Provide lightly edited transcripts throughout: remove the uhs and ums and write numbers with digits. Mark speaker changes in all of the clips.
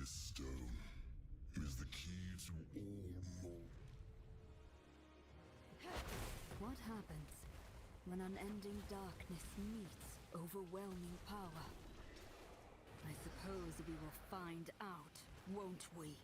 Speaker 1: This stone is the key to all more.
Speaker 2: What happens when unending darkness meets overwhelming power? I suppose we will find out, won't we?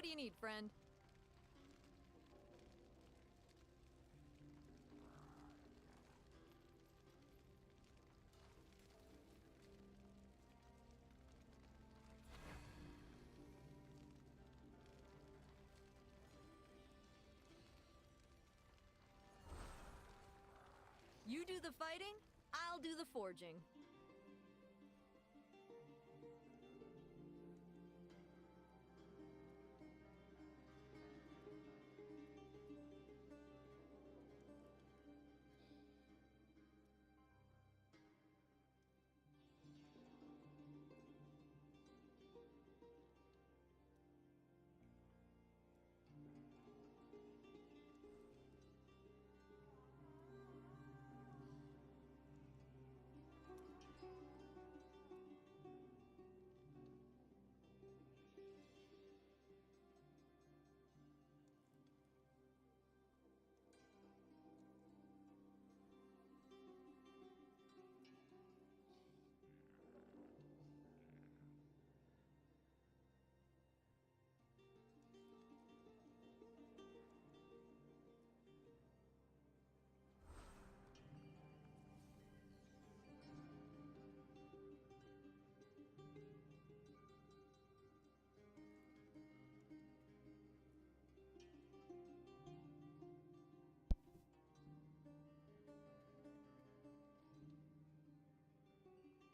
Speaker 3: What do you need, friend? You do the fighting, I'll do the forging.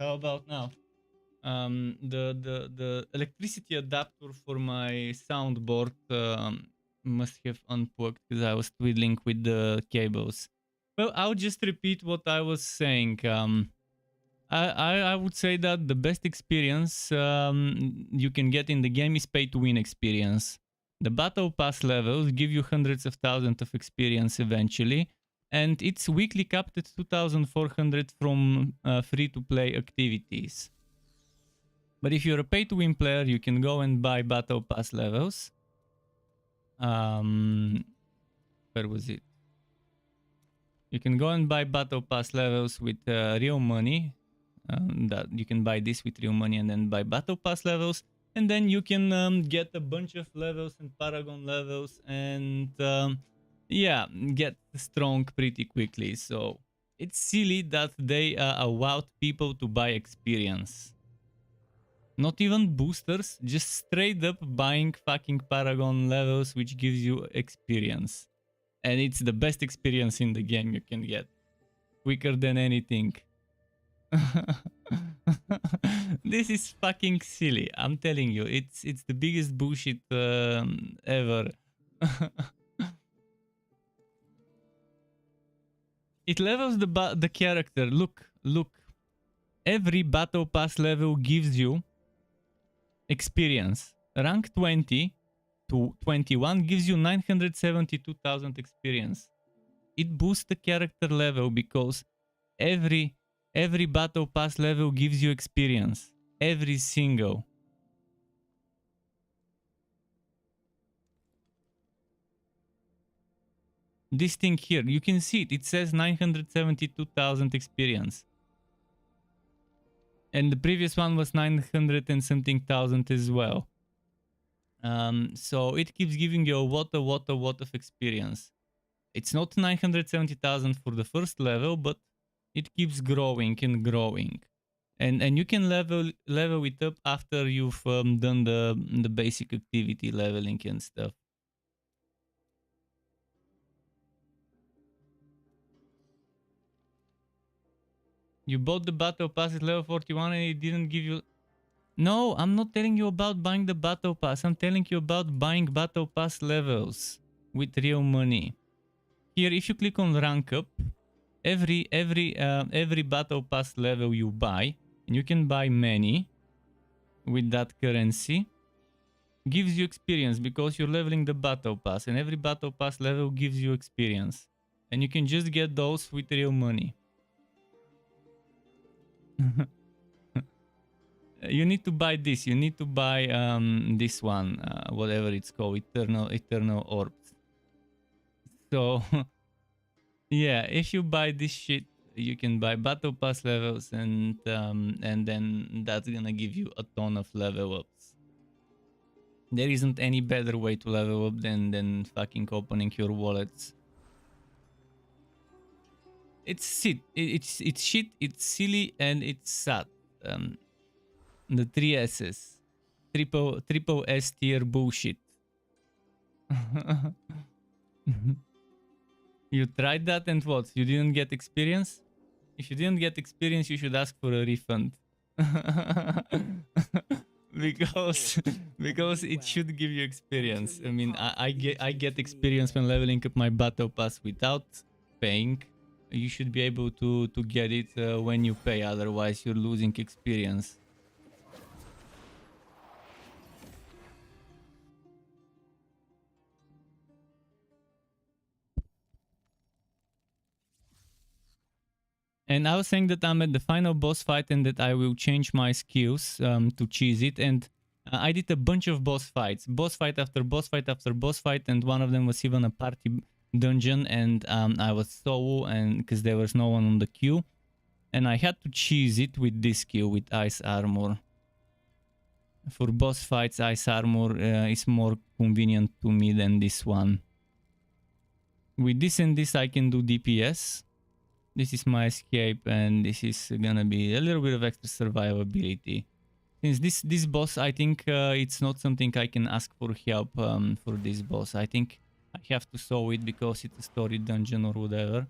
Speaker 4: How about now? The electricity adapter for my soundboard must have unplugged because I was twiddling with the cables. Well, I'll just repeat what I was saying. I would say that the best experience you can get in the game is pay to win experience. The battle pass levels give you hundreds of thousands of experience eventually, and it's weekly capped at 2,400 from free to play activities. But if you're a pay to win player, you can go and buy battle pass levels. Where was it? You can go and buy battle pass levels with real money. That you can buy this with real money and then buy battle pass levels, and then you can get a bunch of levels and paragon levels and yeah, get strong pretty quickly. So it's silly that they allowed people to buy experience. Not even boosters, just straight up buying fucking paragon levels, which gives you experience. And it's the best experience in the game you can get. Quicker than anything. This is fucking silly. I'm telling you, it's the biggest bullshit ever. It levels the character. Look. Every battle pass level gives you experience. Rank 20 to 21 gives you 972,000 experience. It boosts the character level because every battle pass level gives you experience. Every single. This thing here, you can see it. It says 972,000 experience. And the previous one was 900 and something thousand as well. So it keeps giving you a lot of experience. It's not 970,000 for the first level, but it keeps growing and growing. And you can level it up after you've done the basic activity leveling and stuff. You bought the battle pass at level 41 and it didn't give you... No, I'm not telling you about buying the battle pass. I'm telling you about buying battle pass levels with real money. Here, if you click on rank up, every battle pass level you buy, and you can buy many with that currency, gives you experience because you're leveling the battle pass, and every battle pass level gives you experience. And you can just get those with real money. You need to buy this. You need to buy this one, whatever it's called, eternal orbs. So yeah, if you buy this shit, you can buy battle pass levels, and then that's gonna give you a ton of level ups. There isn't any better way to level up than fucking opening your wallets. It's shit. It's shit. It's silly and it's sad. The three S's, triple S tier bullshit. You tried that and what? You didn't get experience? If you didn't get experience, you should ask for a refund. because it should give you experience. I mean, I get experience when leveling up my battle pass without paying. You should be able to get it when you pay, otherwise you're losing experience. And I was saying that I'm at the final boss fight and that I will change my skills to cheese it. And I did a bunch of boss fights. Boss fight after boss fight after boss fight. And one of them was even a party dungeon. And I was solo and because there was no one on the queue. And I had to cheese it with this skill, with ice armor. For boss fights, ice armor is more convenient to me than this one. With this and this, I can do DPS. This is my escape, and this is gonna be a little bit of extra survivability. Since this boss, I think it's not something I can ask for help for this boss. I think I have to solve it because it's a story dungeon or whatever.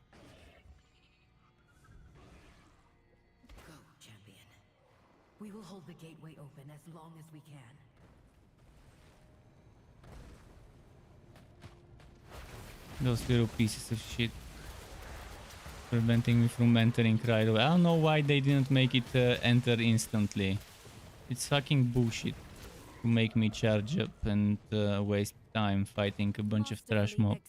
Speaker 5: Go, champion. We will hold the gateway open as long as we can.
Speaker 4: Those little pieces of shit. Preventing me from entering right away. I don't know why they didn't make it enter instantly. It's fucking bullshit to make me charge up and waste time fighting a bunch of trash mobs.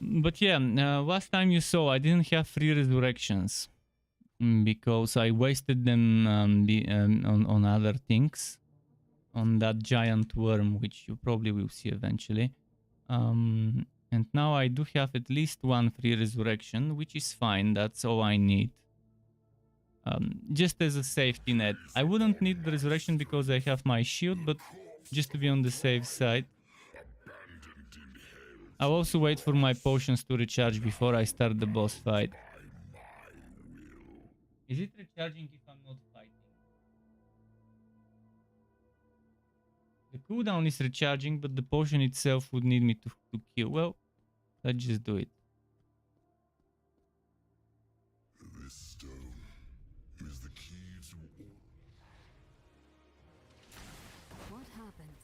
Speaker 4: But yeah, last time you saw I didn't have 3 resurrections because I wasted them on other things. On that giant worm, which you probably will see eventually. And now I do have at least 1 free resurrection, which is fine. That's all I need. Just as a safety net. I wouldn't need the resurrection because I have my shield, but just to be on the safe side. I'll also wait for my potions to recharge before I start the boss fight. Is it recharging if I'm not fighting? The cooldown is recharging, but the potion itself would need me to kill. Well, let's just do it.
Speaker 1: This stone is the key to all.
Speaker 2: What happens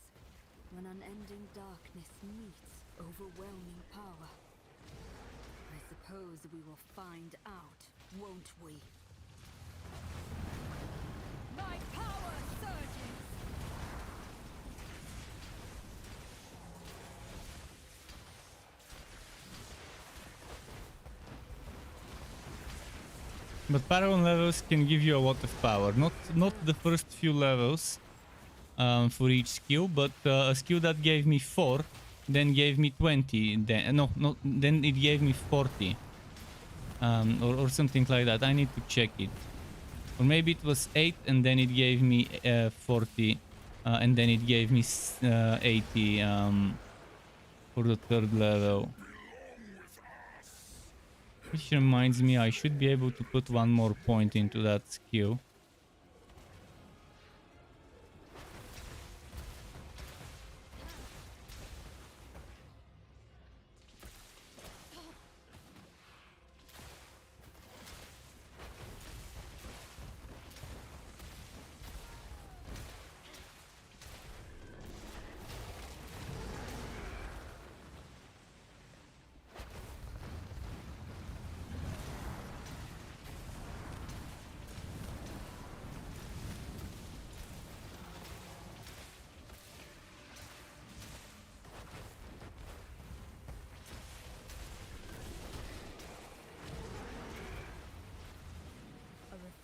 Speaker 2: when unending darkness meets overwhelming power? I suppose we will find out, won't we? My power surges!
Speaker 4: But Paragon levels can give you a lot of power. Not the first few levels for each skill, but a skill that gave me 4, then gave me 20. Then it gave me 40. Or something like that. I need to check it. Or maybe it was 8 and then it gave me 40. And then it gave me 80 for the 3rd level. Which reminds me, I should be able to put 1 more point into that skill.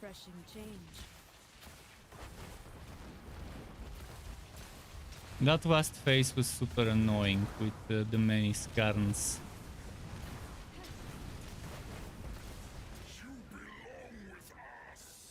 Speaker 2: Refreshing change.
Speaker 4: That last phase was super annoying with the many skarns.
Speaker 1: You belong with us.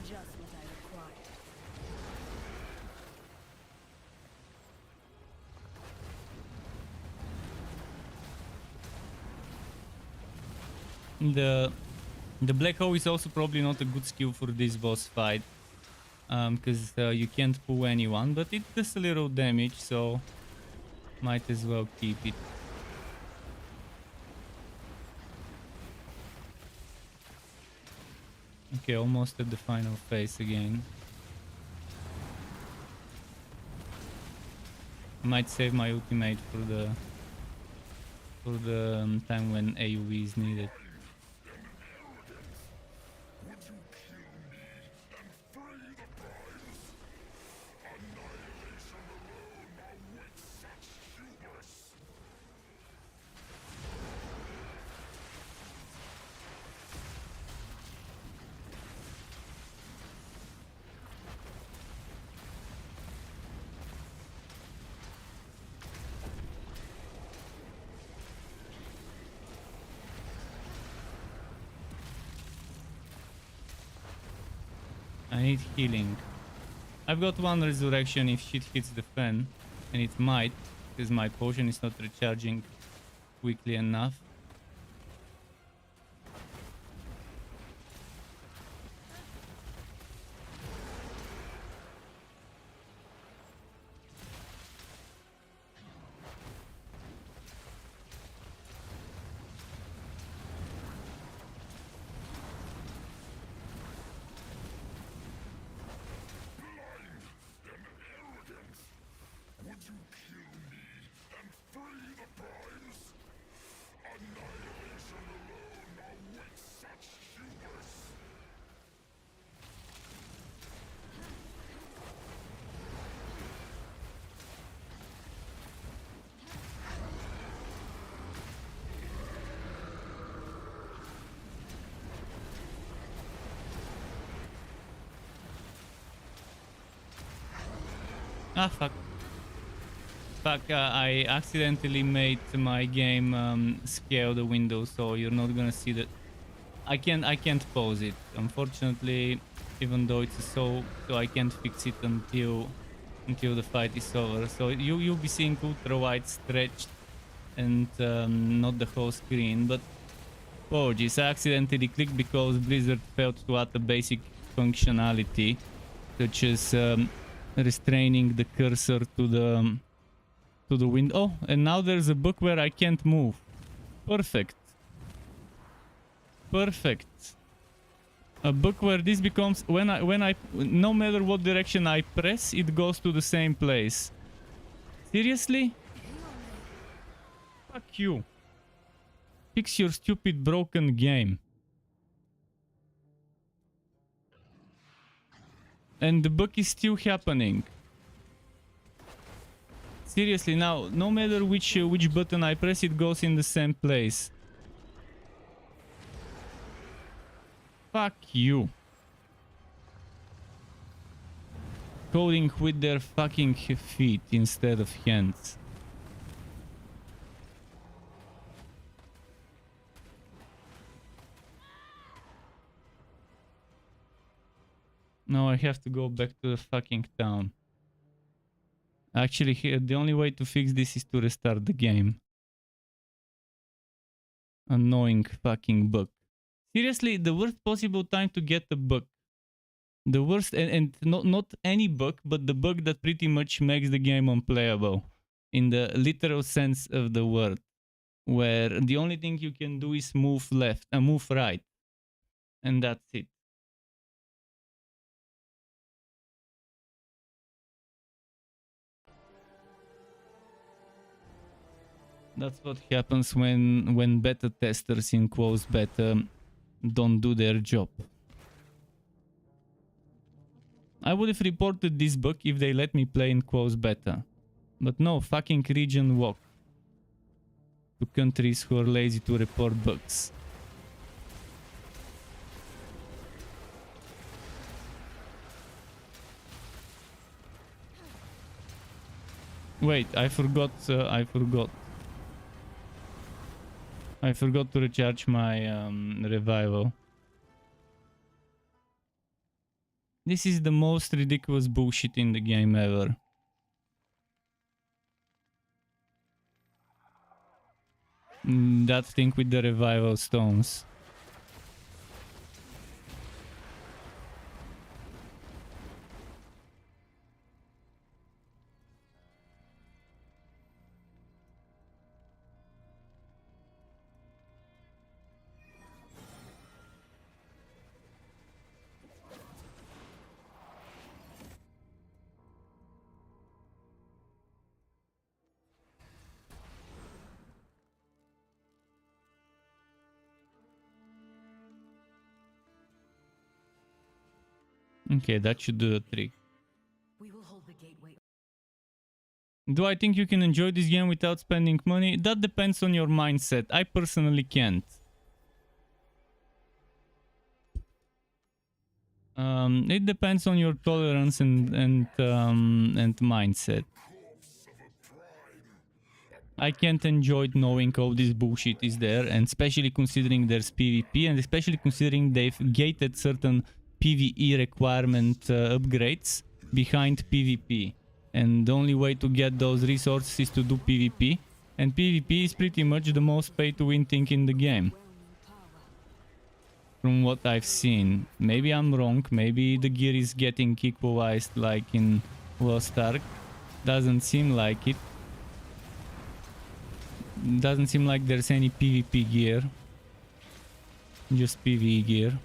Speaker 2: Just what I require.
Speaker 4: The black hole is also probably not a good skill for this boss fight, because you can't pull anyone, but it does a little damage, so might as well keep it. Okay, almost at the final phase again. Might save my ultimate for the time when AoE is needed. I need healing. I've got one resurrection if shit hits the fan, and it might, because my potion is not recharging quickly enough. Ah, fuck. Fuck, I accidentally made my game scale the window, so you're not gonna see that. I can't pause it, unfortunately, even though it's so I can't fix it until the fight is over. So you'll be seeing ultra wide stretched and not the whole screen, but apologies, I accidentally clicked because Blizzard failed to add the basic functionality, such as restraining the cursor to the window. Oh, and now there's a book where I can't move. Perfect. Perfect. A book where this becomes when I no matter what direction I press, it goes to the same place. Seriously? Fuck you. Fix your stupid broken game. And the book is still happening. Seriously, now, no matter which button I press, it goes in the same place. Fuck you. Coding with their fucking feet instead of hands. Now I have to go back to the fucking town. Actually, here, the only way to fix this is to restart the game. Annoying fucking bug. Seriously, the worst possible time to get the bug. The worst, and not any bug, but the bug that pretty much makes the game unplayable. In the literal sense of the word. Where the only thing you can do is move left and move right. And that's it. That's what happens when beta testers in close beta don't do their job. I would have reported this bug if they let me play in close beta. But no, fucking region walk. To countries who are lazy to report bugs. Wait, I forgot to recharge my revival. This is the most ridiculous bullshit in the game ever. That thing with the revival stones. Okay, that should do the trick.
Speaker 5: We will hold the gateway.
Speaker 4: Do I think you can enjoy this game without spending money? That depends on your mindset. I personally can't. It depends on your tolerance and mindset. I can't enjoy knowing all this bullshit is there, and especially considering there's PvP, and especially considering they've gated certain PvE requirement upgrades behind PvP. And the only way to get those resources is to do PvP, and PvP is pretty much the most pay-to-win thing in the game. From what I've seen. Maybe I'm wrong, maybe the gear is getting equalized like in Lost Ark. Doesn't seem like it. Doesn't seem like there's any PvP gear. Just PvE gear.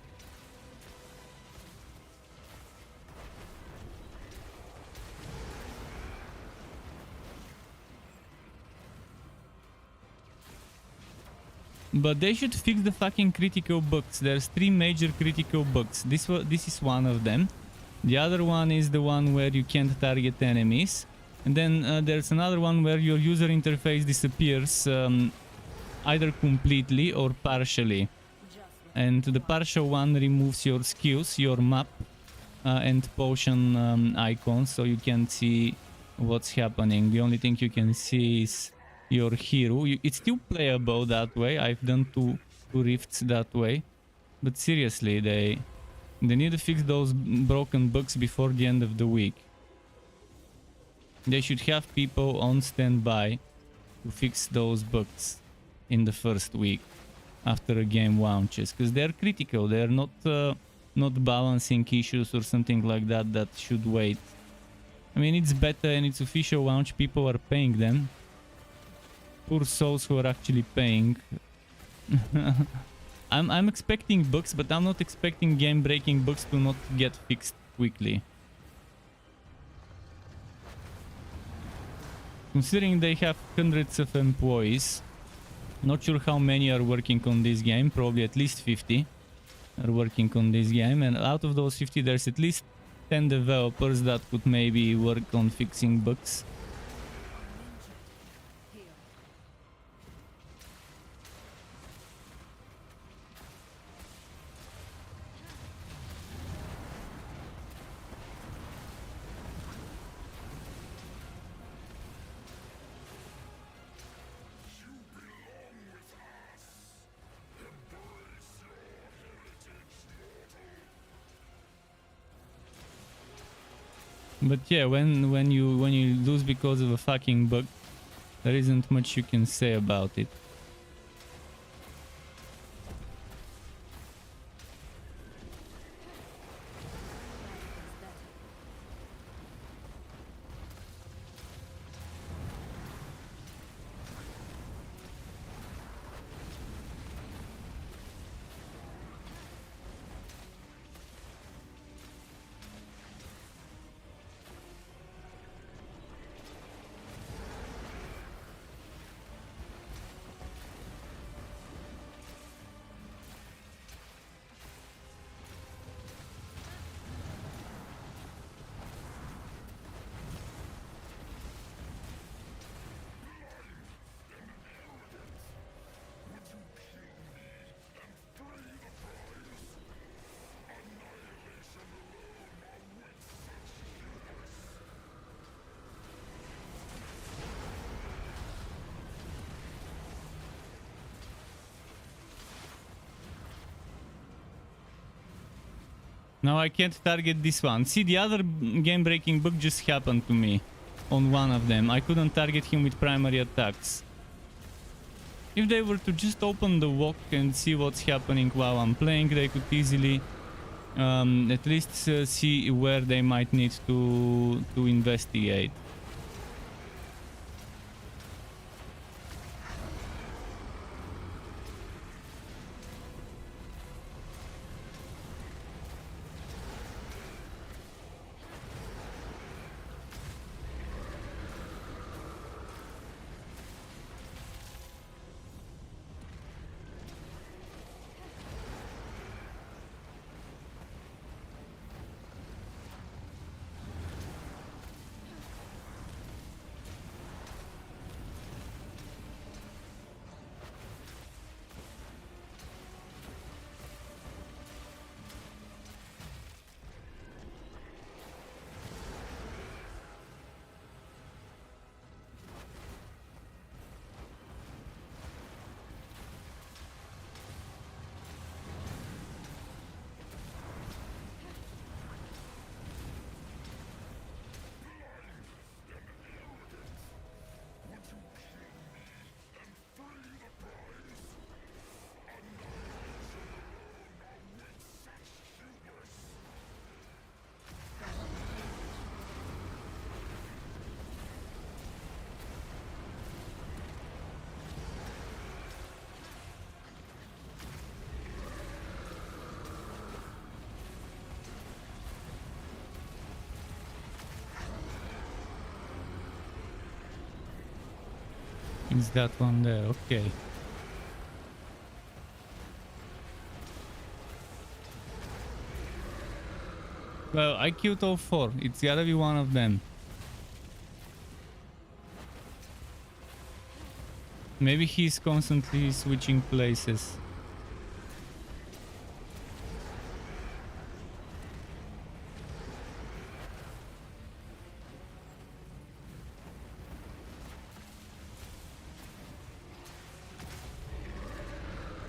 Speaker 4: But they should fix the fucking critical bugs. There's 3 major critical bugs. This is one of them. The other one is the one where you can't target enemies. And then there's another one where your user interface disappears either completely or partially. And the partial one removes your skills, your map and potion icons, so you can't see what's happening. The only thing you can see is your hero. It's still playable that way. I've done two rifts that way. But seriously, they need to fix those broken bugs before the end of the week. They should have people on standby to fix those bugs in the first week after a game launches, because they're critical. They're not balancing issues or something like that that should wait. I mean, it's beta and it's official launch. People are paying them. Poor souls who are actually paying. I'm expecting bugs, but I'm not expecting game-breaking bugs to not get fixed quickly. Considering they have hundreds of employees, not sure how many are working on this game, probably at least 50 are working on this game, and out of those 50 there's at least 10 developers that could maybe work on fixing bugs. But yeah, when you lose because of a fucking bug, there isn't much you can say about it. Now I can't target this one. See, the other game-breaking bug just happened to me on one of them. I couldn't target him with primary attacks. If they were to just open the walk and see what's happening while I'm playing, they could easily at least see where they might need to investigate. Is that one there? Okay. Well, I killed all four. It's gotta be one of them. Maybe he's constantly switching places.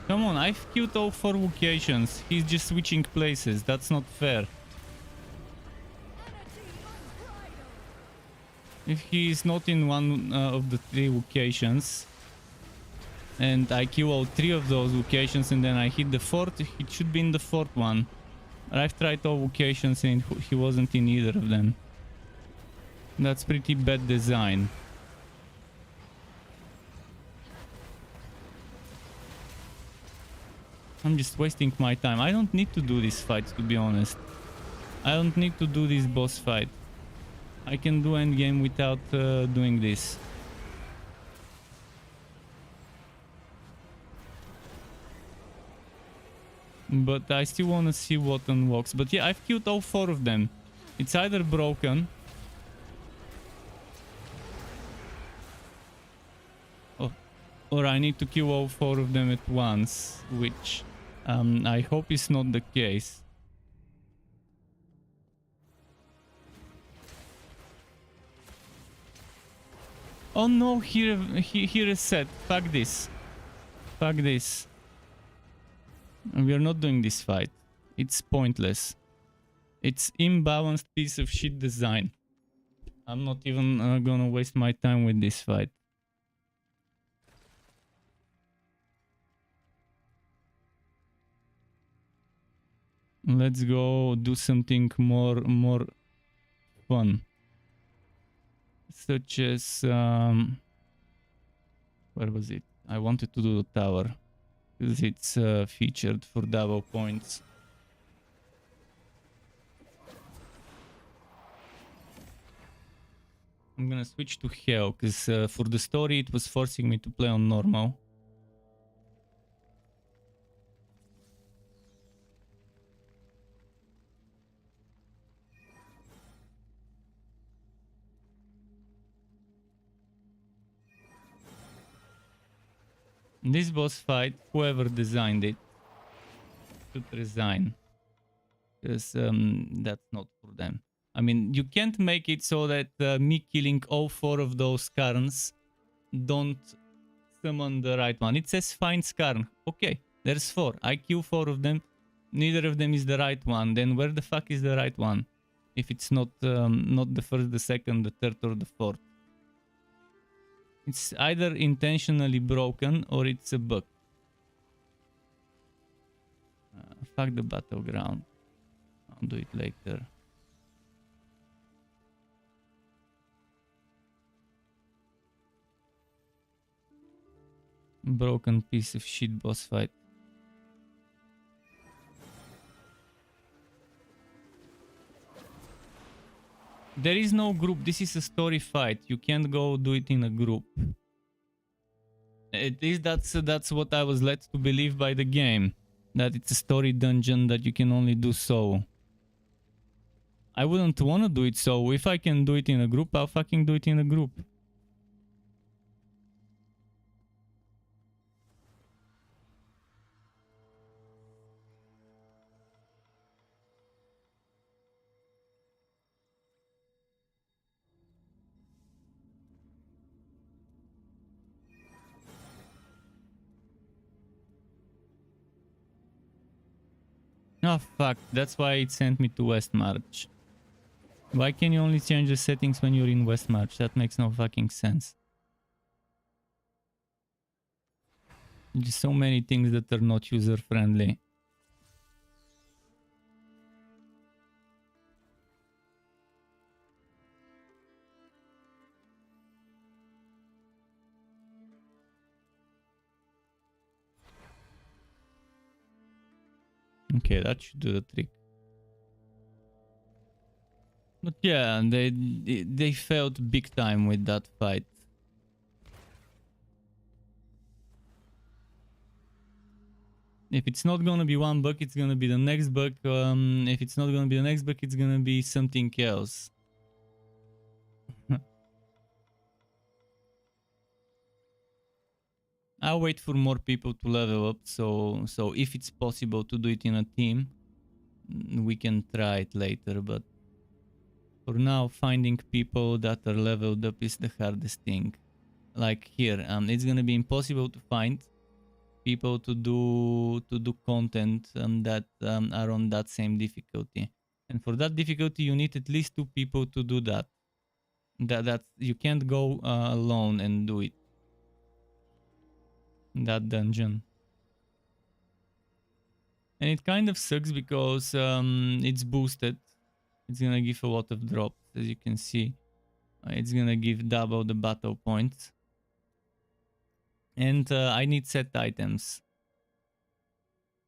Speaker 4: Come on, I've killed all four locations. He's just switching places. That's not fair. If he is not in one of the three locations, and I kill all three of those locations and then I hit the fourth, it should be in the fourth one. I've tried all locations and he wasn't in either of them. That's pretty bad design. I'm just wasting my time. I don't need to do this fight, to be honest. I don't need to do this boss fight. I can do endgame without doing this. But I still want to see what unlocks. But yeah, I've killed all four of them. It's either broken, or I need to kill all four of them at once, which I hope is not the case. Oh no, he reset. Fuck this. Fuck this. We are not doing this fight. It's pointless. It's imbalanced piece of shit design. I'm not even gonna waste my time with this fight. Let's go do something more fun. Such as where was it? I wanted to do the tower because it's featured for double points. I'm gonna switch to hell because for the story it was forcing me to play on normal. This boss fight, whoever designed it should resign, because that's not for them. I mean, you can't make it so that me killing all four of those Skarns don't summon the right one. It says find Skarn. Okay, there's four. I kill four of them. neither of them is the right one, then where the fuck is the right one? If it's not not the first, the second, the third, or the fourth. It's either intentionally broken or it's a bug. Fuck the battleground. I'll do it later. Broken piece of shit boss fight. There is no group. This is a story fight. You can't go do it in a group. At least that's what I was led to believe by the game. That it's a story dungeon that you can only do so. I wouldn't want to do it so. If I can do it in a group, I'll fucking do it in a group. Oh fuck, that's why it sent me to Westmarch. Why can you only change the settings when you're in Westmarch? That makes no fucking sense. Just so many things that are not user friendly. Okay, that should do the trick. But yeah, they failed big time with that fight. If it's not gonna be one bug, it's gonna be the next bug. If it's not gonna be the next bug, it's gonna be something else. I'll wait for more people to level up, so if it's possible to do it in a team, we can try it later, but for now, finding people that are leveled up is the hardest thing. Like here, it's gonna be impossible to find people to do content that are on that same difficulty. And for that difficulty, you need at least 2 people to do that. That you can't go alone and do it. That dungeon. And it kind of sucks because it's boosted. It's gonna give a lot of drops, as you can see. It's gonna give double the battle points. And I need set items.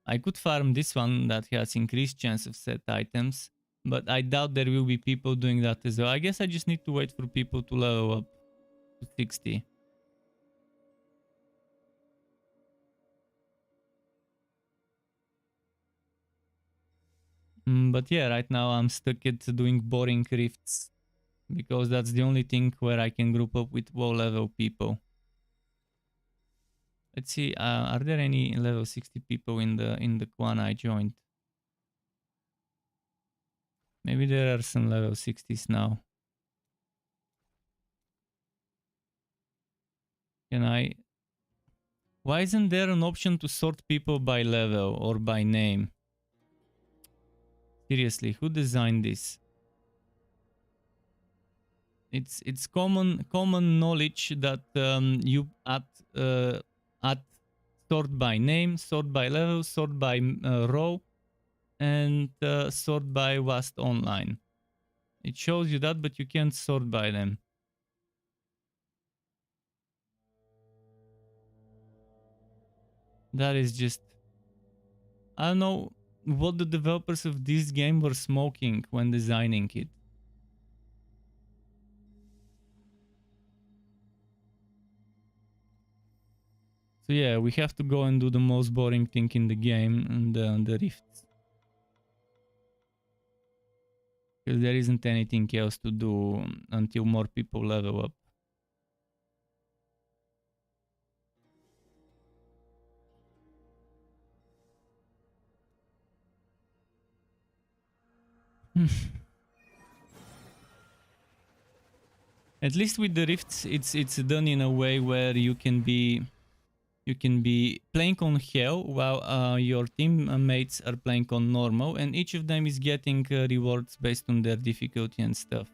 Speaker 4: I could farm this one that has increased chance of set items, but I doubt there will be people doing that as well. I guess I just need to wait for people to level up to 60. But yeah, right now I'm stuck at doing boring rifts because that's the only thing where I can group up with low level people. Let's see, are there any level 60 people in the clan I joined? Maybe there are some level 60s now. Can I? Why isn't there an option to sort people by level or by name? Seriously, who designed this? It's common knowledge that you add sort by name, sort by level, sort by row, and sort by last online. It shows you that, but you can't sort by them. That is just... I don't know what the developers of this game were smoking when designing it. So yeah, we have to go and do the most boring thing in the game, and the rifts. Because there isn't anything else to do until more people level up. At least with the rifts, it's done in a way where you can be You can be playing on hell while your teammates are playing on normal, and each of them is getting rewards based on their difficulty and stuff.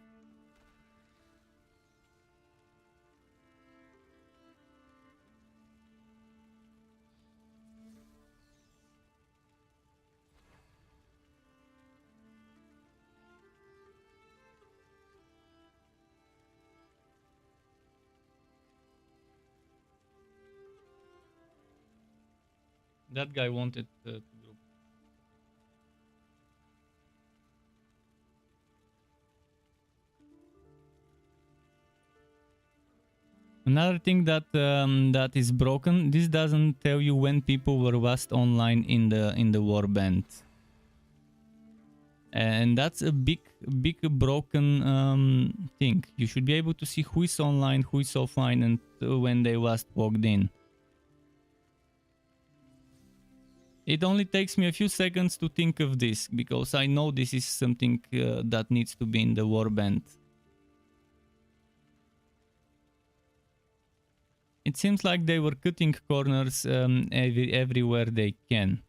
Speaker 4: That guy wanted to group. Another thing that that is broken. This doesn't tell you when people were last online in the warband, and that's a big broken thing. You should be able to see who is online, who is offline, and when they last logged in. It only takes me a few seconds to think of this, because I know this is something that needs to be in the warband. It seems like they were cutting corners everywhere they can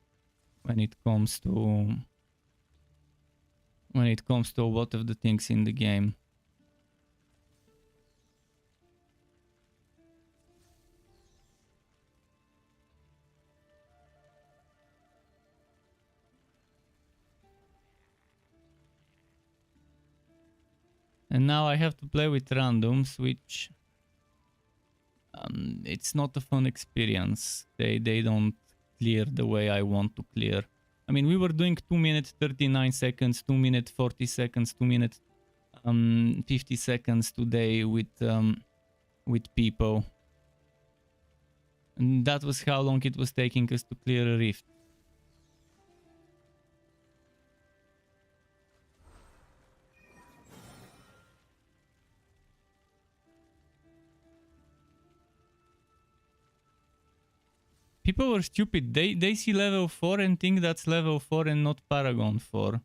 Speaker 4: when it comes to a lot of the things in the game. And now I have to play with randoms, which it's not a fun experience. They don't clear the way I want to clear. I mean, we were doing 2 minutes 39 seconds, 2 minutes 40 seconds, 2 minutes 50 seconds today with people. And that was how long it was taking us to clear a rift. People were stupid. They see level 4 and think that's level 4 and not Paragon 4.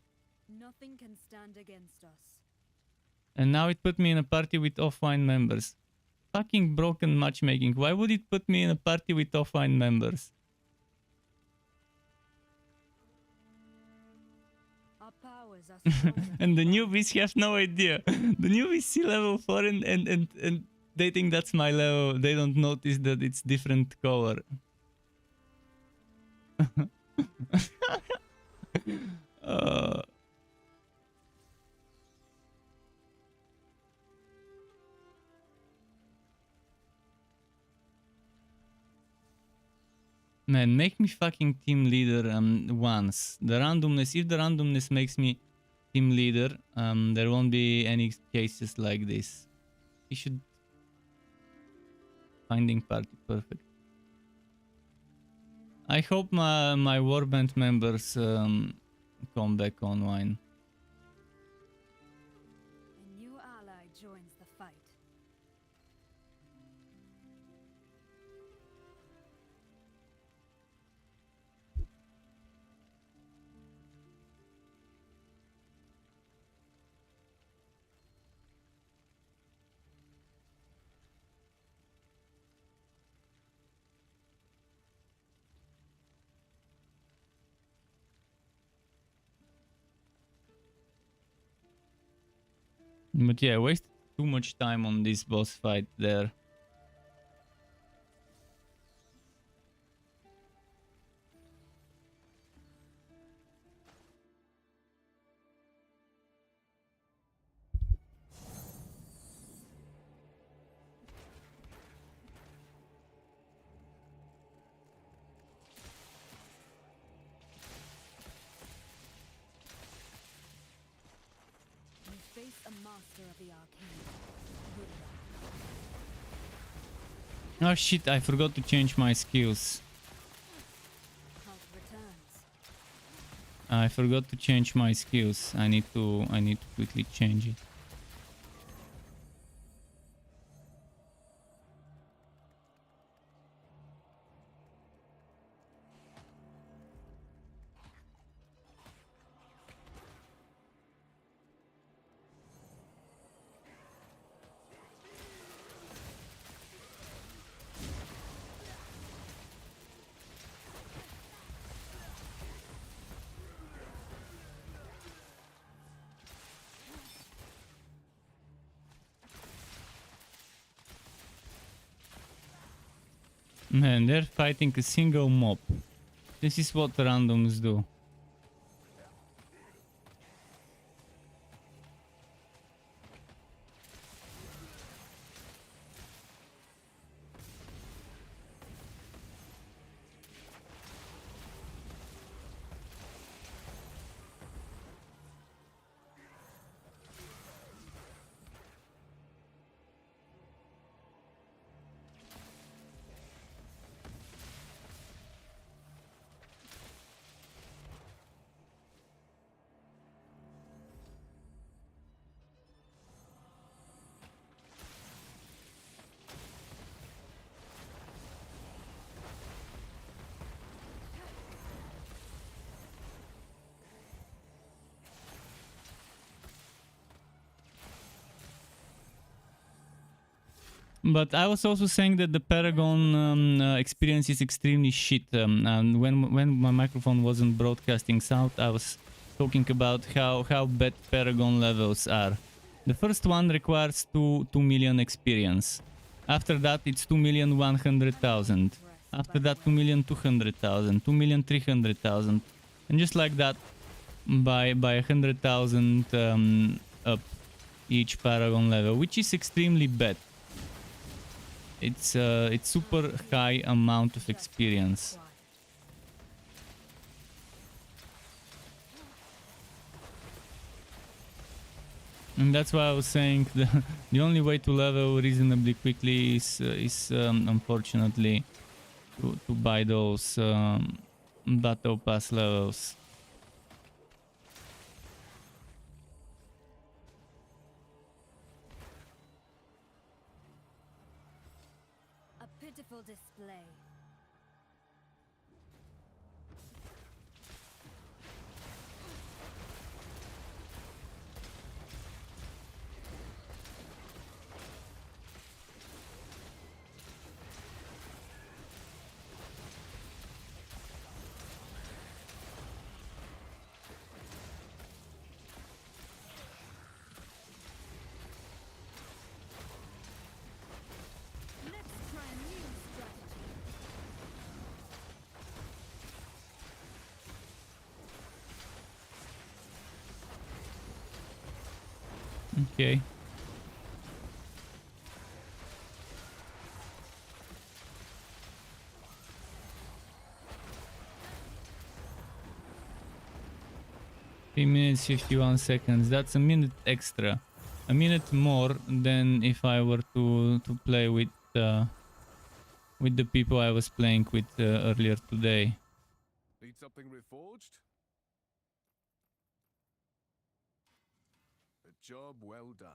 Speaker 2: Nothing can stand against us.
Speaker 4: And now it put me in a party with offline members. Fucking broken matchmaking. Why would it put me in a party with offline members?
Speaker 2: Our powers are stronger.
Speaker 4: And the newbies have no idea. The newbies see level 4 and they think that's my level. They don't notice that it's different color. Man, make me fucking team leader once. The randomness, if the randomness makes me team leader, there won't be any cases like this. You should finding party perfect. I hope my warband members come back online.
Speaker 2: A new ally joins the fight.
Speaker 4: But yeah, I wasted too much time on this boss fight there.
Speaker 2: You face a master of the arcane. Good luck.
Speaker 4: Oh shit, I forgot to change my skills.
Speaker 2: Health returns.
Speaker 4: I forgot to change my skills. I need to quickly change it. Man, they're fighting a single mob. This is what randoms do. But I was also saying that the Paragon experience is extremely shit. And when my microphone wasn't broadcasting sound, I was talking about how bad Paragon levels are. The first one requires 2 million experience. After that, it's 2,100,000. After that, 2,200,000, 2,300,000, and just like that, by 100,000 up each Paragon level, which is extremely bad. It's super high amount of experience. And that's why I was saying the only way to level reasonably quickly is unfortunately to buy those battle pass levels.
Speaker 2: A pitiful display. Let's try a new strategy.
Speaker 4: Okay. Minutes 51 seconds. That's a minute extra. A minute more than if I were to play with the people I was playing with earlier today.
Speaker 1: Need something reforged? A job well done.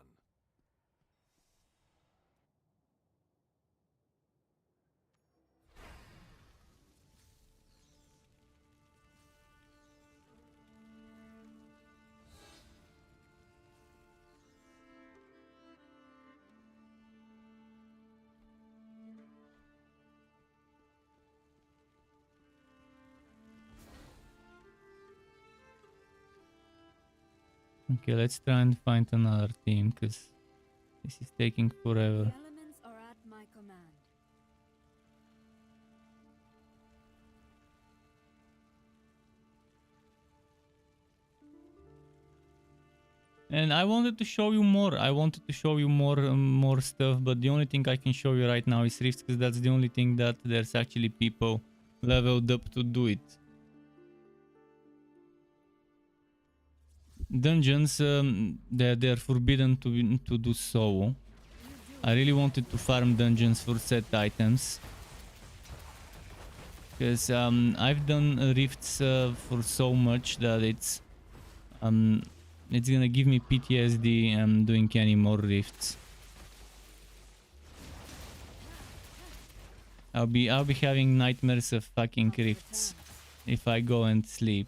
Speaker 4: Okay, let's try and find another team because this is taking forever.
Speaker 2: The elements are at my command.
Speaker 4: And I wanted to show you more. I wanted to show you more stuff, but the only thing I can show you right now is Rifts because that's the only thing that there's actually people leveled up to do it. Dungeons, they're forbidden to do so. I really wanted to farm dungeons for set items because I've done rifts for so much that it's gonna give me PTSD doing any more rifts. I'll be having nightmares of fucking rifts if I go and sleep.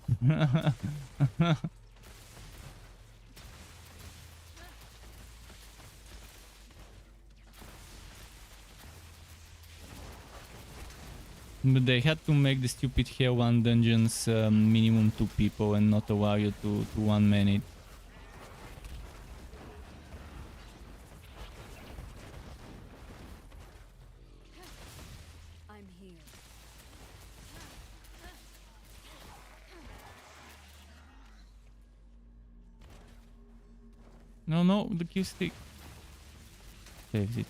Speaker 4: But they had to make the stupid Hell 1 dungeons minimum 2 people and not allow you to one man it.
Speaker 2: I'm here.
Speaker 4: No, no, the Q stick. Saves it.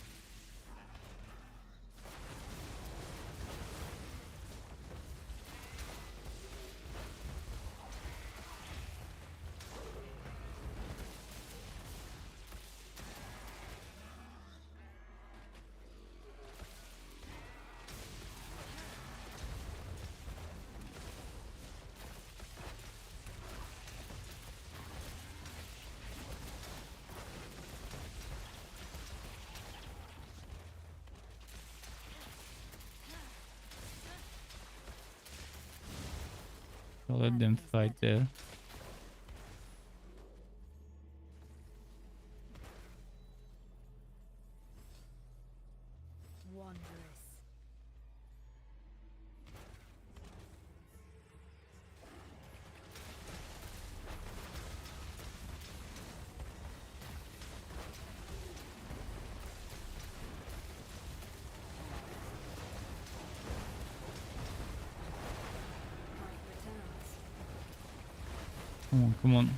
Speaker 4: I'll let them fight there.
Speaker 2: Wondrous. Fight returns.
Speaker 4: Come on, come on.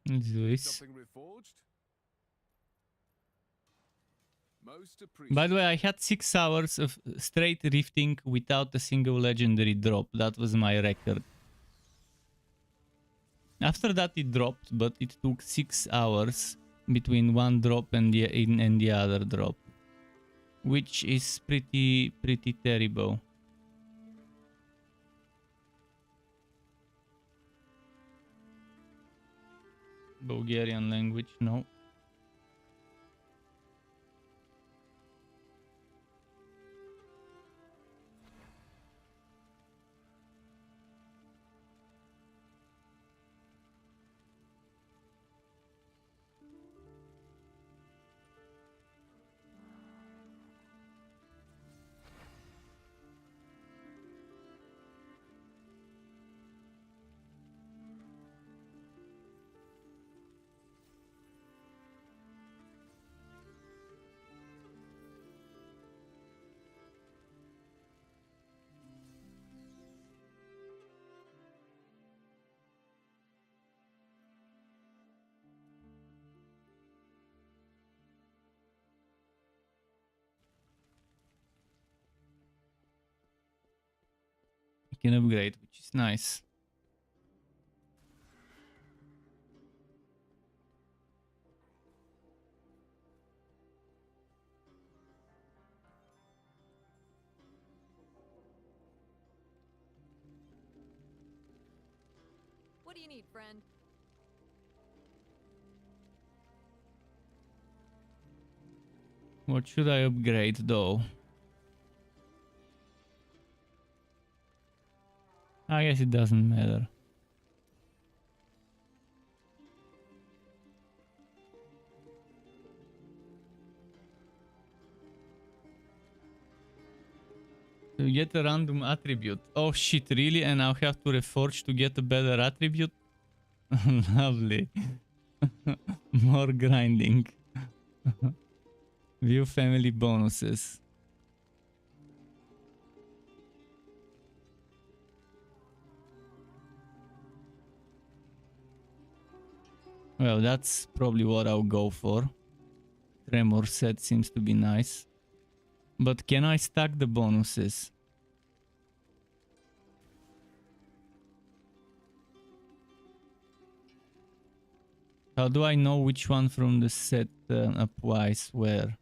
Speaker 4: Let's do this.
Speaker 6: Something reforged? Most
Speaker 4: By the way, I
Speaker 6: appreciated.
Speaker 4: had 6 hours of straight rifting without a single legendary drop. That was my record. After that it dropped, but it took 6 hours between one drop and the other drop, which is pretty terrible. Bulgarian language, no. You can upgrade, which is nice.
Speaker 3: What do you need, friend?
Speaker 4: What should I upgrade though? I guess it doesn't matter. To get a random attribute. Oh shit, really? And I'll have to reforge to get a better attribute? Lovely. More grinding. View family bonuses. Well, that's probably what I'll go for. Tremor set seems to be nice. But can I stack the bonuses? How do I know which one from the set applies where?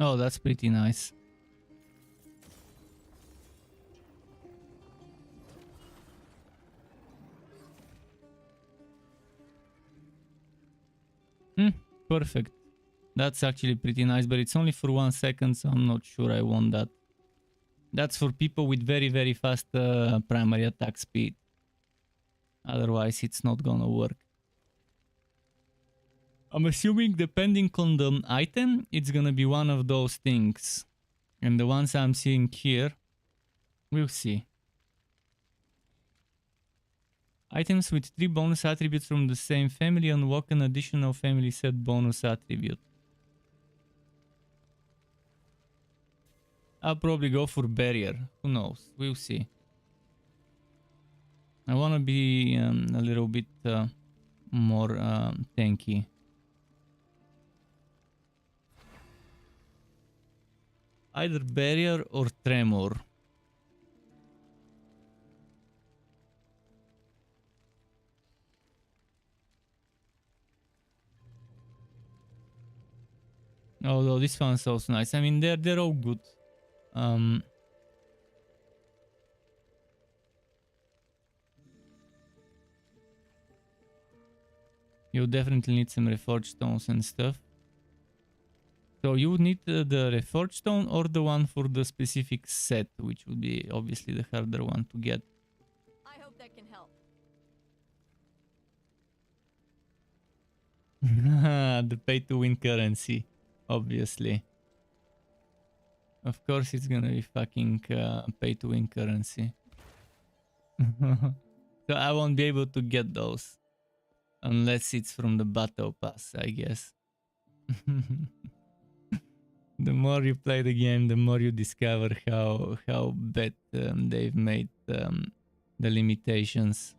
Speaker 4: Oh, that's pretty nice. Perfect. That's actually pretty nice, but it's only for 1 second, so I'm not sure I want that. That's for people with very, very fast primary attack speed. Otherwise, it's not gonna work. I'm assuming depending on the item, it's gonna be one of those things. And the ones I'm seeing here, we'll see. Items with 3 bonus attributes from the same family unlock an additional family set bonus attribute. I'll probably go for barrier. Who knows? We'll see. I want to be a little bit more tanky. Either barrier or tremor. Although this one's also nice. I mean, they're all good. You definitely need some reforged stones and stuff. So you would need the reforged stone or the one for the specific set, which would be obviously the harder one to get.
Speaker 3: I hope that can help.
Speaker 4: The pay to win currency, obviously. Of course it's gonna be fucking pay to win currency. So I won't be able to get those. Unless it's from the battle pass, I guess. The more you play the game, the more you discover how bad they've made the limitations.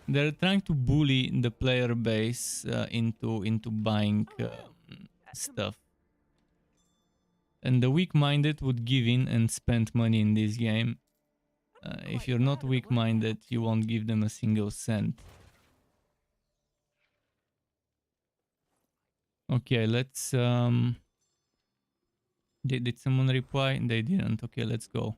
Speaker 4: They're trying to bully the player base into buying stuff. And the weak-minded would give in and spend money in this game. If you're not weak-minded, you won't give them a single cent. Okay, let's... Did someone reply? They didn't. Okay, let's go.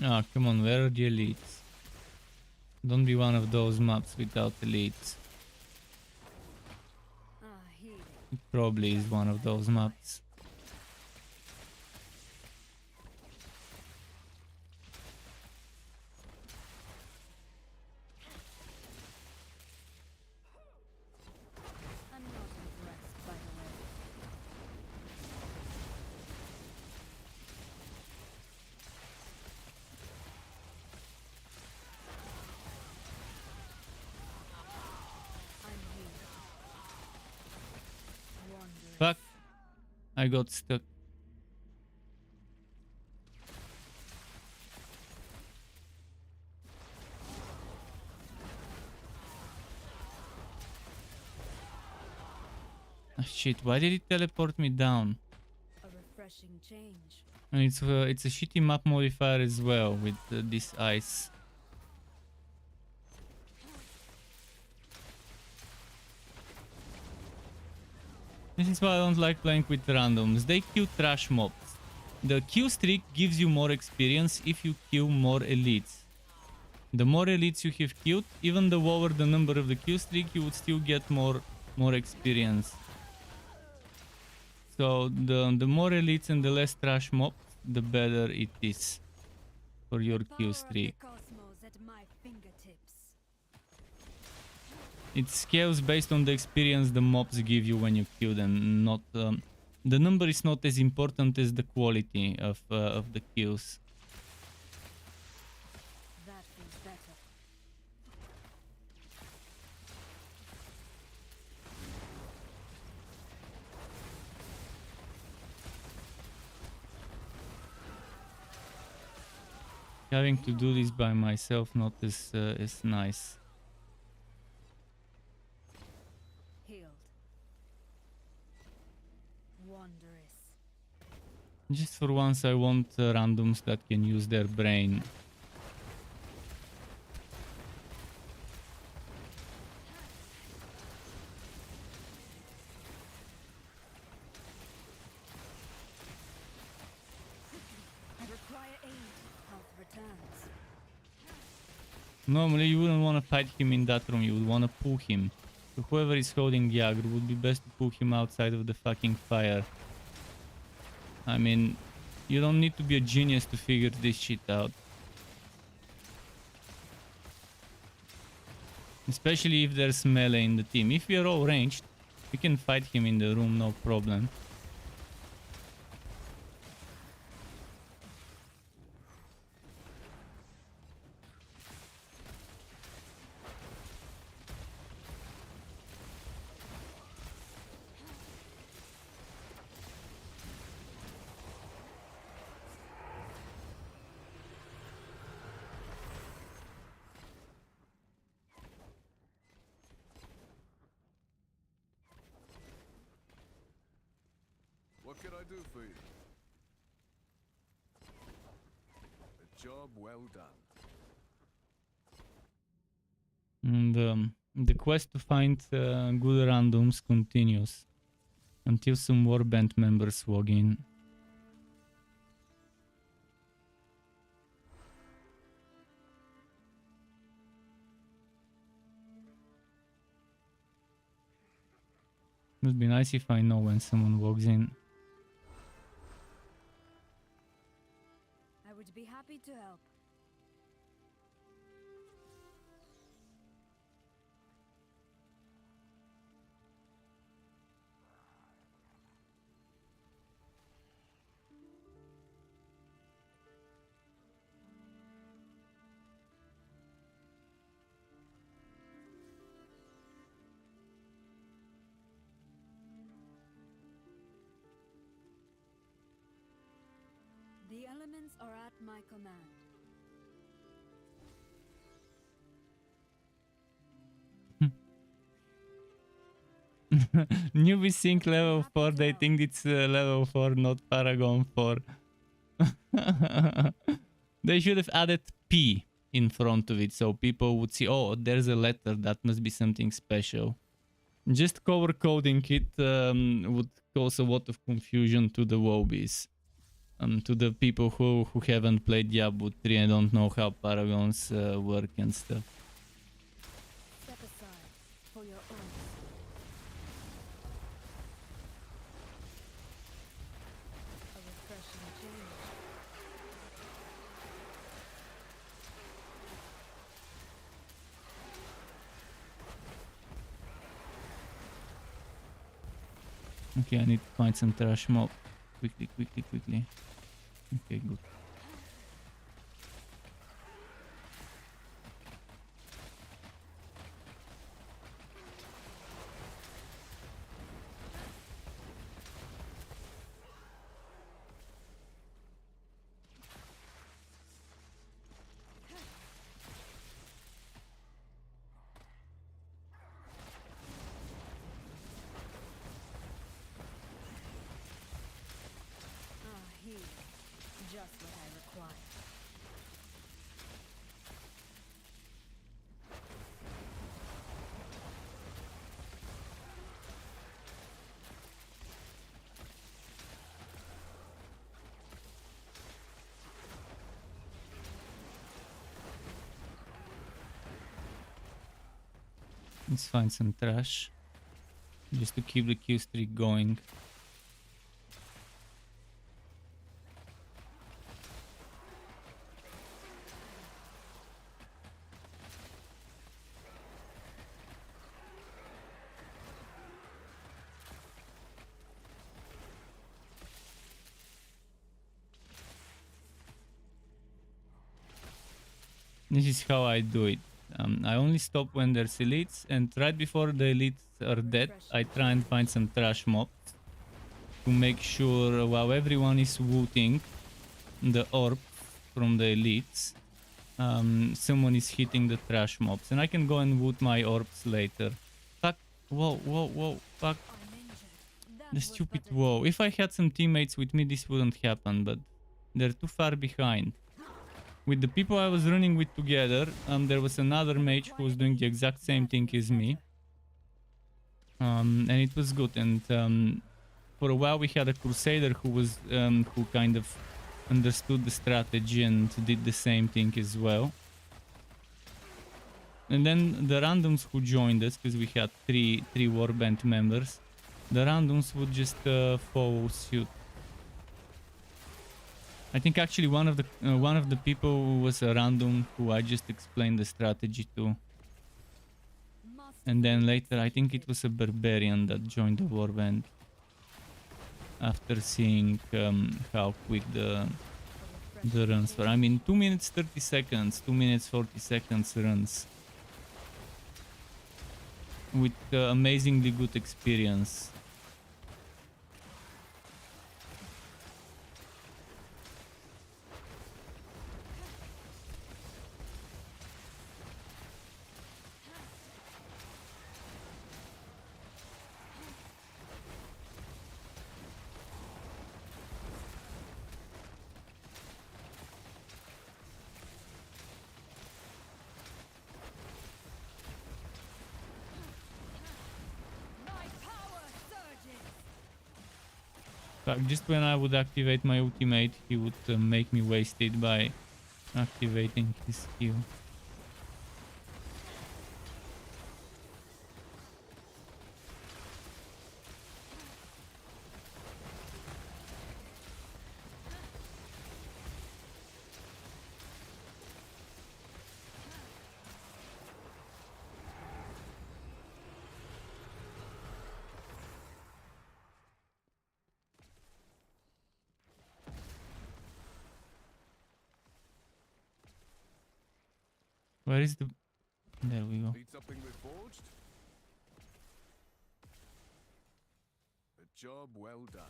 Speaker 4: Ah, come on, where are the elites? Don't be one of those maps without elites. It probably is one of those maps.
Speaker 2: I'm not impressed, by the way. I'm here. Wandering.
Speaker 4: Fuck. I got stuck. Ah, shit, why did it teleport me down?
Speaker 2: A refreshing change.
Speaker 4: And it's a shitty map modifier as well with this ice. This is why I don't like playing with randoms. They kill trash mobs. The kill streak gives you more experience if you kill more elites. The more elites you have killed, even the lower the number of the kill streak, you would still get more experience. So the more elites and the less trash mobs, the better it is for your kill streak.
Speaker 2: Power of the cosmos at my fingertips.
Speaker 4: It scales based on the experience the mobs give you when you kill them. Not the number is not as important as the quality of the kills.
Speaker 2: That feels better.
Speaker 4: Having to do this by myself not is nice.
Speaker 2: Healed. Wondrous.
Speaker 4: Just for once I want randoms that can use their brain.
Speaker 2: I require aid. Health returns.
Speaker 4: Normally you wouldn't want to fight him in that room, you would want to pull him. So whoever is holding the aggro would be best to pull him outside of the fucking fire. I mean, you don't need to be a genius to figure this shit out. Especially if there's melee in the team. If we are all ranged, we can fight him in the room, no problem.
Speaker 6: What can I do for you? A job well done.
Speaker 4: And the quest to find good randoms continues until some more band members log in. It would be nice if I know when someone logs in.
Speaker 2: I would be happy to help. The elements are at my command.
Speaker 4: Newbie sync level 4, they think it's level 4, not Paragon 4. They should have added P in front of it so people would see, oh, there's a letter, that must be something special. Just color coding it would cause a lot of confusion to the Wobies. To the people who haven't played Diablo 3 and don't know how Paragons work and stuff.
Speaker 2: Step aside for your own. A refreshing change.
Speaker 4: Okay, I need to find some trash mob. Quickly, quickly, quickly. Okay, good.
Speaker 2: Just what I require.
Speaker 4: Let's find some trash. Just to keep the kill streak going. This is how I do it. I only stop when there's elites, and right before the elites are dead, I try and find some trash mobs to make sure while everyone is looting the orb, from the elites, someone is hitting the trash mobs, and I can go and loot my orbs later. Fuck! Whoa, whoa, whoa! Fuck!
Speaker 2: I'm injured. That
Speaker 4: The
Speaker 2: was
Speaker 4: stupid
Speaker 2: but a
Speaker 4: whoa! If I had some teammates with me, this wouldn't happen, but they're too far behind. With the people I was running with together, there was another mage who was doing the exact same thing as me. And it was good. And for a while we had a crusader who was who kind of understood the strategy and did the same thing as well. And then the randoms who joined us, because we had three warband members, the randoms would just follow suit. I think actually one of the people who was a random who I just explained the strategy to. And then later I think it was a barbarian that joined the warband after seeing how quick the runs were. I mean 2 minutes 30 seconds, 2 minutes 40 seconds runs. With amazingly good experience. Just when I would activate my ultimate, he would make me waste it by activating his skill. Where is the... There we go.
Speaker 6: Need something reforged? A job well done.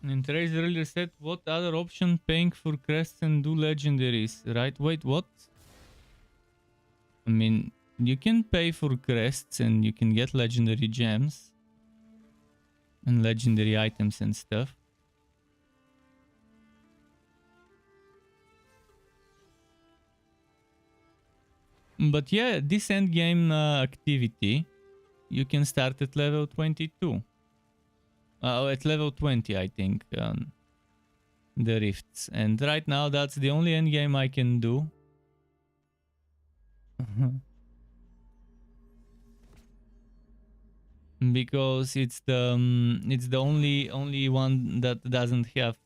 Speaker 4: And Therese earlier said, what other option paying for crests and do legendaries, right? Wait, what? I mean, you can pay for crests and you can get legendary gems and legendary items and stuff. But yeah, this endgame activity, you can start at level 22. At level 20, I think, the rifts. And right now, that's the only endgame I can do. Because it's the only one that doesn't have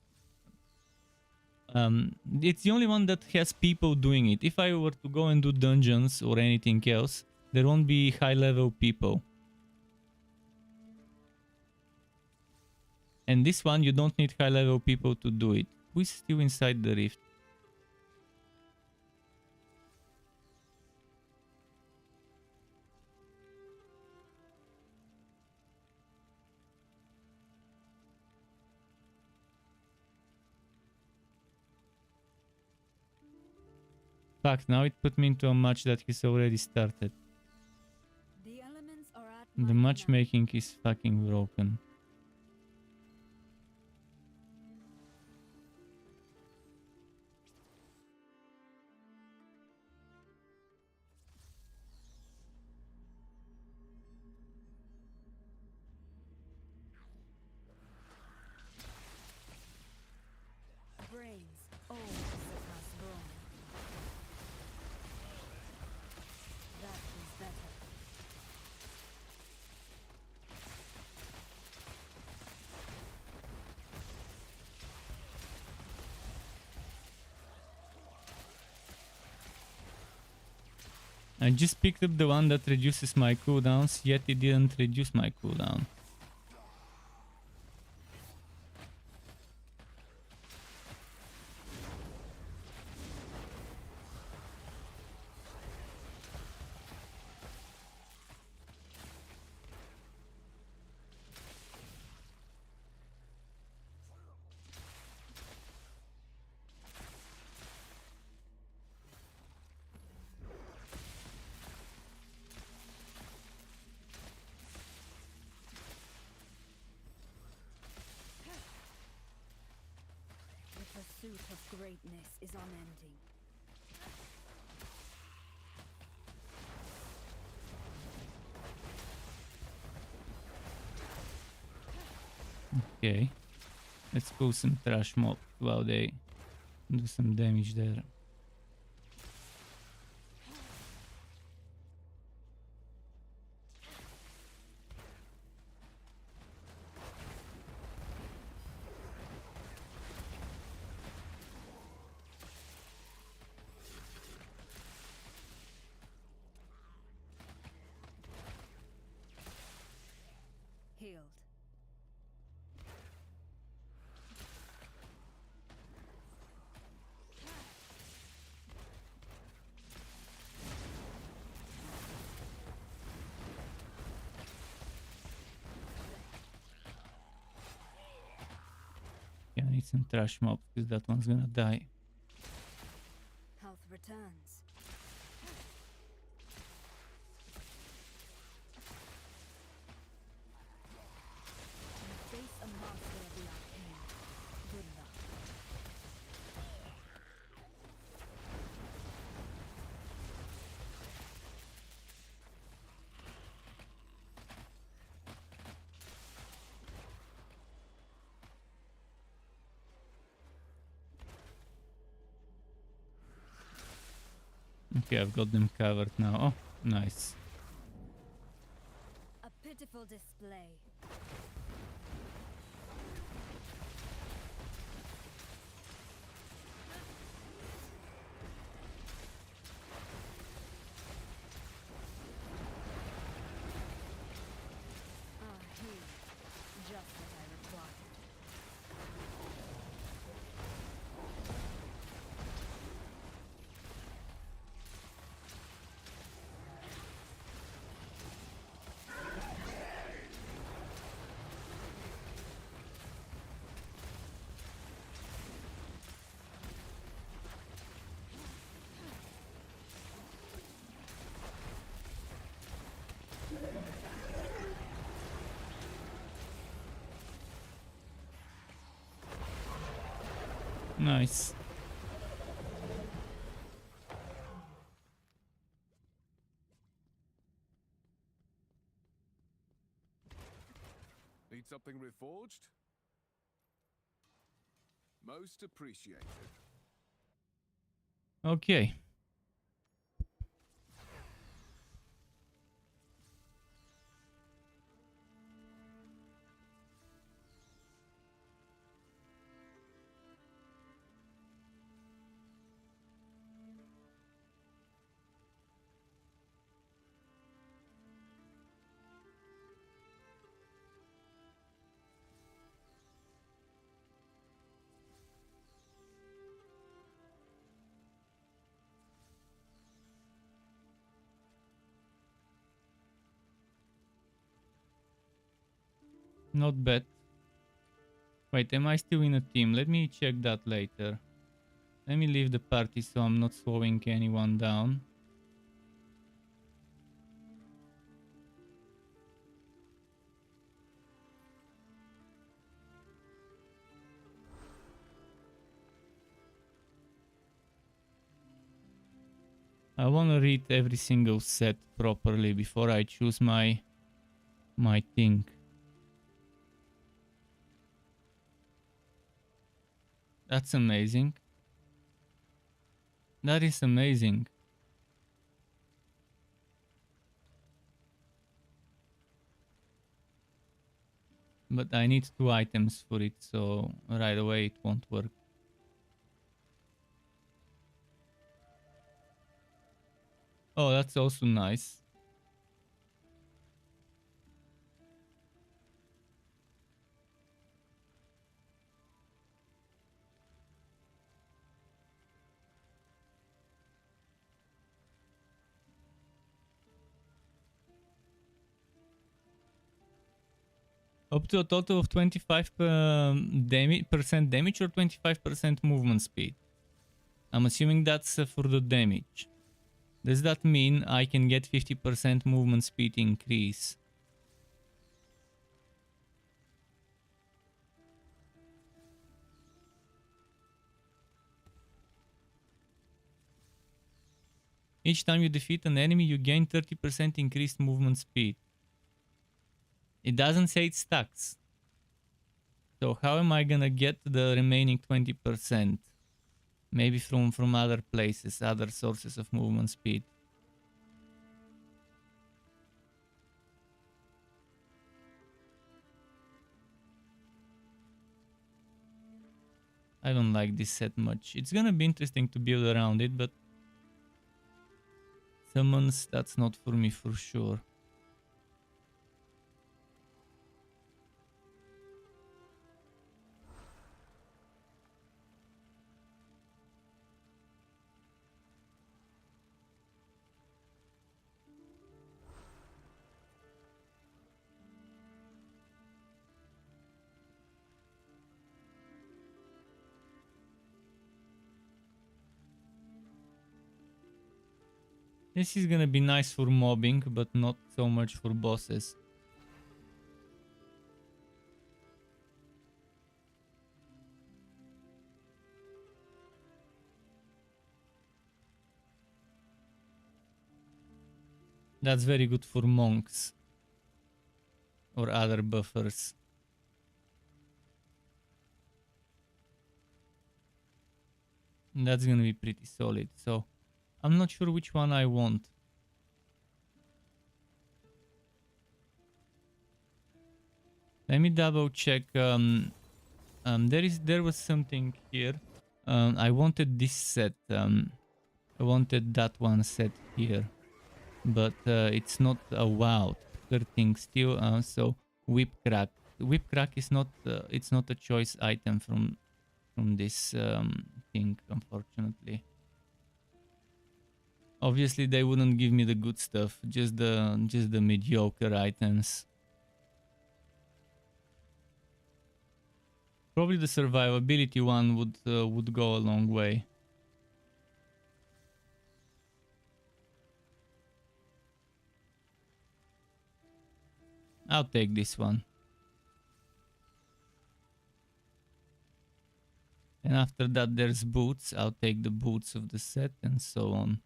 Speaker 4: it's the only one that has people doing it. If I were to go and do dungeons or anything else, there won't be high level people. And this one, you don't need high level people to do it. Who is still inside the rift? Fuck, now it put me into a match that he's already started.
Speaker 2: The elements are at
Speaker 4: The
Speaker 2: my
Speaker 4: matchmaking is fucking broken.
Speaker 2: brains. Oh, surpass brawn. That was better.
Speaker 4: I just picked up the one that reduces my cooldowns, yet it didn't reduce my cooldown.
Speaker 2: pursuit of greatness is unending.
Speaker 4: Okay. Let's pull some trash mob while they do some damage there.
Speaker 2: Healed.
Speaker 4: Yeah, I need some trash mob because that one's gonna die.
Speaker 2: Health returns. You face a master of the arcane. Good luck.
Speaker 4: Okay, I've got them covered now. Oh, nice.
Speaker 2: A pitiful display. Ah, here. Just what I required.
Speaker 4: Nice.
Speaker 6: Need something reforged? Most appreciated.
Speaker 4: Okay. Not bad. Wait, am I still in a team? Let me check that later. Let me leave the party so I'm not slowing anyone down. I want to read every single set properly before I choose my thing. That's amazing. That is amazing. But I need 2 items for it, so right away it won't work. Oh, that's also nice. Up to a total of 25% damage or 25% movement speed. I'm assuming that's for the damage. Does that mean I can get 50% movement speed increase? Each time you defeat an enemy, you gain 30% increased movement speed. It doesn't say it stacks. So how am I gonna get the remaining 20%? Maybe from other places, other sources of movement speed. I don't like this set much. It's gonna be interesting to build around it, but summons, that's not for me for sure. This is gonna be nice for mobbing, but not so much for bosses. That's very good for monks or other buffers. That's gonna be pretty solid. So I'm not sure which one I want. Let me double check. There was something here. I wanted this set. I wanted that one set here, but it's not allowed. Hurting still. So whip crack. Whip crack is not. It's not a choice item from this thing, unfortunately. Obviously, they wouldn't give me the good stuff. Just the mediocre items. Probably the survivability one would go a long way. I'll take this one. And after that there's boots. I'll take the boots of the set and so on.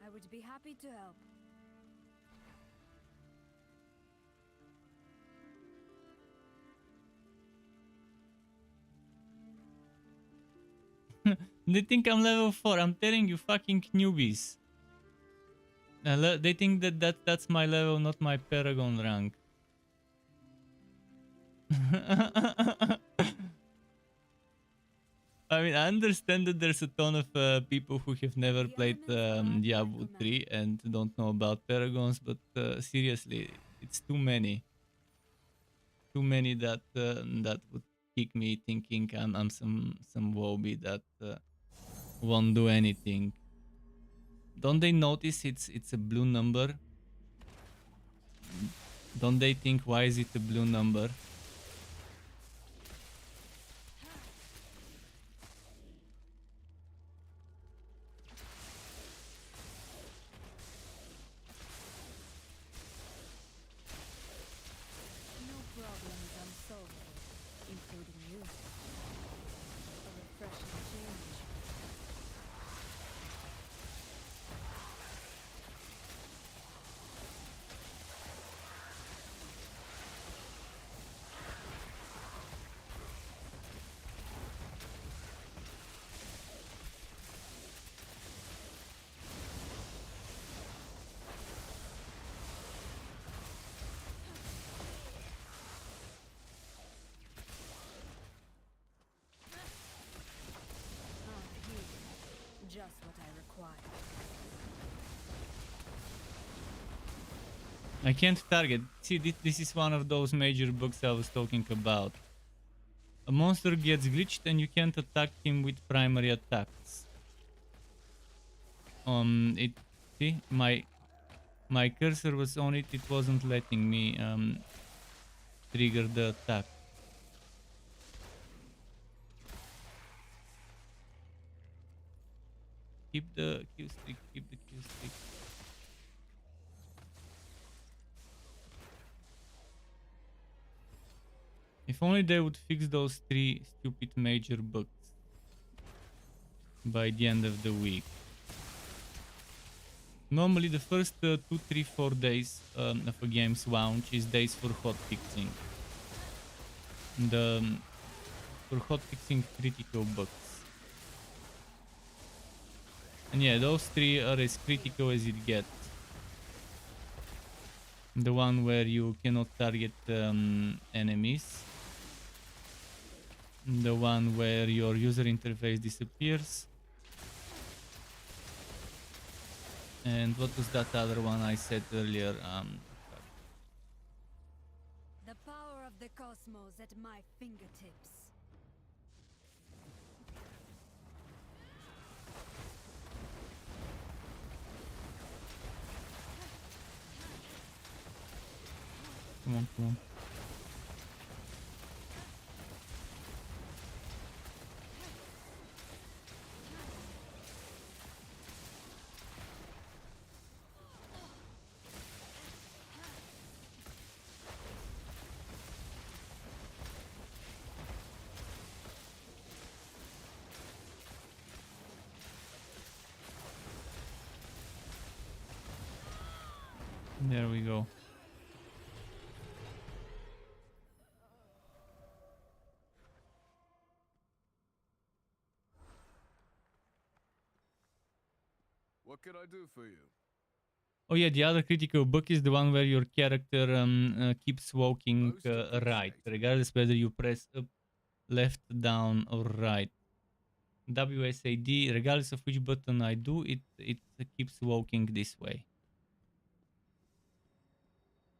Speaker 2: I would be happy to help.
Speaker 4: They think I'm level 4. I'm telling you, fucking newbies. They think that's my level, not my Paragon rank. I mean, I understand that there's a ton of people who have never played Diablo 3 and don't know about Paragons, but seriously, it's too many. Too many that that would kick me thinking I'm some wobby that won't do anything. Don't they notice it's a blue number? Don't they think, why is it a blue number?
Speaker 2: No problem is unsolvable, including you. A refreshing change. Just what I require.
Speaker 4: I can't target. See, this is one of those major bugs I was talking about. A monster gets glitched and you can't attack him with primary attacks. See, my cursor was on it. It wasn't letting me trigger the attack. Keep the Q stick. Keep the Q stick. If only they would fix those 3 stupid major bugs by the end of the week. Normally the first 2, 3, 4 days of a game's launch is days for hotfixing. For hotfixing critical bugs. And yeah, those 3 are as critical as it gets. The one where you cannot target enemies. The one where your user interface disappears. And what was that other one I said earlier?
Speaker 2: The power of the cosmos at my fingertips.
Speaker 4: Come on, come on. There we go.
Speaker 6: What can I do for you?
Speaker 4: Oh yeah, the other critical bug is the one where your character keeps walking
Speaker 6: Most appreciated.
Speaker 4: right, regardless whether you press up, left, down, or right. WSAD, regardless of which button I do, it keeps walking this way.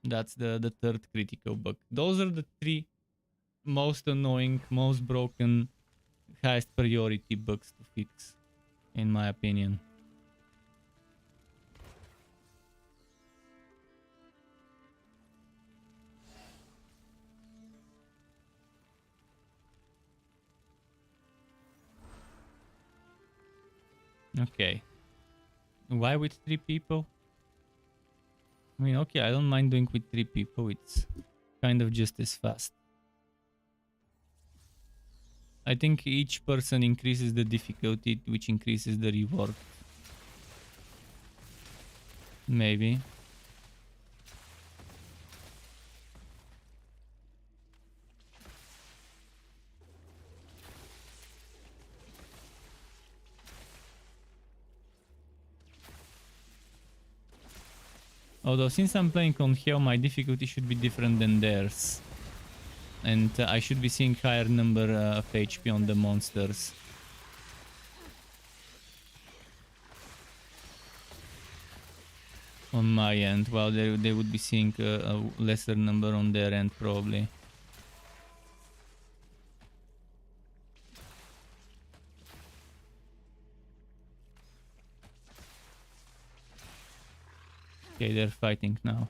Speaker 4: That's the third critical bug. Those are the 3 most annoying, most broken, highest priority bugs to fix, in my opinion. Okay. Why with 3 people? I mean, okay, I don't mind doing with 3 people. It's kind of just as fast. I think each person increases the difficulty, which increases the reward. Maybe. Although since I'm playing on Hell, my difficulty should be different than theirs. And I should be seeing higher number of HP on the monsters. On my end, while they would be seeing a lesser number on their end probably. Okay, they're fighting now.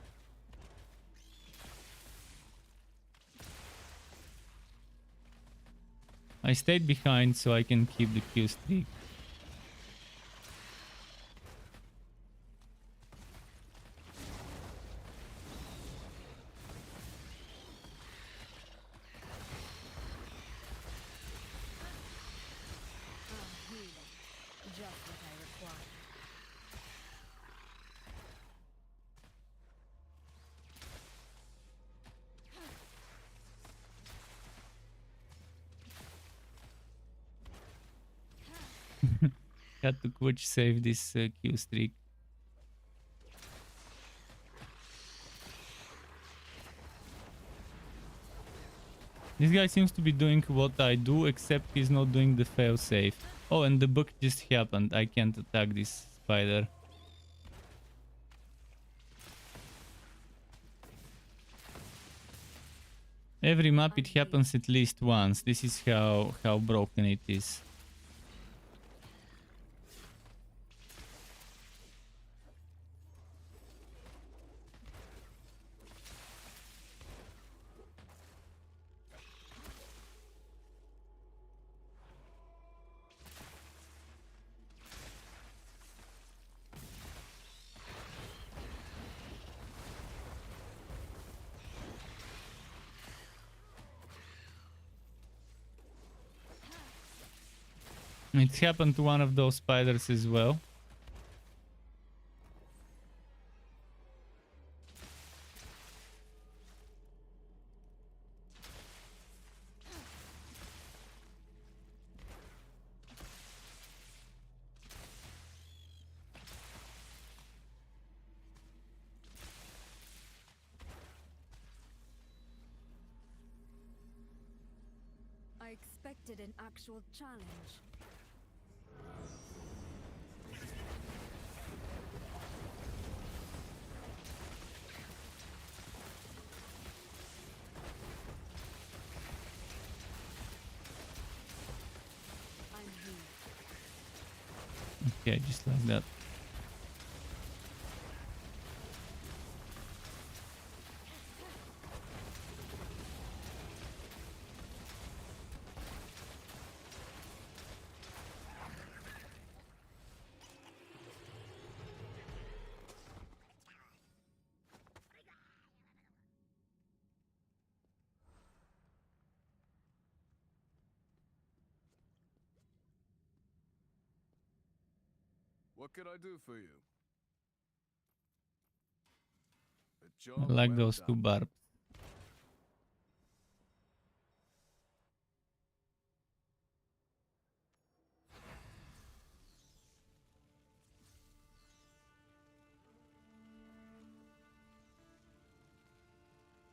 Speaker 4: I stayed behind so I can keep the Q streak.
Speaker 2: Just what I require.
Speaker 4: Had to quick save this Q streak. This guy seems to be doing what I do, except he's not doing the failsafe. Oh, and the bug just happened. I can't attack this spider. Every map it happens at least once. This is how broken it is. It happened to one of those spiders as well.
Speaker 2: I expected an actual challenge. I'm here.
Speaker 4: Okay, just like that.
Speaker 6: What could I do for you? A
Speaker 4: I
Speaker 6: job
Speaker 4: like
Speaker 6: well
Speaker 4: those two
Speaker 6: done.
Speaker 4: barbs.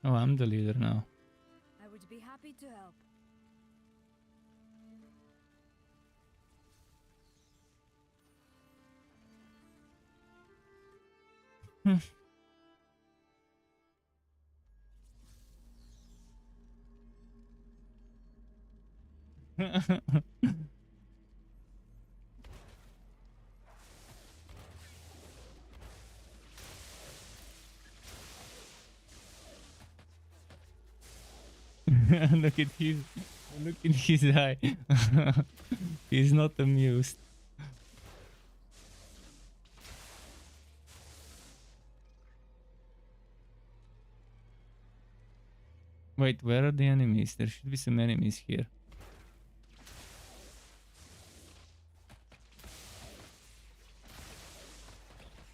Speaker 4: Oh, I'm the leader now.
Speaker 2: I would be happy to help.
Speaker 4: Look at his eye. He's not amused. Wait, where are the enemies? There should be some enemies here.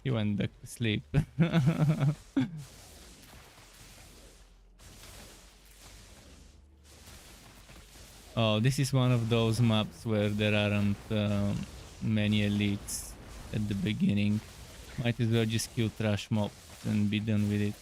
Speaker 4: He went back to sleep. Oh, this is one of those maps where there aren't many elites at the beginning. Might as well just kill trash mobs and be done with it.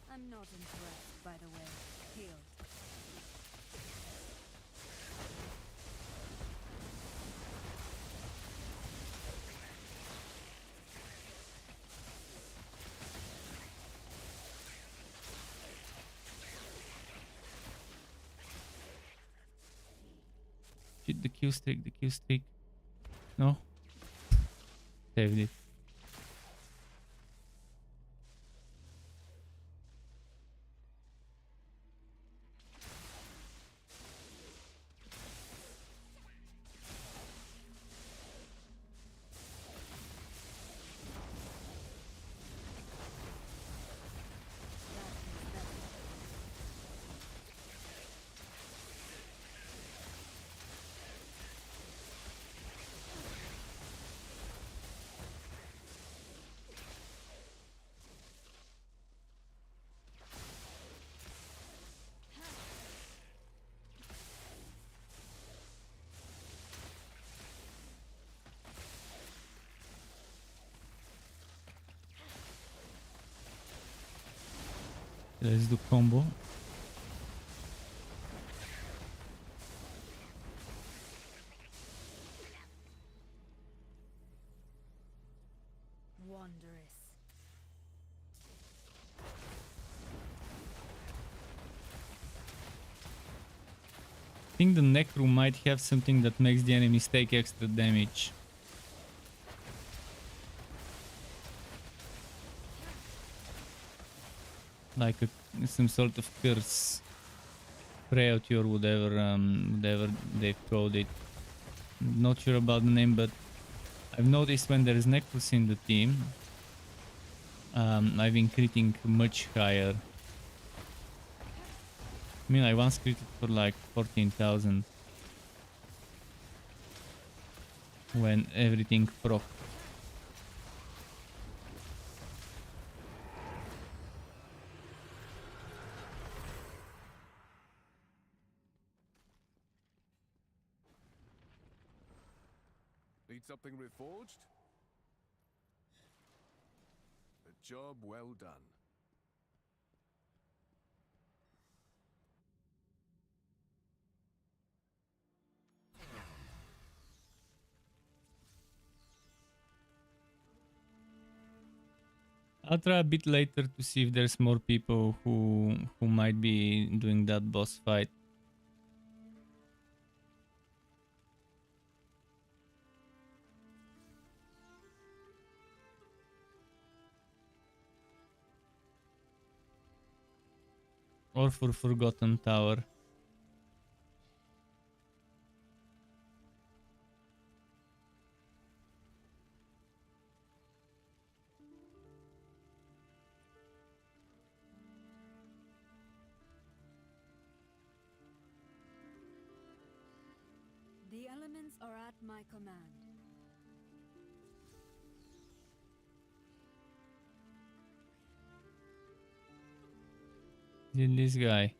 Speaker 2: I'm not impressed, by the way. Healed.
Speaker 4: Shit, the kill streak. No? Saved it. Let's do combo.
Speaker 2: Wondrous.
Speaker 4: I think the Necro might have something that makes the enemies take extra damage. Like some sort of curse. Frailty or whatever they've called it. Not sure about the name, but I've noticed when there is Necros in the team, I've been critting much higher. I mean, I once critted for like 14,000 when everything proc.
Speaker 6: Need something reforged? A job well done.
Speaker 4: I'll try a bit later to see if there's more people who might be doing that boss fight. Or for Forgotten Tower.
Speaker 2: The elements are at my command.
Speaker 4: Is it this guy?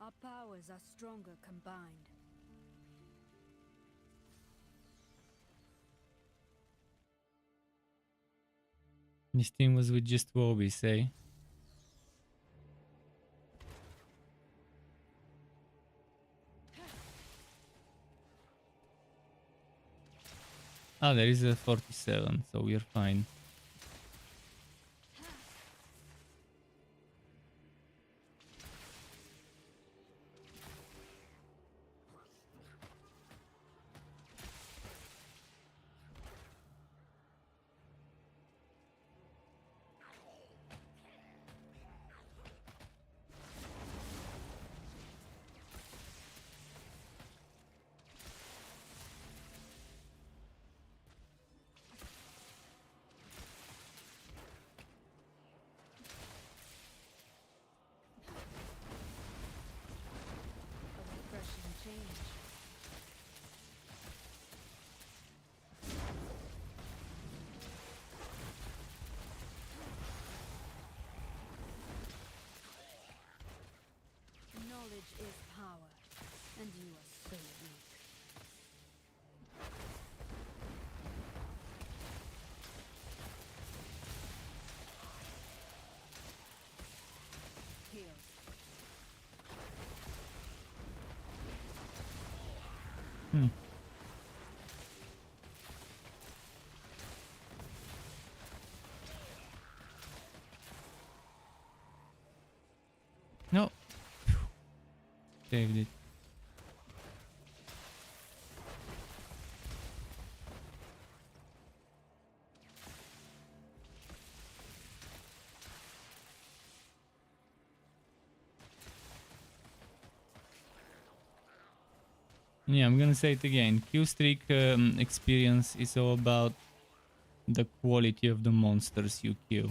Speaker 2: Our powers are stronger combined.
Speaker 4: This team was with just Wobbies, eh? Ah, there is a 47, so we're fine.
Speaker 2: A refreshing change. Knowledge is power, and you are so weak. Heal.
Speaker 4: Hmm. No. Saved it. Yeah, I'm gonna say it again. Q-streak experience is all about the quality of the monsters you kill.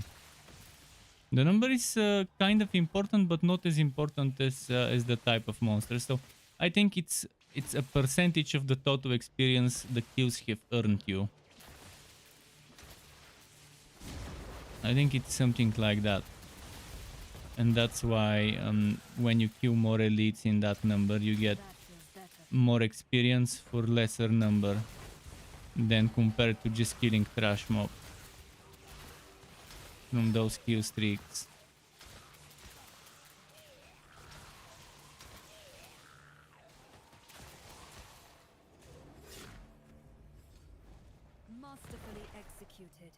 Speaker 4: The number is kind of important, but not as important as the type of monster. So I think it's a percentage of the total experience the kills have earned you. I think it's something like that. And that's why when you kill more elites in that number, you get
Speaker 2: That feels better.
Speaker 4: more experience for lesser number. than compared to just killing trash mob from those kill streaks.
Speaker 2: Masterfully executed.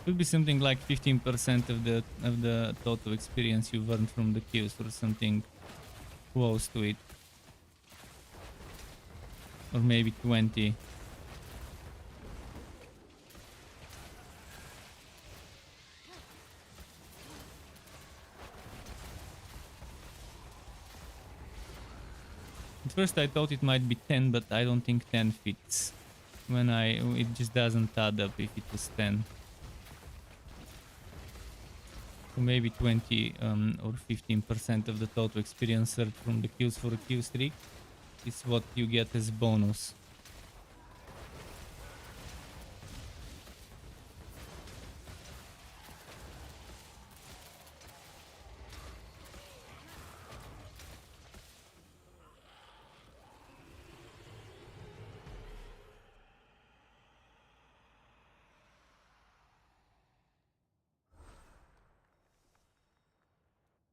Speaker 4: Could be something like 15% of the total experience you've earned from the kills, or something close to it, or maybe 20. At first I thought it might be 10, but I don't think 10 fits. It just doesn't add up if it was 10. So maybe 20 or 15% of the total experience earned from the kills for a kill streak is what you get as bonus.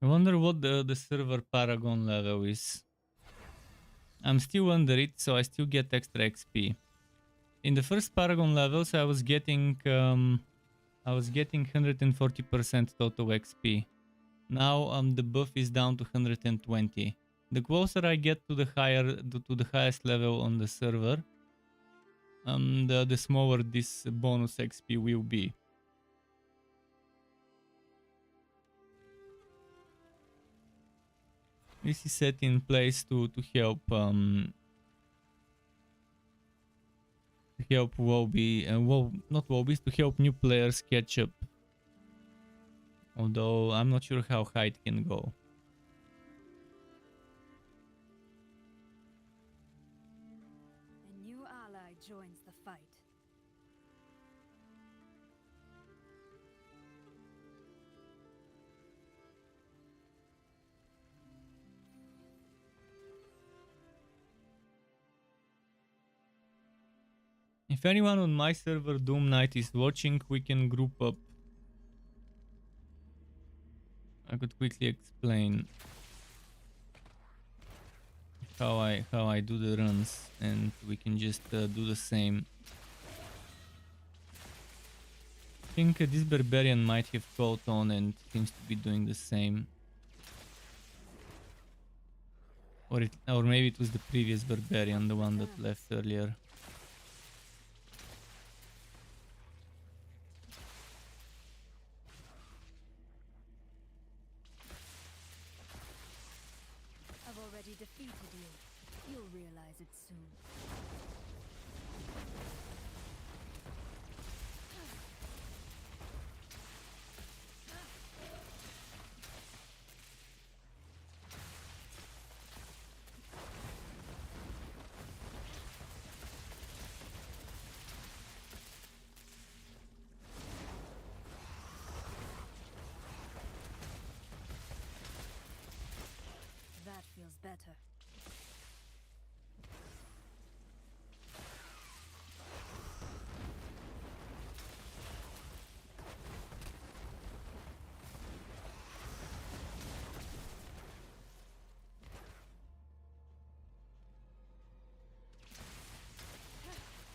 Speaker 4: I wonder what the server Paragon level is. I'm still under it, so I still get extra XP. In the first Paragon levels, I was getting 140% total XP. Now the buff is down to 120. The closer I get to the highest level on the server, the smaller this bonus XP will be. This is set in place to help not wobbies, to help new players catch up. Although I'm not sure how high it can go.
Speaker 2: A new ally joins the fight.
Speaker 4: If anyone on my server Doom Knight is watching, we can group up. I could quickly explain how I do the runs, and we can just do the same. I think this barbarian might have caught on and seems to be doing the same. Or maybe it was the previous barbarian, the one that left earlier.
Speaker 2: I've already defeated you. You'll realize it soon. That feels better.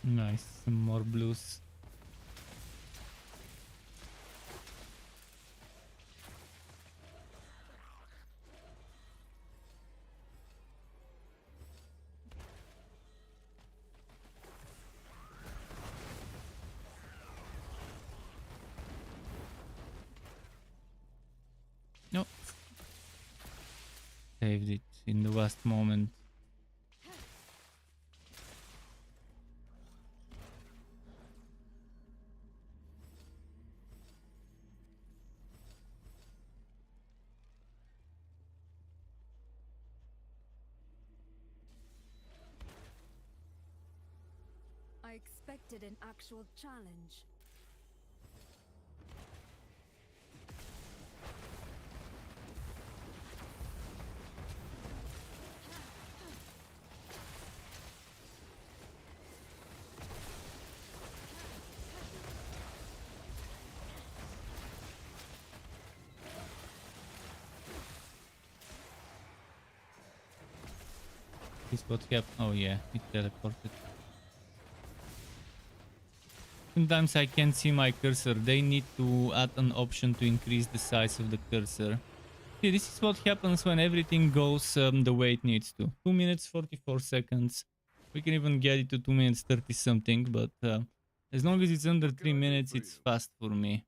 Speaker 4: Nice, some more blues. Nope. Saved it in the last moment.
Speaker 2: I expected an actual challenge.
Speaker 4: This is what happened. Oh yeah, it teleported. Sometimes I can't see my cursor. They need to add an option to increase the size of the cursor. See, this is what happens when everything goes the way it needs to. 2 minutes 44 seconds. We can even get it to 2 minutes 30 something, but as long as it's under
Speaker 6: What can
Speaker 4: 3
Speaker 6: I do
Speaker 4: minutes,
Speaker 6: for
Speaker 4: it's
Speaker 6: you?
Speaker 4: fast for me.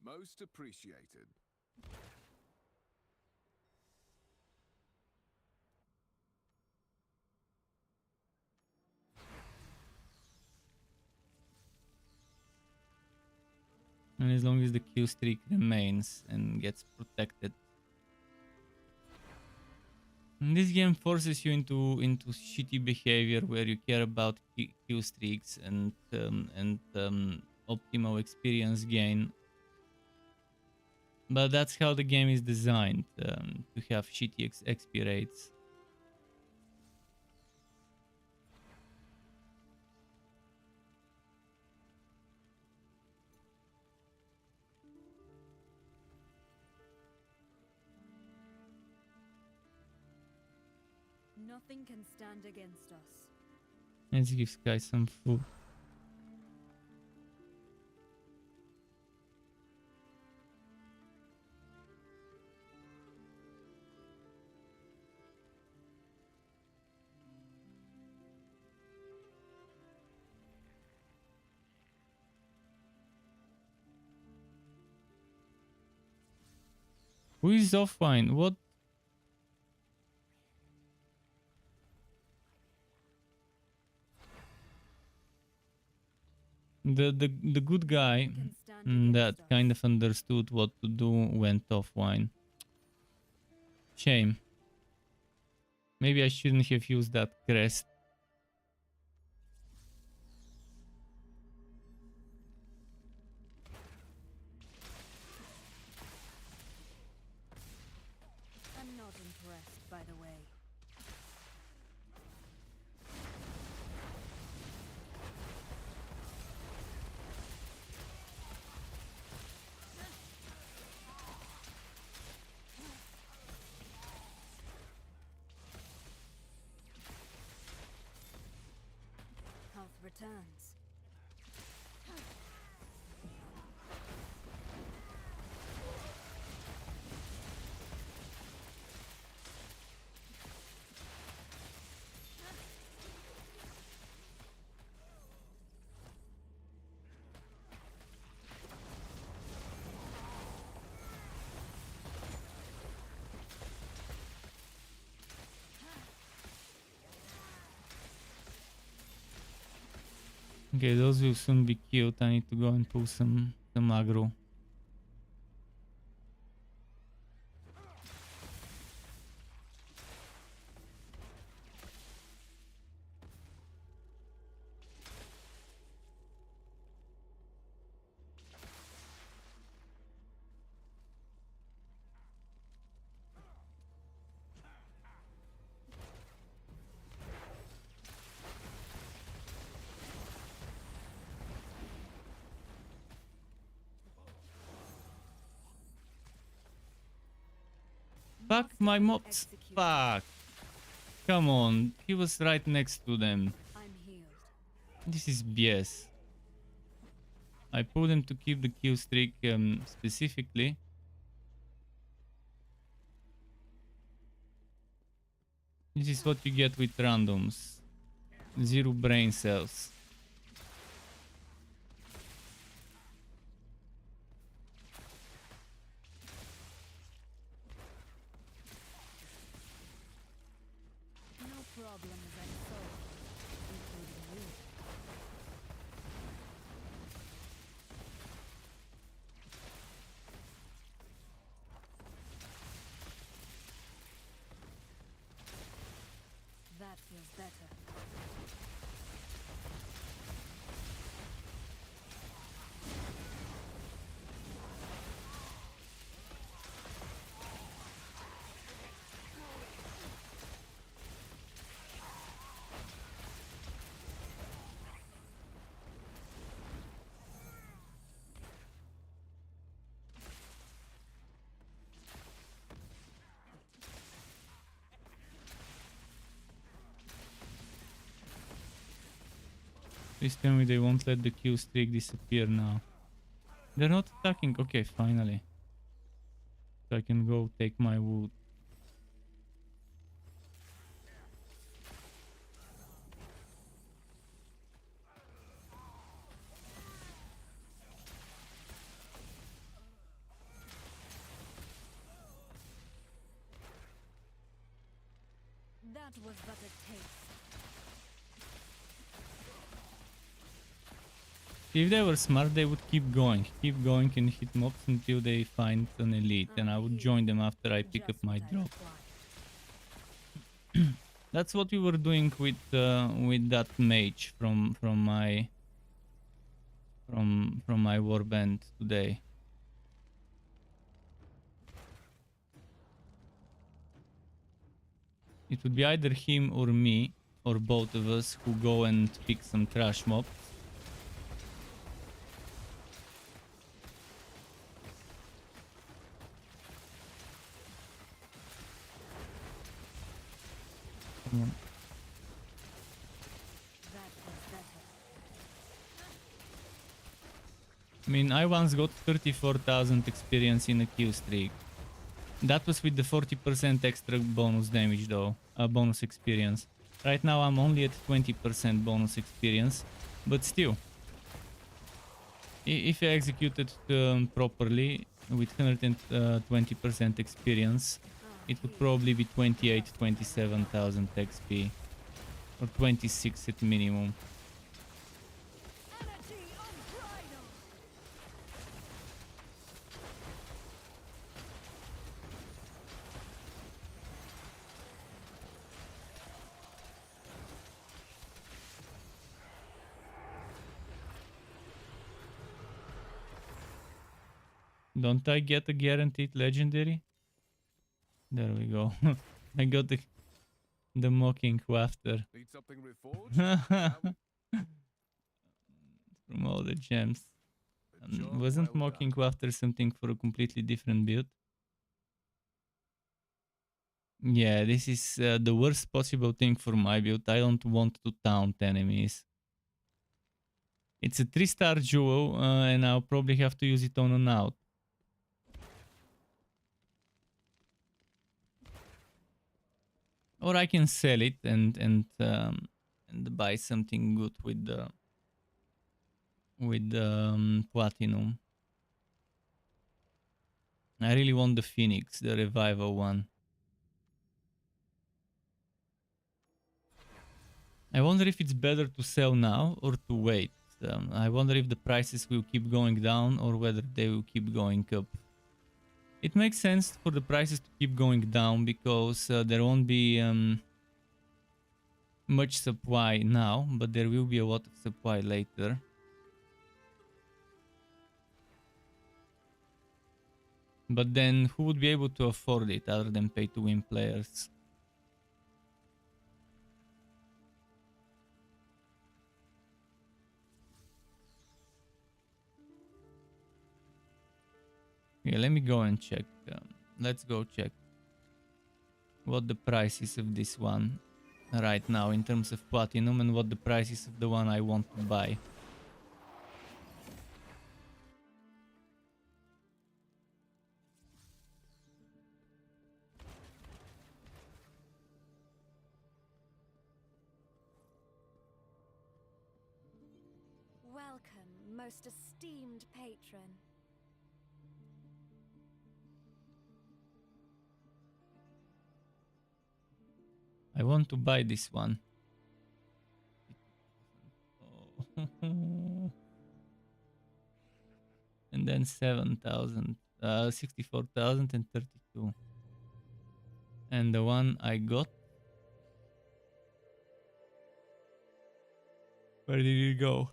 Speaker 6: Most appreciated.
Speaker 4: And as long as the kill streak remains and gets protected. And this game forces you into shitty behavior where you care about kill streaks and optimal experience gain. But that's how the game is designed, to have shitty XP rates.
Speaker 2: Nothing can stand against us.
Speaker 4: Let's give Sky some food. Who is offline? What? The good guy
Speaker 2: Can stand
Speaker 4: that
Speaker 2: against us.
Speaker 4: kind of understood what to do went offline. Shame. Maybe I shouldn't have used that crest.
Speaker 2: I'm not impressed, by the way. Health returns.
Speaker 4: Okay, those will soon be killed. I need to go and pull some aggro. Fuck my mobs.
Speaker 2: Executed.
Speaker 4: Fuck. Come on. He was right next to them.
Speaker 2: I'm healed.
Speaker 4: This is BS. I pulled them to keep the kill streak specifically. This is what you get with randoms. 0 brain cells.
Speaker 2: No problem is unsolved, including you. That feels better.
Speaker 4: Please tell me they won't let the kill streak disappear now. They're not attacking. Okay, finally. So I can go take my wood.
Speaker 2: That was but a taste.
Speaker 4: If they were smart, they would keep going and hit mobs until they find an elite, and I would join them after I pick up
Speaker 2: Just
Speaker 4: my
Speaker 2: what I
Speaker 4: drop.
Speaker 2: required.
Speaker 4: That's what we were doing with that mage from my warband today. It would be either him or me or both of us who go and pick some trash mobs. Come on.
Speaker 2: That was better.
Speaker 4: I mean, I once got 34,000 experience in a kill streak. That was with the 40% extra bonus damage though, bonus experience. Right now I'm only at 20% bonus experience, but still. If I executed properly with 120% experience, it would probably be 27,000 XP. Or 26 at minimum.
Speaker 2: Energy unbridled.
Speaker 4: Don't I get a guaranteed legendary? There we go. I got the mocking wafter
Speaker 6: Need something reforged?
Speaker 4: from all the gems.
Speaker 6: A job
Speaker 4: Wasn't
Speaker 6: well
Speaker 4: mocking
Speaker 6: done.
Speaker 4: wafter something for a completely different build? Yeah, this is the worst possible thing for my build. I don't want to taunt enemies. It's a 3-star jewel and I'll probably have to use it on and out. Or I can sell it and buy something good with the platinum. I really want the Phoenix, the revival one. I wonder if it's better to sell now or to wait. I wonder if the prices will keep going down or whether they will keep going up. It makes sense for the prices to keep going down because there won't be much supply now, but there will be a lot of supply later. But then who would be able to afford it other than pay-to-win players? Yeah, let me go and check. Let's go check what the price is of this one right now in terms of platinum and what the price is of the one I want to buy.
Speaker 2: Welcome, most esteemed patron.
Speaker 4: I want to buy this one. Oh. And then 7,000, 64,000 and 32. And the one I got, where did it go?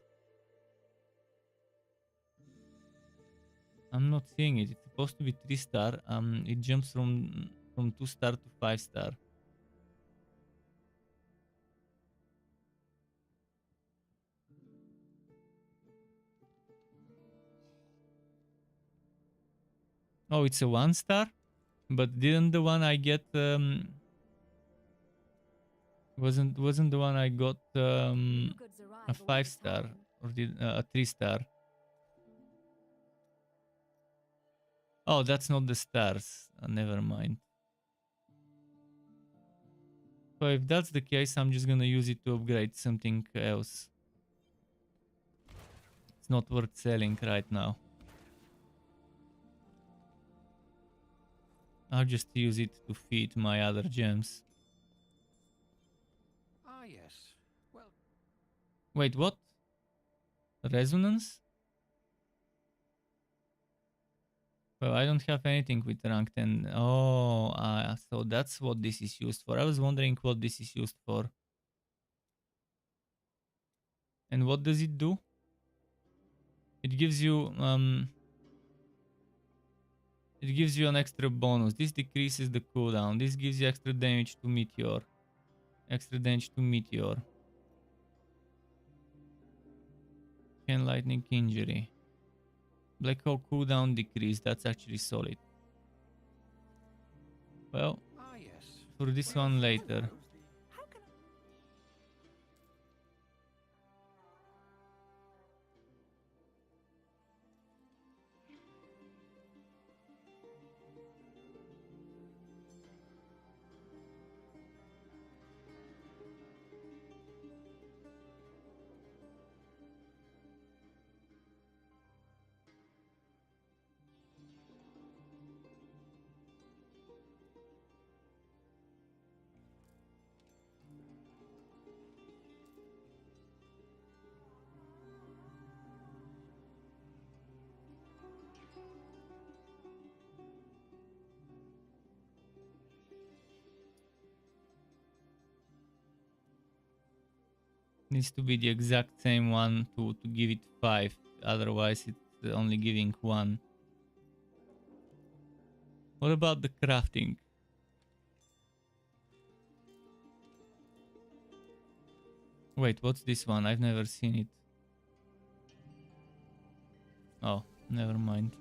Speaker 4: I'm not seeing it. It's supposed to be 3-star. It jumps from 2-star to 5-star. Oh, it's a 1-star, but didn't the one I get wasn't the one I got
Speaker 2: New goods arrived.
Speaker 4: A 5-star or a 3-star. Oh, that's not the stars. Never mind. So if that's the case, I'm just gonna use it to upgrade something else. It's not worth selling right now. I'll just use it to feed my other gems.
Speaker 6: Ah, yes. Well,
Speaker 4: Wait, what? Resonance? Well, I don't have anything with rank 10. Oh, so that's what this is used for. I was wondering what this is used for. And what does it do? It gives you an extra bonus. This decreases the cooldown. This gives you extra damage to meteor. Extra damage to meteor. Chain lightning injury. Black hole cooldown decrease. That's actually solid. Well,
Speaker 6: ah, yes.
Speaker 4: for this one later. Needs to be the exact same one to give it 5. Otherwise, it's only giving 1. What about the crafting? Wait, what's this one? I've never seen it. Oh, never mind.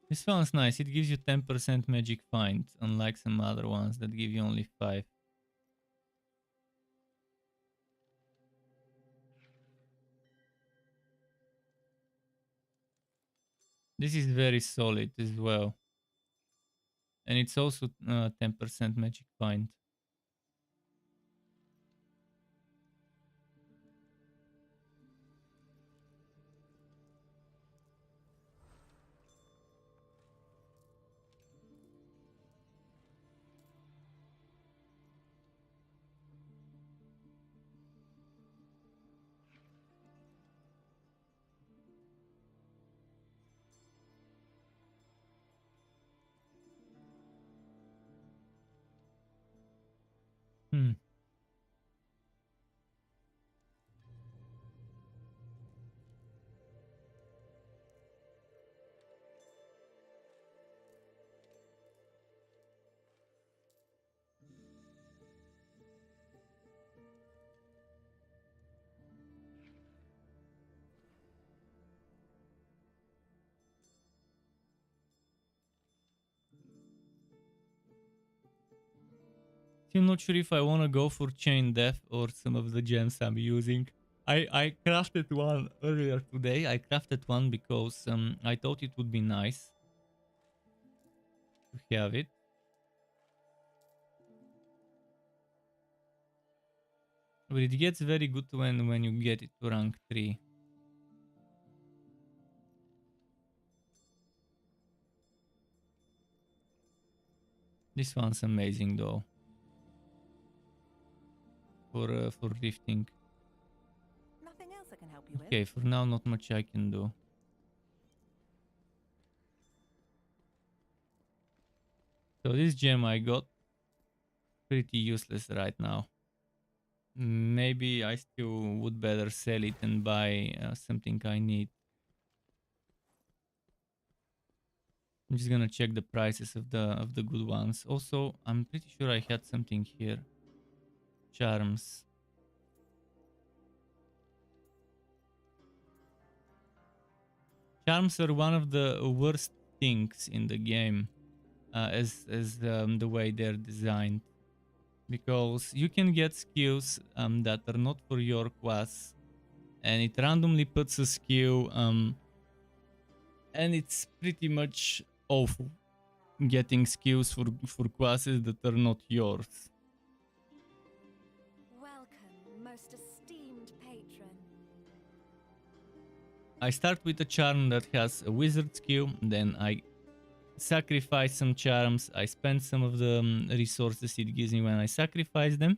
Speaker 4: This one's nice. It gives you 10% magic find, unlike some other ones that give you only 5. This is very solid as well. And it's also 10% magic find. Hmm. I'm not sure if I want to go for chain death or some of the gems I'm using. I crafted one earlier today. I crafted one because I thought it would be nice to have it. But it gets very good when you get it to rank 3. This one's amazing though. For lifting.
Speaker 3: Nothing else I can help you
Speaker 4: Okay, for now not much I can do. So this gem I got pretty useless right now. Maybe I still would better sell it and buy something I need. I'm just gonna check the prices of the good ones. Also, I'm pretty sure I had something here. Charms. Charms are one of the worst things in the game, as the way they're designed, because you can get skills that are not for your class, and it randomly puts a skill, and it's pretty much awful getting skills for classes that are not yours.
Speaker 2: Welcome, most esteemed patron.
Speaker 4: I start with a charm that has a wizard skill, then I sacrifice some charms, I spend some of the resources it gives me when I sacrifice them.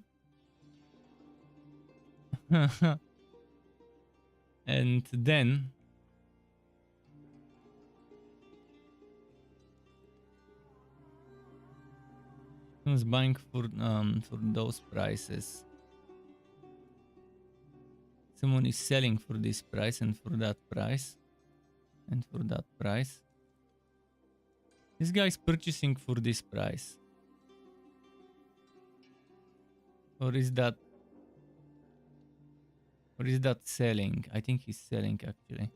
Speaker 4: And then who's buying for those prices? Someone is selling for this price and for that price and for that price. This guy is purchasing for this price. Or is that selling? I think he's selling actually.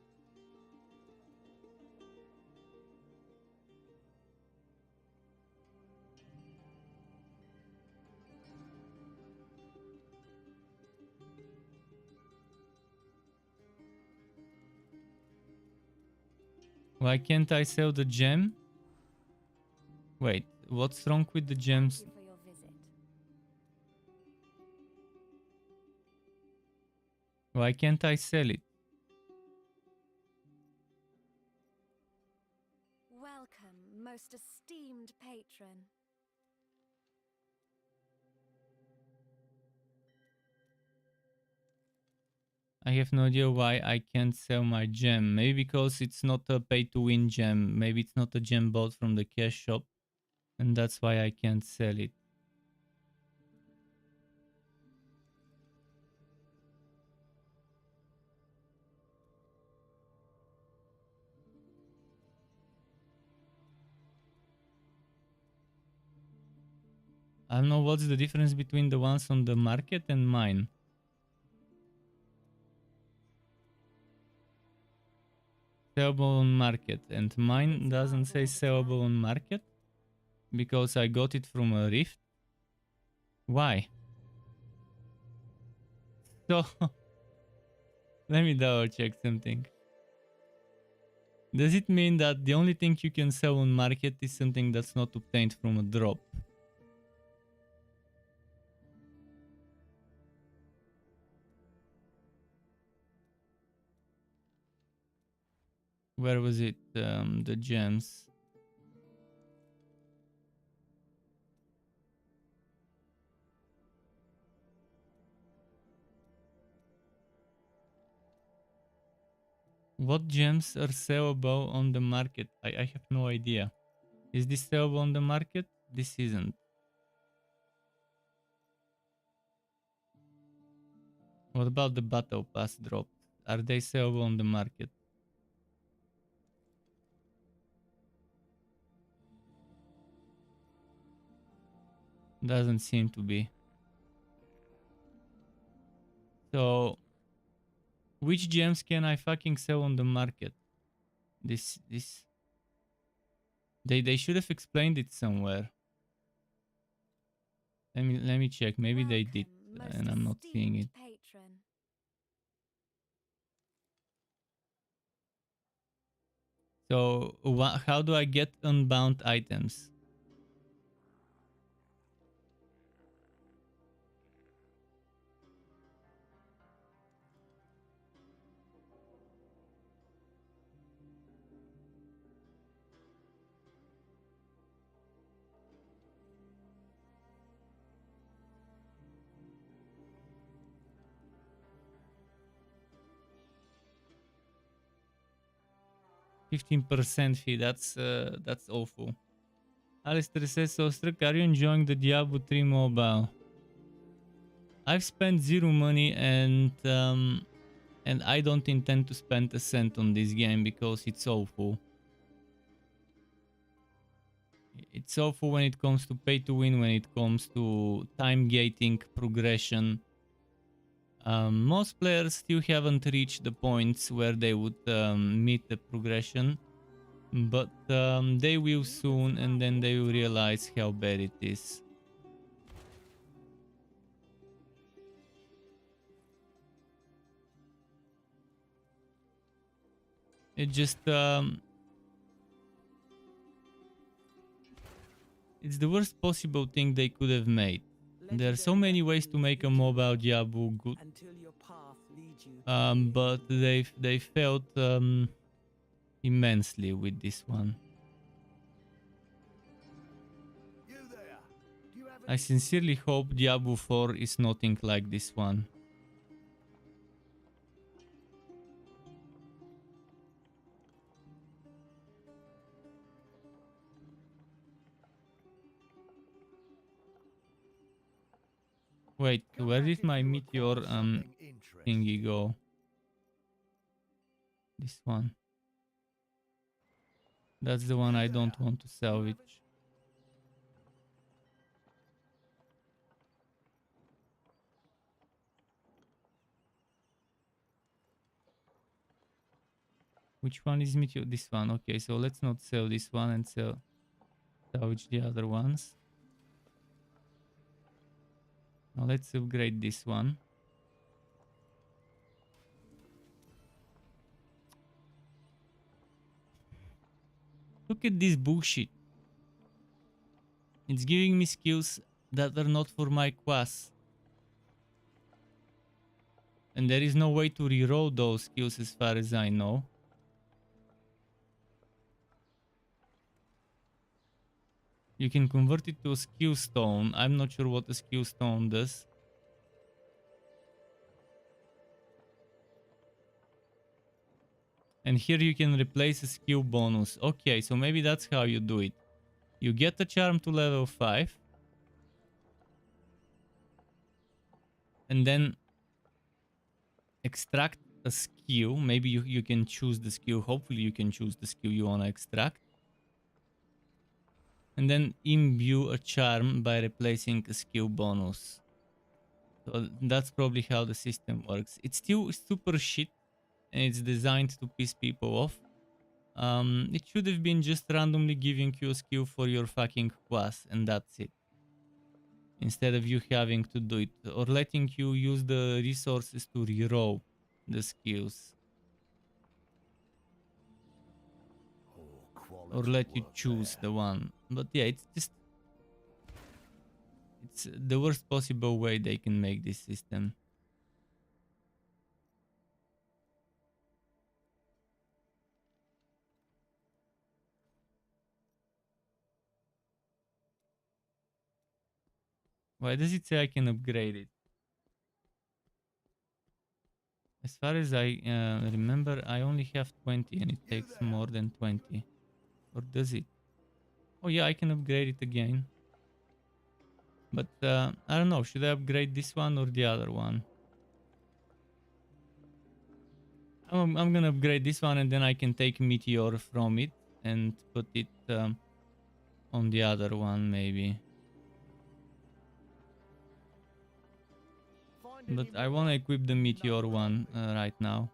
Speaker 4: Why can't I sell the gem? Wait, what's wrong with the gems?
Speaker 2: Thank you for your visit.
Speaker 4: Why can't I sell it?
Speaker 2: Welcome, most esteemed patron.
Speaker 4: I have no idea why I can't sell my gem. Maybe because it's not a pay-to-win gem. Maybe it's not a gem bought from the cash shop. And that's why I can't sell it. I don't know what's the difference between the ones on the market and mine. Sellable on market, and mine doesn't say sellable on market because I got it from a rift. Why? So let me double check something. Does it mean that the only thing you can sell on market is something that's not obtained from a drop? Where was it? The gems. What gems are sellable on the market? I have no idea. Is this sellable on the market? This isn't. What about the battle pass drops? Are they sellable on the market? Doesn't seem to be. So, which gems can I fucking sell on the market? This. They should have explained it somewhere. Let me check. Maybe they did,
Speaker 2: Welcome,
Speaker 4: and
Speaker 2: most
Speaker 4: I'm not seeing it.
Speaker 2: esteemed patron.
Speaker 4: So, how do I get unbound items? %15 fee. That's awful. Alistair says, so Struck, are you enjoying the Diablo 3 mobile? I've spent zero money and I don't intend to spend a cent on this game because it's awful. It's awful when it comes to pay to win, when it comes to time gating progression. Most players still haven't reached the points where they would meet the progression, but they will soon, and then they will realize how bad it is. It just it's the worst possible thing they could have made. There are so many ways to make a mobile Diablo good, but they failed immensely with this one. I sincerely hope Diablo 4 is nothing like this one. Wait, where did my meteor thingy go? This one. That's the one I don't want to salvage. Which one is meteor? This one. Okay, so let's not sell this one and salvage the other ones. Now let's upgrade this one. Look at this bullshit. It's giving me skills that are not for my class. And there is no way to reroll those skills as far as I know. You can convert it to a skill stone. I'm not sure what a skill stone does. And here you can replace a skill bonus. Okay, so maybe that's how you do it. You get a charm to level 5. And then extract a skill. Maybe you can choose the skill. Hopefully you can choose the skill you want to extract. And then imbue a charm by replacing a skill bonus. So that's probably how the system works. It's still super shit, and it's designed to piss people off. It should have been just randomly giving you a skill for your fucking class, and that's it. Instead of you having to do it, or letting you use the resources to reroll the skills. Or let you choose the one. But yeah, it's just... it's the worst possible way they can make this system. Why does it say I can upgrade it? As far as I remember, I only have 20 and it takes more than 20. Or does it? Oh yeah, I can upgrade it again. But I don't know, should I upgrade this one or the other one? I'm gonna upgrade this one and then I can take Meteor from it and put it on the other one maybe. But I want to equip the Meteor one right now.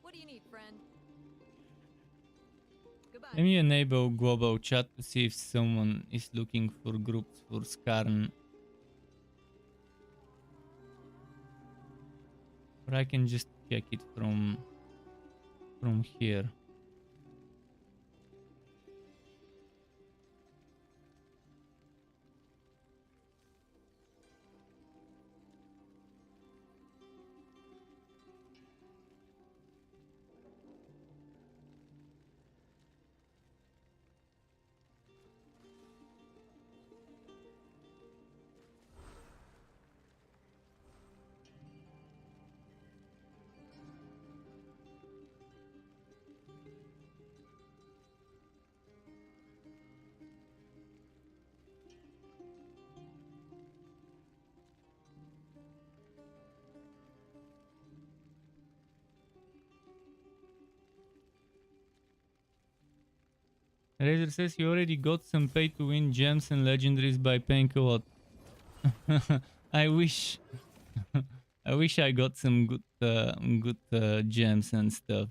Speaker 2: What do you need, friend? Goodbye.
Speaker 4: Let me enable global chat to see if someone is looking for groups for Skarn. Or I can just check it from here. Razor says he already got some pay to win gems and legendaries by paying a lot. I wish. I wish I got some good gems and stuff.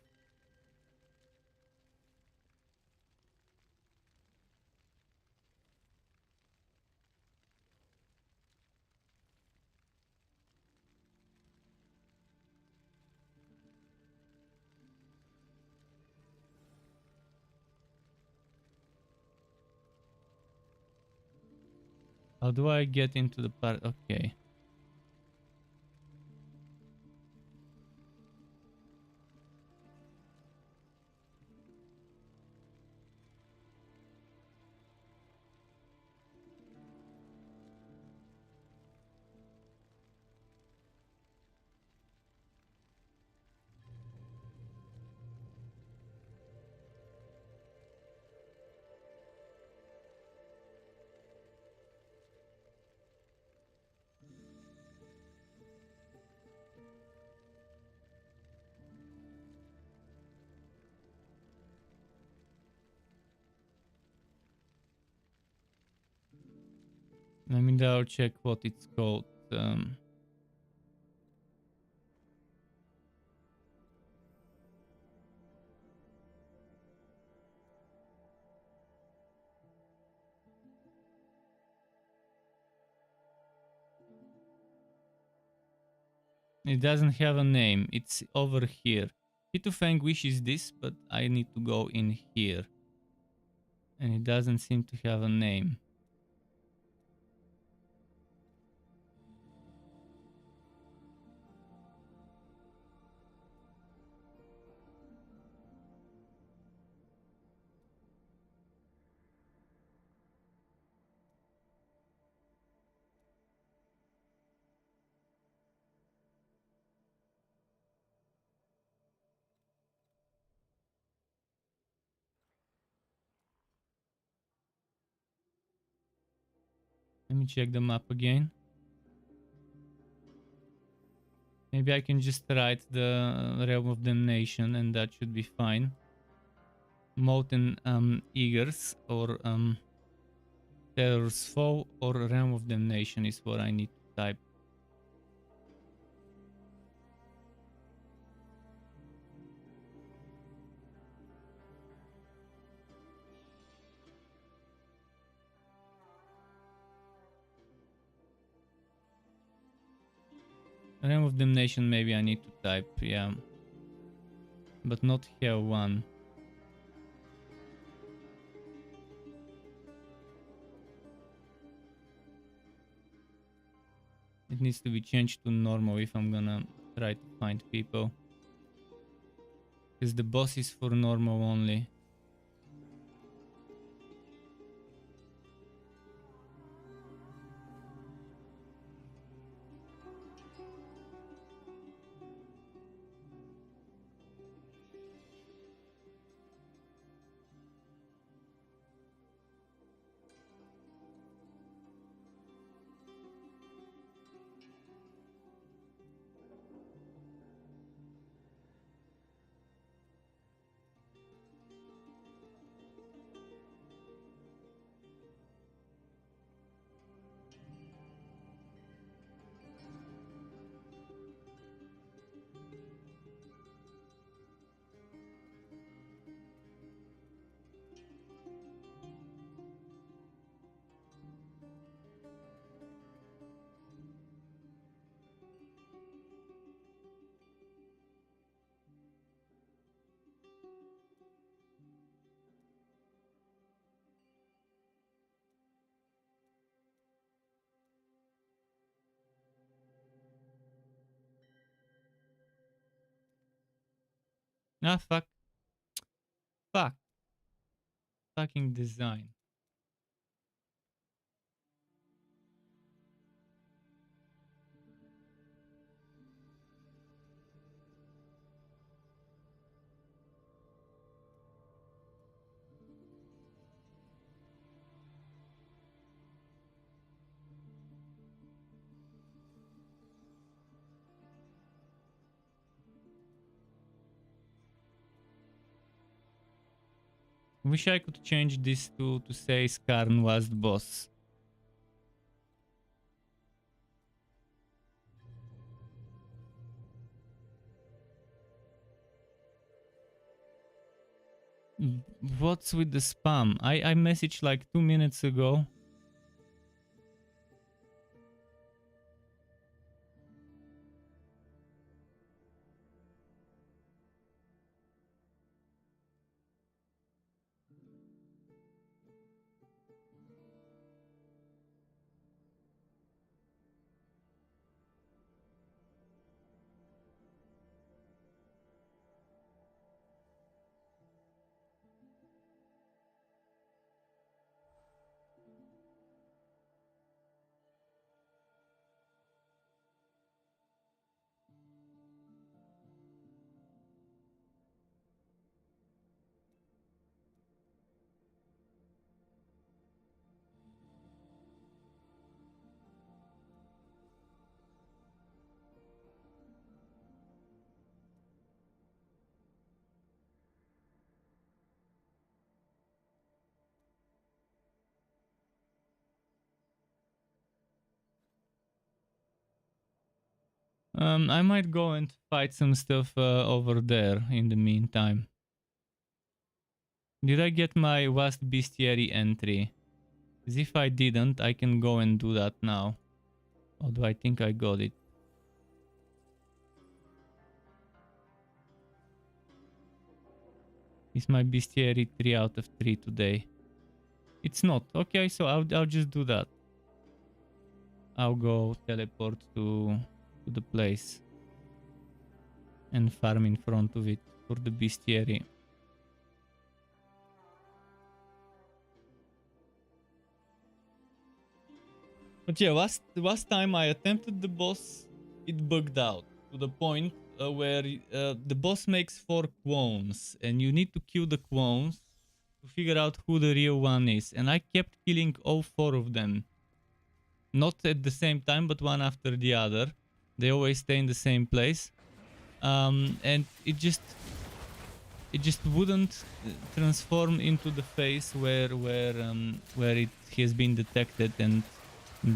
Speaker 4: How do I get into the part? Okay. Let me double check what it's called. It doesn't have a name. It's over here. Hitufang wishes this, but I need to go in here. And it doesn't seem to have a name. Let me check the map again. Maybe I can just write the Realm of Damnation and that should be fine. Molten Eagers or Terror's Foe or Realm of Damnation is what I need to type. Realm of Damnation maybe I need to type, yeah. But not here one. It needs to be changed to normal if I'm gonna try to find people. Because the boss is for normal only. Ah, fuck. Fuck. Fucking design. Wish I could change this to say Skarn was the boss. What's with the spam? I messaged like 2 minutes ago. I might go and fight some stuff over there in the meantime. Did I get my vast bestiary entry? Because if I didn't, I can go and do that now. Or do I think I got it? Is my bestiary 3 out of 3 today? It's not. Okay, so I'll just do that. I'll go teleport to the place and farm in front of it for the bestiary. But yeah, last time I attempted the boss, it bugged out to the point where the boss makes 4 clones and you need to kill the clones to figure out who the real one is. And I kept killing all 4 of them. Not at the same time, but one after the other. They always stay in the same place. And it just wouldn't transform into the phase where it has been detected and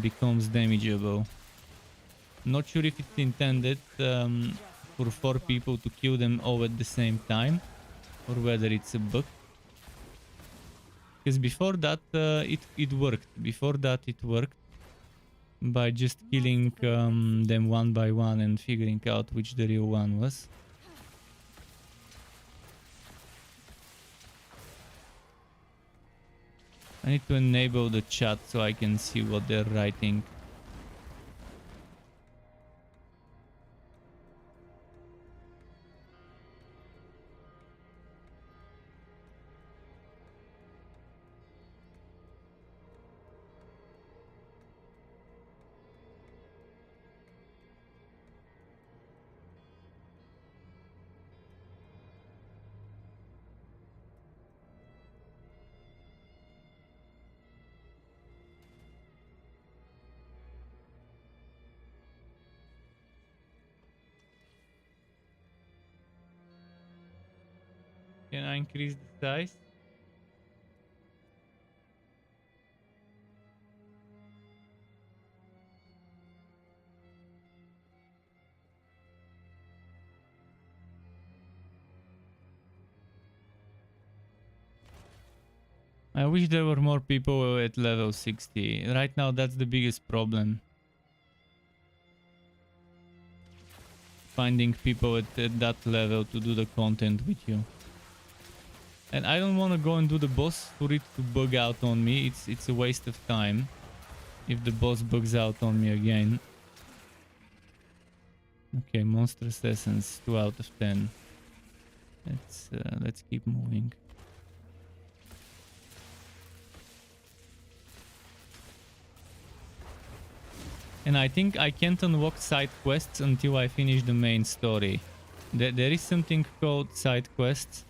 Speaker 4: becomes damageable. Not sure if it's intended for 4 people to kill them all at the same time, or whether it's a bug. Because before that it worked. Before that it worked by just killing them one by one and figuring out which the real one was. I need to enable the chat so I can see what they're writing. Can I increase the size? I wish there were more people at level 60. Right now that's the biggest problem. Finding people at that level to do the content with you. And I don't want to go and do the boss for it to bug out on me. It's a waste of time if the boss bugs out on me again. Okay, monstrous essence, 2 out of 10. Let's keep moving. And I think I can't unlock side quests until I finish the main story. There is something called side quests.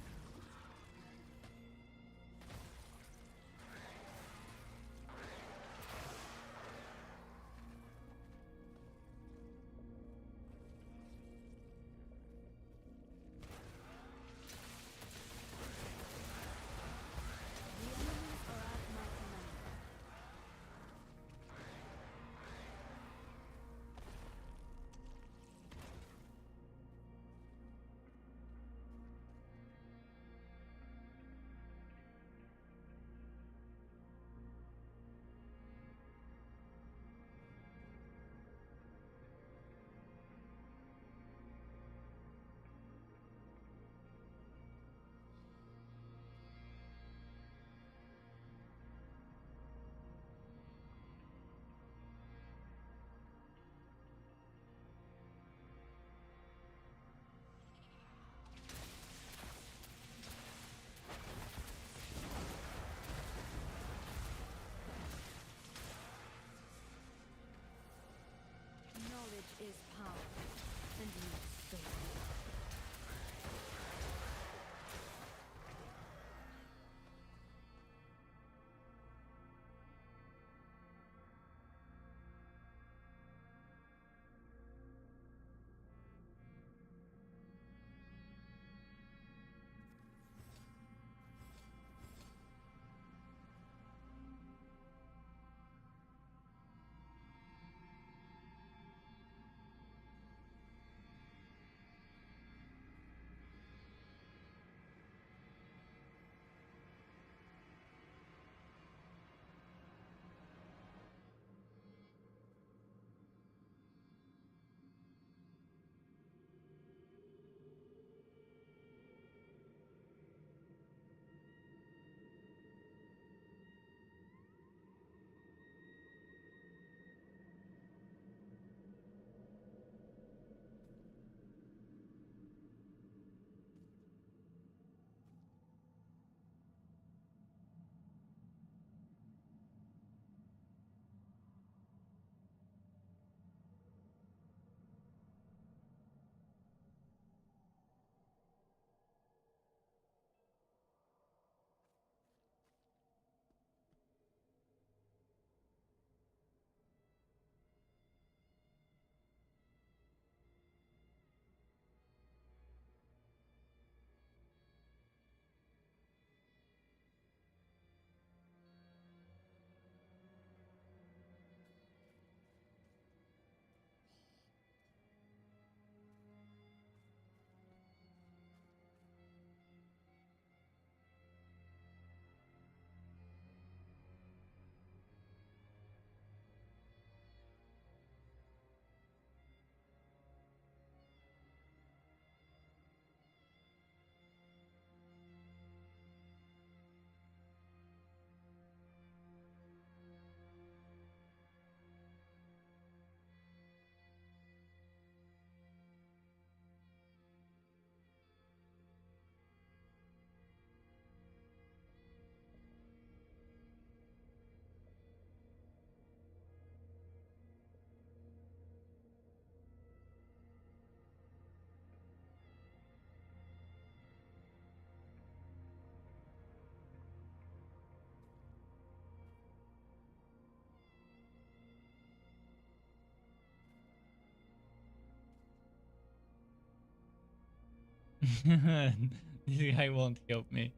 Speaker 4: This guy won't help me.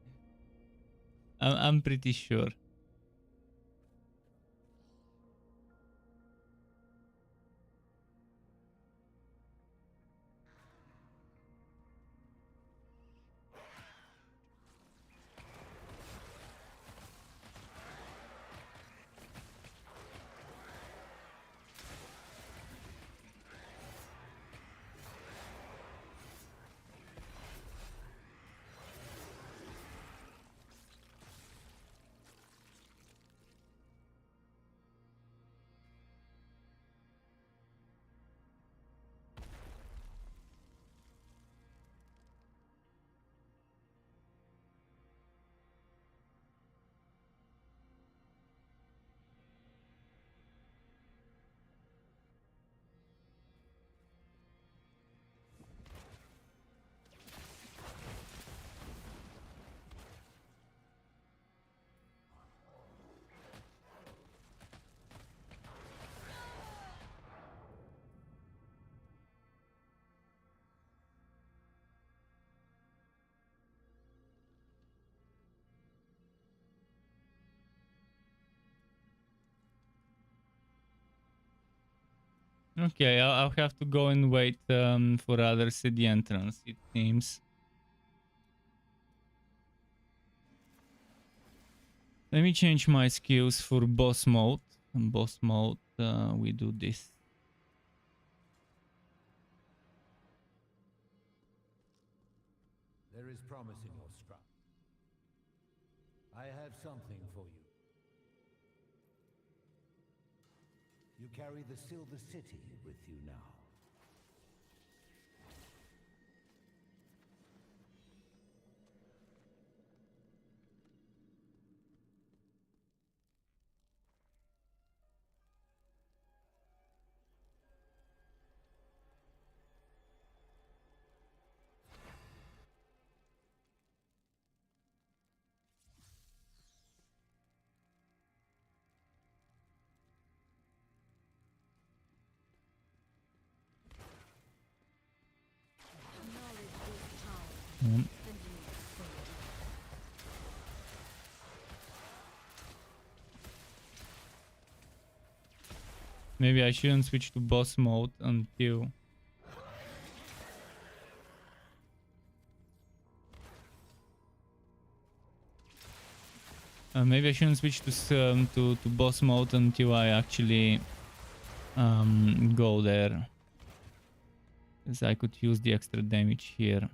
Speaker 4: I'm pretty sure. Okay, I'll have to go and wait for others at the entrance, it seems. Let me change my skills for boss mode. In boss mode, we do this.
Speaker 7: There is promise in your stride. I have something for you. You carry the Silver City with you now.
Speaker 4: Maybe I shouldn't switch to boss mode until... maybe I shouldn't switch to boss mode until I actually go there. Because I could use the extra damage here.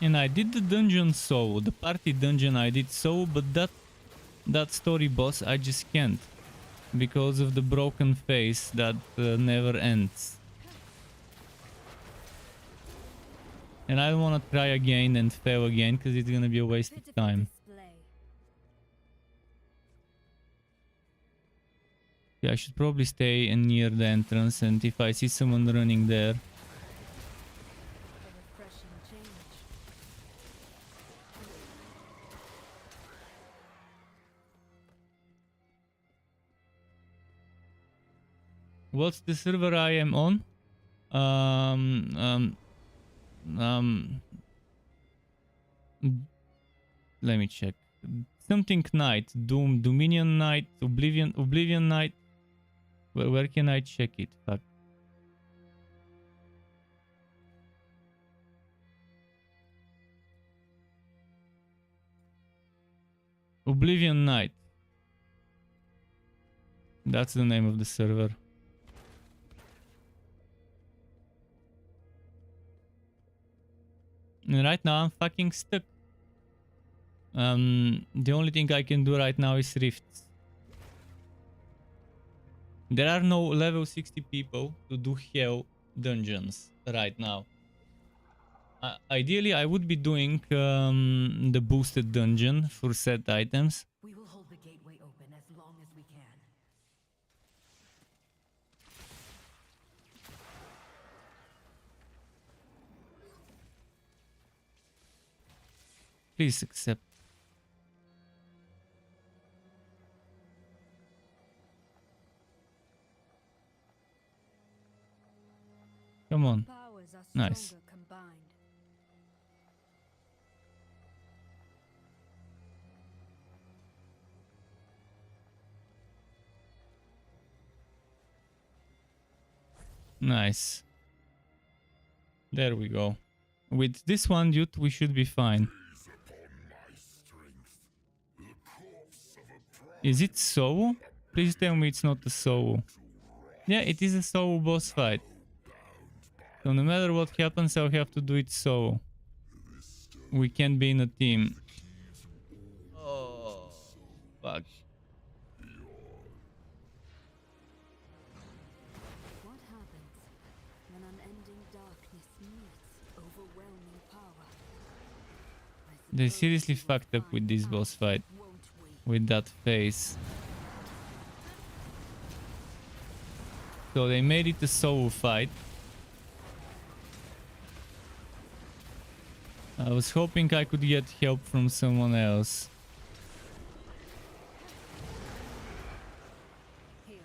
Speaker 4: And I did the dungeon so, the party dungeon I did so, but that story boss I just can't. Because of the broken face that never ends. And I don't want to try again and fail again, because it's gonna be a waste of time. Yeah, I should probably stay near the entrance, and if I see someone running there... What's the server I am on? Let me check. Something Night, Dominion Night, Oblivion Night. Where can I check it? Fuck. Oblivion Night. That's the name of the server. And right now I'm fucking stuck. The only thing I can do right now is rifts. There are no level 60 people to do hell dungeons right now. Ideally I would be doing the boosted dungeon for set items.
Speaker 5: We will hold the gateway open as long as we can.
Speaker 4: Please accept. Come on.
Speaker 2: Powers are
Speaker 4: Nice.
Speaker 2: stronger combined.
Speaker 4: Nice. There we go. With this one, dude, we should be fine. Is it so? Please tell me it's not a so. Yeah, it is a so boss fight. So no matter what happens, I'll have to do it so. We can't be in a team. Oh, fuck.
Speaker 2: What happens when unending darkness meets overwhelming power?
Speaker 4: They seriously fucked up with this boss fight.
Speaker 2: Won't we?
Speaker 4: With that face. So they made it a solo fight. I was hoping I could get help from someone else.
Speaker 2: Heal.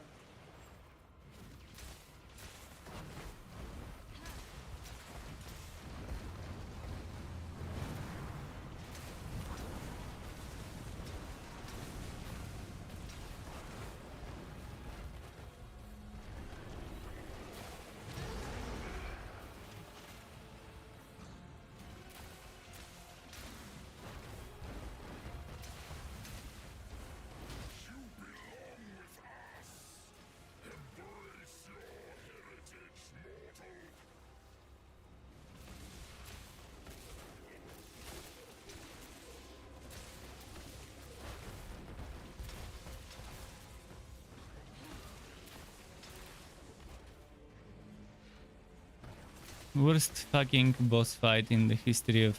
Speaker 4: Worst fucking boss fight in the history of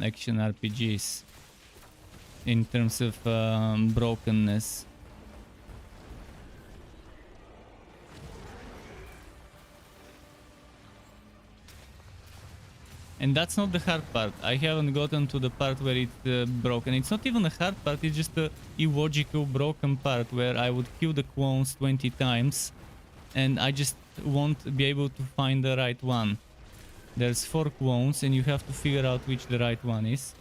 Speaker 4: action RPGs. In terms of brokenness. And that's not the hard part. I haven't gotten to the part where it's broken. It's not even a hard part, it's just a illogical broken part where I would kill the clones 20 times and I just won't be able to find the right one. There's 4 clones and you have to figure out which the right one is.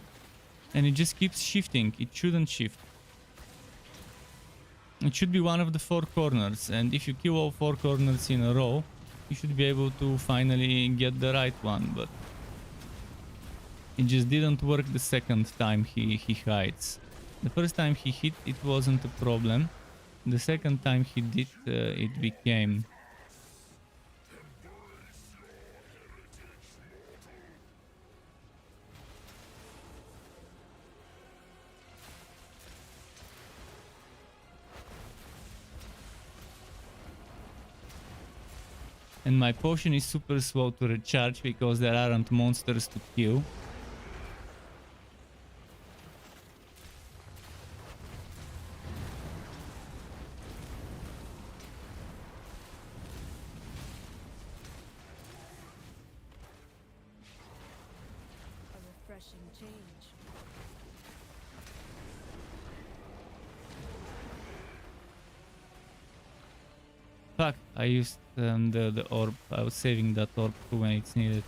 Speaker 4: And it just keeps shifting. It shouldn't shift. It should be one of the 4 corners, and if you kill all 4 corners in a row, you should be able to finally get the right one, but it just didn't work the second time he hides. The first time he hit, it wasn't a problem. The second time he did, it became. And my potion is super slow to recharge because there aren't monsters to kill.
Speaker 2: A refreshing change.
Speaker 4: Fuck, I used the orb. I was saving that orb for when it's needed.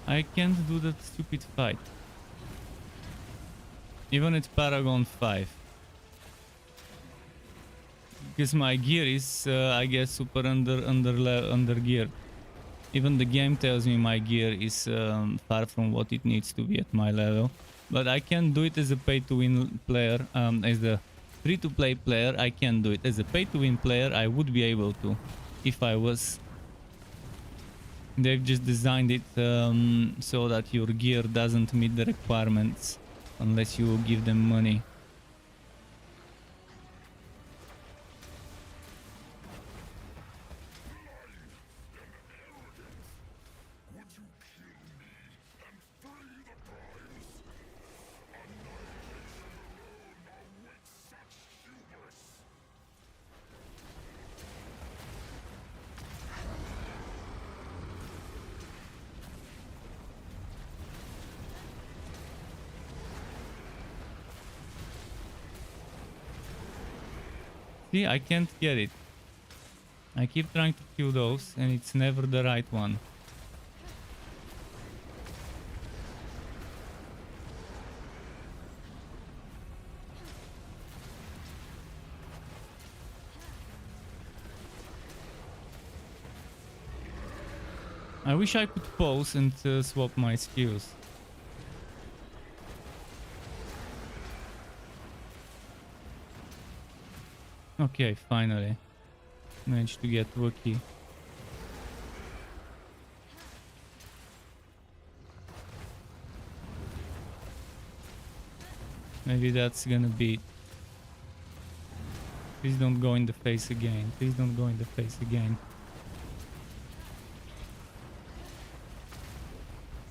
Speaker 4: I can't do that stupid fight. Even at Paragon 5. because my gear is, I guess, super under geared. Even the game tells me my gear is far from what it needs to be at my level. But I can do it as a pay-to-win player. As the free-to-play player, I can do it. As a pay-to-win player, I would be able to, if I was. They've just designed it so that your gear doesn't meet the requirements unless you give them money. See, I can't get it. I keep trying to kill those and it's never the right one. I wish I could pause and swap my skills. Okay, finally. Managed to get Wookie. Maybe that's gonna be it. Please don't go in the face again. Please don't go in the face again.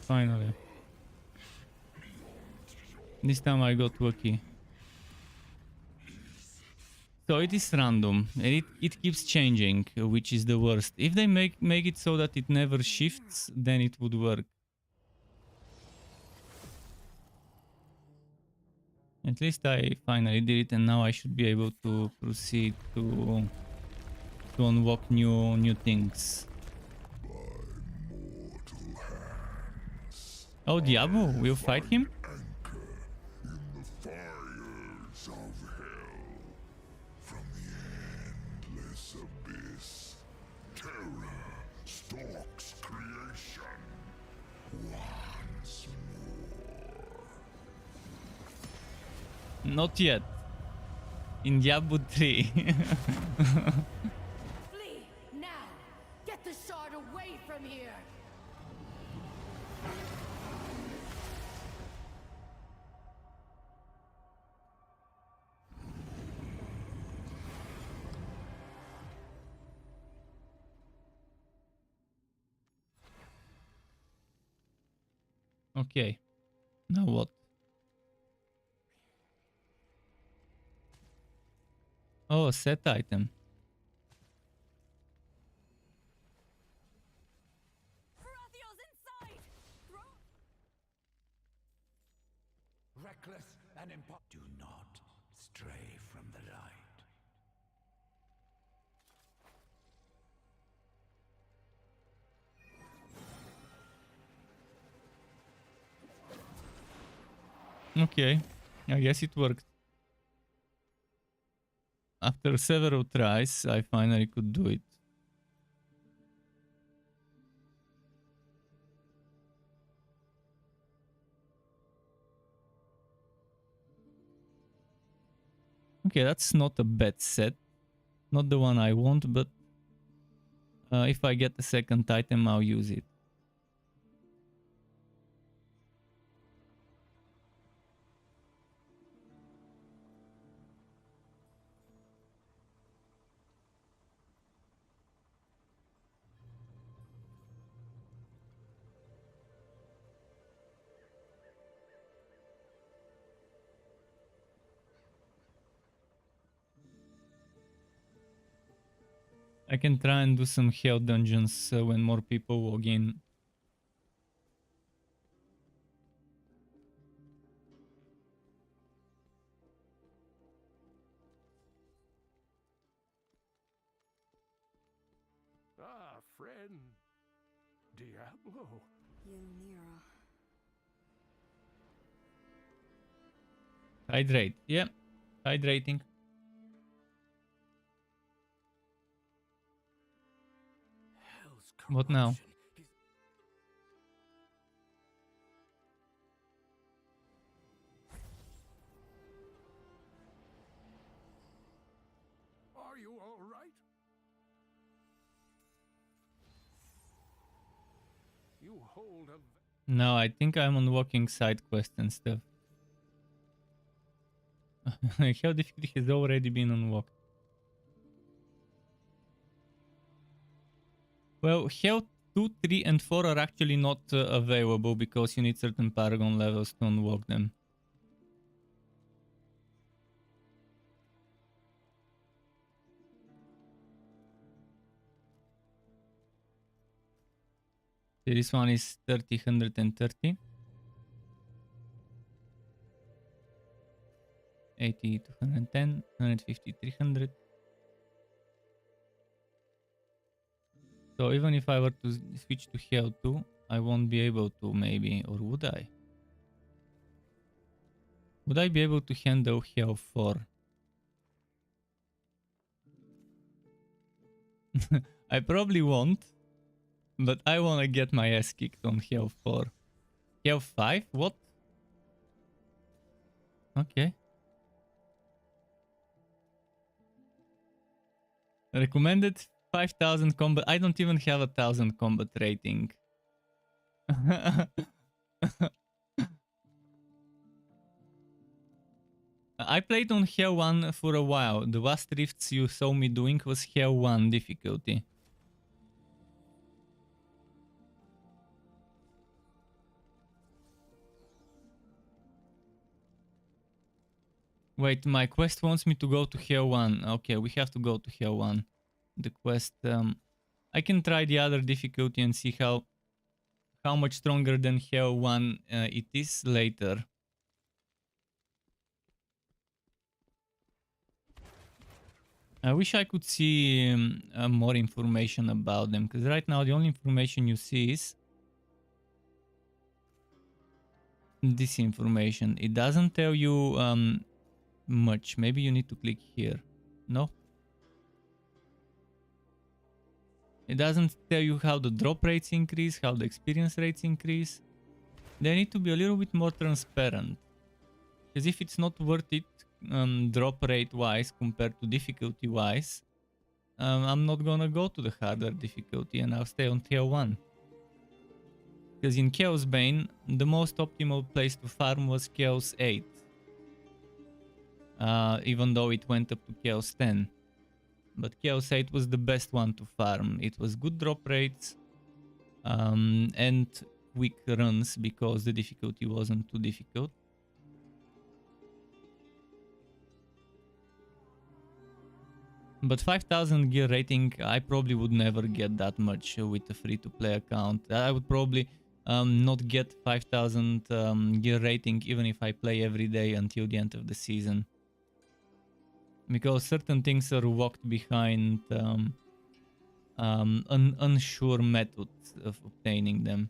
Speaker 4: Finally. This time I got Wookie. So it is random and it keeps changing, which is the worst. If they make it so that it never shifts, then it would work. At least I finally did it and now I should be able to proceed to unlock new things. Oh, Diablo, we'll fight him?
Speaker 1: In the fires of hell, from the endless abyss, terror stalks creation once more.
Speaker 4: Not yet. In Diablo 3.
Speaker 5: Flee now! Get the shard away from here!
Speaker 4: Okay. Now what? Oh, set item.
Speaker 7: Reckless and impo- Do not stray from the light.
Speaker 4: Okay. I guess it worked. After several tries, I finally could do it. Okay, that's not a bad set. Not the one I want, but if I get the second item, I'll use it. I can try and do some hell dungeons when more people log in.
Speaker 6: Ah, friend. Diablo.
Speaker 2: Ylnira.
Speaker 4: Hydrate. Yeah, hydrating. What now?
Speaker 6: corruption. Are you all right? You hold a
Speaker 4: No, I think I'm unlocking side quests and stuff. How difficult has already been unlocked? Well, Hell 2, 3, and 4 are actually not available because you need certain Paragon levels to unlock them. So this one is 30, 130. 80 to 110, 150, 300. So even if I were to switch to Hell 2, I won't be able to maybe, or would I? Would I be able to handle Hell 4? I probably won't, but I want to get my ass kicked on Hell 4. Hell 5? What? Okay. Recommended 5,000 combat. I don't even have 1,000 combat rating. I played on Hell 1 for a while. The last rifts you saw me doing was Hell 1 difficulty. Wait, my quest wants me to go to Hell 1. Okay, we have to go to Hell 1. The quest... I can try the other difficulty and see how much stronger than Hell 1 it is later. I wish I could see more information about them, because right now the only information you see is this information. It doesn't tell you much. Maybe you need to click here. No? It doesn't tell you how the drop rates increase, how the experience rates increase. They need to be a little bit more transparent. Because if it's not worth it drop rate wise compared to difficulty wise, I'm not gonna go to the harder difficulty and I'll stay on tier 1. Because in Chaos Bane, the most optimal place to farm was Chaos 8. Even though it went up to Chaos 10. But Chaos 8 was the best one to farm. It was good drop rates and quick runs because the difficulty wasn't too difficult. But 5,000 gear rating, I probably would never get that much with a free-to-play account. I would probably not get 5,000 gear rating even if I play every day until the end of the season. Because certain things are locked behind unsure methods of obtaining them.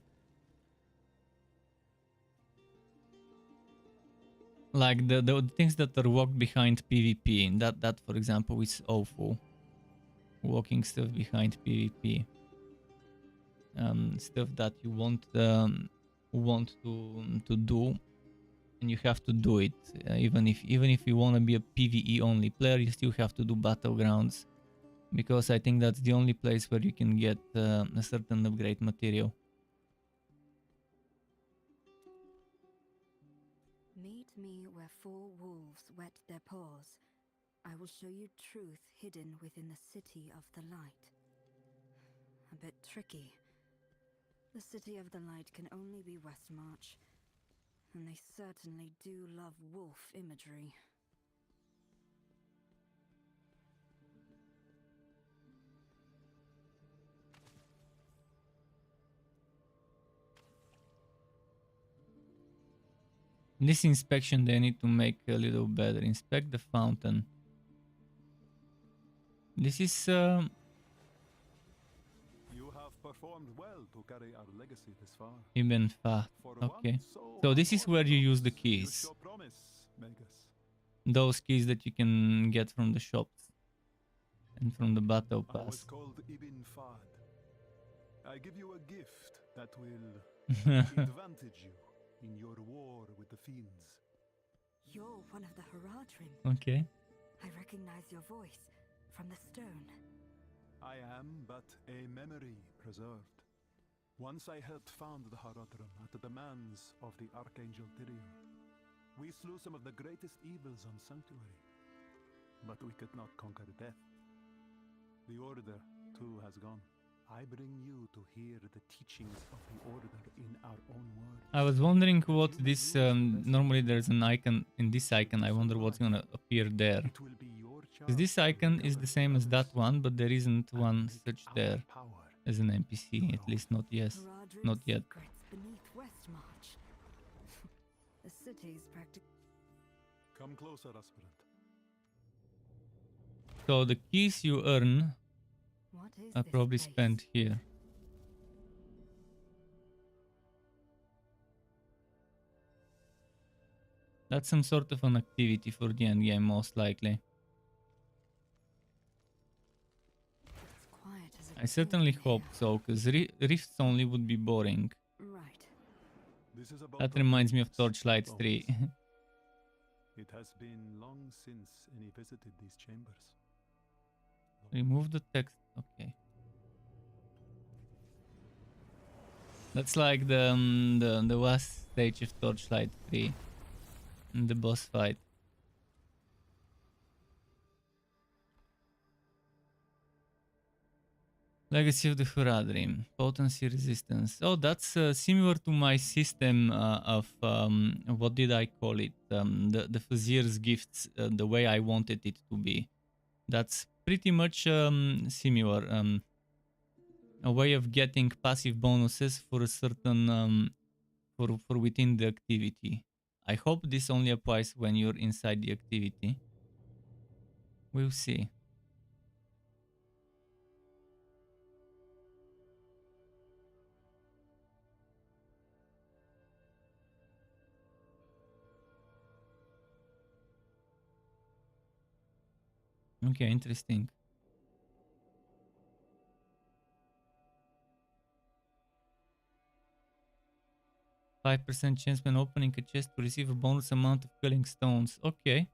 Speaker 4: Like the things that are locked behind PvP. That for example is awful. Walking stuff behind PvP. Stuff that you want to do, and you have to do it. Even if you want to be a PvE only player, you still have to do battlegrounds, because I think that's the only place where you can get a certain upgrade material.
Speaker 2: Meet me where 4 wolves wet their paws. I will show you truth hidden within the City of the Light. A bit tricky. The City of the Light can only be Westmarch, and they certainly do love wolf imagery.
Speaker 4: This inspection they need to make a little better. Inspect the fountain. This is
Speaker 8: You have performed well to carry our legacy this far.
Speaker 4: Ibn Fahd. Okay. So this is where you use the keys.
Speaker 8: Your promise, Magus.
Speaker 4: Those keys that you can get from the shops and from the battle
Speaker 8: I was
Speaker 4: pass.
Speaker 8: called Ibn Fahd. I give you a gift that will advantage you in your war with the fiends.
Speaker 2: You're one of the Haradrim.
Speaker 4: Okay.
Speaker 2: I recognize your voice from the stone.
Speaker 8: I am but a memory preserved. Once I helped found the Haradrim at the demands of the Archangel Tyrion. We slew some of the greatest evils on Sanctuary, but we could not conquer death. The Order, too, has gone. I bring you to hear the teachings of the Order in our own words.
Speaker 4: I was wondering what this, normally there's an icon in this icon. I wonder what's gonna appear there.
Speaker 8: It will be your
Speaker 4: Because
Speaker 8: chance
Speaker 4: this
Speaker 8: to
Speaker 4: icon is
Speaker 8: recover
Speaker 4: the same as that one, but there isn't
Speaker 8: and
Speaker 4: one
Speaker 8: make
Speaker 4: such
Speaker 8: our
Speaker 4: there
Speaker 8: power
Speaker 4: as an NPC. At least not yet.
Speaker 2: Haradrim
Speaker 4: Not yet.
Speaker 2: secrets beneath Westmarch. The city's practically.
Speaker 8: Come closer, aspirant.
Speaker 4: So the keys you earn
Speaker 2: What is
Speaker 4: are
Speaker 2: this
Speaker 4: probably
Speaker 2: place?
Speaker 4: spent here. That's some sort of an activity for the end game, most likely.
Speaker 2: It's quiet as a
Speaker 4: I certainly
Speaker 2: tomb
Speaker 4: hope
Speaker 2: here.
Speaker 4: so, because rifts only would be boring.
Speaker 2: Right.
Speaker 8: This is about
Speaker 4: That
Speaker 8: the
Speaker 4: reminds me of
Speaker 8: fiends,
Speaker 4: Torchlight
Speaker 8: bones.
Speaker 4: 3.
Speaker 8: It has been long since any visited these chambers.
Speaker 4: Remove the text. Okay. That's like the last stage of Torchlight 3. The boss fight. Legacy of the Haradrim. Potency resistance. Oh, that's similar to my system of what did I call it? The Fazir's gifts, the way I wanted it to be. That's pretty much similar. A way of getting passive bonuses for a certain for within the activity. I hope this only applies when you're inside the activity. We'll see. Okay, interesting. %5 chance when opening a chest to receive a bonus amount of killing stones. Okay.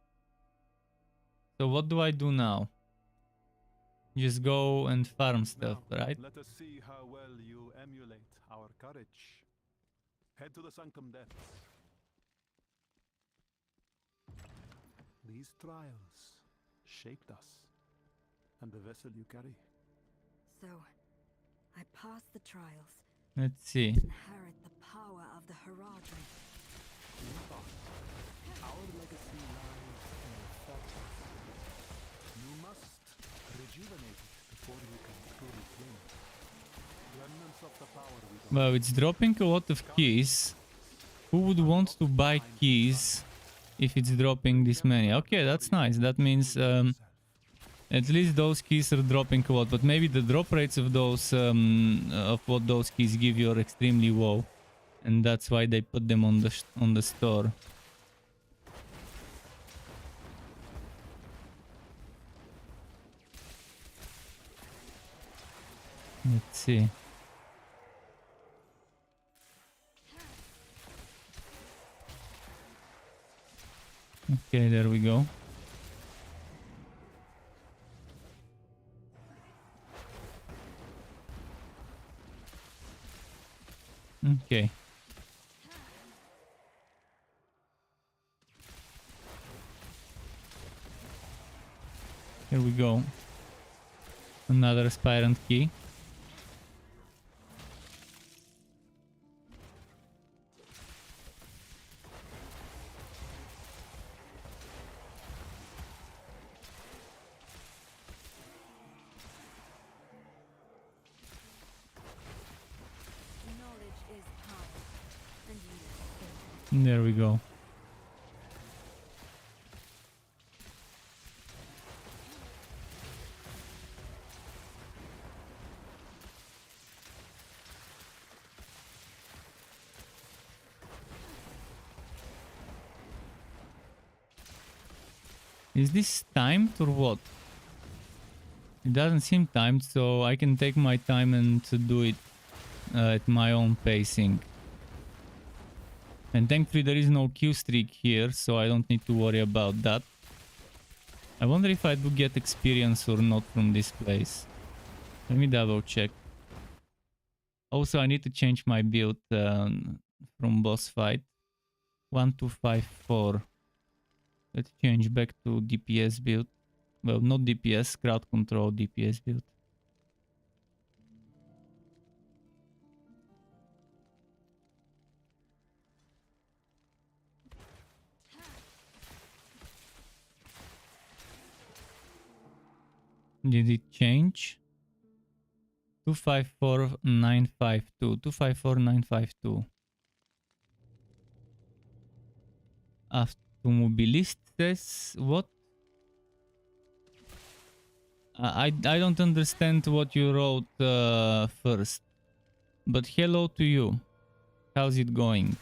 Speaker 4: So what do I do now? Just go and farm stuff,
Speaker 8: Now,
Speaker 4: right?
Speaker 8: let us see how well you emulate our courage. Head to the Sanctum Depths. These trials shaped us and the vessel you carry.
Speaker 2: So, I pass the trials,
Speaker 4: Let's see.
Speaker 2: inherit the power of the Haradrim.
Speaker 8: In part, our legacy lies in your fortress. You must rejuvenate it before you can truly claim it. Remnants of the power we don't
Speaker 4: Well, it's dropping a lot of keys. Who would want to buy keys if it's dropping this many? Okay, that's nice. That means at least those keys are dropping a lot, but maybe the drop rates of those of what those keys give you are extremely low, and that's why they put them on the store. Let's see. Okay, there we go. Okay. Here we go. Another aspirant key.
Speaker 2: Knowledge is power, and you
Speaker 4: There we go. Is this timed or what? It doesn't seem timed, so I can take my time and to do it at my own pacing. And thankfully there is no kill streak here, so I don't need to worry about that. I wonder if I do get experience or not from this place. Let me double check. Also, I need to change my build from boss fight. 1254. Let's change back to DPS build. Well, not DPS, crowd control DPS build. Did it change? 254952. 254952. Automobilist says what? I don't understand what you wrote first. But hello to you. How's it going?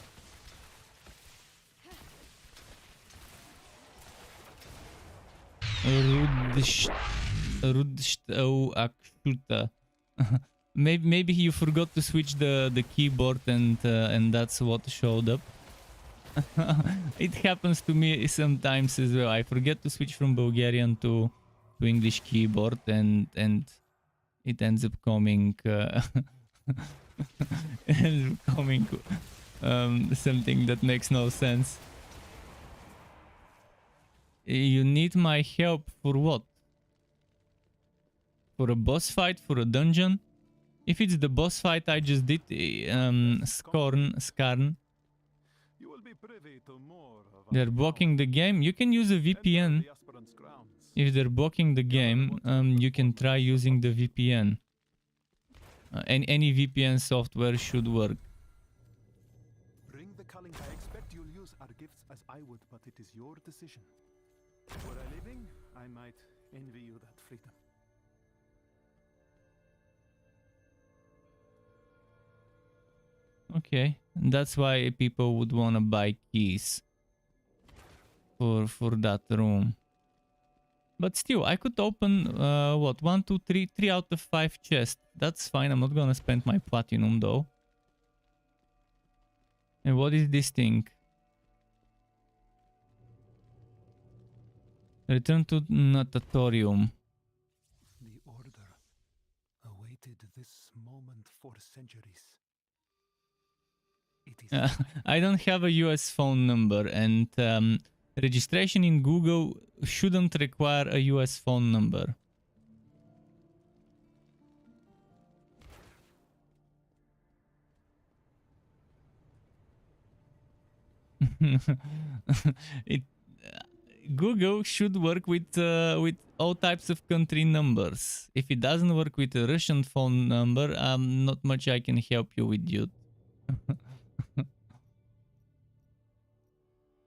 Speaker 4: Maybe you forgot to switch the keyboard and that's what showed up. It happens to me sometimes as well. I forget to switch from Bulgarian to English keyboard and it ends up coming something that makes no sense. You need my help for what? For a boss fight? For a dungeon? If it's the boss fight I just did, Skarn.
Speaker 8: You will be privy to more of
Speaker 4: They're blocking the game. You can use a VPN. If they're blocking the game, you can try using the VPN. Any VPN software should work.
Speaker 8: Bring the culling. I expect you'll use our gifts as I would, but it is your decision. Were I living, I might envy you that freedom.
Speaker 4: Okay, that's why people would want to buy keys for that room. But still, I could open what 1, 2, 3 out of 5 chests. That's fine. I'm not gonna spend my platinum though. And what is this thing? Return to natatorium.
Speaker 8: The Order awaited this moment for centuries. It is
Speaker 4: I don't have a US phone number, and registration in Google shouldn't require a US phone number. Google should work with all types of country numbers. If it doesn't work with a Russian phone number, not much I can help you with, dude.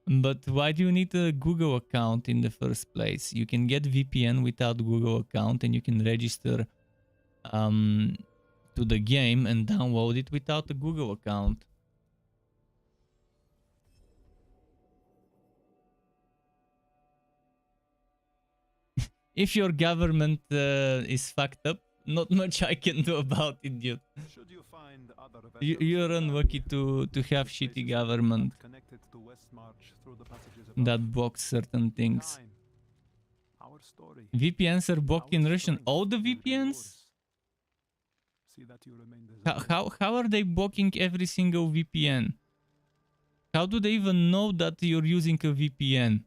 Speaker 4: But why do you need a Google account in the first place? You can get VPN without Google account, and you can register to the game and download it without a Google account. If your government is fucked up, not much I can do about it, dude.
Speaker 8: Should you find other
Speaker 4: You're unlucky to have shitty government
Speaker 8: connected to Westmarch through the passages
Speaker 4: that blocks certain things.
Speaker 8: time. Our story.
Speaker 4: VPNs are blocked in
Speaker 8: Our
Speaker 4: Russian.
Speaker 8: strength
Speaker 4: All the
Speaker 8: will be
Speaker 4: VPNs?
Speaker 8: yours. See that you remain desirable.
Speaker 4: How are they blocking every single VPN? How do they even know that you're using a VPN?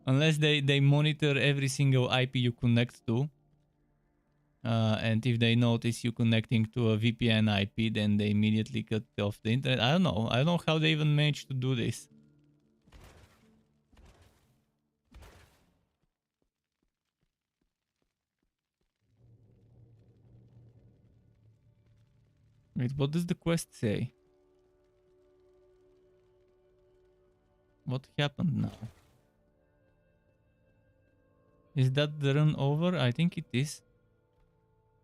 Speaker 4: Unless they monitor every single IP you connect to. And if they notice you connecting to a VPN IP, then they immediately cut off the internet. I don't know. I don't know how they even managed to do this. Wait, what does the quest say? What happened now? Is that the run over? I think it is.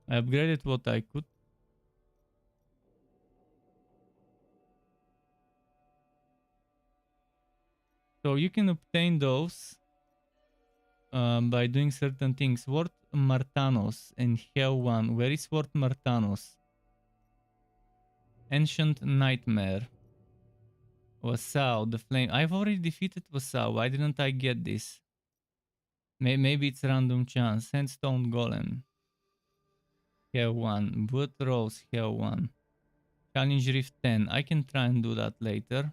Speaker 4: I upgraded what I could. So you can obtain those by doing certain things. Word Martanos and Hell 1. Where is Word Martanos? Ancient Nightmare. Wasau, the flame. I've already defeated Wasau. Why didn't I get this? Maybe it's random chance. Sandstone Golem. Hell 1. Blood Rose. Hell 1. Challenge Rift 10. I can try and do that later.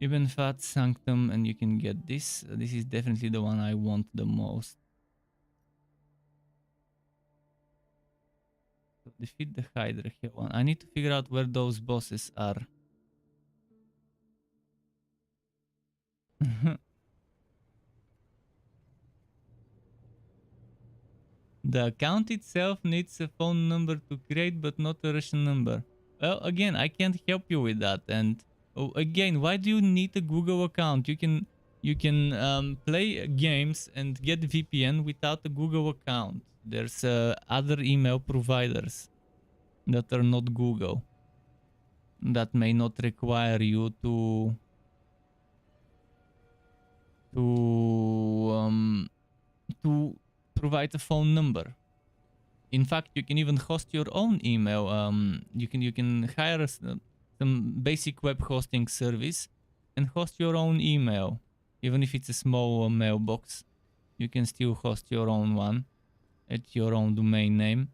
Speaker 4: Even Fat Sanctum, and you can get this. This is definitely the one I want the most. So defeat the Hydra Hell 1. I need to figure out where those bosses are. The account itself needs a phone number to create, but not a Russian number. Well, again, I can't help you with that. And again, why do you need a Google account? You can play games and get VPN without a Google account. There's other email providers that are not Google that may not require you to provide a phone number. In fact, you can even host your own email. You can hire some basic web hosting service and host your own email. Even if it's a small mailbox, you can still host your own one at your own domain name.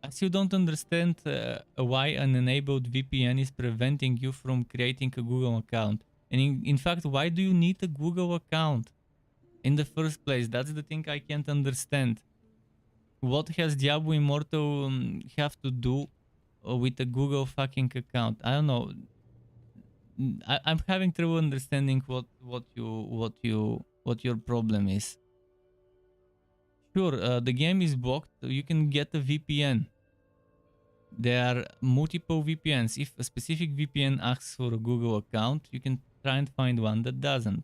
Speaker 4: I still don't understand why an enabled VPN is preventing you from creating a Google account. And in fact, why do you need a Google account in the first place? That's the thing I can't understand. What has Diablo Immortal have to do with a Google fucking account? I don't know. I'm having trouble understanding what your problem is. Sure, the game is blocked. You can get a VPN. There are multiple VPNs. If a specific VPN asks for a Google account, you can try and find one that doesn't.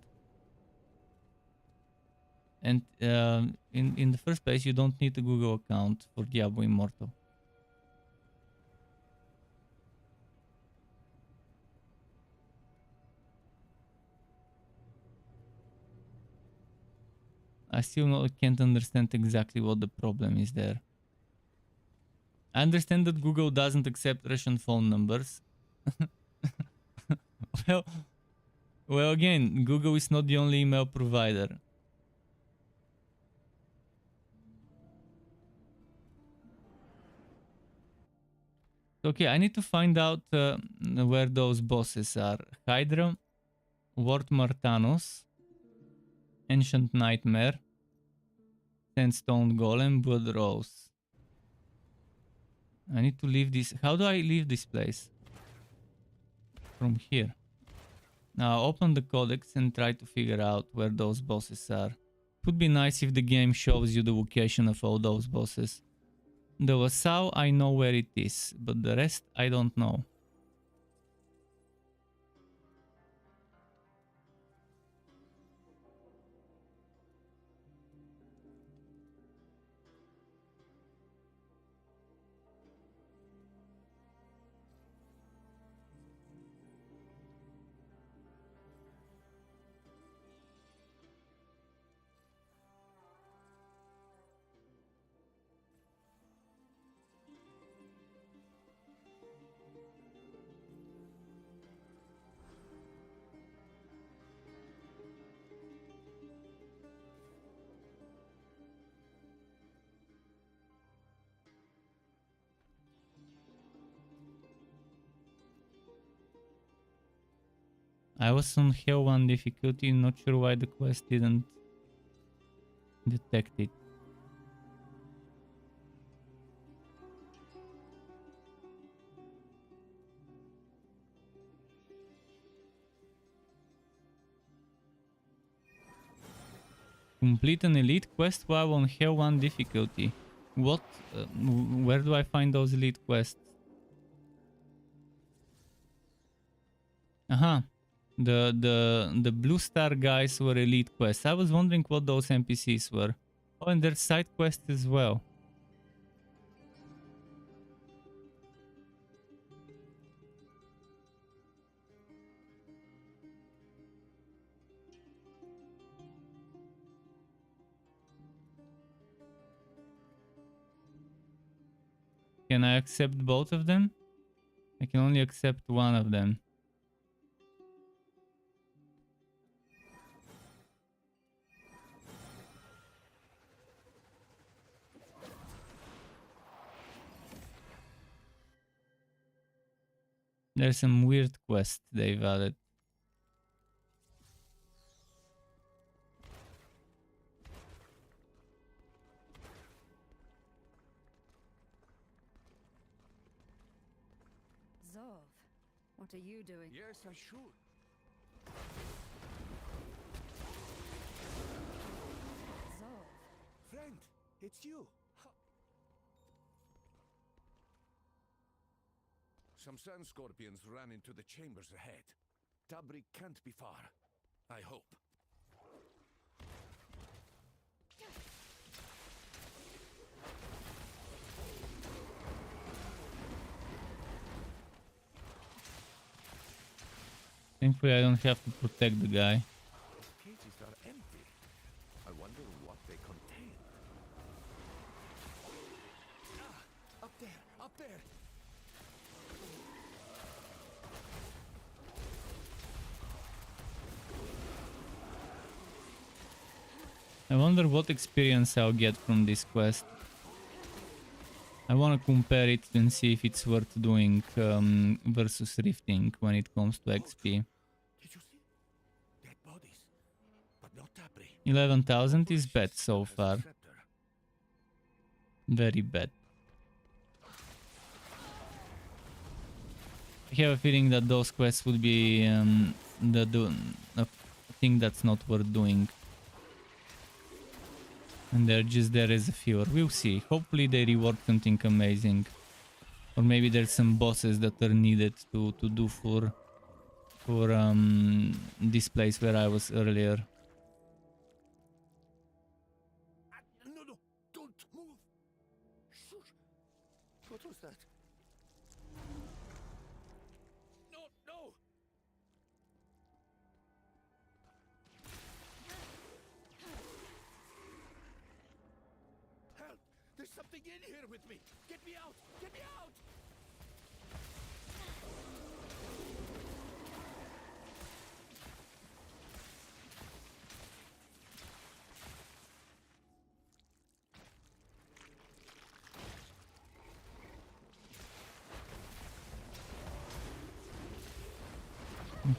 Speaker 4: And in the first place, you don't need a Google account for Diablo Immortal. I still can't understand exactly what the problem is there. I understand that Google doesn't accept Russian phone numbers. Well, again, Google is not the only email provider. Okay, I need to find out where those bosses are. Hydra, Ward Martanos, Ancient Nightmare, Sandstone Golem, Blood Rose. I need to leave this. How do I leave this place? From here. Now open the codex and try to figure out where those bosses are. It would be nice if the game shows you the location of all those bosses. The Wasau, I know where it is, but the rest I don't know. I was on Hell 1 difficulty, not sure why the quest didn't detect it. Complete an elite quest while on Hell 1 difficulty. What? Where do I find those elite quests? Aha. The blue star guys were elite quests. I was wondering what those NPCs were. Oh, and there's side quests as well. Can I accept both of them? I can only accept one of them. There's some weird quest they've added.
Speaker 2: Zov, what are you doing?
Speaker 6: Yes, I should.
Speaker 2: Zov,
Speaker 6: Friend, it's you. Some sand scorpions ran into the chambers ahead. Tabri can't be far. I hope.
Speaker 4: Thankfully, I don't have to protect the guy.
Speaker 6: The cages are empty. I wonder what they contain. Ah, up there, up there.
Speaker 4: I wonder what experience I'll get from this quest. I want to compare it and see if it's worth doing versus rifting when it comes to XP.
Speaker 6: Did you see? Dead bodies. But not Tabri.
Speaker 4: 11,000 is bad so
Speaker 6: Has a
Speaker 4: far.
Speaker 6: scepter.
Speaker 4: Very bad. I have a feeling that those quests would be a thing that's not worth doing. And they're just there as a filler. We'll see. Hopefully they reward something amazing. Or maybe there's some bosses that are needed to do for this place where I was earlier.
Speaker 6: No, no, don't move. Shush. What was that? No, no. Help! There's something in here with me. Get me out! Get me out!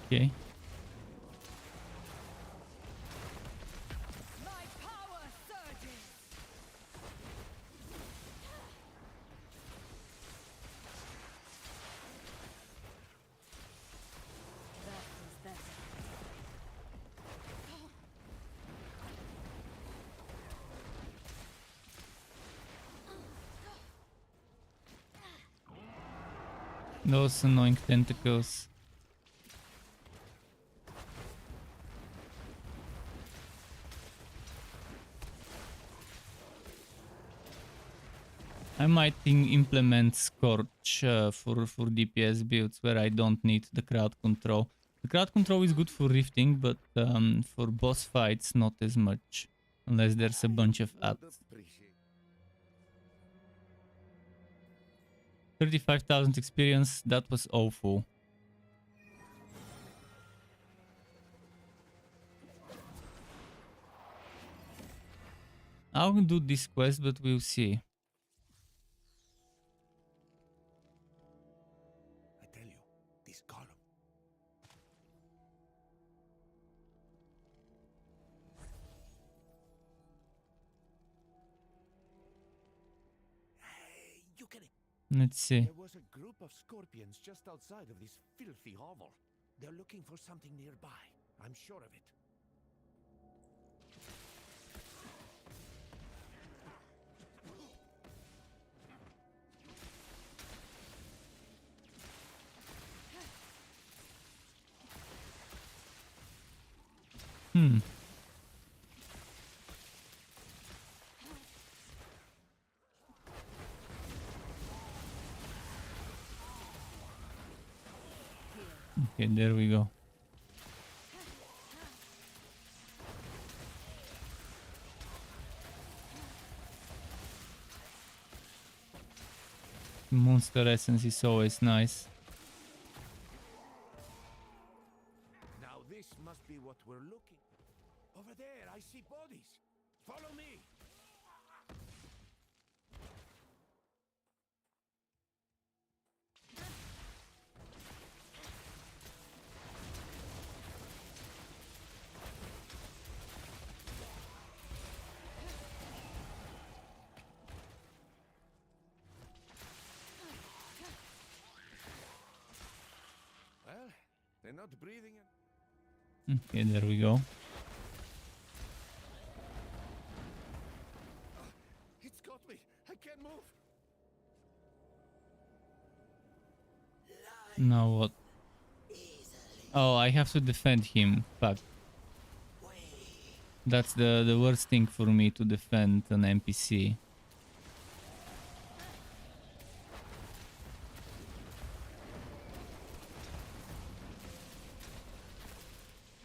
Speaker 4: Okay.
Speaker 2: my power surges. That was better.
Speaker 4: Those annoying tentacles. I might implement Scorch for DPS builds where I don't need the crowd control. The crowd control is good for rifting, but for boss fights not as much. Unless there's a bunch of
Speaker 6: Would
Speaker 4: ads.
Speaker 6: appreciate.
Speaker 4: 35,000 experience, that was awful. I'll do this quest, but we'll see.
Speaker 6: I tell you, this column. Hey, you can.
Speaker 4: Let's see.
Speaker 6: There was a group of scorpions just outside of this filthy hovel. They're looking for something nearby. I'm sure of it.
Speaker 4: Hmm. Okay, there we go. monster essence is always nice.
Speaker 6: Now this must be what we're looking. Over there, I see bodies. Follow me. Well, they're not breathing.
Speaker 4: Okay, there we go.
Speaker 6: It's got me. I can't move.
Speaker 4: Now what? Oh, I have to defend him. Fuck. That's the worst thing for me, to defend an NPC.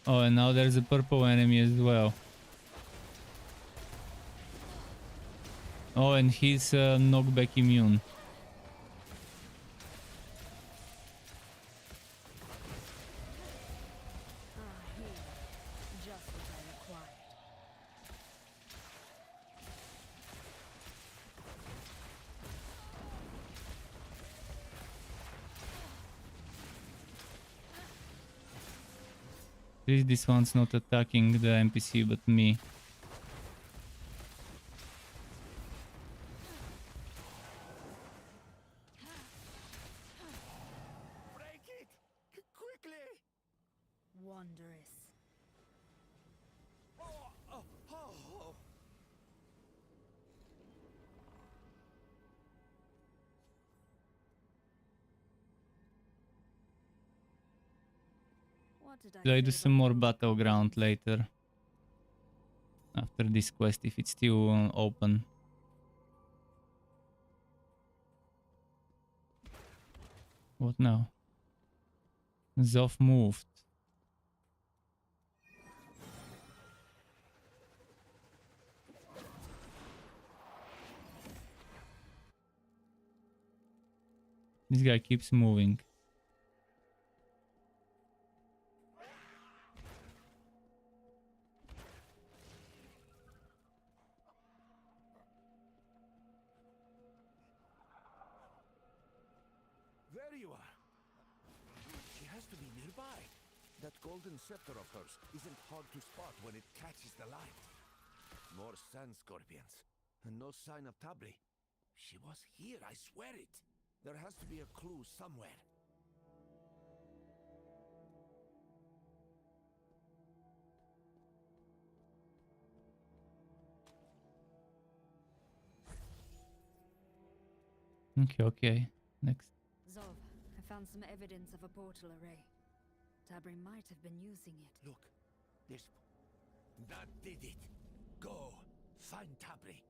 Speaker 4: Oh, and now there's a purple enemy as well. Oh, and he's knockback immune.
Speaker 2: Just what I required.
Speaker 4: At least this one's not attacking the NPC but me.
Speaker 6: Break it! Quickly!
Speaker 2: Wondrous.
Speaker 6: Oh, oh, oh.
Speaker 2: What did
Speaker 4: Should I do
Speaker 2: say
Speaker 4: some
Speaker 2: about
Speaker 4: more
Speaker 2: those
Speaker 4: battleground
Speaker 2: goblins?
Speaker 4: later? After this quest, if it's still open. What now? Zoff moved. This guy keeps moving.
Speaker 6: There you are. She has to be nearby. That golden scepter of hers isn't hard to spot when it catches the light. More sand scorpions. And no sign of Tabri. She was here, I swear it. There has to be a clue somewhere.
Speaker 4: Okay. Next.
Speaker 2: Zov, I found some evidence of a portal array. Tabri might have been using it.
Speaker 6: Look, this... That did it. Go, find Tabri.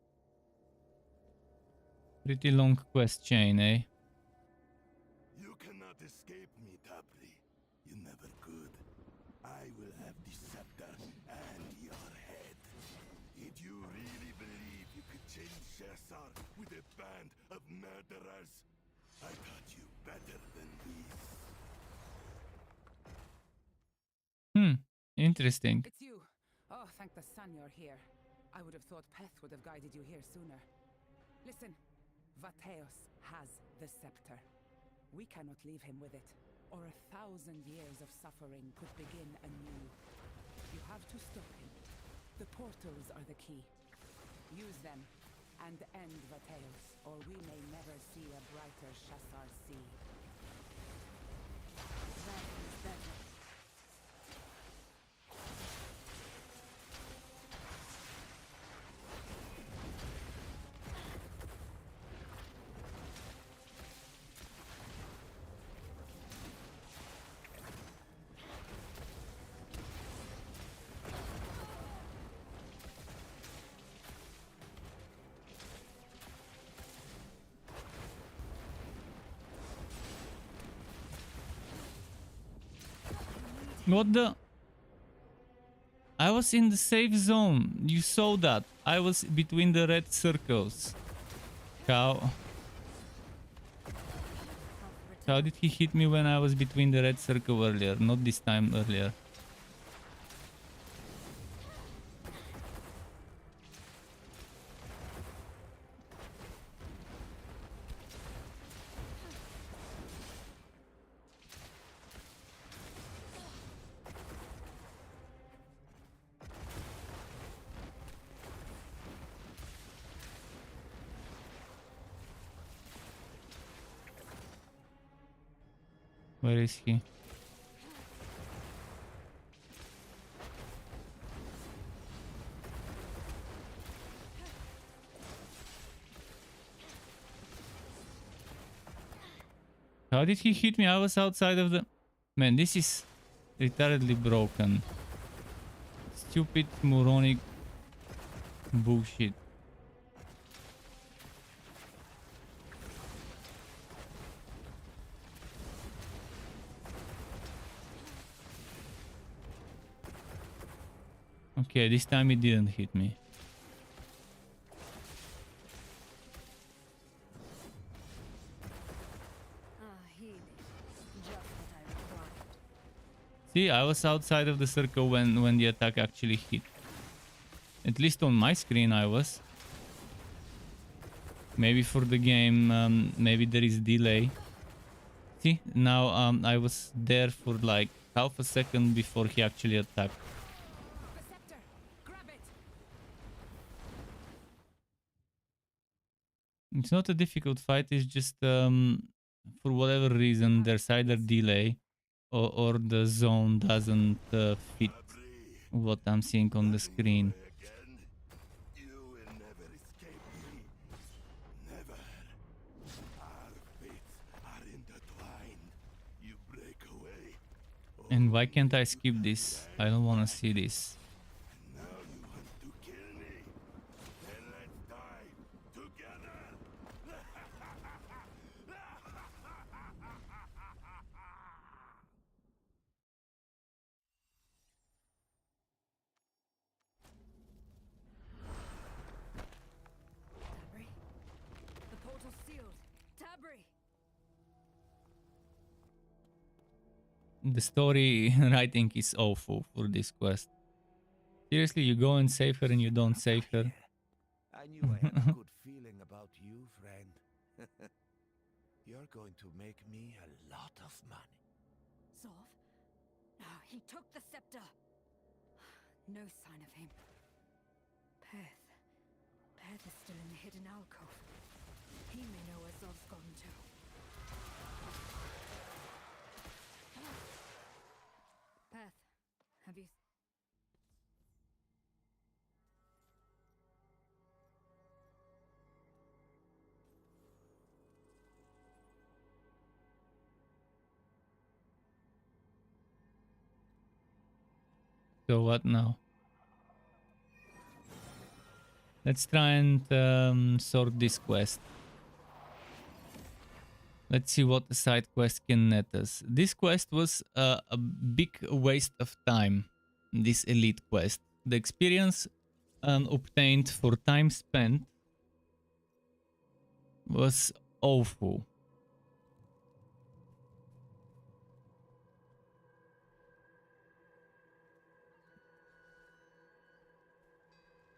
Speaker 4: Pretty long quest chain, eh?
Speaker 1: You cannot escape me, Tabri. You never could. I will have the scepter and your head. Did you really believe you could change Shersar with a band of murderers? I taught you better than this.
Speaker 4: Interesting.
Speaker 9: It's you. Oh, thank the sun you're here. I would have thought Peth would have guided you here sooner. Listen, Vateos has the scepter. We cannot leave him with it, or 1,000 years of suffering could begin anew. You have to stop him. The portals are the key. Use them, and end Vateos, or we may never see a brighter Shassar sea.
Speaker 2: That is better.
Speaker 4: What the? I was in the safe zone. You saw that. I was between the red circles. How? How did he hit me when I was between the red circle earlier? Not this time, earlier. Where is he? How did he hit me? I was outside of the... Man, this is retardedly broken. Stupid, moronic bullshit. Okay, this time it didn't hit me. See, I was outside of the circle when the attack actually hit. At least on my screen I was. Maybe for the game, maybe there is delay. See, now I was there for like half a second before he actually attacked. It's not a difficult fight, it's just for whatever reason there's either delay or the zone doesn't fit what I'm seeing on the screen.
Speaker 1: You will never escape me. Never. Our fates are intertwined. You break away.
Speaker 4: And why can't I skip this? I don't want to see this.
Speaker 1: Now you want to kill me. Then let's die together.
Speaker 2: Tabri? The portal's sealed. Tabri!
Speaker 4: The story writing is awful for this quest. Seriously, you go and save her and you don't save her.
Speaker 6: I knew I had a good feeling about you, friend. You're going to make me a lot of money.
Speaker 2: Zorv? No, he took the scepter. No sign of him. Perth. Perth is still in the hidden alcove. He may know where Zorv's gone to. Perth, have you...
Speaker 4: So what now? Let's try and sort this quest. Let's see what the side quest can net us. This quest was a big waste of time. This elite quest. The experience obtained for time spent was awful.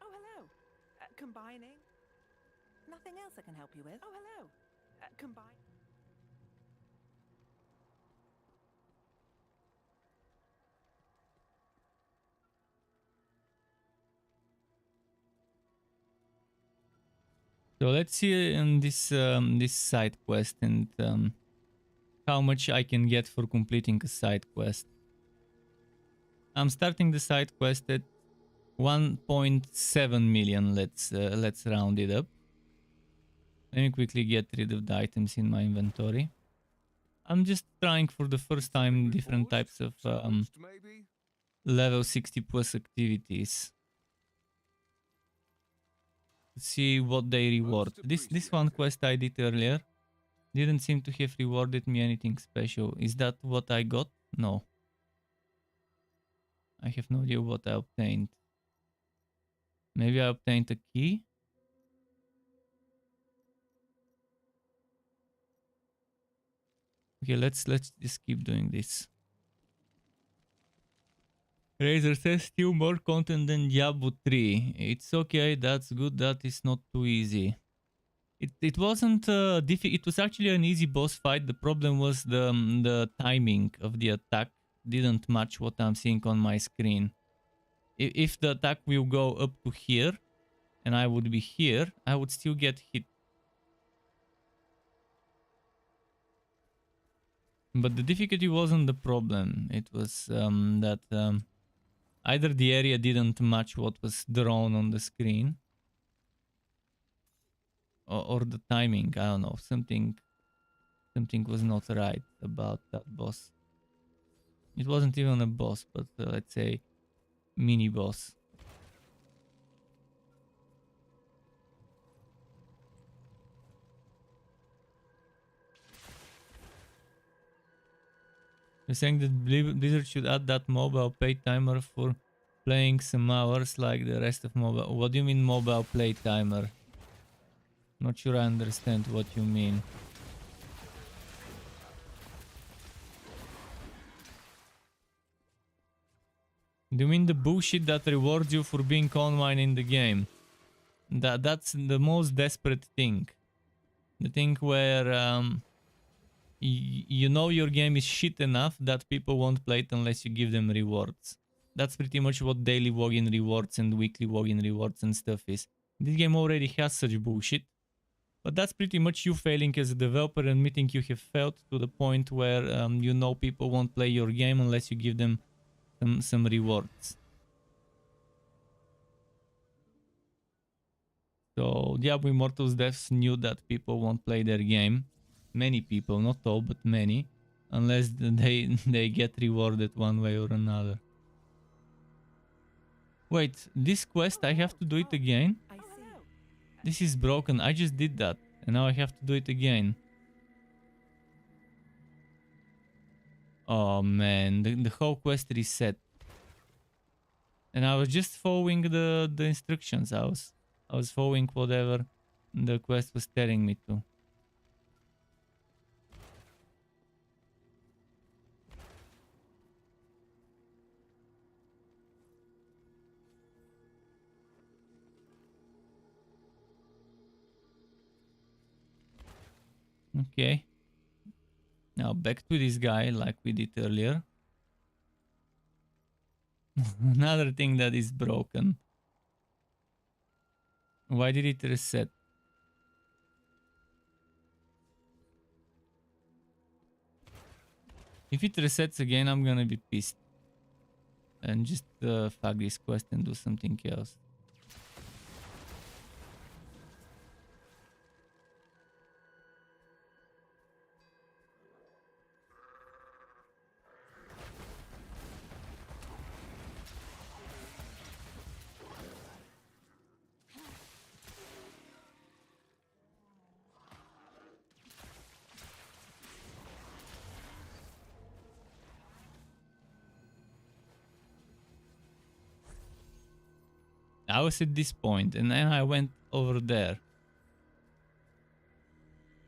Speaker 3: Oh, hello. Combining? Nothing else I can help you with? Oh, hello. Combine.
Speaker 4: So let's see in this this side quest and how much I can get for completing a side quest. I'm starting the side quest at 1.7 million. Let's round it up. Let me quickly get rid of the items in my inventory. I'm just trying for the first time different types of level 60 plus activities. See what they reward. This one quest I did earlier didn't seem to have rewarded me anything special. Is that what I got? No. I have no idea what I obtained. Maybe I obtained a key? Okay, let's just keep doing this. Razer says still more content than Diablo 3. It's okay, that's good, that is not too easy. It wasn't it was actually an easy boss fight. The problem was the timing of the attack didn't match what I'm seeing on my screen. If the attack will go up to here and I would be here, I would still get hit. But the difficulty wasn't the problem. It was that either the area didn't match what was drawn on the screen, or the timing. I don't know. Something was not right about that boss. It wasn't even a boss, but let's say mini boss. You're saying that Blizzard should add that mobile play timer for playing some hours like the rest of mobile. What do you mean mobile play timer? Not sure I understand what you mean. Do you mean the bullshit that rewards you for being online in the game? That's the most desperate thing. The thing where you know your game is shit enough that people won't play it unless you give them rewards. That's pretty much what daily login rewards and weekly login rewards and stuff is. This game already has such bullshit. But that's pretty much you failing as a developer, admitting you have failed to the point where you know people won't play your game unless you give them some rewards. So Diablo Immortal's devs knew that people won't play their game. Many people, not all, but many, unless they get rewarded one way or another. Wait, this quest, I have to do it again? This is broken. I just did that, and now I have to do it again. Oh man, the whole quest reset. And I was just following the instructions. I was following whatever the quest was telling me to. Okay. Now back to this guy like we did earlier. Another thing that is broken. Why did it reset? If it resets again, I'm gonna be pissed. And just fuck this quest and do something else. I was at this point and then I went over there.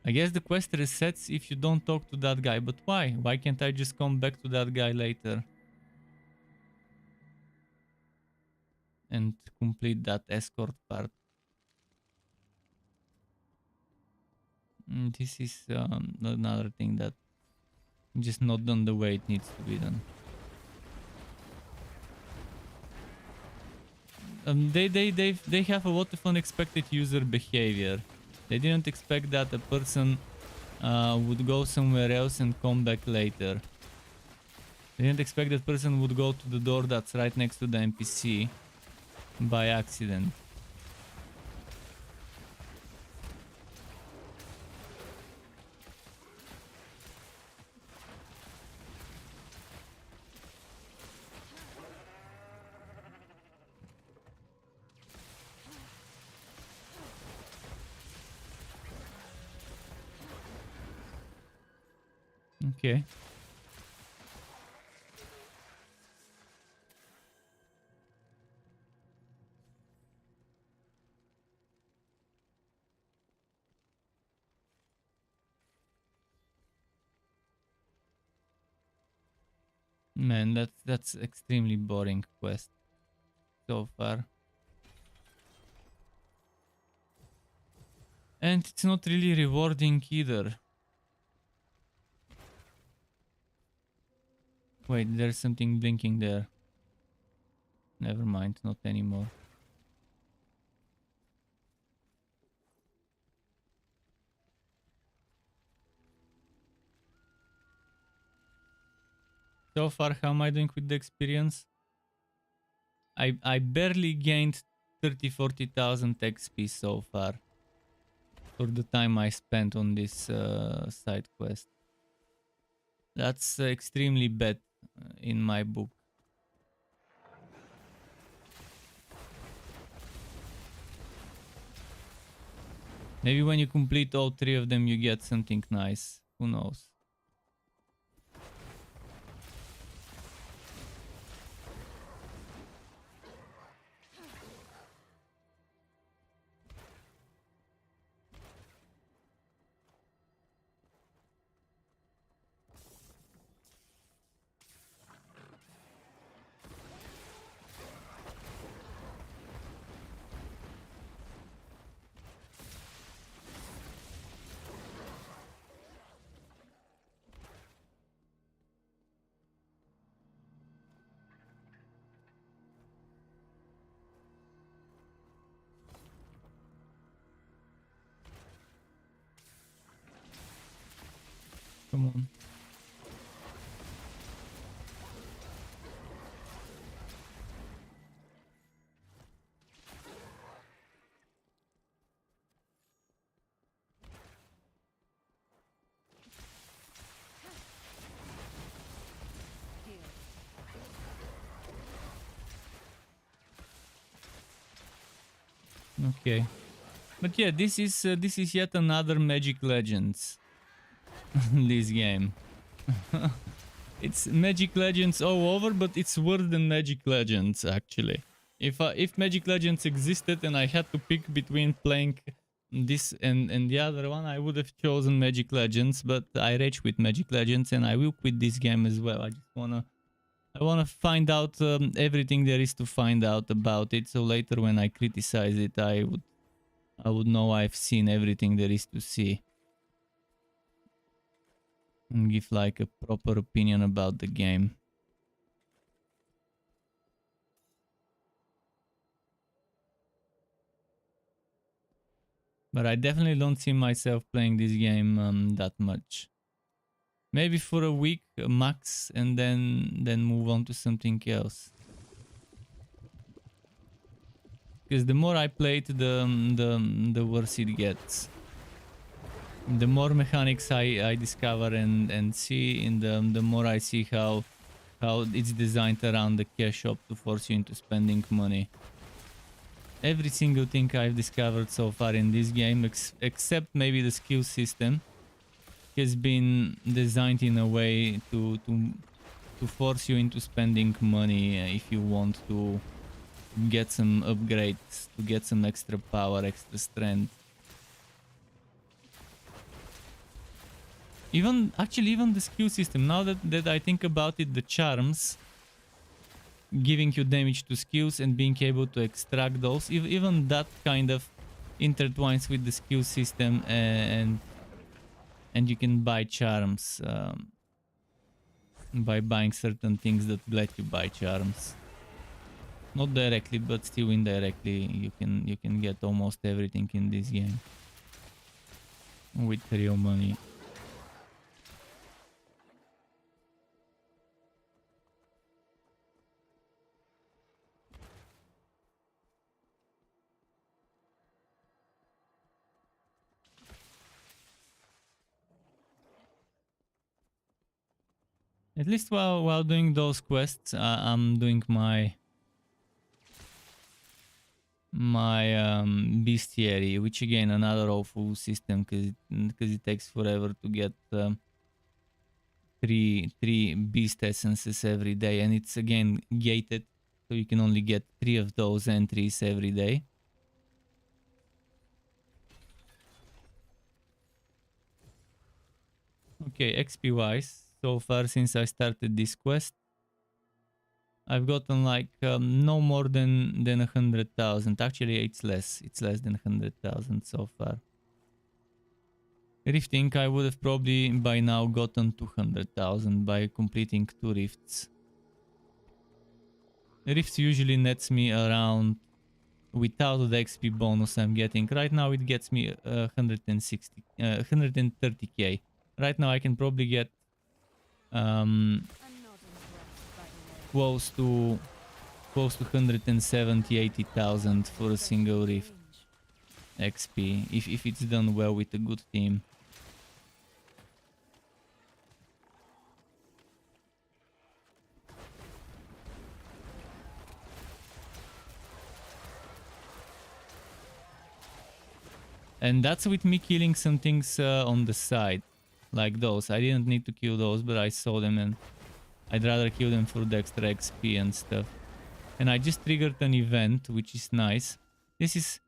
Speaker 4: I guess the quest resets if you don't talk to that guy, but why? Why can't I just come back to that guy later? And complete that escort part. This is another thing that just not done the way it needs to be done. They have a lot of unexpected user behavior. They didn't expect that a person would go somewhere else and come back later. They didn't expect that person would go to the door that's right next to the NPC by accident. Okay. Man, that's extremely boring quest so far. And it's not really rewarding either. Wait, there's something blinking there. Never mind, not anymore. So far, how am I doing with the experience? I barely gained 30,000-40,000 XP so far for the time I spent on this side quest. That's extremely bad in my book. Maybe when you complete all 3 of them you get something nice. Who knows? Come on. Okay. But yeah, this is yet another Magic Legends. This game. It's Magic Legends all over, but it's worse than Magic Legends actually. If Magic Legends existed and I had to pick between playing this and the other one, I would have chosen Magic Legends, but I rage with Magic Legends and I will quit this game as well. I wanna find out everything there is to find out about it, so later when I criticize it, I would know I've seen everything there is to see. And give like a proper opinion about the game. But I definitely don't see myself playing this game that much. Maybe for a week max, and then move on to something else. Because the more I play it, the worse it gets. The more mechanics I discover and see, and the more I see how it's designed around the cash shop to force you into spending money. Every single thing I've discovered so far in this game, except maybe the skill system, has been designed in a way to force you into spending money if you want to get some upgrades, to get some extra power, extra strength. Even the skill system, now that I think about it, the charms giving you damage to skills and being able to extract those, even that kind of intertwines with the skill system, and you can buy charms by buying certain things that let you buy charms. Not directly, but still indirectly, you can get almost everything in this game with real money. At least while doing those quests, I'm doing my bestiary, which again another awful system because it takes forever to get three beast essences every day, and it's again gated, so you can only get 3 of those entries every day. Okay, XP wise, so far since I started this quest, I've gotten like no more than 100,000. Actually, it's less. It's less than 100,000 so far. Rifting, I would have probably by now gotten 200,000 by completing 2 rifts. Rifts usually nets me around, without the XP bonus I'm getting. Right now it gets me 130k. Right now I can probably get close to 170-80,000 for a single rift XP if it's done well with a good team. And that's with me killing some things on the side, like those. I didn't need to kill those, but I saw them and I'd rather kill them for the extra XP and stuff. And I just triggered an event, which is nice. This is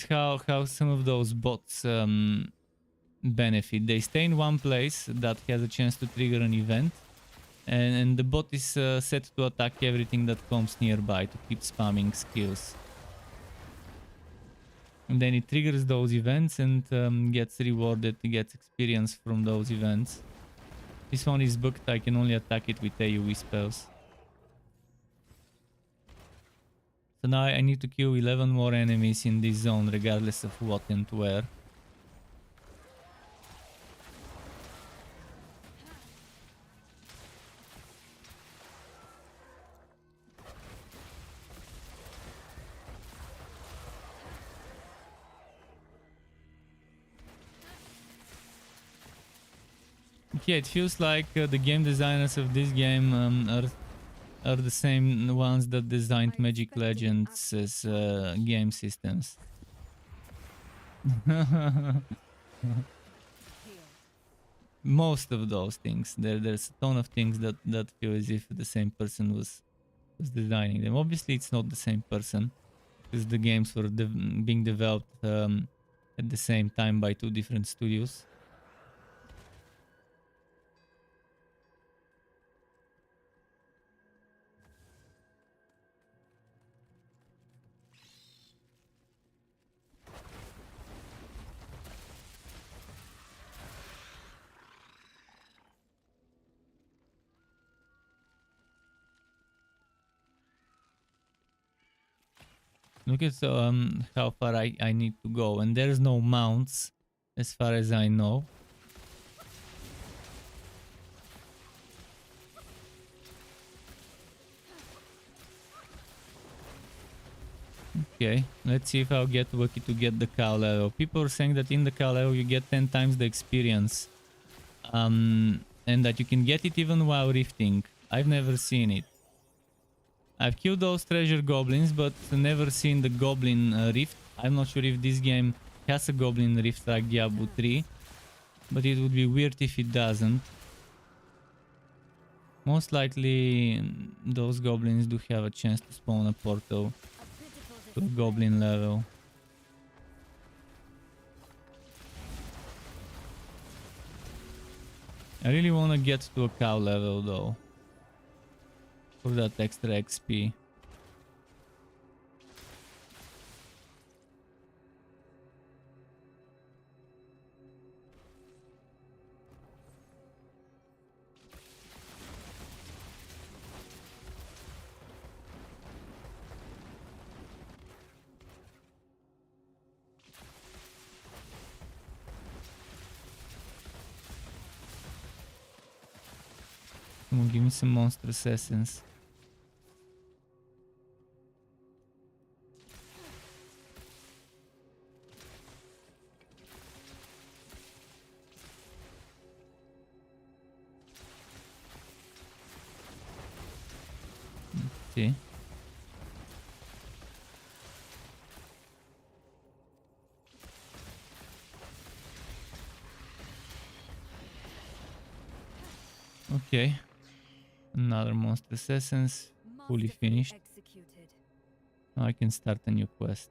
Speaker 4: how some of those bots benefit. They stay in one place that has a chance to trigger an event, and the bot is set to attack everything that comes nearby to keep spamming skills. And then it triggers those events and gets rewarded, gets experience from those events. This one is bugged, I can only attack it with AoE spells. So now I need to kill 11 more enemies in this zone, regardless of what and where. Yeah, it feels like the game designers of this game are the same ones that designed Magic Legends as game systems. Most of those things. There's a ton of things that feel as if the same person was designing them. Obviously, it's not the same person, because the games were being developed at the same time by 2 different studios. Look at how far I need to go, and there's no mounts as far as I know. Okay, let's see if I'll get lucky to get the cow level. People are saying that in the cow level you get 10 times the experience, and that you can get it even while rifting. I've never seen it. I've killed those treasure goblins, but never seen the goblin rift. I'm not sure if this game has a goblin rift like Diablo 3, but it would be weird if it doesn't. Most likely those goblins do have a chance to spawn a portal to a goblin level. I really want to get to a cow level though, for that extra XP. Come on, give me some monstrous essence. See? Okay. Another monstrous essence. Fully finished. Now I can start a new quest.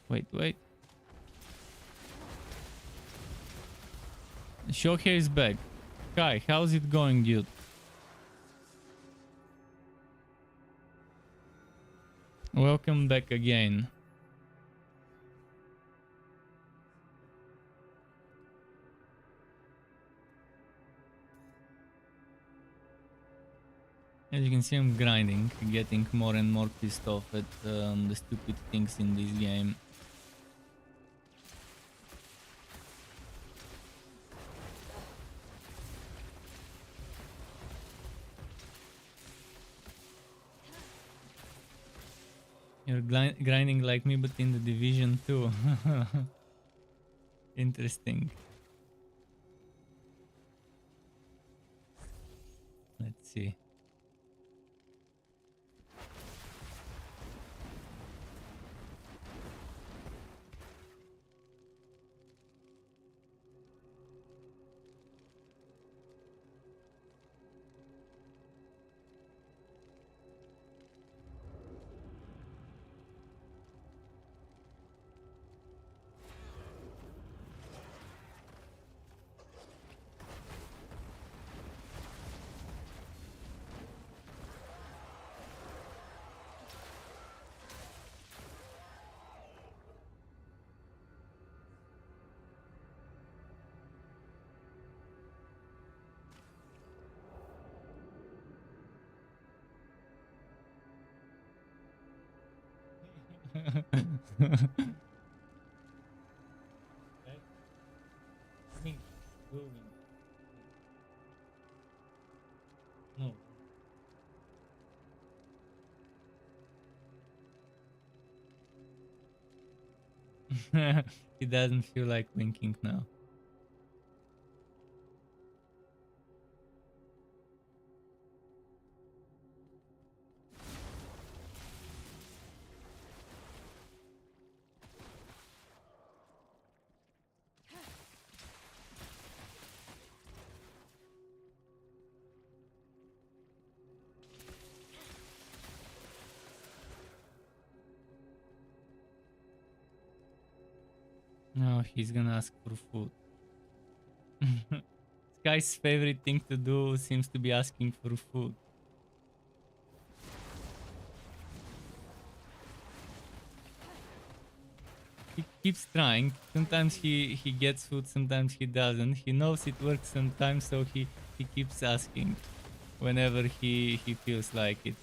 Speaker 4: Wait. Shohei is back. Kai, how's it going, dude? Welcome back again. As you can see, I'm grinding, getting more and more pissed off at the stupid things in this game. You're grinding like me, but in the Division too. Interesting. Let's see. No. He doesn't feel like winking now. No, he's gonna ask for food. This guy's favorite thing to do seems to be asking for food. He keeps trying. Sometimes he gets food, sometimes he doesn't. He knows it works sometimes, so he keeps asking whenever he feels like it.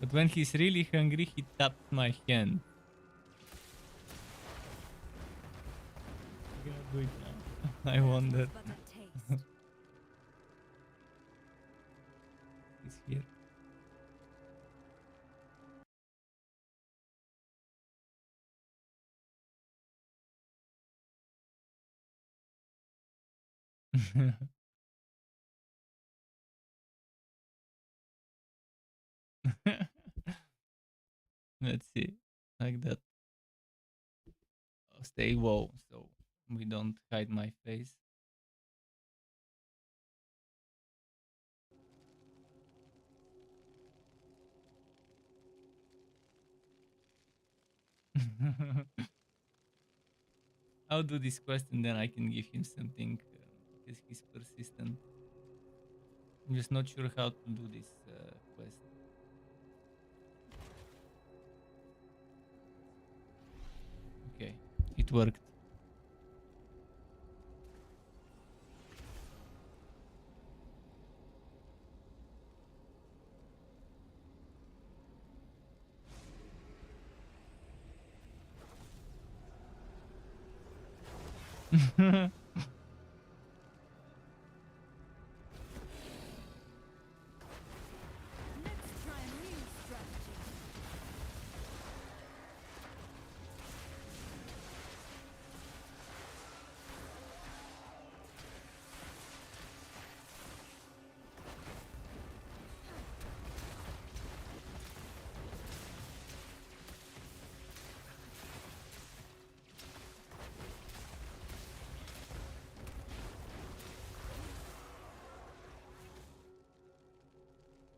Speaker 4: But when he's really hungry, he taps my hand. I'm gonna do it now. I wonder. He's here. Let's see. Like that. Stay low so we don't hide my face. I'll do this quest and then I can give him something because he's persistent. I'm just not sure how to do this quest. Okay, it worked.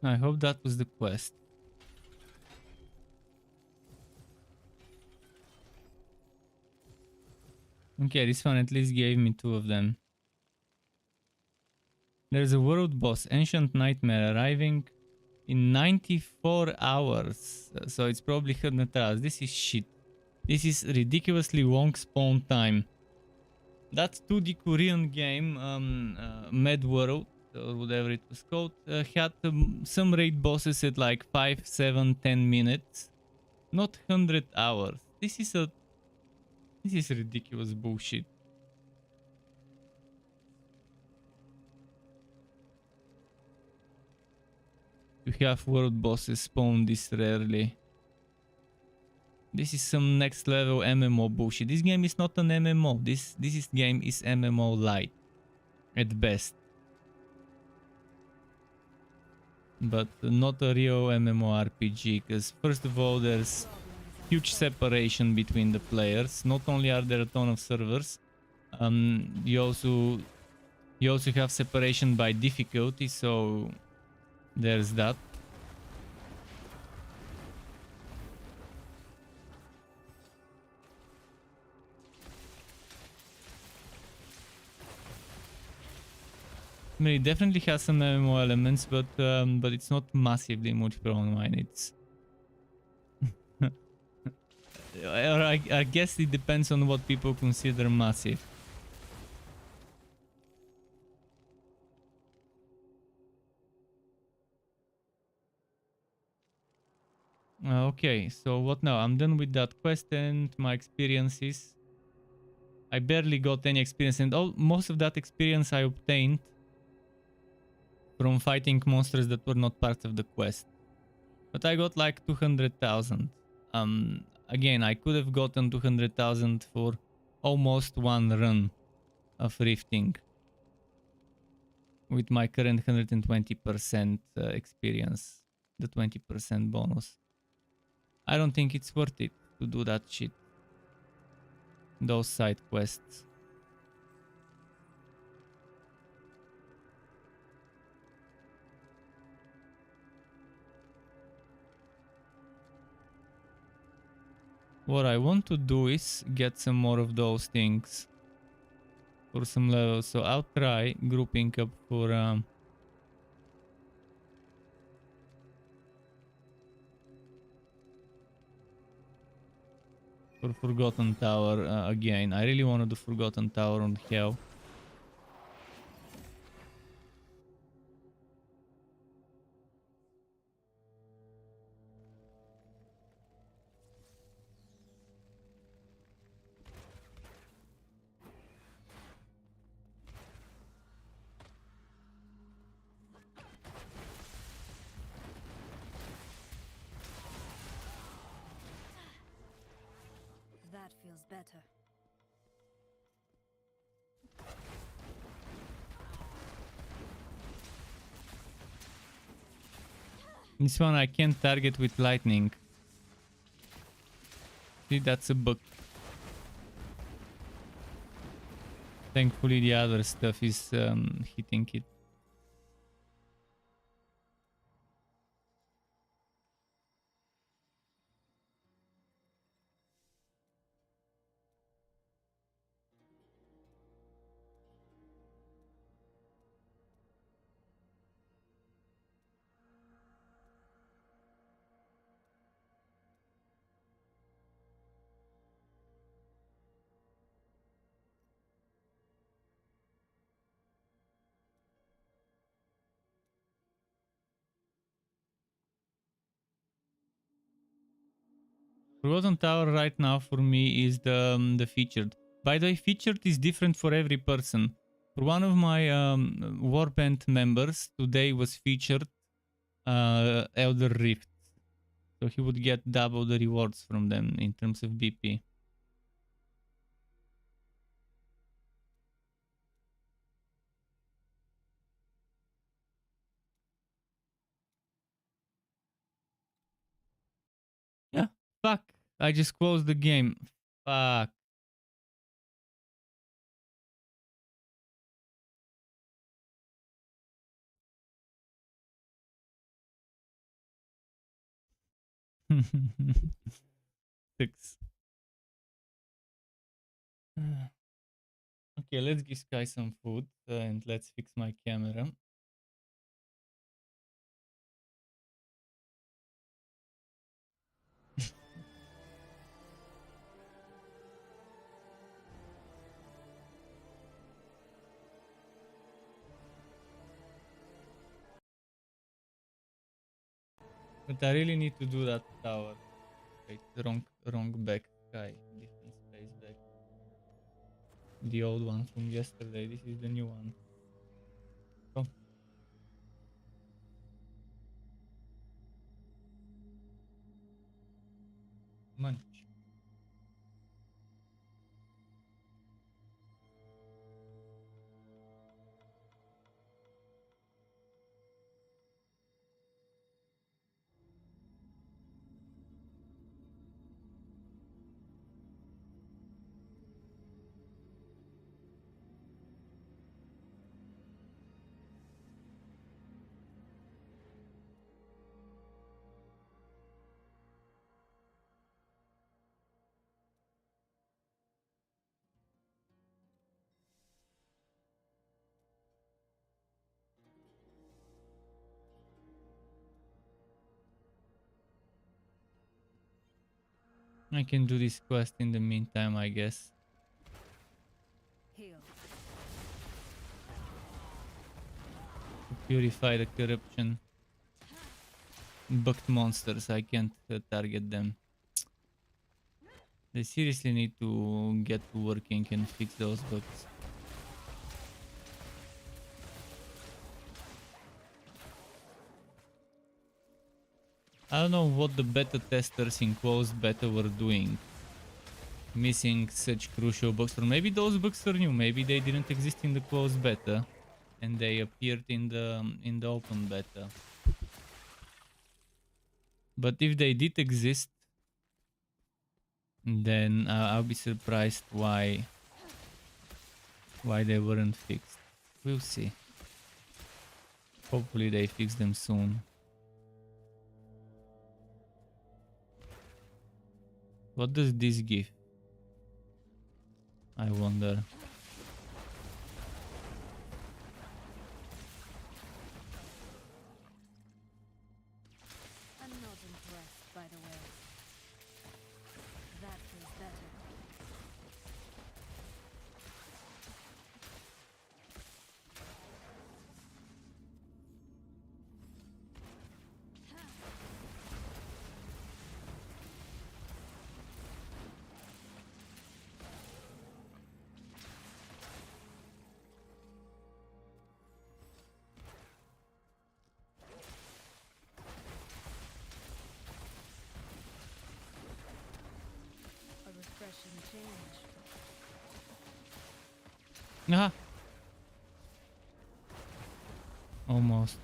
Speaker 4: I hope that was the quest. Okay, this one at least gave me 2 of them. There's a world boss, Ancient Nightmare, arriving in 94 hours. So it's probably 100 hours. This is shit. This is ridiculously long spawn time. That 2D Korean game, Mad World, or whatever it was called, had some raid bosses at like 5, 7, 10 minutes. Not 100 hours. This is ridiculous bullshit. To have world bosses spawn this rarely. This is some next level MMO bullshit. This game is not an MMO. This game is MMO light at best. But not a real MMORPG, because first of all there's huge separation between the players. Not only are there a ton of servers, you also have separation by difficulty, so there's that. I mean, it definitely has some MMO elements, but it's not massively multiplayer online. It's or I guess it depends on what people consider massive. Okay, so what now? I'm done with that quest and my experiences. I barely got any experience, and most of that experience I obtained from fighting monsters that were not part of the quest. But I got like 200,000. Again, I could have gotten 200,000 for almost one run of rifting with my current 120% experience, the 20% bonus. I don't think it's worth it to do that shit. Those side quests. What I want to do is get some more of those things for some levels. So I'll try grouping up for Forgotten Tower again. I really wanted the Forgotten Tower on Hell.
Speaker 2: That feels better.
Speaker 4: This one I can't target with lightning. See, that's a bug. Thankfully the other stuff is hitting it. Forgotten Tower right now for me is the featured. By the way, featured is different for every person. For one of my Warband members, today was featured Elder Rift. So he would get double the rewards from them in terms of BP. Yeah, fuck. I just closed the game. Fuck. Six. Okay, let's give Sky some food and let's fix my camera. But I really need to do that tower. Wait, wrong back, Sky. Different space back. The old one from yesterday. This is the new one. Come. Munch. I can do this quest in the meantime, I guess.
Speaker 2: Heal.
Speaker 4: To purify the corruption. Bugged monsters, I can't target them. They seriously need to get to working and fix those bugs. I don't know what the beta testers in closed beta were doing. Missing such crucial bugs, or maybe those bugs are new. Maybe they didn't exist in the closed beta, and they appeared in the open beta. But if they did exist, then I'll be surprised why they weren't fixed. We'll see. Hopefully they fix them soon. What does this give? I wonder.
Speaker 2: I'm not impressed, by the way. That is better. A refreshing change.
Speaker 4: Ah! Almost.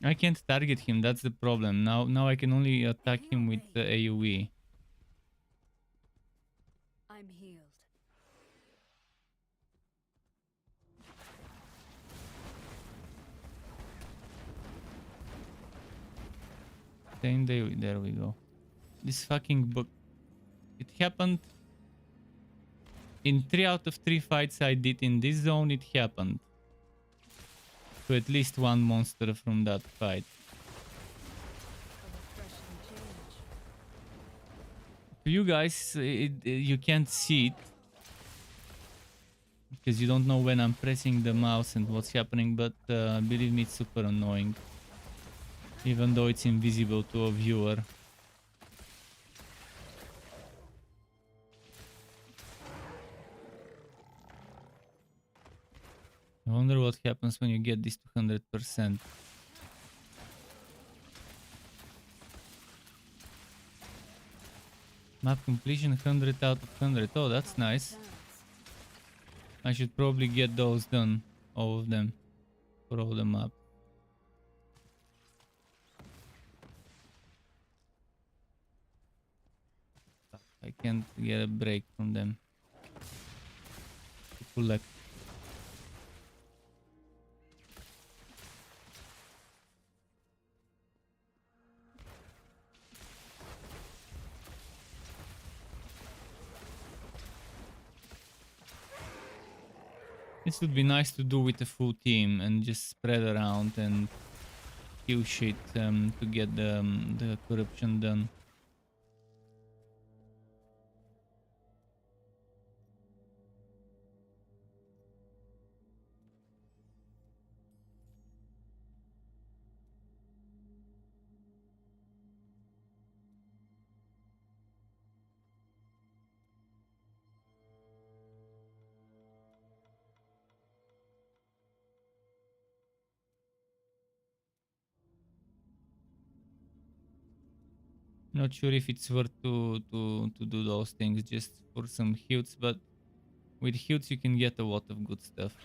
Speaker 4: I can't target him, that's the problem. Now I can only attack him with the AoE.
Speaker 2: I'm healed.
Speaker 4: There we go. This fucking bug. It happened in 3 out of 3 fights I did in this zone. It happened to at least one monster from that fight.
Speaker 2: A refreshing change.
Speaker 4: To you guys, you can't see it because you don't know when I'm pressing the mouse and what's happening, but believe me, it's super annoying. Even though it's invisible to a viewer. I wonder what happens when you get this to 100%. Map completion 100 out of 100. Oh, that's nice. I should probably get those done. All of them. For all the maps. I can't get a break from them. To collect. This would be nice to do with a full team and just spread around and kill shit to get the corruption done. Not sure if it's worth to do those things just for some hilts, but with hilts you can get a lot of good stuff.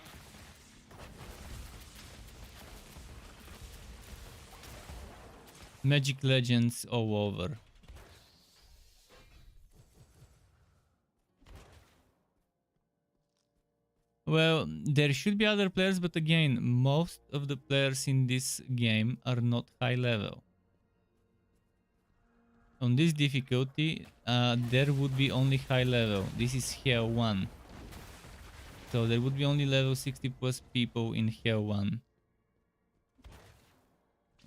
Speaker 4: Magic Legends all over. Well, there should be other players, but again, most of the players in this game are not high level. On this difficulty, there would be only high level. This is Hell 1. So there would be only level 60 plus people in Hell 1.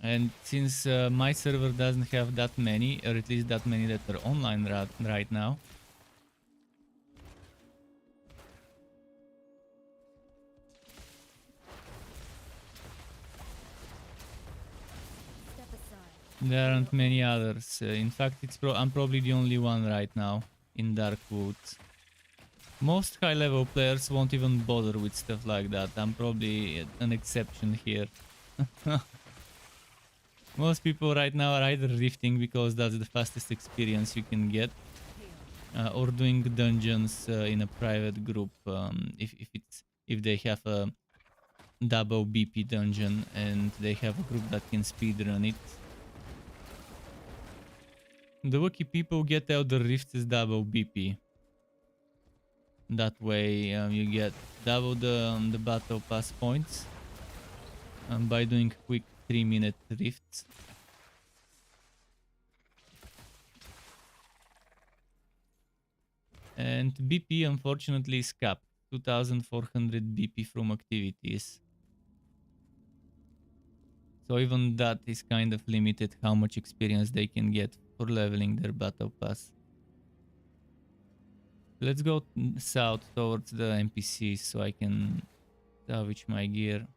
Speaker 4: And since my server doesn't have that many, or at least that many that are online right now, there aren't many others. In fact, I'm probably the only one right now in Darkwoods. Most high-level players won't even bother with stuff like that. I'm probably an exception here. Most people right now are either rifting because that's the fastest experience you can get, or doing dungeons in a private group if they have a double BP dungeon and they have a group that can speedrun it. The lucky people get Elder Rifts as double BP. That way you get double the battle pass points by doing quick 3-minute rifts. And BP unfortunately is capped. 2400 BP from activities. So even that is kind of limited how much experience they can get for leveling their battle pass. Let's go south towards the NPCs so I can salvage my gear.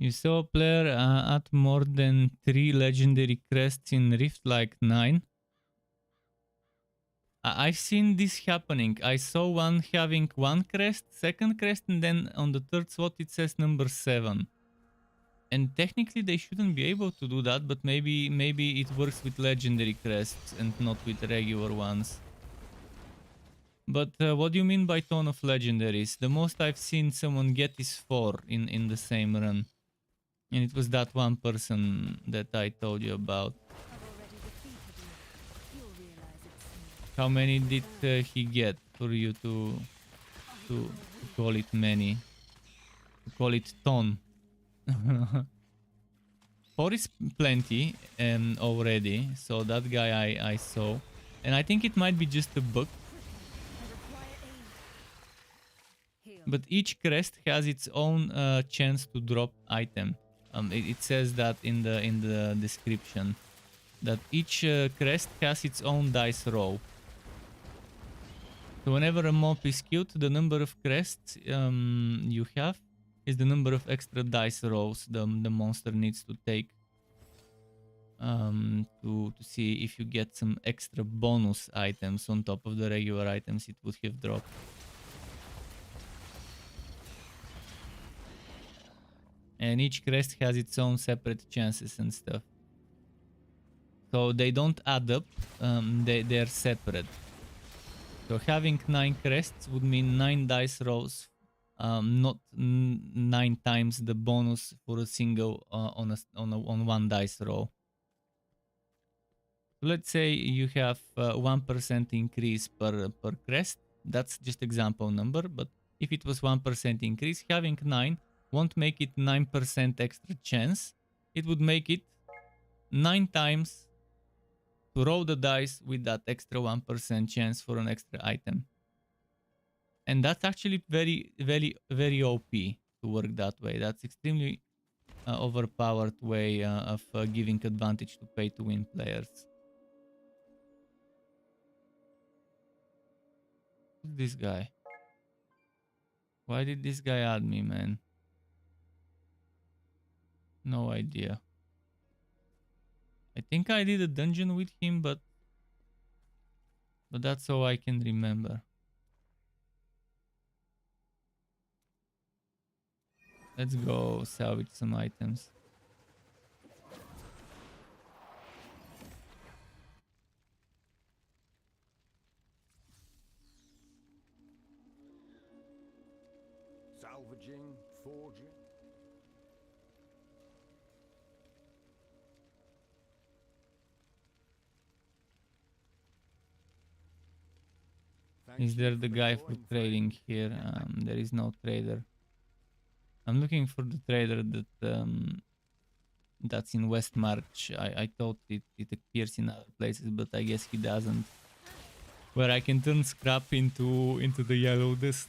Speaker 4: You saw a player add more than 3 legendary crests in Rift like 9. I've seen this happening. I saw one having 1 crest, 2nd crest, and then on the 3rd slot it says number 7. And technically they shouldn't be able to do that, but maybe it works with legendary crests and not with regular ones. But what do you mean by ton of legendaries? The most I've seen someone get is 4 in the same run. And it was that one person that I told you about. How many did he get for you to call it many? To call it ton. 4 is plenty already, so that guy I saw. And I think it might be just a bug. But each crest has its own chance to drop item. It says that in the description, that each crest has its own dice roll. So whenever a mob is killed, the number of crests you have is the number of extra dice rolls the monster needs to take to see if you get some extra bonus items on top of the regular items it would have dropped. And each crest has its own separate chances and stuff. So they don't add up, they're separate. So having 9 crests would mean 9 dice rolls not 9 times the bonus for a single on one dice roll. Let's say you have 1% increase per crest. That's just example number, but if it was 1% increase, having 9 won't make it 9% extra chance. It would make it 9 times to roll the dice with that extra 1% chance for an extra item. And that's actually very OP to work that way. That's extremely overpowered way of giving advantage to pay to win players. Who's this guy? Why did this guy add me, man? No idea. I think I did a dungeon with him, but that's all I can remember. Let's go salvage some items.
Speaker 6: Salvaging, forging.
Speaker 4: Is there the guy for trading here? There is no trader. I'm looking for the trader that that's in West March. I thought it appears in other places, but I guess he doesn't. Where I can turn scrap into the yellow dust.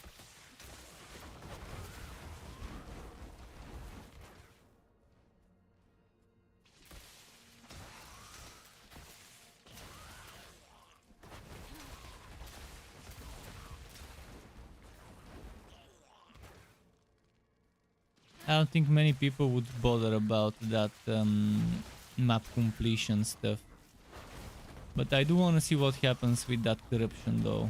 Speaker 4: I don't think many people would bother about that map completion stuff. But I do want to see what happens with that corruption though.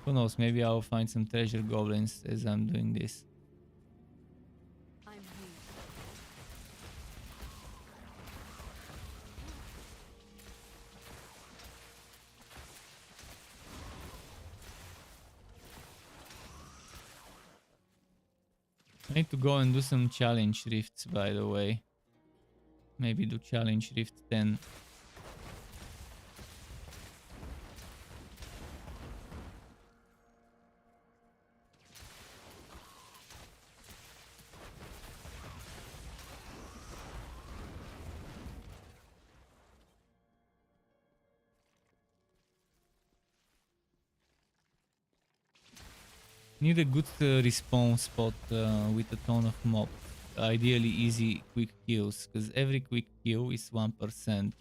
Speaker 4: Who knows, maybe I'll find some treasure goblins as I'm doing this. I need to go and do some challenge rifts, by the way. Maybe do challenge rift 10. Need a good respawn spot with a ton of mobs. Ideally easy quick kills, because every quick kill is 1%.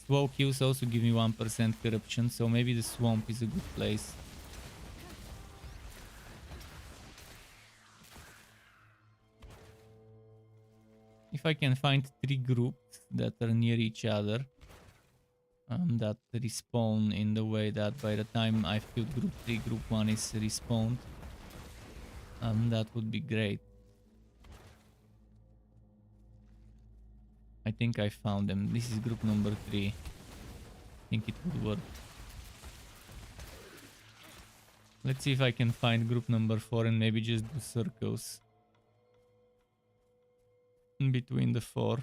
Speaker 4: Slow kills also give me 1% corruption, so maybe the swamp is a good place. If I can find 3 groups that are near each other, that respawn in the way that by the time I've killed group 3, group 1 is respawned, that would be great. I think I found them. This is group number 3. I think it would work. Let's see if I can find group number 4 and maybe just do circles in between the 4.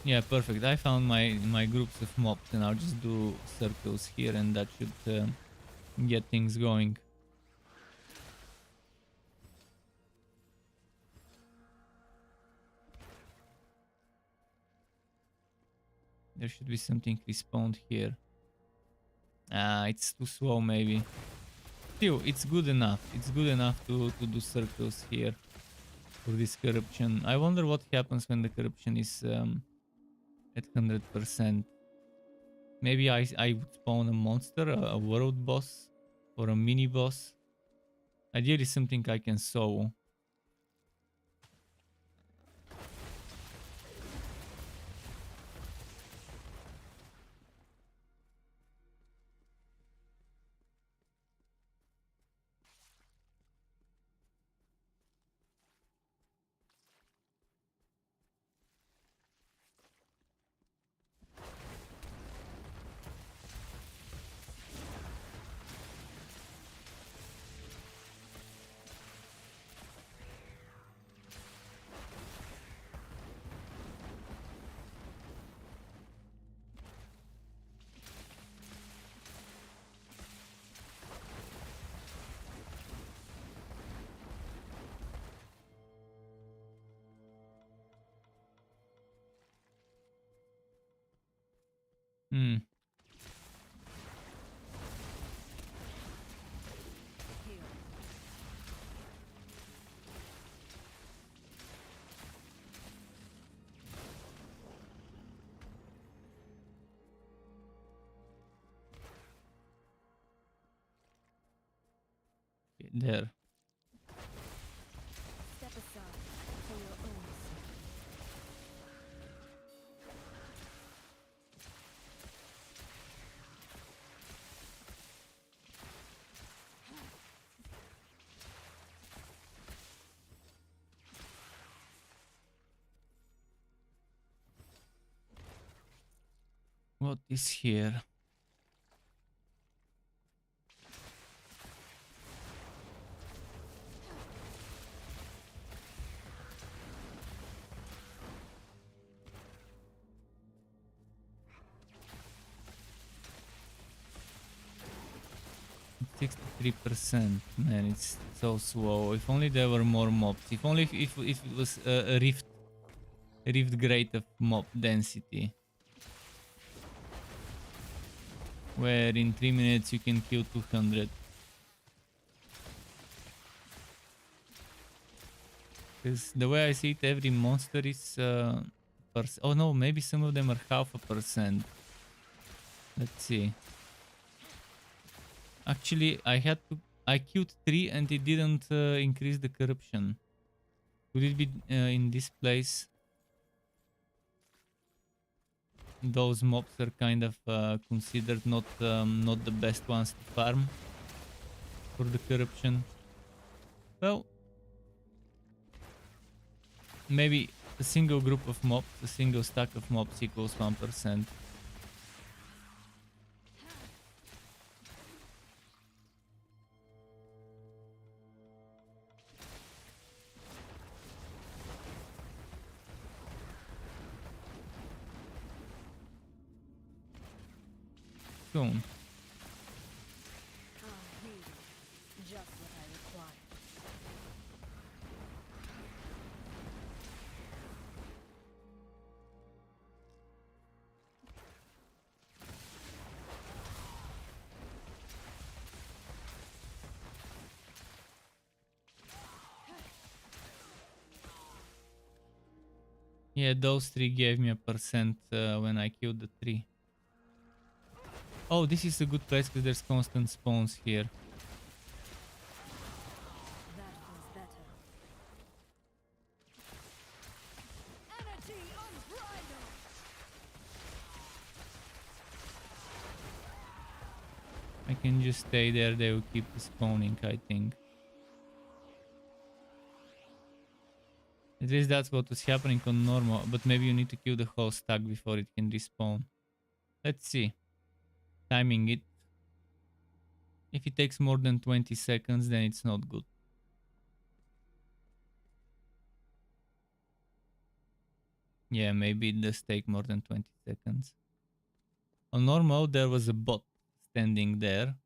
Speaker 4: Yeah, perfect. I found my groups of mobs and I'll just do circles here and that should get things going. There should be something respawned here. It's too slow maybe. Still, it's good enough. It's good enough to do circles here for this corruption. I wonder what happens when the corruption is at 100%. Maybe I would spawn a monster, a world boss, or a mini boss. Ideally something I can solo. Hmm. Okay, there.
Speaker 2: Step aside for your own sake.
Speaker 4: What is here? %63%. Man, it's so slow. If only there were more mobs. If only if it was a rift grade of mob density, where in 3 minutes you can kill 200. Because the way I see it, every monster is oh no, maybe some of them are 0.5%. Let's see. Actually, I killed 3 and it didn't increase the corruption. Could it be in this place? Those mobs are kind of considered not the best ones to farm for the corruption. Well, maybe a single group of mobs, a single stack of mobs equals 1%. Soon.
Speaker 2: Just what I require.
Speaker 4: Yeah, those 3 gave me a percent when I killed the 3. Oh, this is a good place because there's constant spawns here.
Speaker 2: That feels better. Energy unbridled.
Speaker 4: I can just stay there, they will keep spawning, I think. At least that's what was happening on normal, but maybe you need to kill the whole stack before it can respawn. Let's see. Timing it. If it takes more than 20 seconds, then it's not good. Yeah, maybe it does take more than 20 seconds. On normal, there was a bot standing there,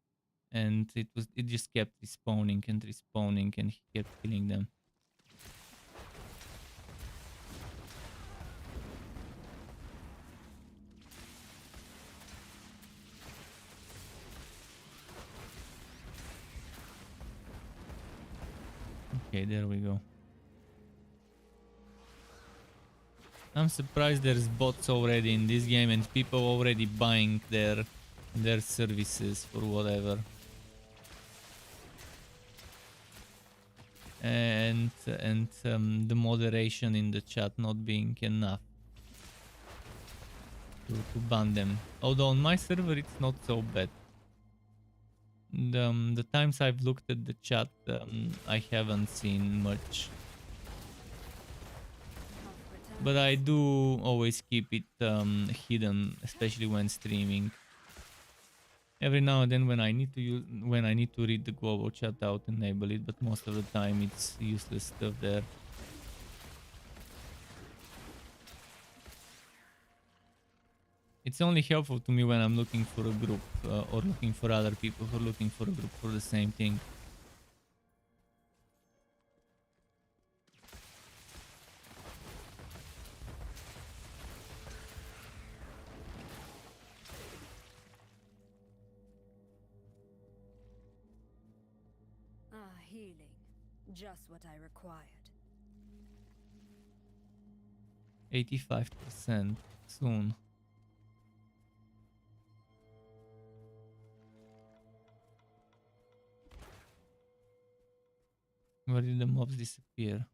Speaker 4: and it just kept respawning and respawning, and he kept killing them. Okay, there we go. I'm surprised there's bots already in this game and people already buying their services for whatever. And the moderation in the chat not being enough to ban them. Although on my server it's not so bad. The times I've looked at the chat, I haven't seen much. But I do always keep it hidden, especially when streaming. Every now and then when I need to read the global chat, I'll enable it, but most of the time it's useless stuff there. It's only helpful to me when I'm looking for a group or looking for other people who are looking for a group for the same thing.
Speaker 2: Healing. Just what I required.
Speaker 4: 85% soon. Where did the mobs disappear?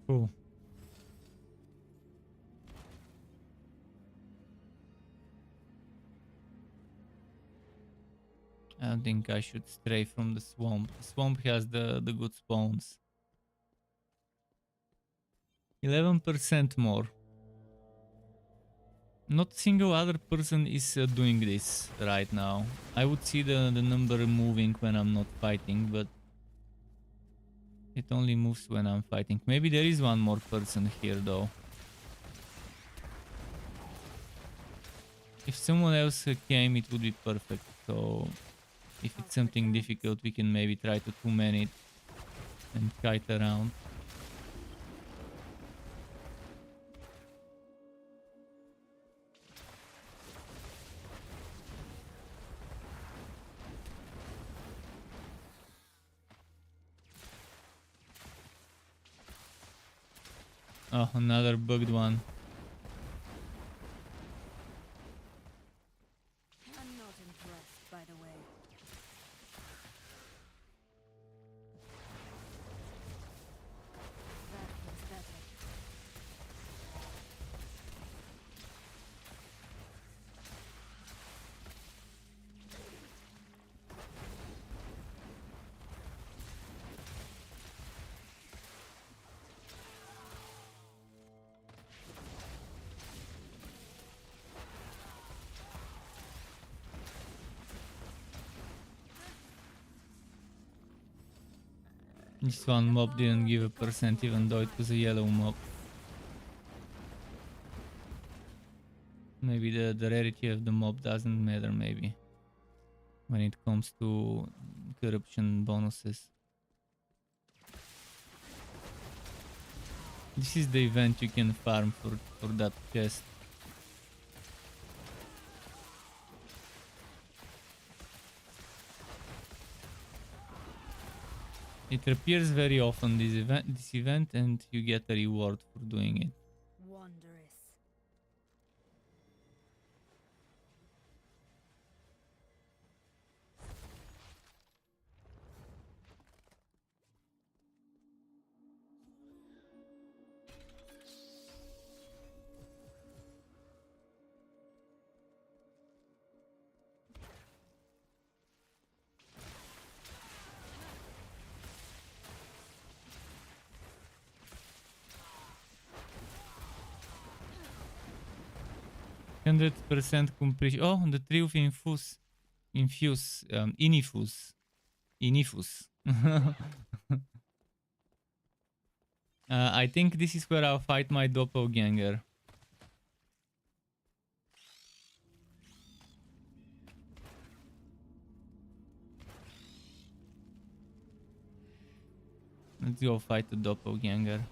Speaker 4: Cool. I don't think I should stray from the swamp. The swamp has the good spawns. 11% more. Not single other person is doing this right now. I would see the number moving when I'm not fighting, but it only moves when I'm fighting. Maybe there is one more person here though. If someone else came, it would be perfect. So if it's something difficult, we can maybe try to two-man it and kite around. Oh, another bugged one.
Speaker 2: I'm not impressed, by the way. That was better.
Speaker 4: This one mob didn't give a percent even though it was a yellow mob. Maybe the rarity of the mob doesn't matter maybe when it comes to corruption bonuses. This is the event you can farm for that chest. It appears very often this event and you get a reward for doing it.
Speaker 2: Wondrous.
Speaker 4: %100% completion. Oh, the tree of Inifus. I think this is where I'll fight my doppelganger. Let's go fight the doppelganger.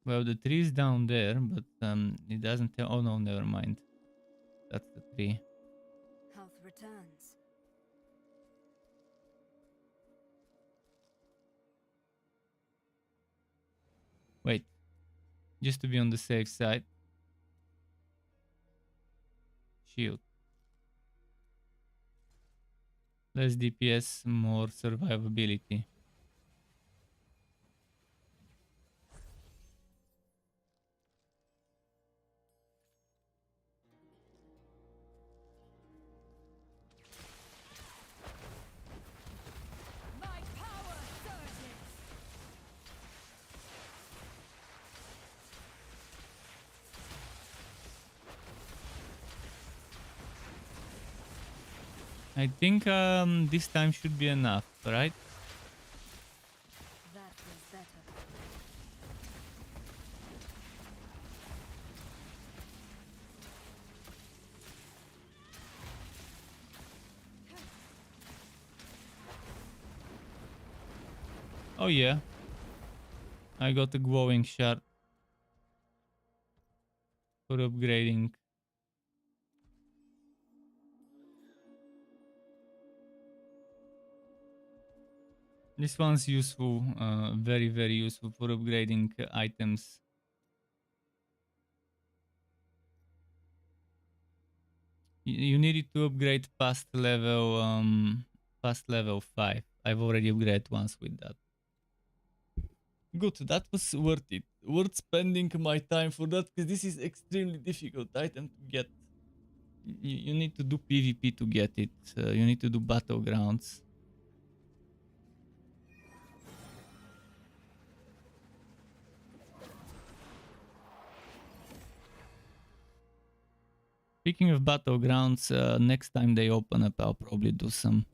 Speaker 4: Well, the tree is down there, but it doesn't tell. Oh no, never mind. That's the tree.
Speaker 2: Health returns.
Speaker 4: Wait, just to be on the safe side. Shield. Less DPS, more survivability.
Speaker 5: My power surges.
Speaker 4: I think this time should be enough, right?
Speaker 2: That was better.
Speaker 4: Oh yeah, I got a glowing shard for upgrading. This one's useful, very, very useful for upgrading items. You need it to upgrade past level 5. I've already upgraded once with that. Good, that was worth it. Worth spending my time for that, because this is extremely difficult item to get. You need to do PvP to get it. You need to do battlegrounds. Speaking of battlegrounds, next time they open up, I'll probably do some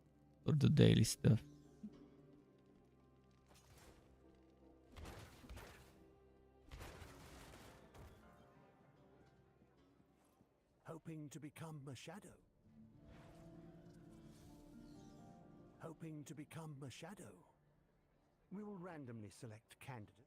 Speaker 4: for the daily stuff.
Speaker 6: Hoping to become a shadow. Hoping to become a shadow. We will randomly select candidates.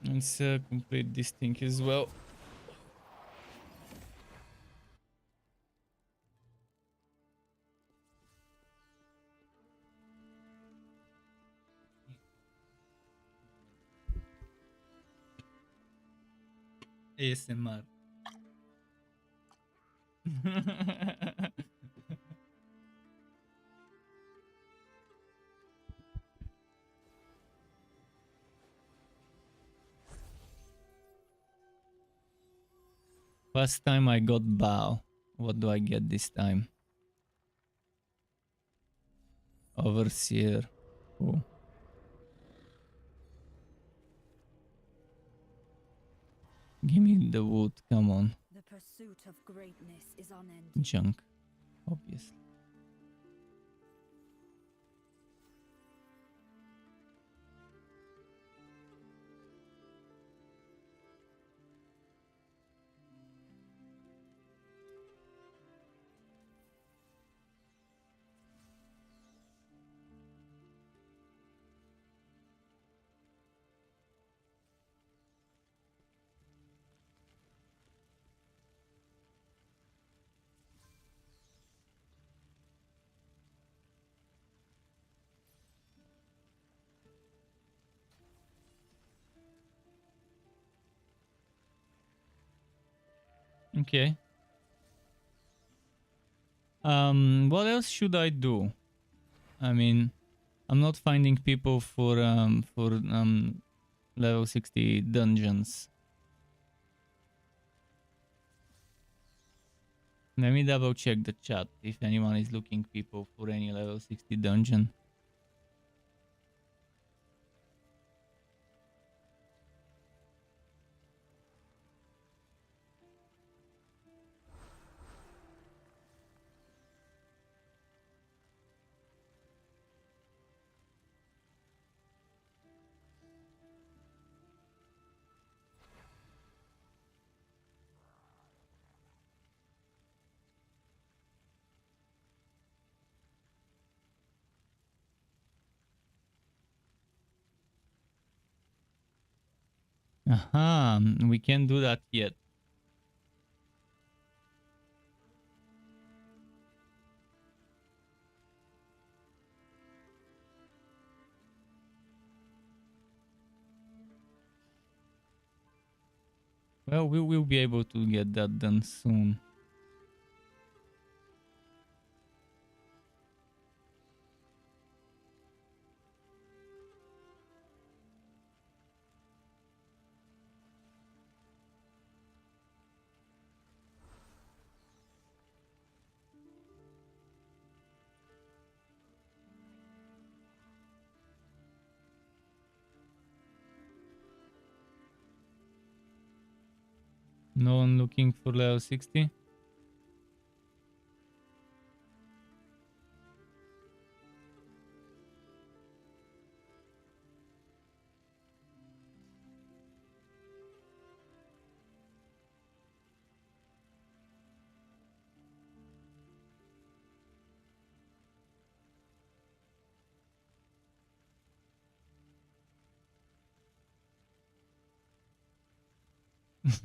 Speaker 4: Let's complete this thing as well. ASMR. Last time I got bow. What do I get this time? Overseer. Cool. Give me the wood, come on.
Speaker 2: The pursuit of greatness is unending.
Speaker 4: Junk, obviously. Okay. What else should I do? I mean, I'm not finding people for level 60 dungeons. Let me double check the chat if anyone is looking people for any level 60 dungeon. Aha, we can't do that yet. Well, we will be able to get that done soon. No one looking for level 60.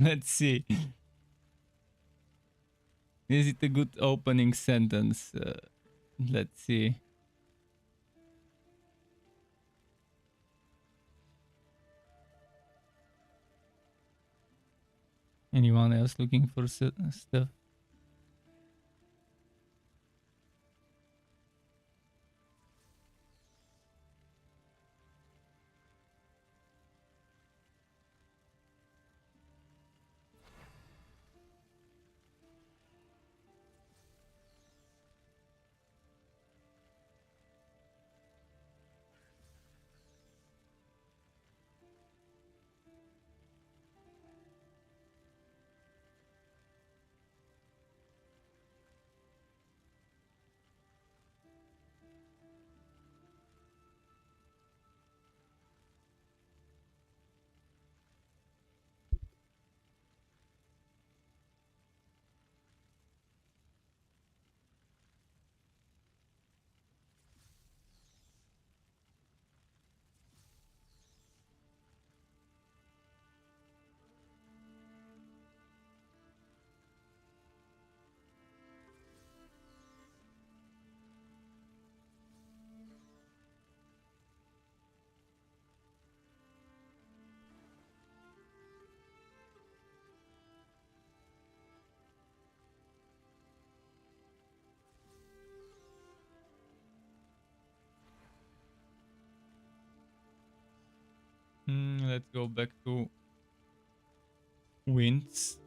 Speaker 4: Let's see. Is it a good opening sentence? Let's see. Anyone else looking for stuff? Let's go back to winds.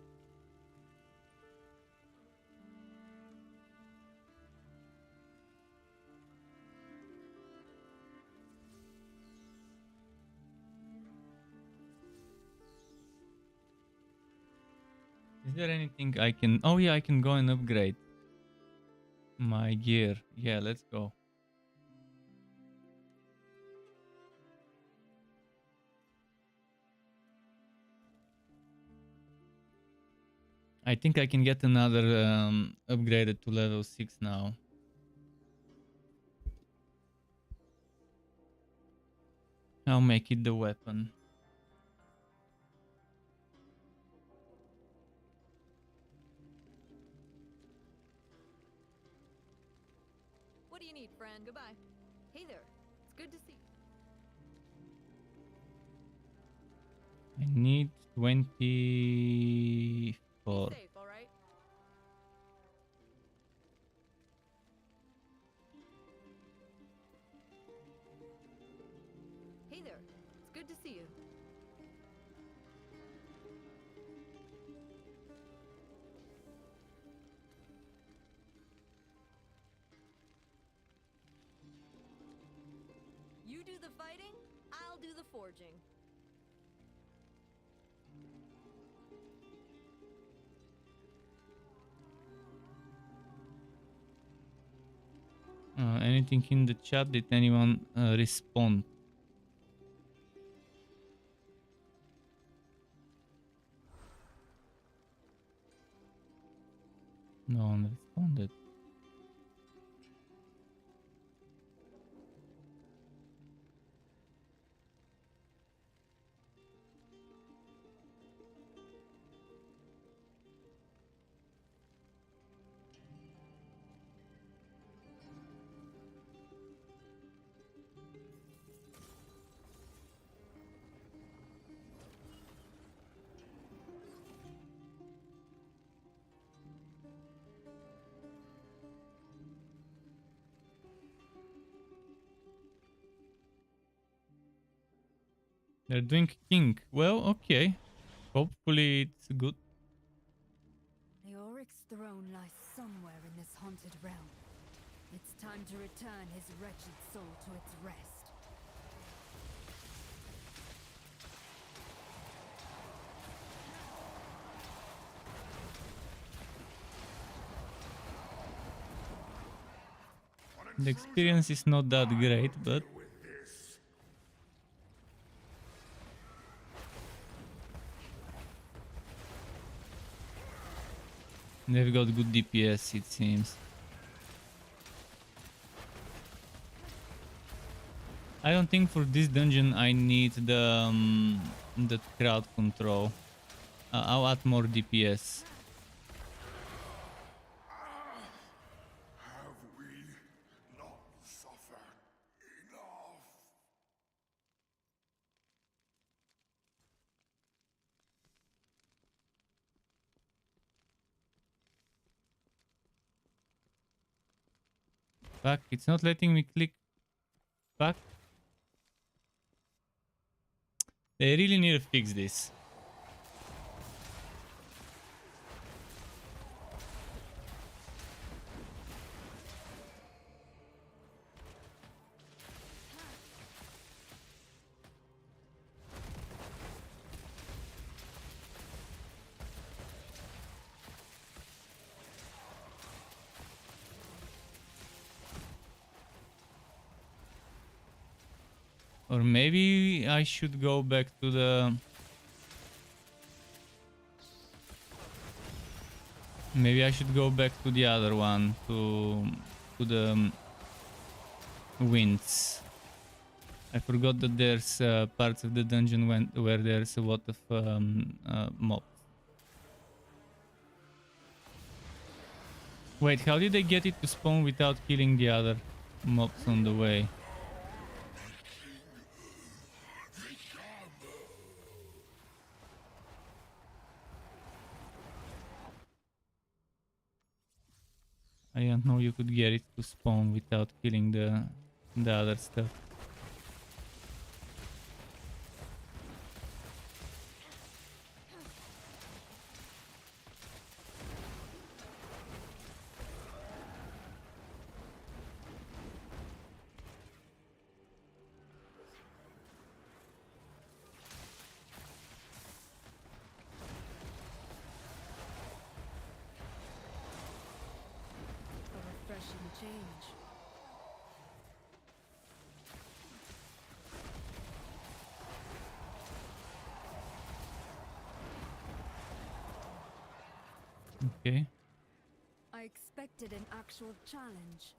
Speaker 4: Is there anything I can... Oh yeah, I can go and upgrade my gear. Yeah, let's go. I think I can get another upgraded to level 6 now. I'll make it the weapon.
Speaker 10: What do you need, friend? Goodbye. Hey there. It's good to see you.
Speaker 4: I need 24.
Speaker 10: Be safe, all right? Hey there. It's good to see you. You do the fighting, I'll do the forging.
Speaker 4: Anything in the chat? Did anyone respond? No one responded. They're doing king. Well, okay. Hopefully it's good.
Speaker 2: The Oryx's throne lies somewhere in this haunted realm. It's time to return his wretched soul to its rest.
Speaker 4: The experience is not that great, but they've got good DPS, it seems. I don't think for this dungeon I need the crowd control. I'll add more DPS.
Speaker 1: Have we not suffered enough?
Speaker 4: Fuck, it's not letting me click back. They really need to fix this. Or maybe I should go back to the... Maybe I should go back to the other one, to the winds. I forgot that there's parts of the dungeon where there's a lot of mobs. Wait, how did they get it to spawn without killing the other mobs on the way? I didn't know you could get it to spawn without killing the other stuff.
Speaker 2: A refreshing change.
Speaker 4: Okay.
Speaker 2: I expected an actual challenge.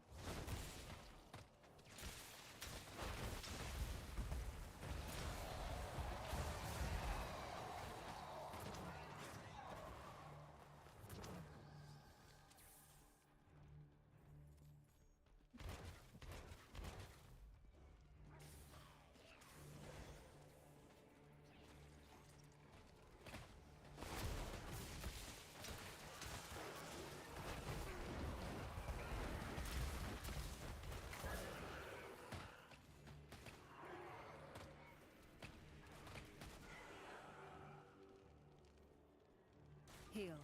Speaker 2: Healed.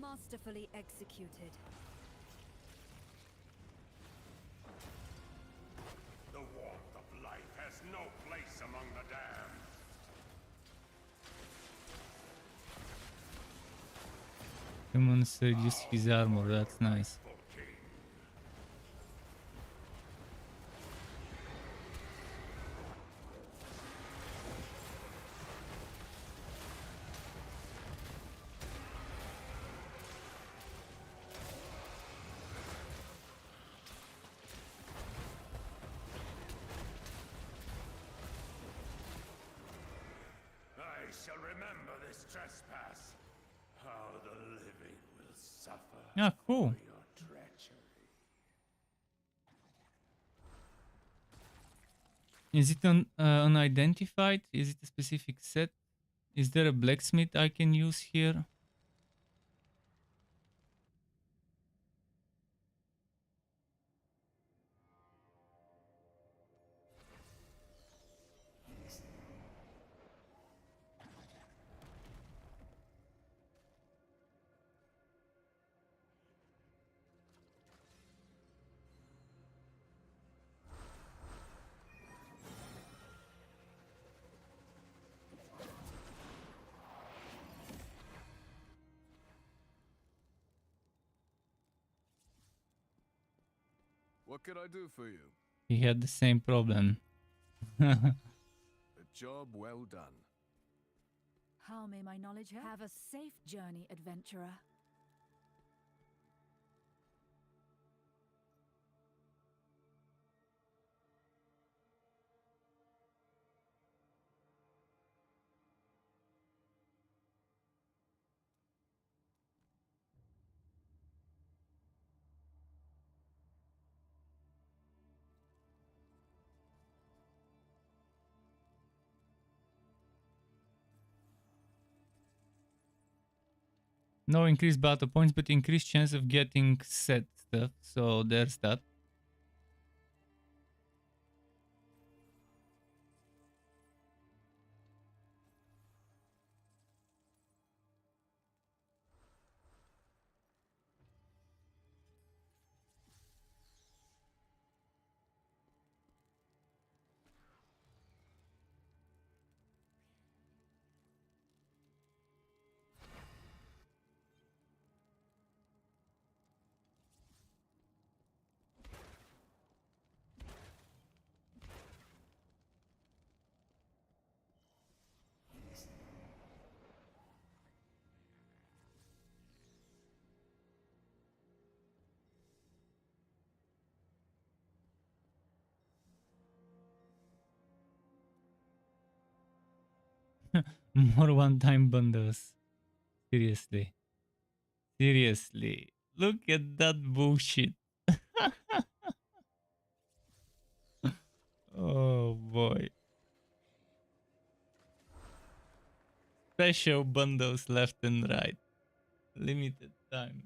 Speaker 2: Masterfully executed.
Speaker 1: The warmth of life has no place among the damned.
Speaker 4: Humans reduce his armor, that's nice.
Speaker 1: I shall remember this trespass. How the living will suffer
Speaker 4: Ah, cool.
Speaker 1: for your treachery.
Speaker 4: Is it unidentified? Is it a specific set? Is there a blacksmith I can use here?
Speaker 6: What can I do for you?
Speaker 4: He had the same problem.
Speaker 6: A job well done.
Speaker 5: How may my knowledge help? Have a safe journey, adventurer.
Speaker 4: No increased battle points, but increased chance of getting set stuff. So there's that. More one-time bundles. Seriously. Seriously. Look at that bullshit. Oh boy. Special bundles left and right. Limited time.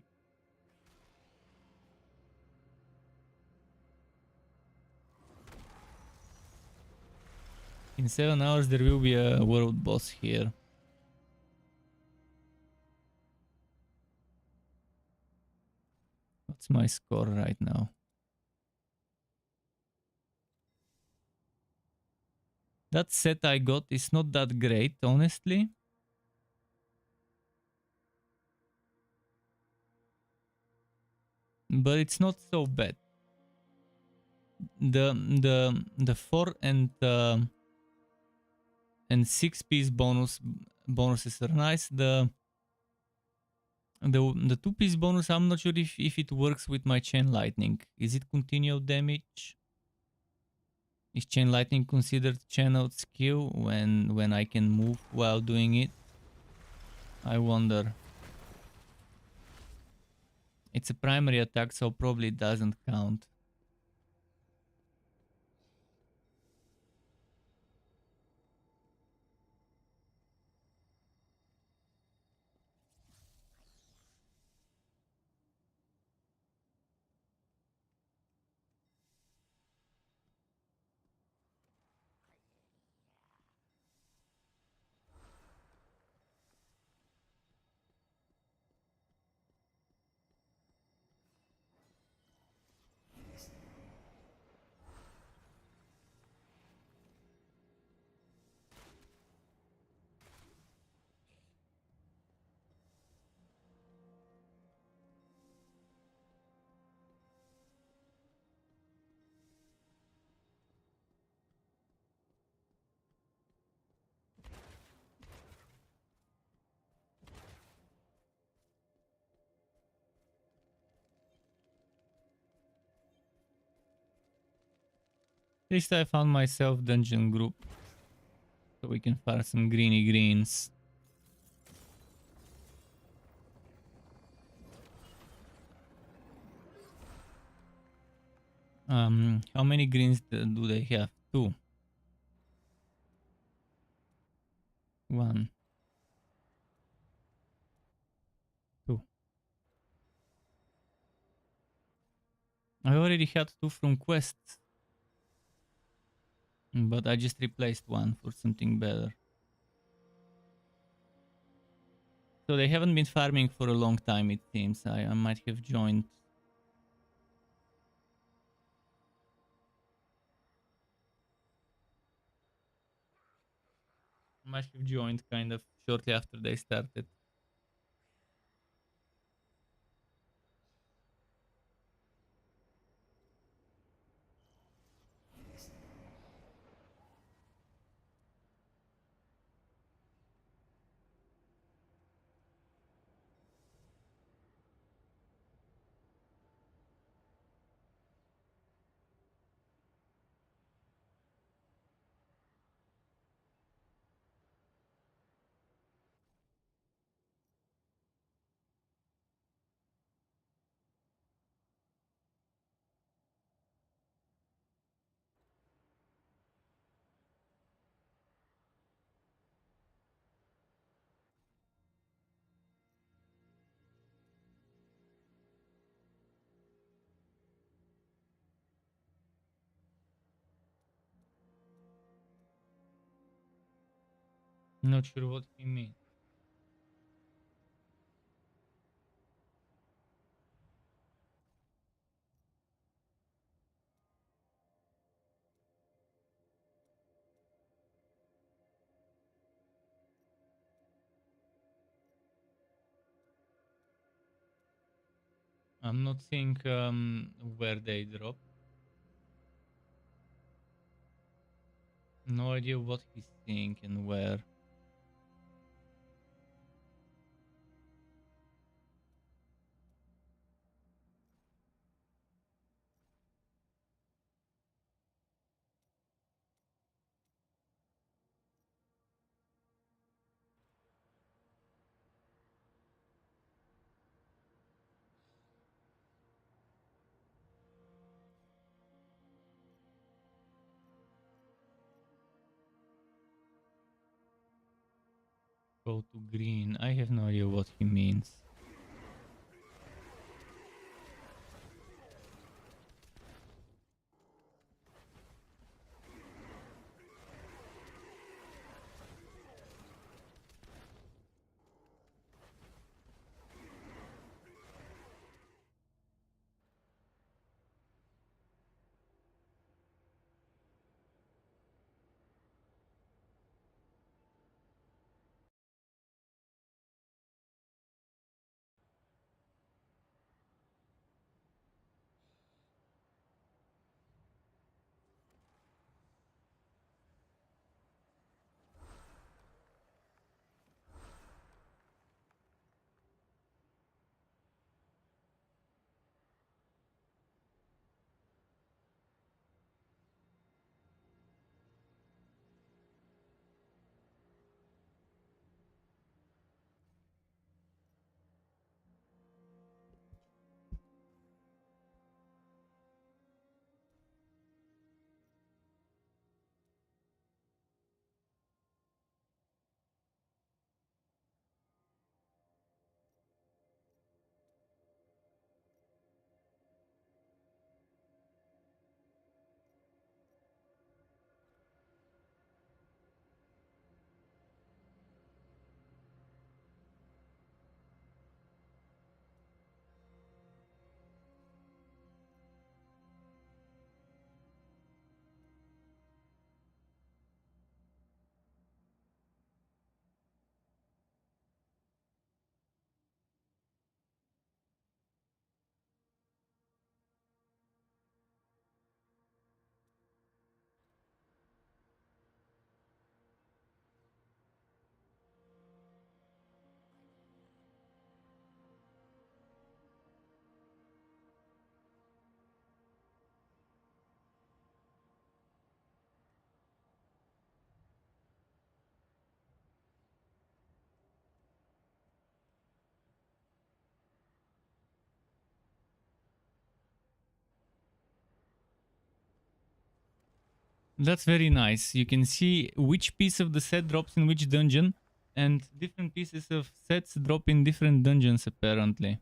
Speaker 4: In 7 hours there will be a world boss here. What's my score right now? That set I got is not that great, honestly. But it's not so bad. The 4 and 6 piece bonuses are nice. The 2 piece bonus, I'm not sure if it works with my chain lightning. Is it continual damage? Is chain lightning considered channeled skill when I can move while doing it? I wonder. It's a primary attack, so probably it doesn't count. At least I found myself dungeon group, so we can find some greeny greens. How many greens do they have? 2. 1. 2. I already had 2 from quests, but I just replaced 1 for something better. So they haven't been farming for a long time, it seems. I might have joined. Might have joined kind of shortly after they started. Not sure what he means. I'm not seeing where they drop. No idea what he's seeing and where. Go to green. I have no idea what he means. That's very nice. You can see which piece of the set drops in which dungeon, and different pieces of sets drop in different dungeons apparently.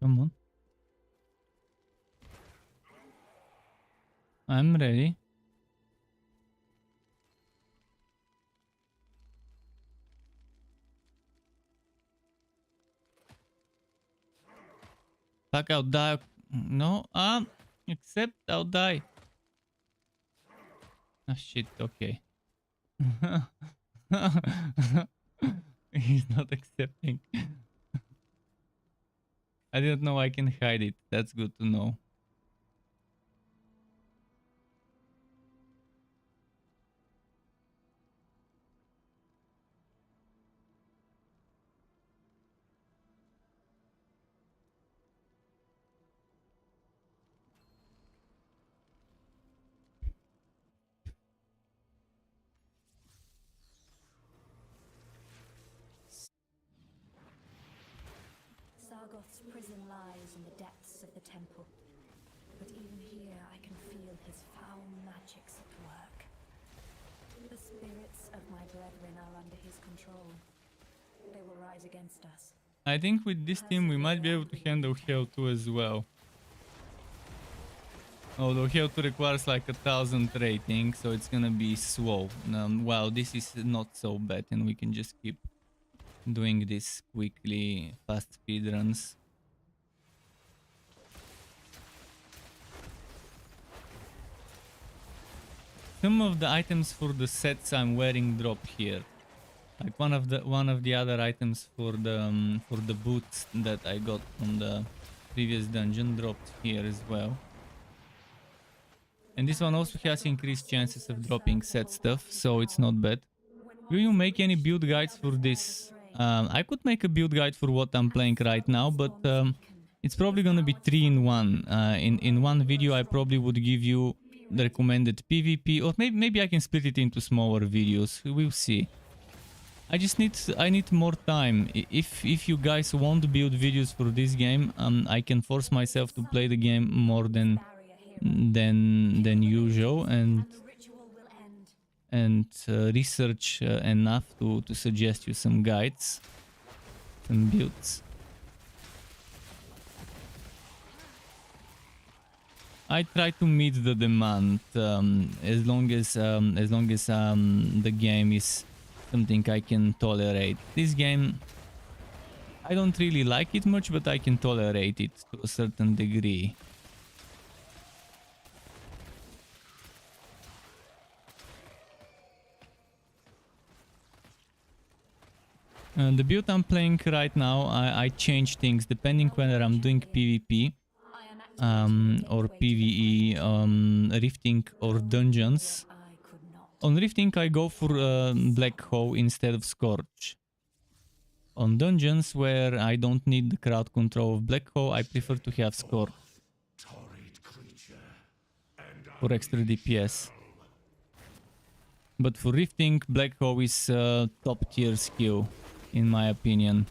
Speaker 4: Come on. I'm ready. Fuck, I'll die. No, except I'll die. Ah, shit, okay. He's not accepting. I didn't know I can hide it. That's good to know.
Speaker 5: Sargoth's prison lies in the depths of the temple. But even here I can feel his foul magics at work. The spirits of my brethren are under his control. They will rise against us.
Speaker 4: I think with this team we might be able to handle Hell 2 as well. Although Hell 2 requires like 1000 rating, so it's gonna be slow. Wow, this is not so bad and we can just keep doing this quickly, fast speedruns. Some of the items for the sets I'm wearing drop here. Like one of the other items for the boots that I got from the previous dungeon dropped here as well. And this one also has increased chances of dropping set stuff, so it's not bad. Do you make any build guides for this? I could make a build guide for what I'm playing right now, but it's probably gonna be 3 in 1. In one video I probably would give you the recommended PvP, or maybe I can split it into smaller videos. We'll see. I need more time. If you guys want to build videos for this game, I can force myself to play the game more than usual and research enough to suggest you some guides, some builds. I try to meet the demand as long as the game is something I can tolerate. This game, I don't really like it much, but I can tolerate it to a certain degree. The build I'm playing right now, I change things depending whether I'm doing PvP or PvE, rifting or dungeons. On rifting I go for Black Hole instead of Scorch. On dungeons where I don't need the crowd control of Black Hole, I prefer to have Scorch for extra DPS. But for rifting, Black Hole is top tier skill, in my opinion.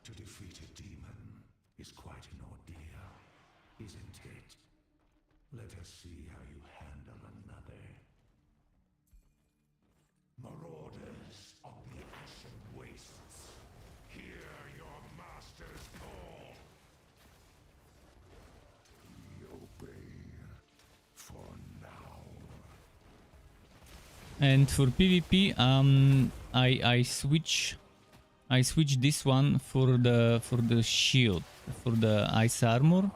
Speaker 1: To defeat a demon is quite an ordeal, isn't it? Let us see how you handle another. Marauders of the Ashen Wastes, hear your master's call. We obey for now.
Speaker 4: And for PvP, I switch this one for the shield, for the ice armor.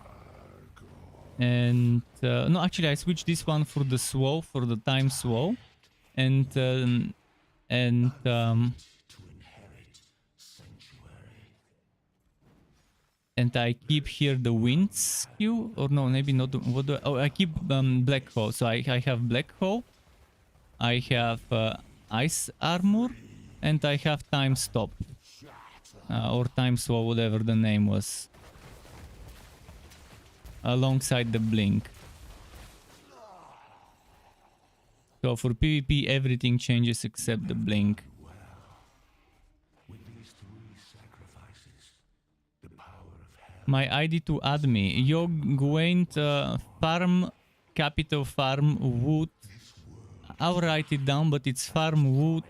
Speaker 4: And no, actually I switched this one for the slow, for the time slow. And I keep here the wind skill, or no, maybe not. What do I, oh, I keep black hole. So I have black hole, I have ice armor, and I have time stop, or time slow, whatever the name was, alongside the blink. So for PvP everything changes except the blink.
Speaker 1: With these 3 sacrifices,
Speaker 4: My ID to add me. Yo Gwaint farm capital farm wood. I'll write it down, but it's farm wood.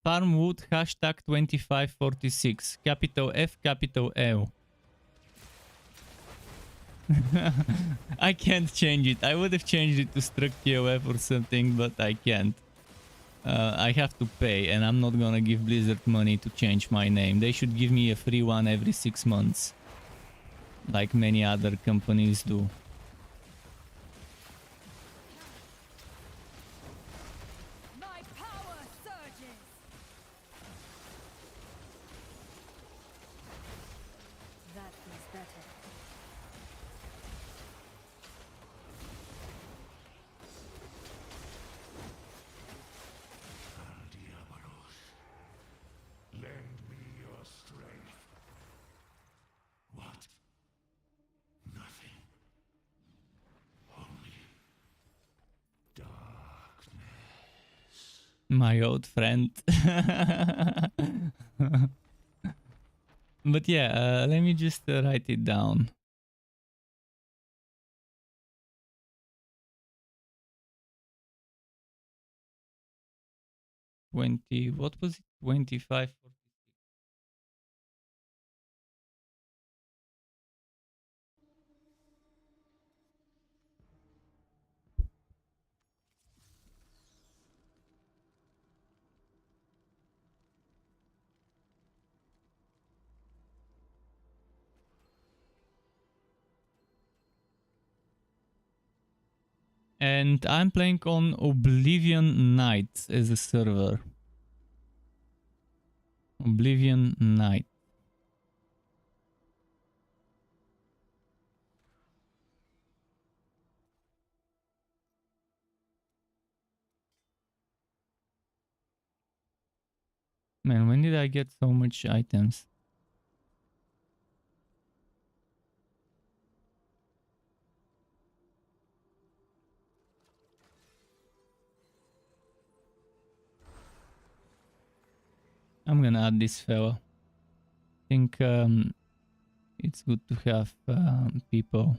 Speaker 4: Farm wood hashtag 2546. Capital F, capital L. I can't change it. I would have changed it to Struck POF or something, but I can't. I have to pay, and I'm not gonna give Blizzard money to change my name. They should give me a free one every 6 months, like many other companies do.
Speaker 5: My power surges.
Speaker 2: That feels better.
Speaker 1: Diablos, lend me your strength. What? Nothing. Only darkness.
Speaker 4: My old friend. But yeah, let me just write it down. What was it? 25. And I'm playing on Oblivion Night as a server. Oblivion Night. Man, when did I get so much items? I'm gonna add this fella. I think it's good to have people.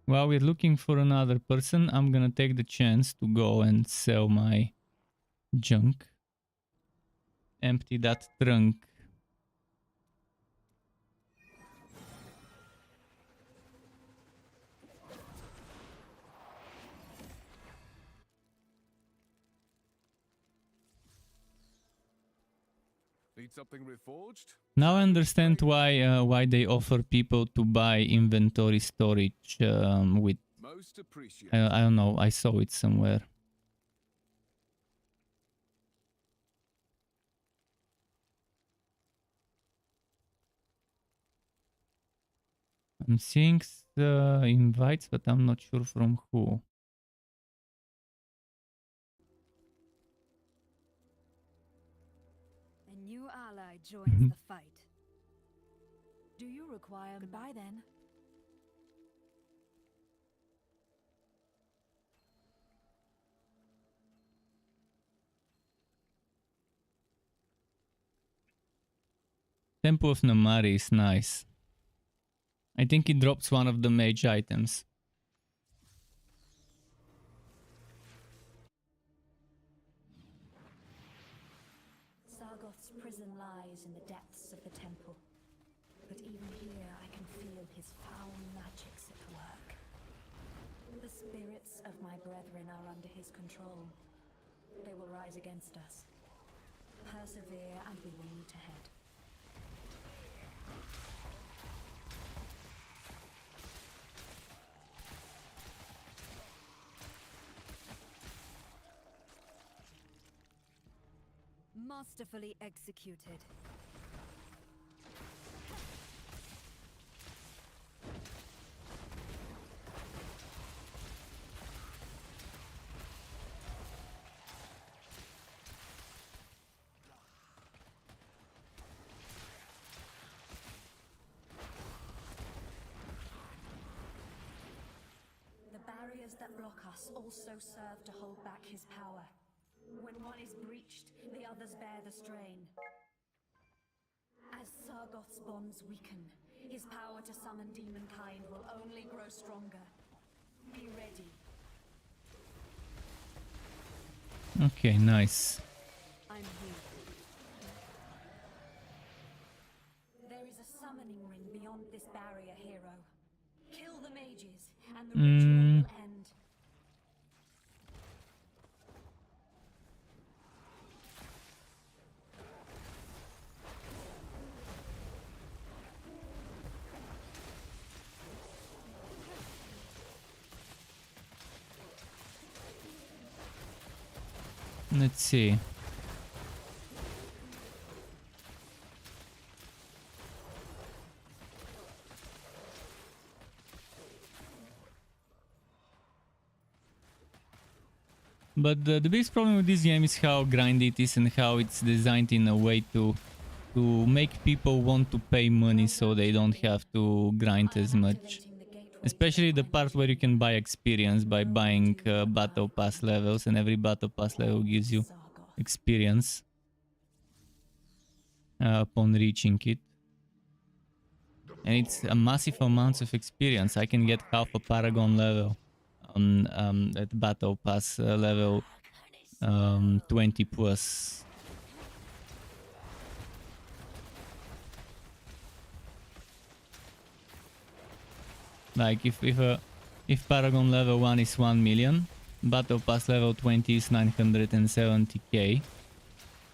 Speaker 4: While we're looking for another person, I'm gonna take the chance to go and sell my junk. Empty that trunk.
Speaker 6: Need something reforged?
Speaker 4: Now I understand why they offer people to buy inventory storage with.
Speaker 6: Most appreciated.
Speaker 4: I don't know. I saw it somewhere. I'm seeing invites, but I'm not sure from who.
Speaker 2: A new ally joins the fight.
Speaker 5: Do you require goodbye then?
Speaker 4: Temple of Namari is nice. I think it drops one of the mage items.
Speaker 5: Sargoth's prison lies in the depths of the temple. But even here I can feel his foul magics at work. The spirits of my brethren are under his control. They will rise against us. Persevere and we will meet ahead.
Speaker 2: Masterfully executed.
Speaker 5: that block us also serve to hold back his power. When one is breached, the others bear the strain. As Sargoth's bonds weaken, his power to summon demonkind will only grow stronger. Be ready.
Speaker 4: Okay, nice.
Speaker 2: I'm here.
Speaker 5: There is a summoning ring beyond this barrier, hero. Kill the mages, and the ritual will end.
Speaker 4: Let's see. But the biggest problem with this game is how grindy it is and how it's designed in a way to make people want to pay money so they don't have to grind as much. Especially the part where you can buy experience by buying battle pass levels, and every battle pass level gives you experience upon reaching it. And it's a massive amount of experience. I can get half a Paragon level on at battle pass level 20 plus. Like if Paragon level 1 is 1 million, battle pass level 20 is 970k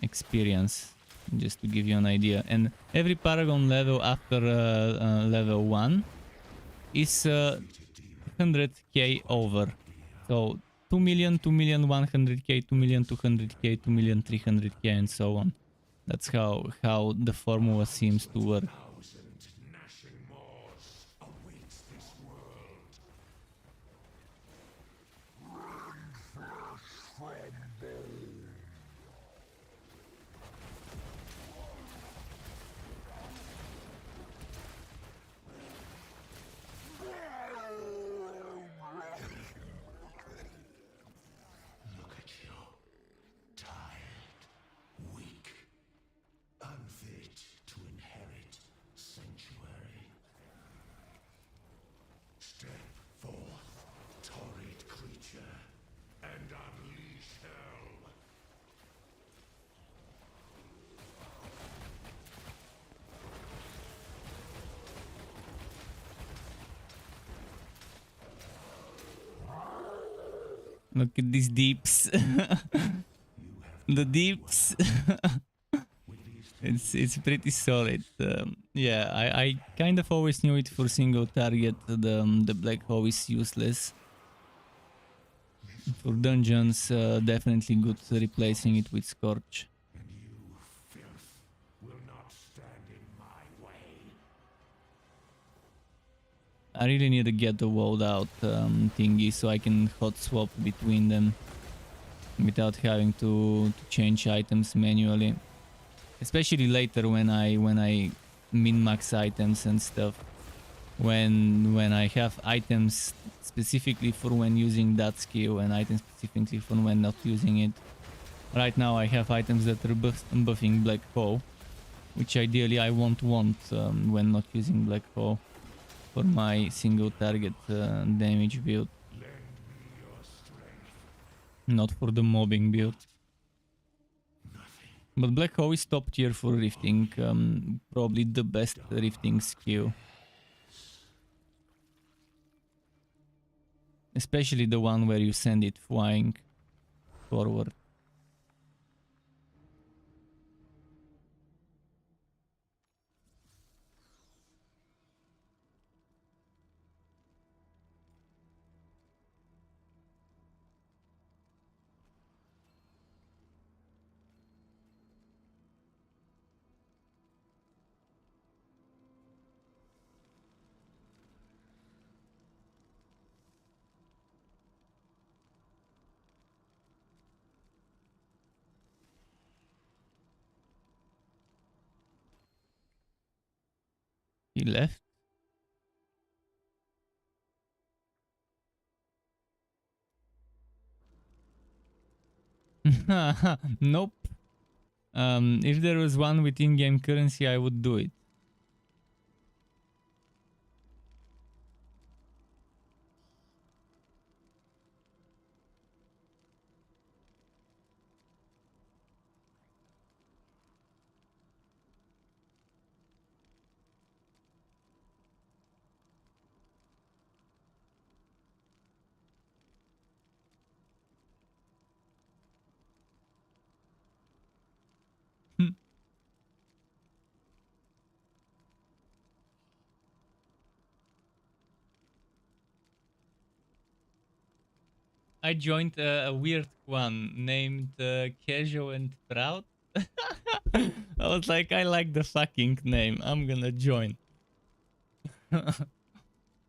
Speaker 4: experience, just to give you an idea. And every Paragon level after level 1 is 100k over. So 2 million, 2 million 100k, 2 million 200k, 2 million 300k, and so on. That's how the formula seems to work. Look at these deeps. The deeps. It's pretty solid. Yeah, I kind of always knew it for single target. The black hole is useless. For dungeons, definitely good replacing it with Scorch. I really need to get the walled out thingy so I can hot swap between them without having to change items manually. Especially later when I min-max items and stuff. When I have items specifically for when using that skill and items specifically for when not using it. Right now I have items that are buffing Black Hole, which ideally I won't want when not using Black Hole for my single target damage build. Not for the mobbing build. But Black Hole is top tier for rifting, probably the best rifting skill. Especially the one where you send it flying forward. He left. Nope. If there was one with in-game currency, I would do it. I joined a weird one named Casual and Proud. I was like, I like the fucking name. I'm gonna join.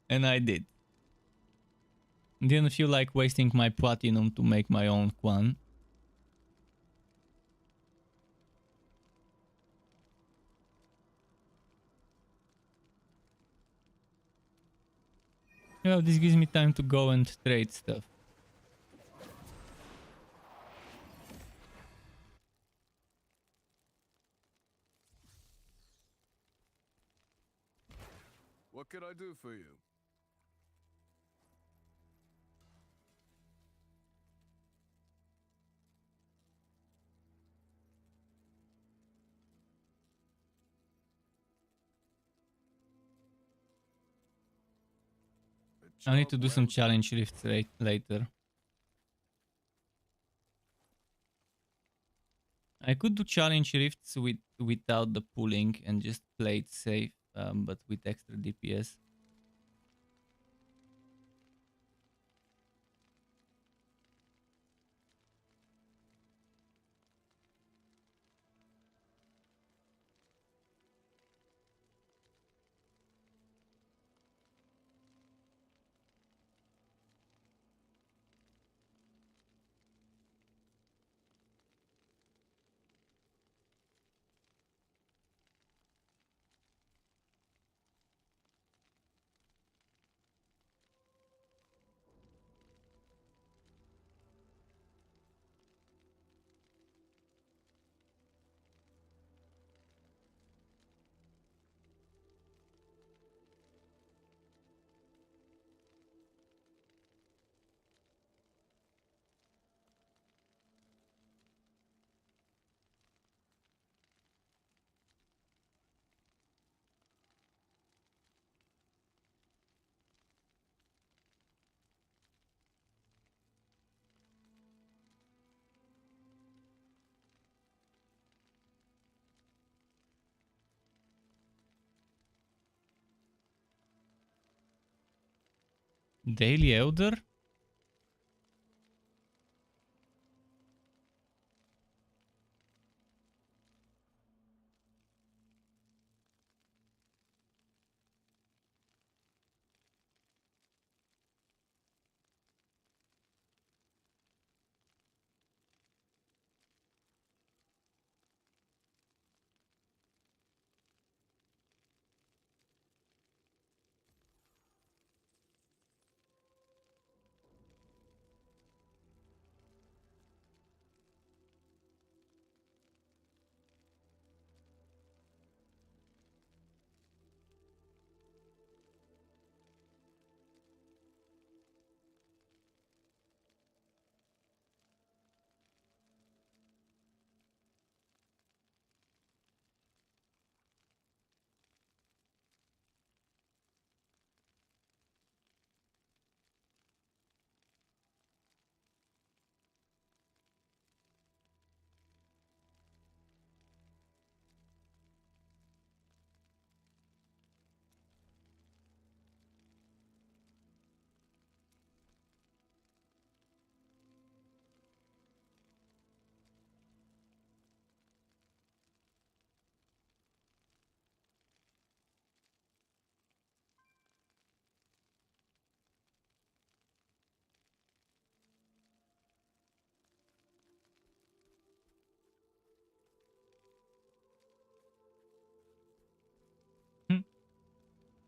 Speaker 4: And I did. Didn't feel like wasting my platinum to make my own one. Well, this gives me time to go and trade stuff.
Speaker 6: What can I do for you?
Speaker 4: I need to do some challenge rifts later. I could do challenge rifts without the pulling and just play it safe, but with extra DPS. Daily Elder?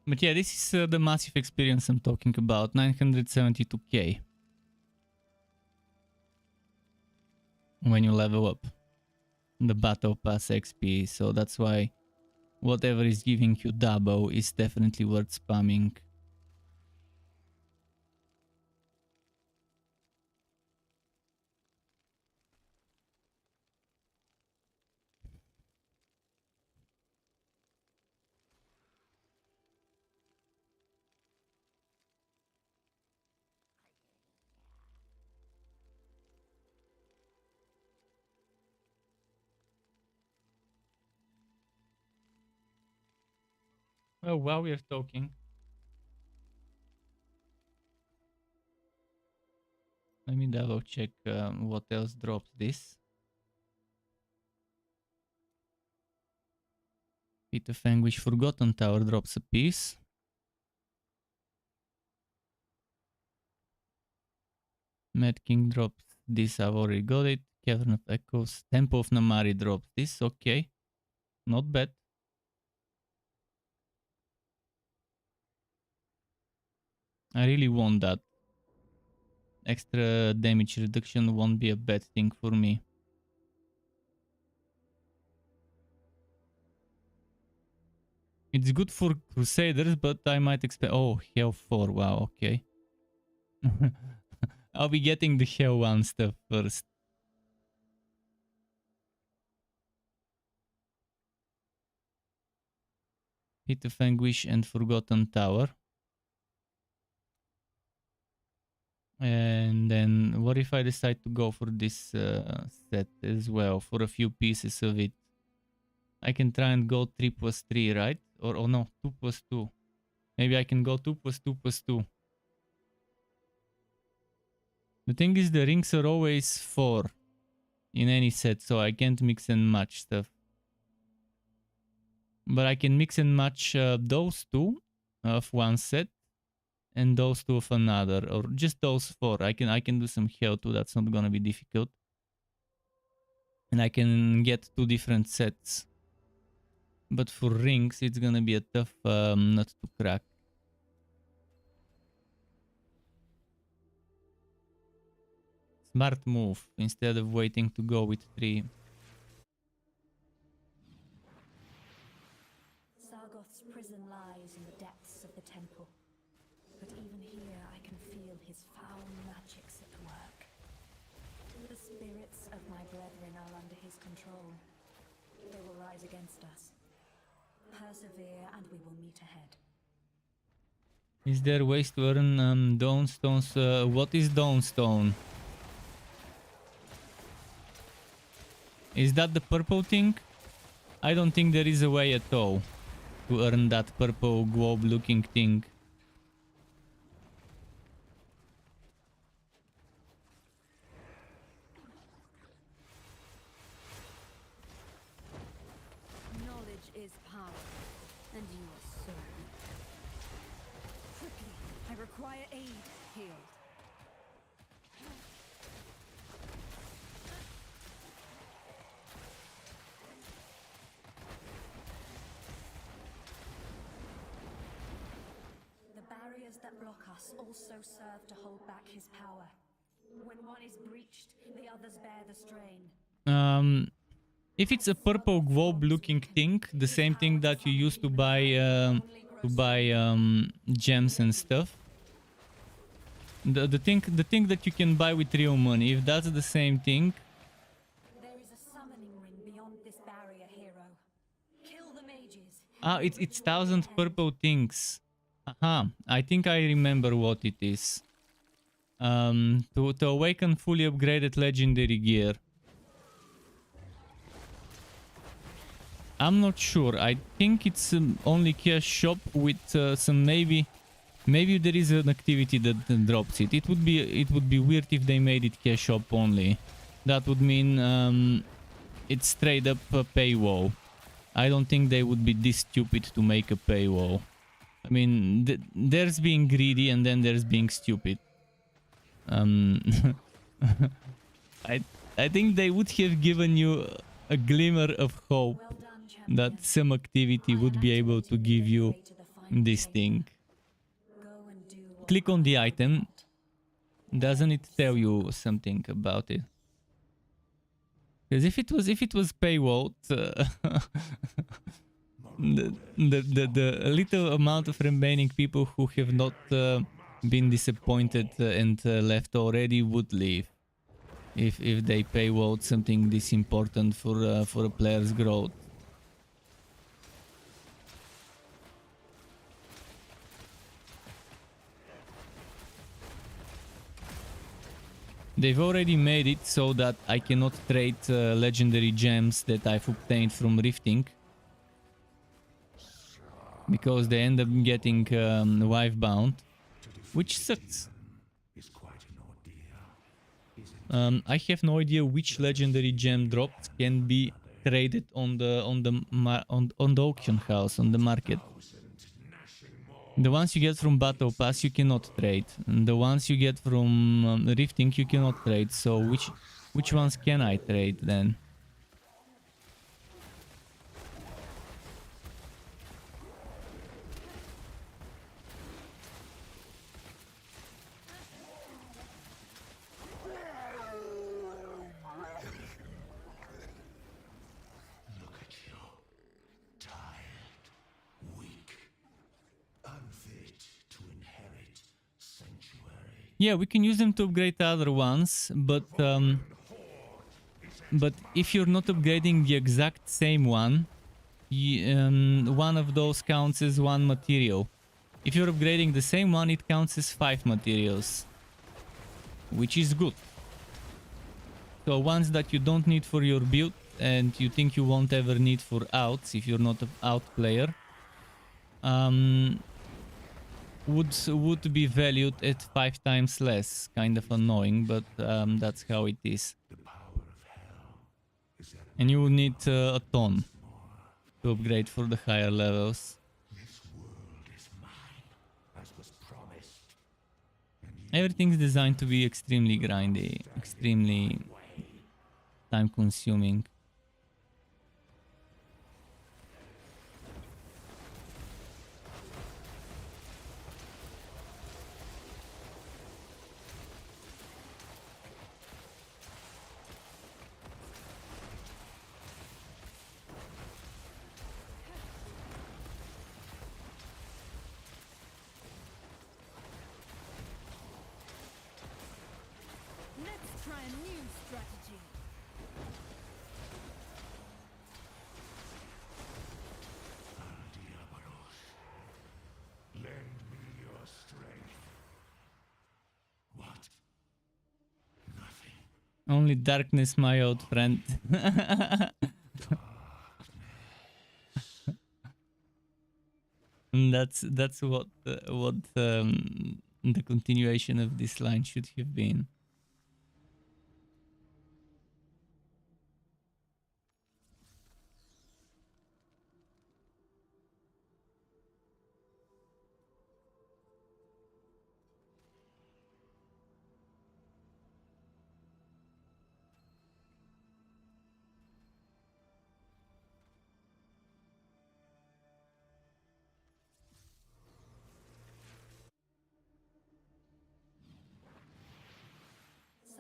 Speaker 4: But yeah, this is the massive experience I'm talking about, 972k. when you level up the battle pass XP. So that's why whatever is giving you double is definitely worth spamming. Well, while we are talking, let me double check what else drops this. Pit of Anguish Forgotten Tower drops a piece. Mad King drops this, I've already got it. Cavern of Echoes. Temple of Namari drops this, okay. Not bad. I really want that. Extra damage reduction won't be a bad thing for me. It's good for Crusaders, but I might expect... Oh, Hell 4, wow, okay. I'll be getting the Hell 1 stuff first. Pit of Anguish and Forgotten Tower. And then what if I decide to go for this set as well, for a few pieces of it? I can try and go 3+3, right? Or oh no, 2+2. Maybe I can go 2+2+2. The thing is, the rings are always 4 in any set, so I can't mix and match stuff. But I can mix and match those two of one set and those two of another, or just those 4. I can do some hell too. That's not gonna be difficult, and I can get 2 different sets. But for rings, it's gonna be a tough nut to crack. Smart move instead of waiting to go with 3.
Speaker 5: Sargoth's prison lies in the depths of the temple. But even here I can feel his foul magics at work. The spirits of my brethren are under his control. They will rise against us. Persevere and we will meet ahead.
Speaker 4: Is there ways to earn dawn stones? What is dawn stone? Is that the purple thing? I don't think there is a way at all to earn that purple globe looking thing.
Speaker 2: Knowledge is power, and you are so weak. Quickly, I require aid. Healed.
Speaker 5: The barriers that block us also serve to hold back his power. When one is breached, the others bear the strain.
Speaker 4: If it's a purple globe looking thing, the same thing that you used to buy gems and stuff. The thing that you can buy with real money, if that's the same thing.
Speaker 5: There is a summoning ring beyond this barrier, hero. Kill the mages.
Speaker 4: Ah, it's 1,000 purple things. Aha, I think I remember what it is. To awaken fully upgraded legendary gear. I'm not sure. I think it's only cash shop with some maybe there is an activity that drops it. It would be weird if they made it cash shop only. That would mean it's straight up a paywall. I don't think they would be this stupid to make a paywall. I mean, there's being greedy and then there's being stupid. I think they would have given you a glimmer of hope that some activity would be able to give you this thing. Click on the item. Doesn't it tell you something about it? Because if it was paywalled, the little amount of remaining people who have not been disappointed and left already would leave if they paywalled something this important for a player's growth. They've already made it so that I cannot trade legendary gems that I've obtained from rifting, because they end up getting wife bound, which sucks. I have no idea which legendary gem drops can be traded on the auction house, on the market. The ones you get from Battle Pass you cannot trade. And the ones you get from rifting you cannot trade. So which ones can I trade then? Yeah, we can use them to upgrade the other ones, but if you're not upgrading the exact same one, one of those counts as one material. If you're upgrading the same one, it counts as 5 materials, which is good. So ones that you don't need for your build and you think you won't ever need for outs if you're not an out player, would be valued at 5 times less. Kind of annoying, but that's how it is. And you will need a ton to upgrade for the higher levels. Everything's designed to be extremely grindy, extremely time consuming. Only darkness, my old friend. That's what the continuation of this line should have been.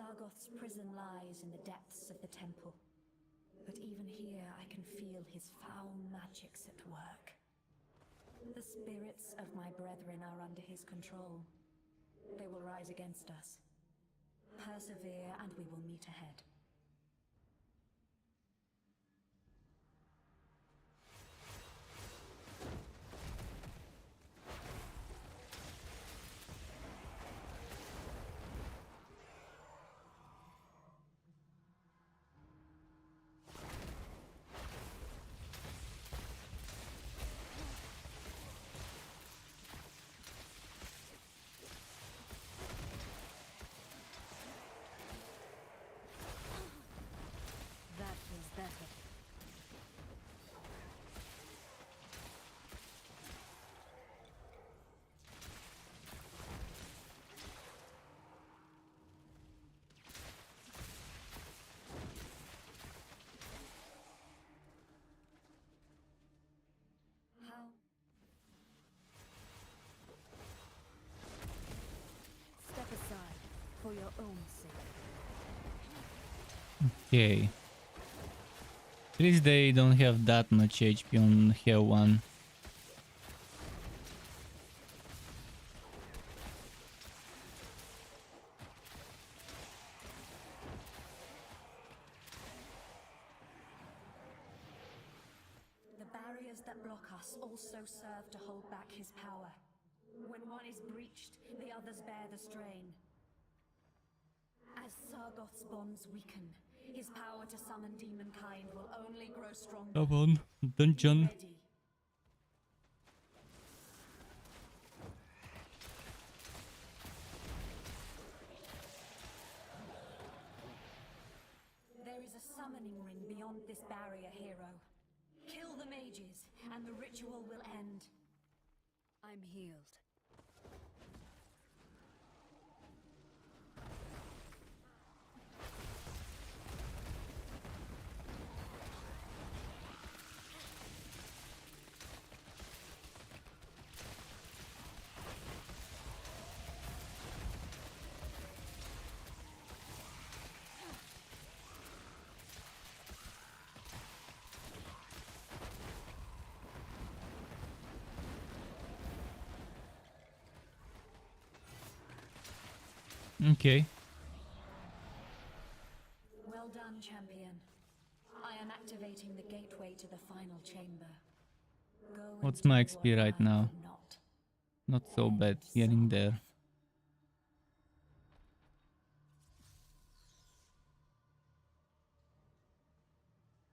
Speaker 5: Sargoth's prison lies in the depths of the temple. But even here I can feel his foul magics at work. The spirits of my brethren are under his control. They will rise against us. Persevere and we will meet ahead.
Speaker 2: Step aside for your own sake.
Speaker 4: Okay. At least they don't have that much HP on Hell 1.
Speaker 5: The barriers that block us also serve to hold back his power. When one is breached, the others bear the strain. As Sargoth's bonds weaken, his power to summon demonkind will only grow stronger.
Speaker 4: Come on, dungeon.
Speaker 5: Ready. There is a summoning ring beyond this barrier, hero. Kill the mages, and the ritual will end.
Speaker 2: I'm healed.
Speaker 4: Okay.
Speaker 5: Well done, champion. I am activating the gateway to the final chamber. Go
Speaker 4: What's
Speaker 5: and
Speaker 4: my
Speaker 5: do
Speaker 4: XP
Speaker 5: what
Speaker 4: right
Speaker 5: I
Speaker 4: now?
Speaker 5: could not.
Speaker 4: Not so bad, getting there.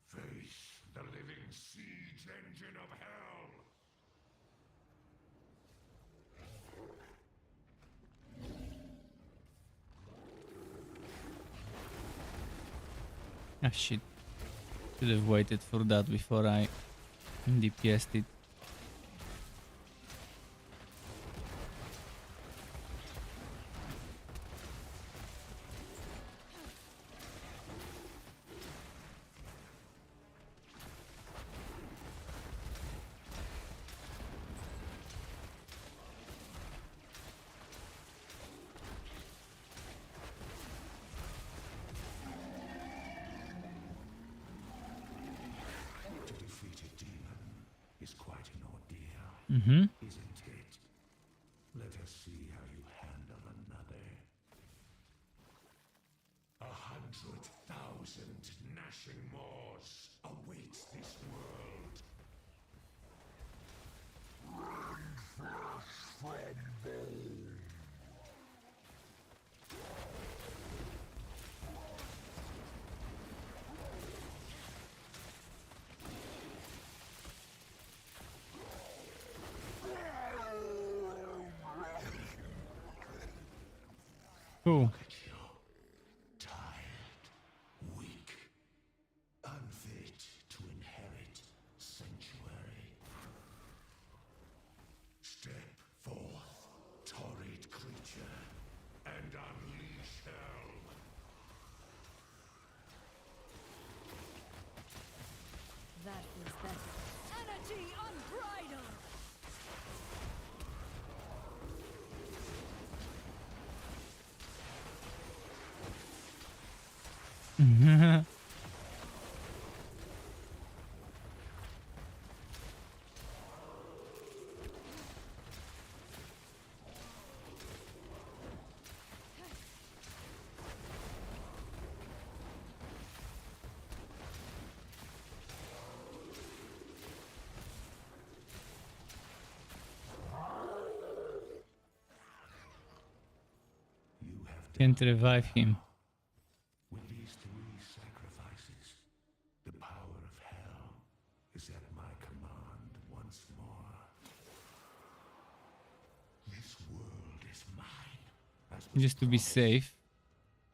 Speaker 1: Face the living siege engine of hell!
Speaker 4: Ah shit. Should have waited for that before I DPS'd it.
Speaker 1: To defeat a demon is quite an ordeal, isn't it? Let us see how you handle another. 100,000 gnashing maws awaits this world. Run flesh from bone.
Speaker 4: Cool.
Speaker 1: Tired, weak, unfit to inherit sanctuary. Step forth, torrid creature, and unleash hell.
Speaker 2: That feels better. Energy unbridled!
Speaker 1: You have
Speaker 4: Can't revive him.
Speaker 1: With these 3 sacrifices, the power of hell is at my command once more. This world is mine, as was
Speaker 4: Just to be
Speaker 1: promised,
Speaker 4: safe.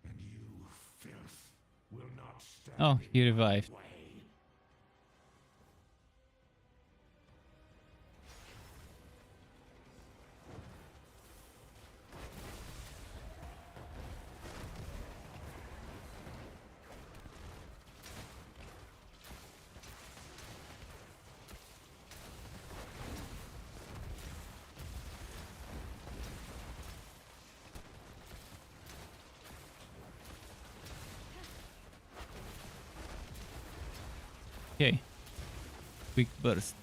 Speaker 1: and you, filth, will not stand
Speaker 4: Oh, he
Speaker 1: in my
Speaker 4: revived.
Speaker 1: way.
Speaker 4: Okay. Quick burst.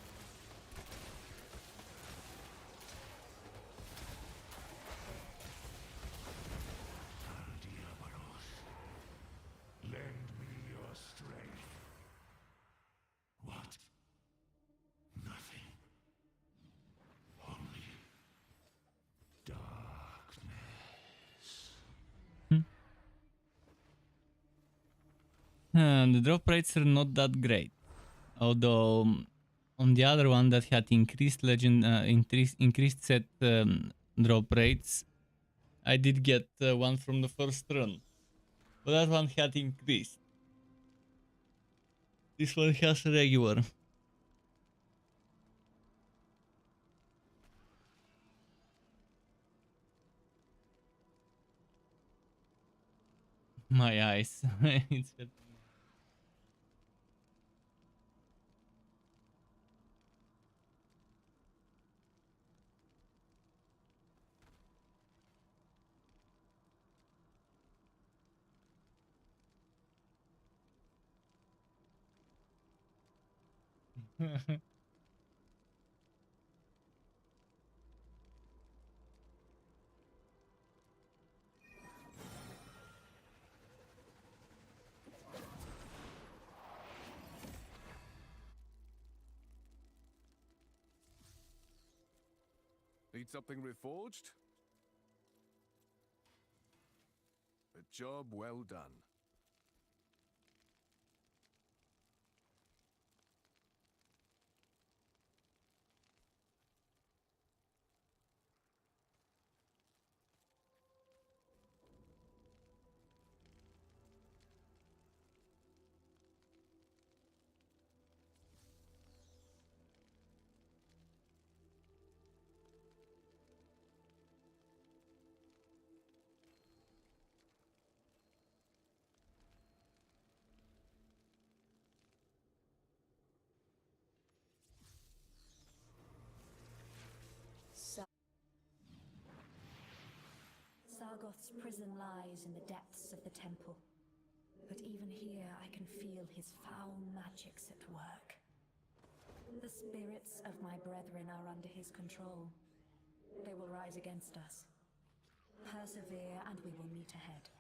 Speaker 1: Diablos, lend me your strength. What? Nothing. Only darkness.
Speaker 4: The drop rates are not that great. Although on the other one that had increased increased set drop rates, I did get one from the first run. But that one had increased. This one has regular. My eyes. It's
Speaker 6: Need something reforged? A job well done.
Speaker 5: Sargoth's prison lies in the depths of the temple. But even here I can feel his foul magics at work. The spirits of my brethren are under his control. They will rise against us. Persevere and we will meet ahead.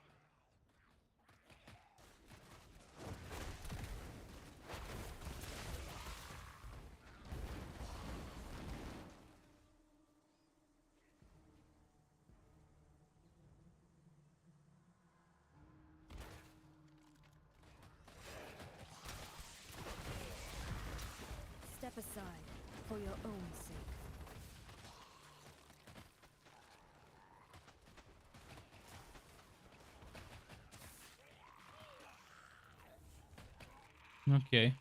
Speaker 2: Step aside for your own sake.
Speaker 4: okay.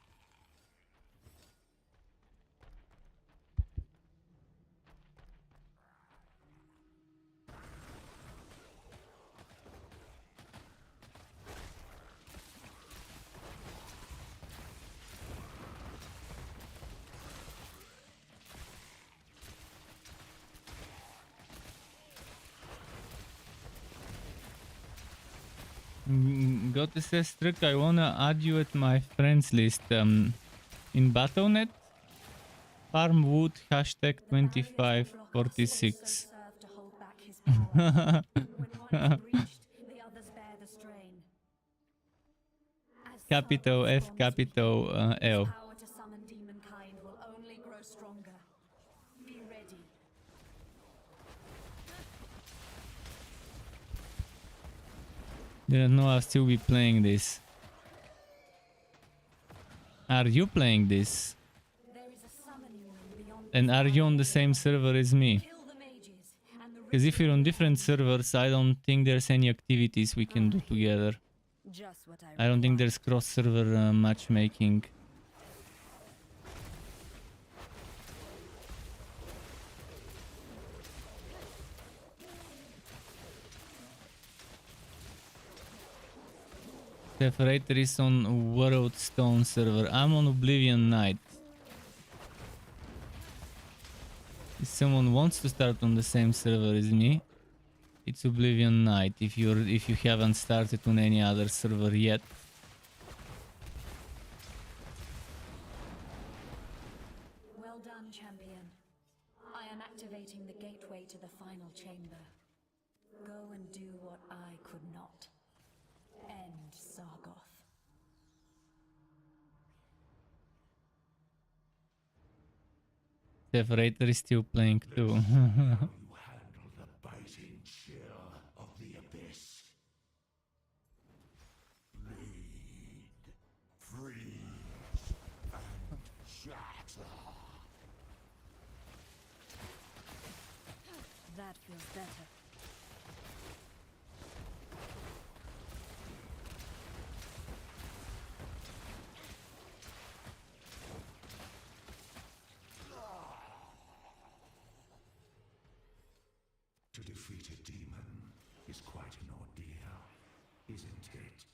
Speaker 4: Goddess Trick, I wanna add you at my friends list. In Battle.net, farm wood hashtag
Speaker 5: The barriers that block us also
Speaker 4: 2546.
Speaker 5: serve to hold back his power. When one is breached, the others bear the strain. As
Speaker 4: Capital
Speaker 5: Sargoth
Speaker 4: F,
Speaker 5: storms
Speaker 4: capital
Speaker 5: before, his
Speaker 4: L.
Speaker 5: power to summon demonkind will only grow stronger. Be ready.
Speaker 4: Didn't know I'll still be playing this. Are you playing this?
Speaker 5: There is a summoning room beyond
Speaker 4: And are you on the same server as me?
Speaker 5: Kill the mages, and the
Speaker 4: Because if
Speaker 5: ritual
Speaker 4: you're on
Speaker 5: will
Speaker 4: different
Speaker 5: end.
Speaker 4: servers, I don't think there's any activities we can do together.
Speaker 2: Just what
Speaker 4: I don't think
Speaker 2: require.
Speaker 4: there's cross-server matchmaking. Separator is on World Stone server. I'm on Oblivion Night. If someone wants to start on the same server as me, it's Oblivion Night. If you haven't started on any other server yet.
Speaker 5: champion. I am activating the gateway to the final chamber. Go and do what I could not. End Sargoth.
Speaker 4: Separator is still playing too.
Speaker 1: You handle the biting chill of the abyss. Bleed, freeze, and shatter.
Speaker 2: That feels better.
Speaker 1: To defeat a demon is quite an ordeal, isn't it?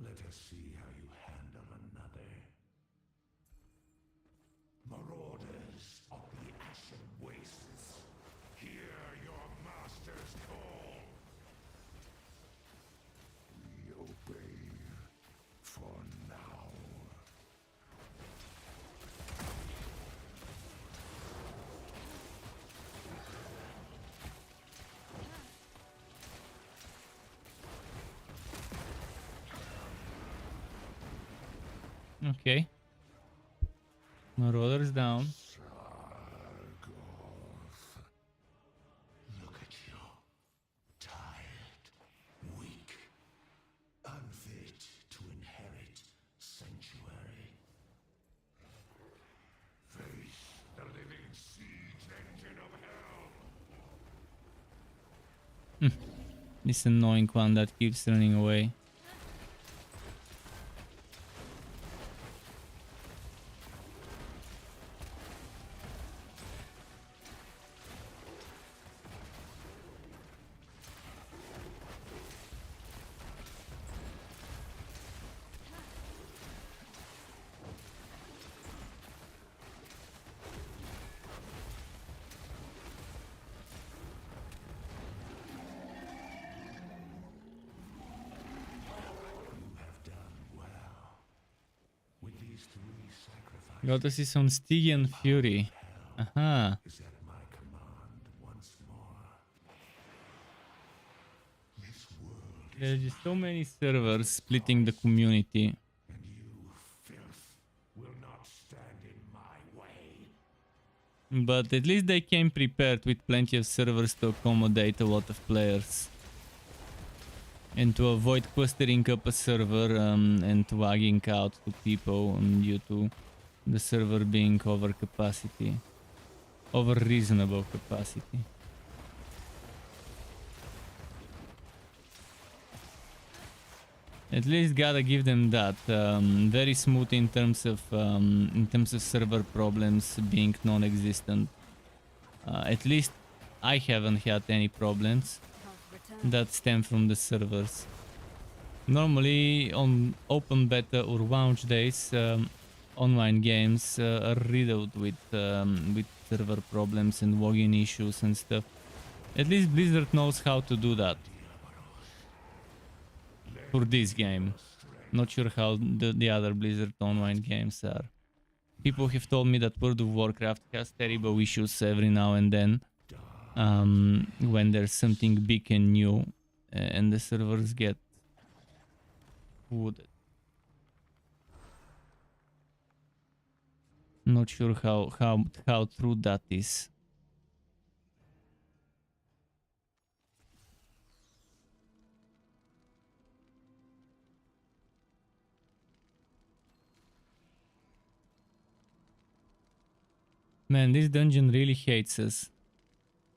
Speaker 1: Let us see how you handle another. Marauders of the Ashen Wastes, hear your master's call. We obey for now.
Speaker 4: Okay. Marauders down.
Speaker 1: Sargoth. Look at you. Tired, weak, unfit to inherit Sanctuary. Face the living siege engine of hell.
Speaker 4: This annoying one that keeps running away. Got to see some Stygian Fury. Aha.
Speaker 1: Is at my command once more. This world
Speaker 4: There are just so many servers splitting the community.
Speaker 1: and you, filth, will not stand in my way.
Speaker 4: But at least they came prepared with plenty of servers to accommodate a lot of players. And to avoid clustering up a server and wagging out to people due to the server being over capacity. Over reasonable capacity. At least gotta give them that. Very smooth in terms of server problems being non-existent. At least I haven't had any problems that stem from the servers. Normally on open beta or launch days, online games are riddled with server problems and login issues and stuff. At least Blizzard knows how to do that for this game. Not sure how the other Blizzard online games are. People have told me that World of Warcraft has terrible issues every now and then when there's something big and new and the servers get wooded. Not sure how true that is. Man, this dungeon really hates us.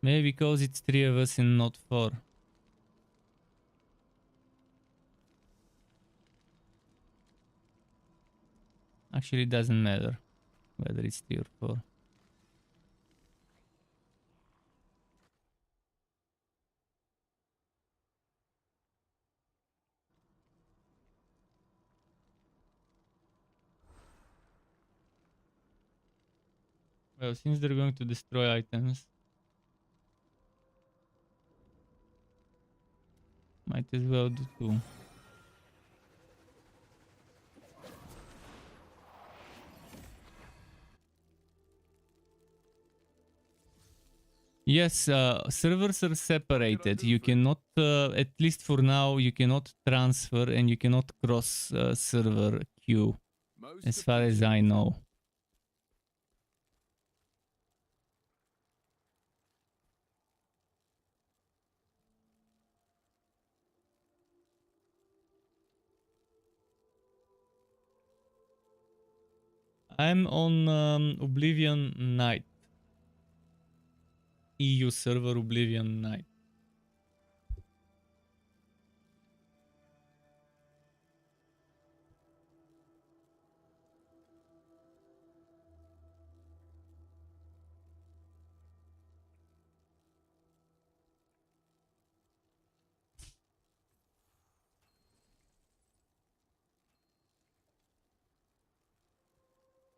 Speaker 4: Maybe because it's 3 of us and not 4. Actually, it doesn't matter whether it's 3 or 4. Well, since they're going to destroy items, might as well do 2. Yes, servers are separated. You cannot, at least for now, you cannot transfer and you cannot cross server queue, as far as I know. I'm on Oblivion Night. EU server Oblivion Night.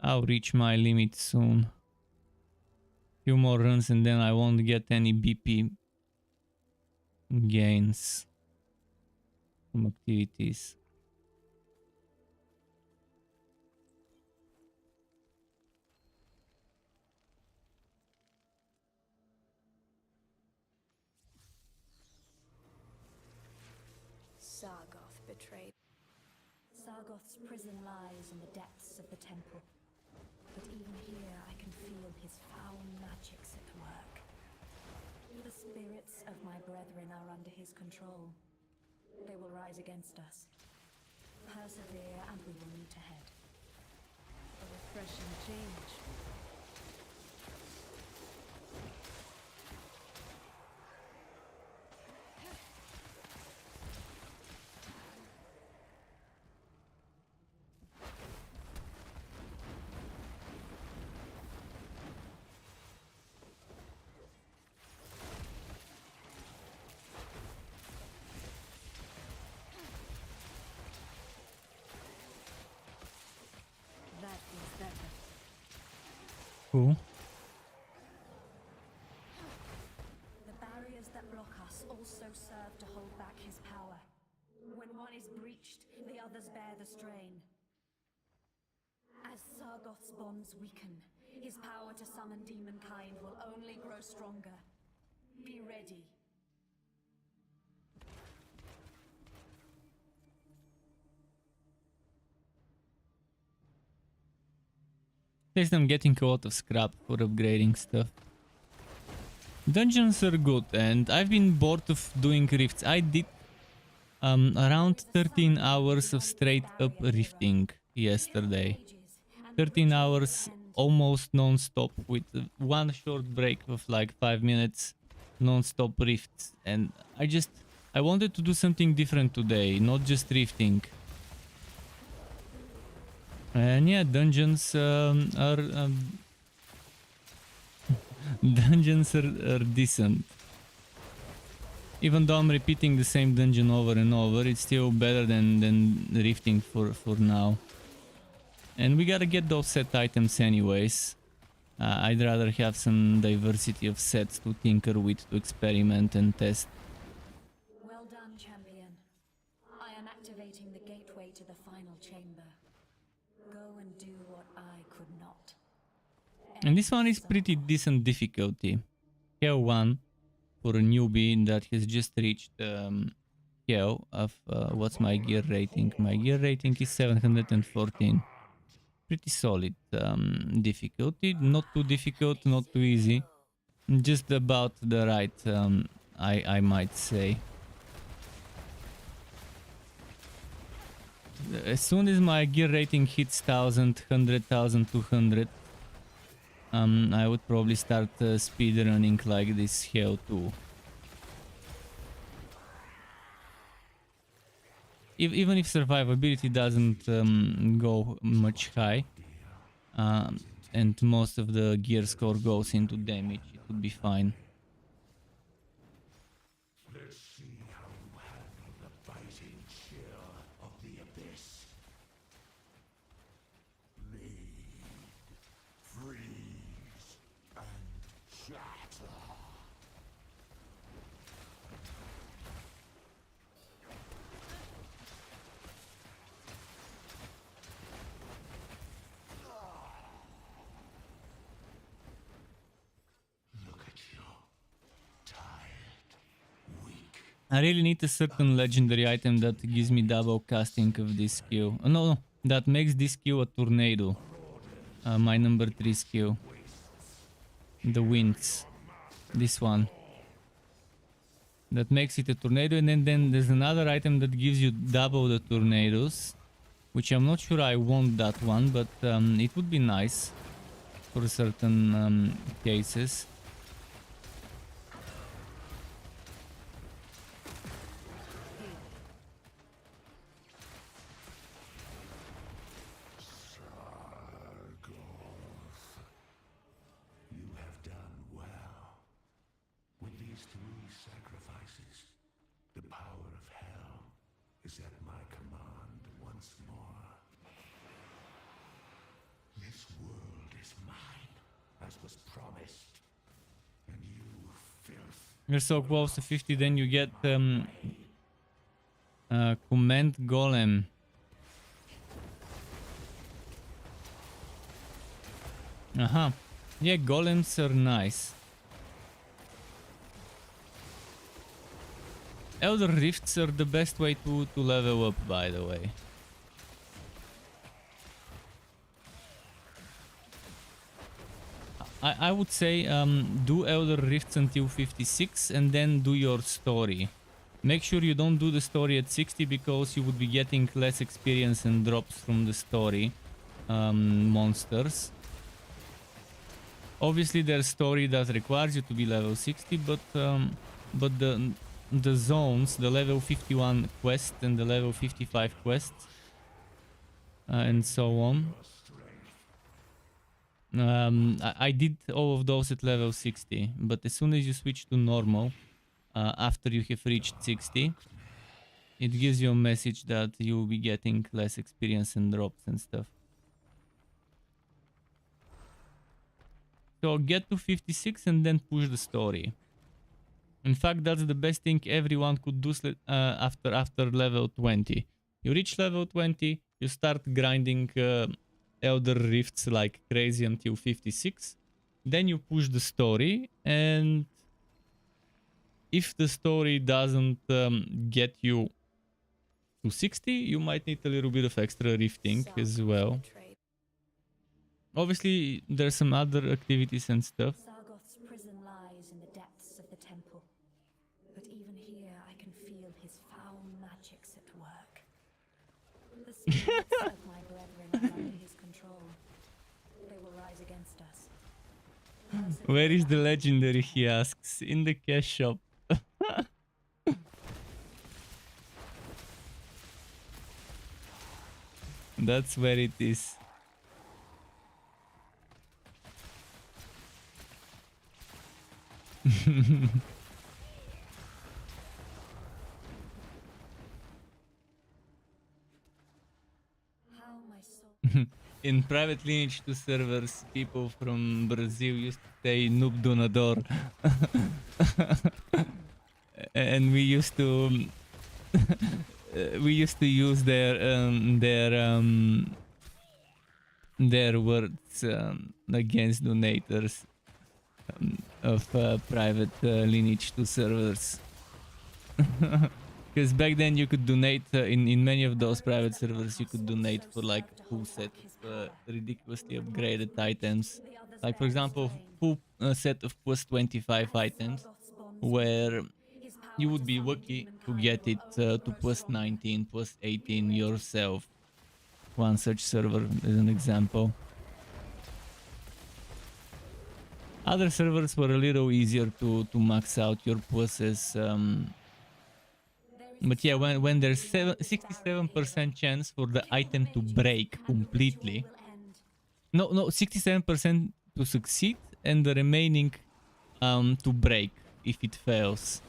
Speaker 4: I'll reach my limit soon. Few more runs and then I won't get any BP gains from activities.
Speaker 5: Sargoth betrayed. Sargoth's prison lies in the depths of the temple. But even here I can feel his foul magics at work. The spirits of my brethren are under his control. They will rise against us. Persevere and we will meet ahead.
Speaker 3: A refreshing change.
Speaker 2: That is better.
Speaker 4: Cool.
Speaker 5: The barriers that block us also serve to hold back his power. When one is breached, the others bear the strain. As Sargoth's bonds weaken, his power to summon demonkind will only grow stronger. Be ready.
Speaker 4: At least I'm getting a lot of scrap for upgrading stuff. Dungeons are good and I've been bored of doing rifts. I did around 13 hours of straight up rifting yesterday. 13 hours almost non-stop with one short break of like 5 minutes non-stop rifts. And I wanted to do something different today, not just rifting. And yeah, dungeons are dungeons are decent. Even though I'm repeating the same dungeon over and over, it's still better than rifting for now. And we gotta get those set items anyways. I'd rather have some diversity of sets to tinker with, to experiment and test.
Speaker 5: Well done, champion. I am activating the gateway to the final chamber. Go and do what I could not.
Speaker 4: And this one is pretty decent difficulty. Hell 1 for a newbie that has just reached Hell of what's my gear rating? My gear rating is 714. Pretty solid difficulty. Not too difficult, not too easy. Just about the right, I might say. As soon as my gear rating hits 1000, 100, 1200, I would probably start speedrunning like this Hell 2. Even if survivability doesn't go much high, and most of the gear score goes into damage, it would be fine.
Speaker 1: Let's see how you handle the biting chill of the abyss. Bleed, freeze, and shatter. Look at you.
Speaker 4: I really need a certain legendary item that gives me double casting of this skill. No, that makes this skill a tornado. My number 3 skill. The winds. This one. That makes it a tornado, and then there's another item that gives you double the tornadoes. Which I'm not sure I want that one, but it would be nice for certain cases.
Speaker 1: You have done well. With these 3 sacrifices, the power of hell is at my command once more. This world is mine, as was promised. And you, filth.
Speaker 4: You're so close to 50, then you get command golem. Yeah, golems are nice. Elder Rifts are the best way to level up, by the way. I would say do Elder Rifts until 56 and then do your story. Make sure you don't do the story at 60 because you would be getting less experience and drops from the story monsters. Obviously there's story that requires you to be level 60, but the zones, the level 51 quest and the level 55 quests and so on. I did all of those at level 60, but as soon as you switch to normal, after you have reached 60, it gives you a message that you will be getting less experience and drops and stuff. So get to 56 and then push the story. In fact, that's the best thing everyone could do after level 20. You reach level 20, you start grinding Elder Rifts like crazy until 56. Then you push the story, and if the story doesn't get you to 60, you might need a little bit of extra rifting as well. Obviously, there's some other activities and stuff.
Speaker 5: Sargoth's prison lies in the depths of the temple. But even here, I can feel his foul magics at work. The spirits of my brethren are under his control. They will rise against us.
Speaker 4: Where is the legendary, he asks. In the cash shop. That's where it is. In private Lineage 2 servers, people from Brazil used to say noob donador. And we used to use their words against donators of private Lineage 2 servers. Because back then you could donate in many of those private servers. You could donate for like a full set of ridiculously upgraded items. Like for example, full set of plus 25 items, where you would be lucky to get it to plus 19, plus 18 yourself. One such server is an example. Other servers were a little easier to max out your pluses. But yeah, when there's 67% chance for the item to break completely. No, 67% to succeed and the remaining to break if it fails.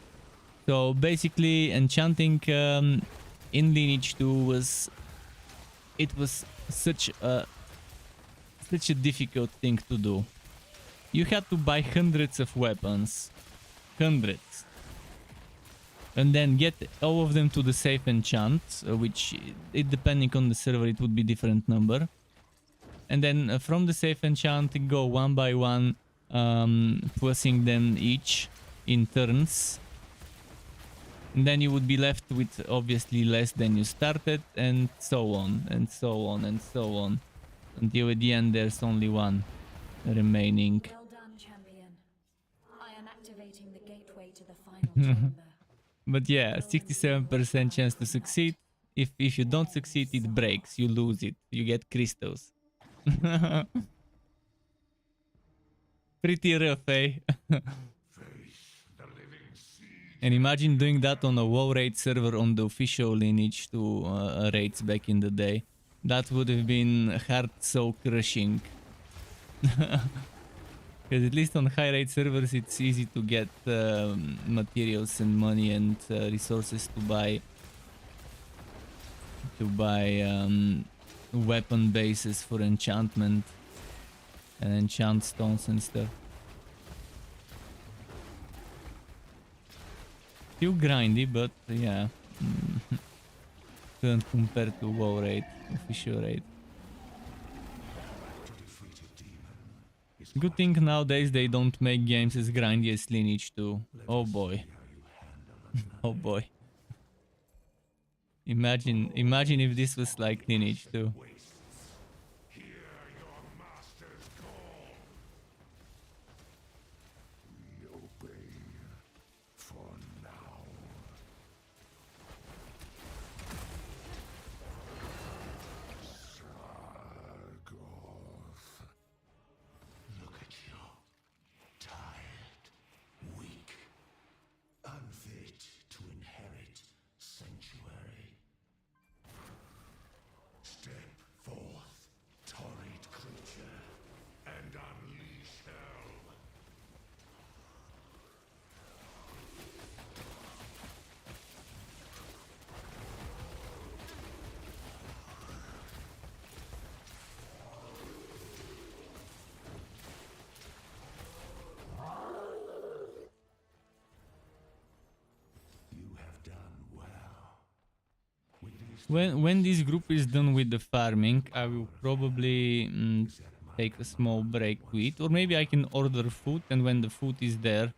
Speaker 4: So basically, enchanting in Lineage 2 was such a difficult thing to do. You had to buy hundreds of weapons, hundreds. And then get all of them to the safe enchant, which, depending on the server, it would be different number. And then from the safe enchant, go one by one, plussing them each in turns. And then you would be left with obviously less than you started, and so on, and so on, and so on. Until at the end there's only one remaining.
Speaker 5: Well done, champion. I am activating the gateway to the final chamber.
Speaker 4: But yeah, 67% chance to succeed. If you don't succeed, it breaks. You lose it. You get crystals. Pretty rough, eh? And imagine doing that on a WoW raid server on the official Lineage 2 raids back in the day. That would have been heart so crushing. Because at least on high raid servers it's easy to get materials and money and resources to buy weapon bases for enchantment and enchant stones and stuff. Still grindy, but yeah, couldn't compare to WoW raid, official raid. Good thing nowadays they don't make games as grindy as Lineage 2. Oh boy. Oh boy. Imagine if this was like Lineage 2. When this group is done with the farming, I will probably take a small break to eat, or maybe I can order food, and when the food is there,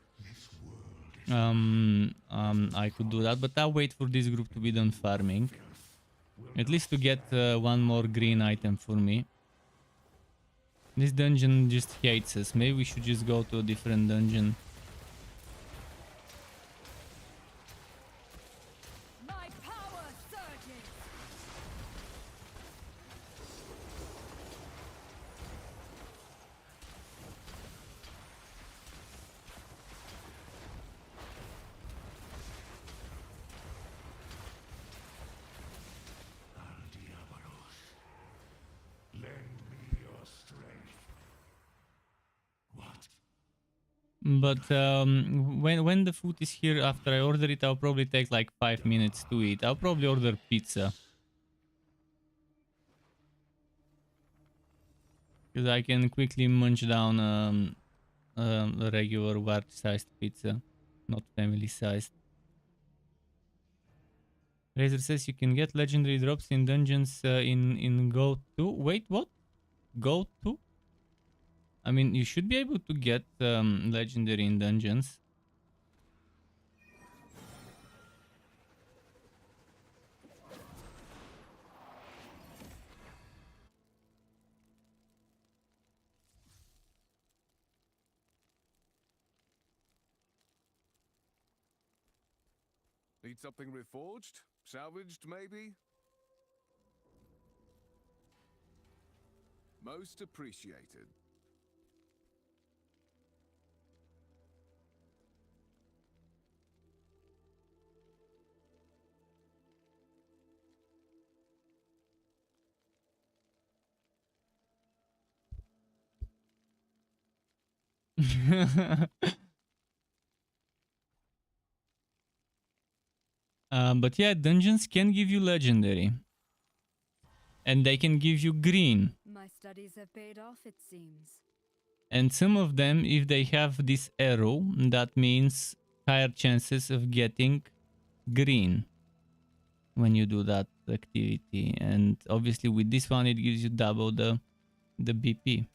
Speaker 4: I could do that. But I'll wait for this group to be done farming, at least to get one more green item for me. This dungeon just hates us. Maybe we should just go to a different dungeon. But when the food is here, after I order it, I'll probably take like 5 minutes to eat. I'll probably order pizza. Because I can quickly munch down a regular large-sized pizza, not family-sized. Razor says you can get legendary drops in dungeons in Go 2. Wait, what? Go 2? I mean, you should be able to get legendary in dungeons.
Speaker 6: Need something reforged? Salvaged, maybe? Most appreciated.
Speaker 4: But yeah, dungeons can give you legendary. And they can give you green.
Speaker 2: My studies have paid off, it seems.
Speaker 4: And some of them, if they have this arrow, that means higher chances of getting green when you do that activity. And obviously with this one, it gives you double the BP.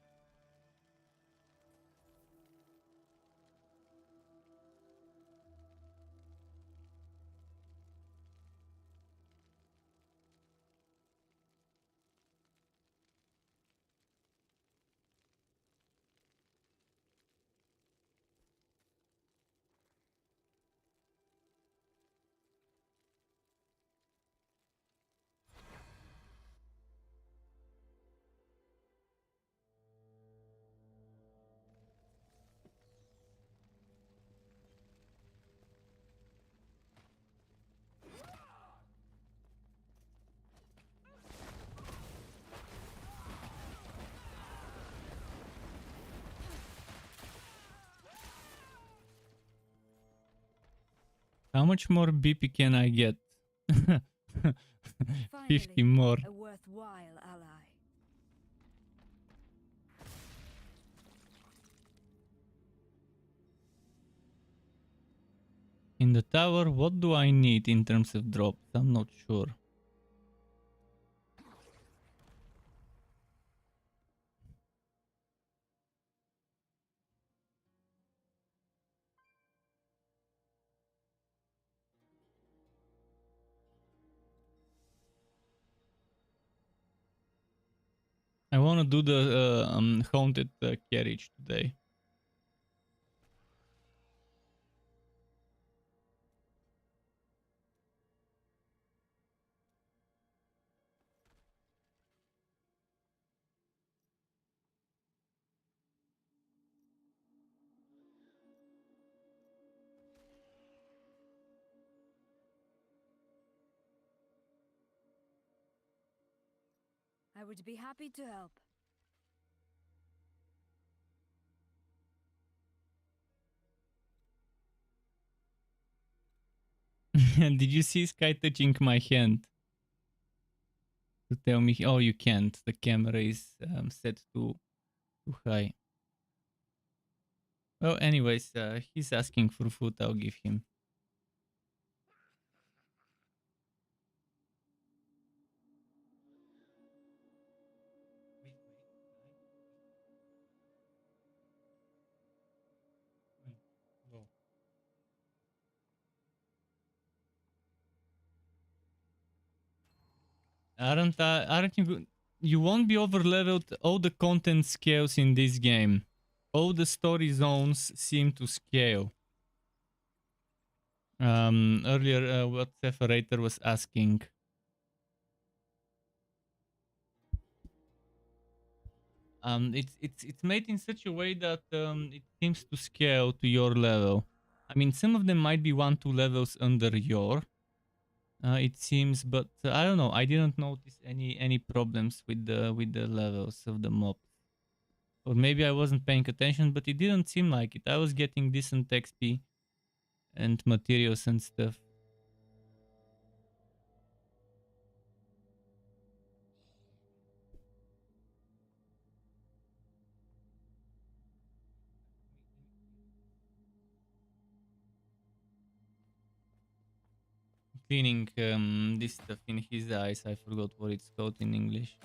Speaker 4: How much more BP can I get? 50 more.
Speaker 2: A worthwhile ally.
Speaker 4: In the tower, what do I need in terms of drops? I'm not sure. I want to do the haunted carriage today.
Speaker 2: I would be happy to help.
Speaker 4: Did you see Sky touching my hand? To tell me, oh, you can't. The camera is set too high. Well, anyways, he's asking for food. I'll give him. Aren't you? You won't be over leveled. All the content scales in this game. All the story zones seem to scale. Earlier, what Separator was asking. It's made in such a way that it seems to scale to your level. I mean, some of them might be 1-2 levels under your. It seems, but I don't know. I didn't notice any problems with the levels of the mob. Or maybe I wasn't paying attention, but it didn't seem like it. I was getting decent XP and materials and stuff. Cleaning this stuff in his eyes. I forgot what it's called in English.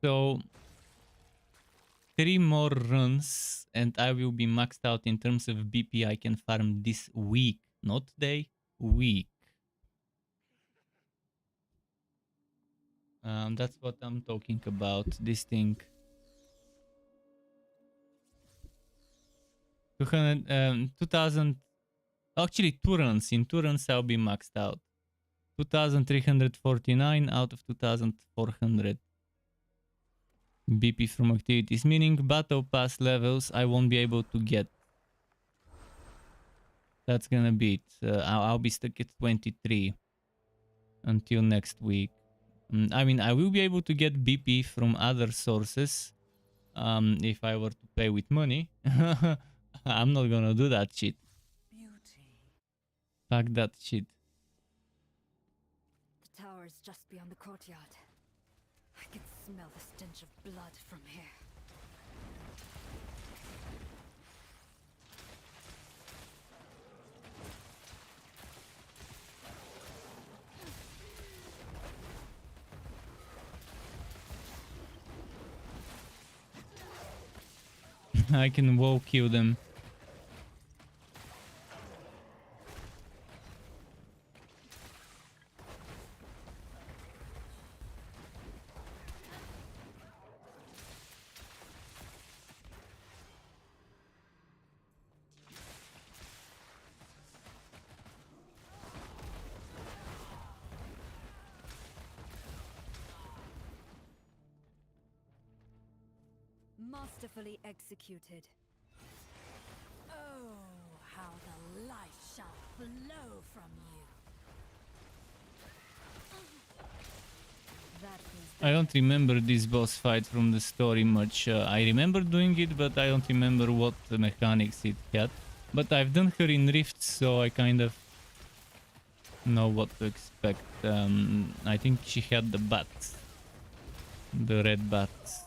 Speaker 4: So 3 more runs and I will be maxed out in terms of BP I can farm this week. Not day, week. That's what I'm talking about, this thing. 2000, actually 2 runs. In 2 runs I'll be maxed out. 2349 out of 2400. BP from activities, meaning battle pass levels I won't be able to get. That's gonna be it. I'll be stuck at 23 until next week. I mean, I will be able to get BP from other sources if I were to pay with money. I'm not gonna do that shit. Fuck that shit.
Speaker 2: The tower is just beyond the courtyard. I can smell the stench of blood from here.
Speaker 4: I can wall kill them.
Speaker 2: My Masterfully executed. Oh, how the light shall flow from you. That was
Speaker 4: I don't remember this boss fight from the story much. I remember doing it, but I don't remember what mechanics it had. But I've done her in Rifts, so I kind of know what to expect. I think she had the bats. The red bats.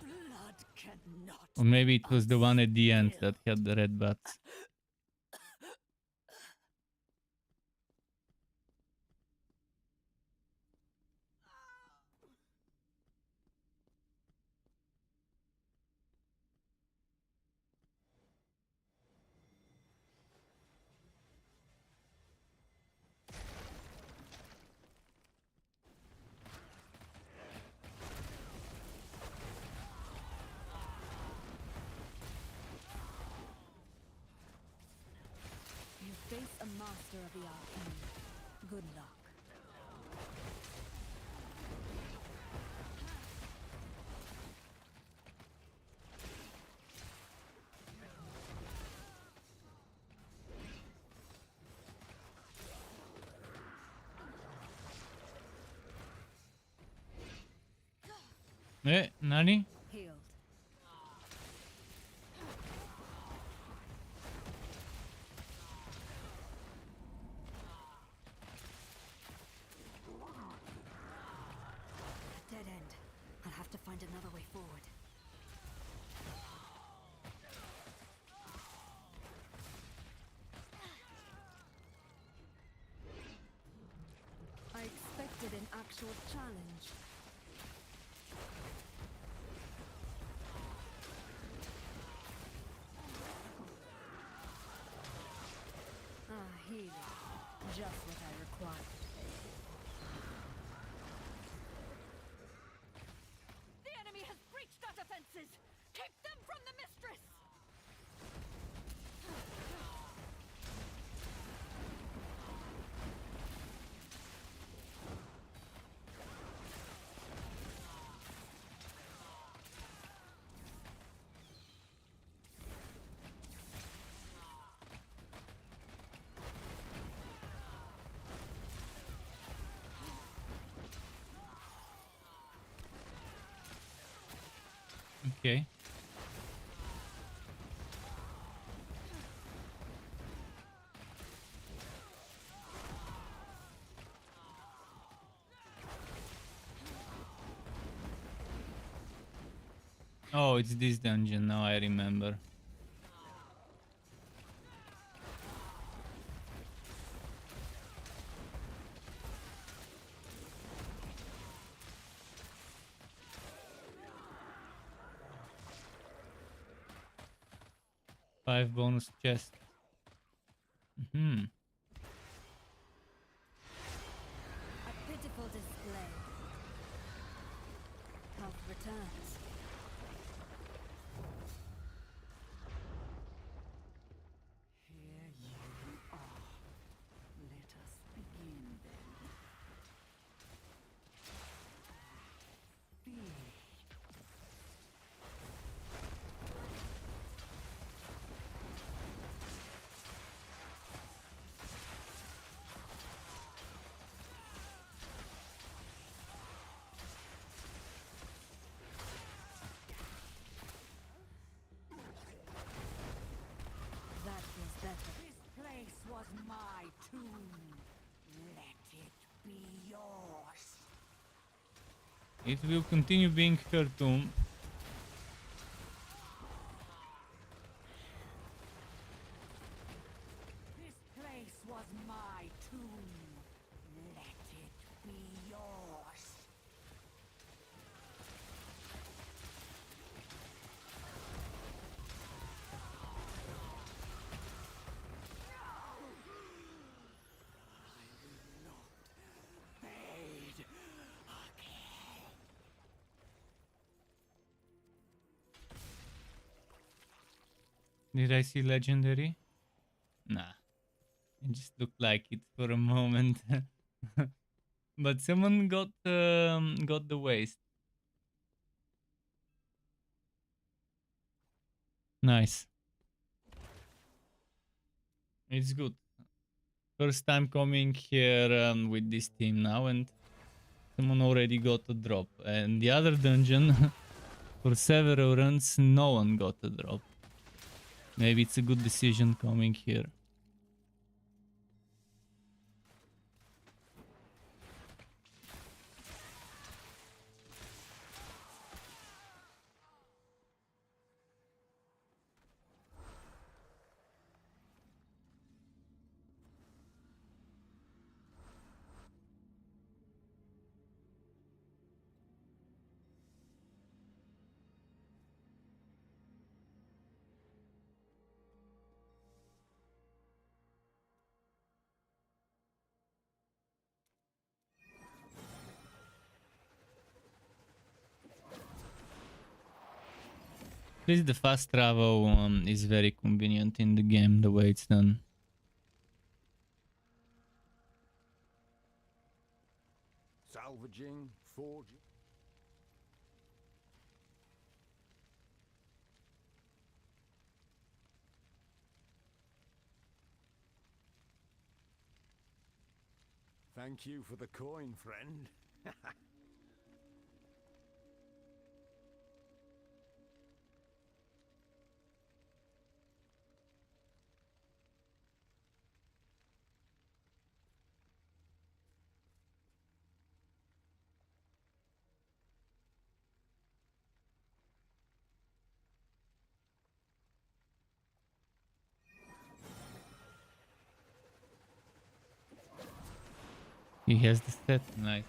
Speaker 5: Blood cannot.
Speaker 4: Or maybe it was the one at the end that had the red bats.
Speaker 2: You face a master of the arcane. Good luck.
Speaker 4: Nani?
Speaker 2: Healed. Dead end. I'll have to find another way forward. I expected an actual challenge. Ah, healing. Just what I required.
Speaker 10: The enemy has breached our defenses! Keep them from the mistress!
Speaker 4: Okay. Oh, it's this dungeon now, I remember. Five bonus chests. Hmm.
Speaker 2: A pitiful display. Health returns.
Speaker 9: Here you are. Let us begin then. Be
Speaker 2: That feels better.
Speaker 9: This place was my tomb. Let it be yours.
Speaker 4: It will continue being her tomb.
Speaker 9: This place was my tomb. Let it be yours. Fade again.
Speaker 4: Did I see legendary? Nah. It just looked like it for a moment. But someone got the waist. Nice. It's good. First time coming here with this team now, and someone already got a drop. And the other dungeon, for several runs, no one got a drop. Maybe it's a good decision coming here. This the fast travel is very convenient in the game, the way it's done.
Speaker 6: Salvaging, forging. Thank you for the coin, friend.
Speaker 4: He has the set, nice.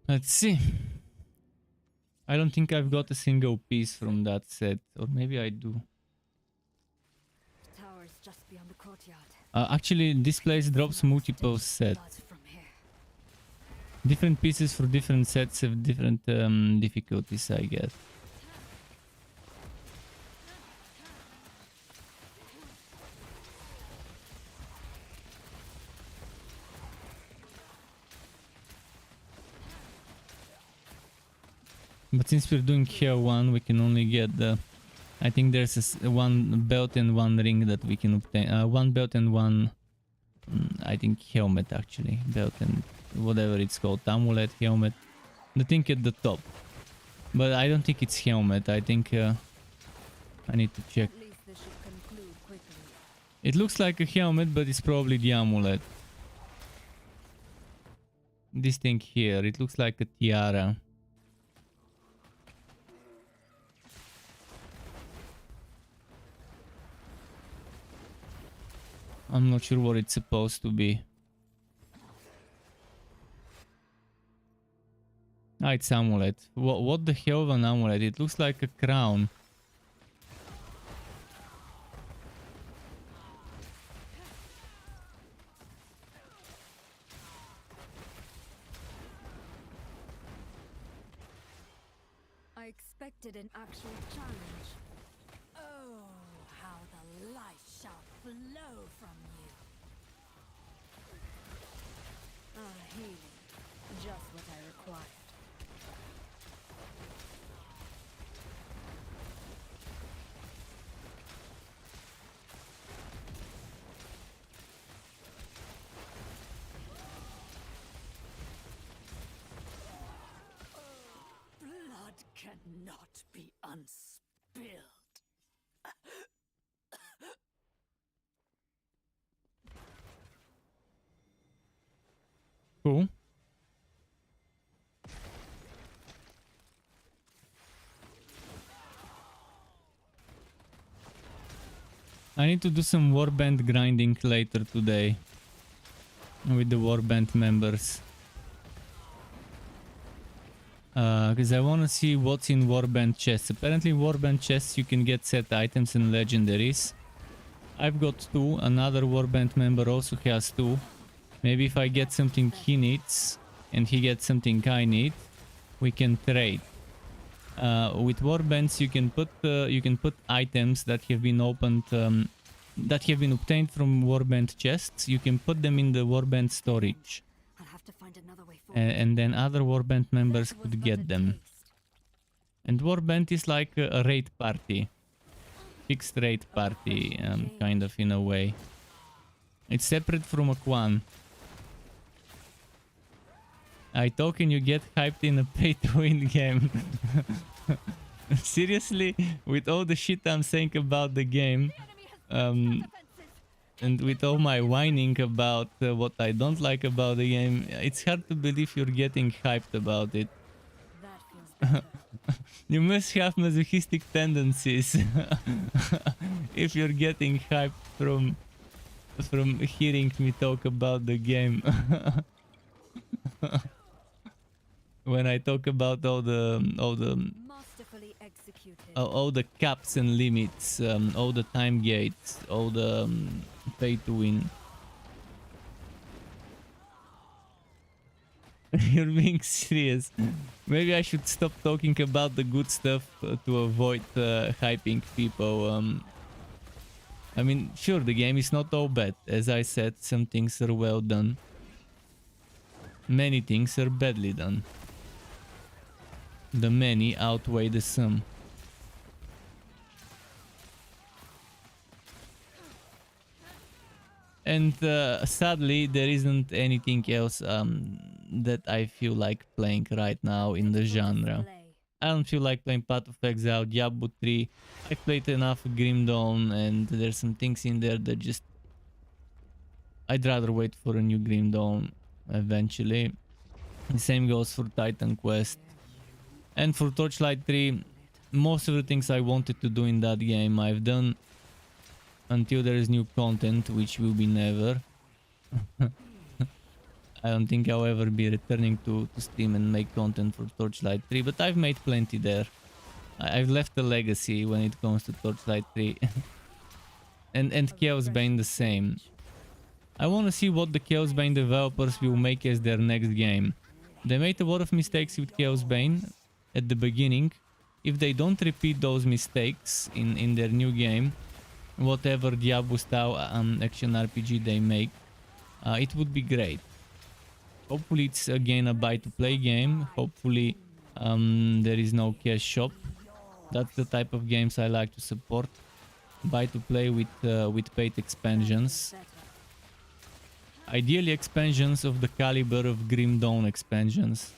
Speaker 4: Let's see. I don't think I've got a single piece from that set, or maybe I do.
Speaker 2: The tower is just beyond the courtyard.
Speaker 4: Actually, this place drops multiple sets. Different pieces for different sets have different difficulties, I guess. But since we're doing here one, we can only get the... I think there's one belt and one ring that we can obtain. One belt and one... I think helmet actually. Belt and whatever it's called. Amulet, helmet. The thing at the top. But I don't think it's helmet. I think... I need to check. It looks like a helmet, but it's probably the amulet. This thing here, it looks like a tiara. I'm not sure what it's supposed to be. Ah, it's amulet. What the hell of an amulet? It looks like a crown.
Speaker 2: I expected an actual challenge.
Speaker 5: Oh, how the light shall flow from you.
Speaker 2: Healing. Just what I required.
Speaker 5: Blood cannot be unspilled.
Speaker 4: Cool. I need to do some warband grinding later today with the warband members. Because I want to see what's in warband chests. Apparently in warband chests you can get set items and legendaries. I've got 2, another warband member also has 2. Maybe if I get something he needs and he gets something I need, we can trade. With warbands you can put items that have been opened that have been obtained from warband chests. You can put them in the warband storage,
Speaker 2: I'll have to find another way forward.
Speaker 4: and then other warband members
Speaker 2: That was
Speaker 4: could
Speaker 2: but a
Speaker 4: get them.
Speaker 2: taste.
Speaker 4: And warband is like a raid party, fixed raid party, kind of in a way. It's separate from a Quan. I talk and you get hyped in a pay-to-win game. Seriously, with all the shit I'm saying about the game, and with all my whining about what I don't like about the game, it's hard to believe you're getting hyped about it.
Speaker 2: That feels better.
Speaker 4: You must have masochistic tendencies if you're getting hyped from hearing me talk about the game. When I talk about all the
Speaker 2: Masterfully executed.
Speaker 4: all the caps and limits, all the time gates, all the pay to win. You're being serious. Maybe I should stop talking about the good stuff to avoid hyping people. I mean, sure, the game is not all bad. As I said, some things are well done. Many things are badly done. The many outweigh the sum. And sadly, there isn't anything else that I feel like playing right now in the genre. I don't feel like playing Path of Exile, Diablo 3. I've played enough Grim Dawn, and there's some things in there that just... I'd rather wait for a new Grim Dawn eventually. The same goes for Titan Quest. And for Torchlight 3, most of the things I wanted to do in that game I've done until there is new content, which will be never. I don't think I'll ever be returning to Steam and make content for Torchlight 3, but I've made plenty there. I've left a legacy when it comes to Torchlight 3. and Chaosbane the same. I want to see what the Chaosbane developers will make as their next game. They made a lot of mistakes with Chaosbane at the beginning. If they don't repeat those mistakes in their new game, whatever Diablo style action RPG they make, it would be great. Hopefully it's again a buy-to-play game. Hopefully there is no cash shop. That's the type of games I like to support. Buy-to-play with paid expansions. Ideally expansions of the caliber of Grim Dawn expansions.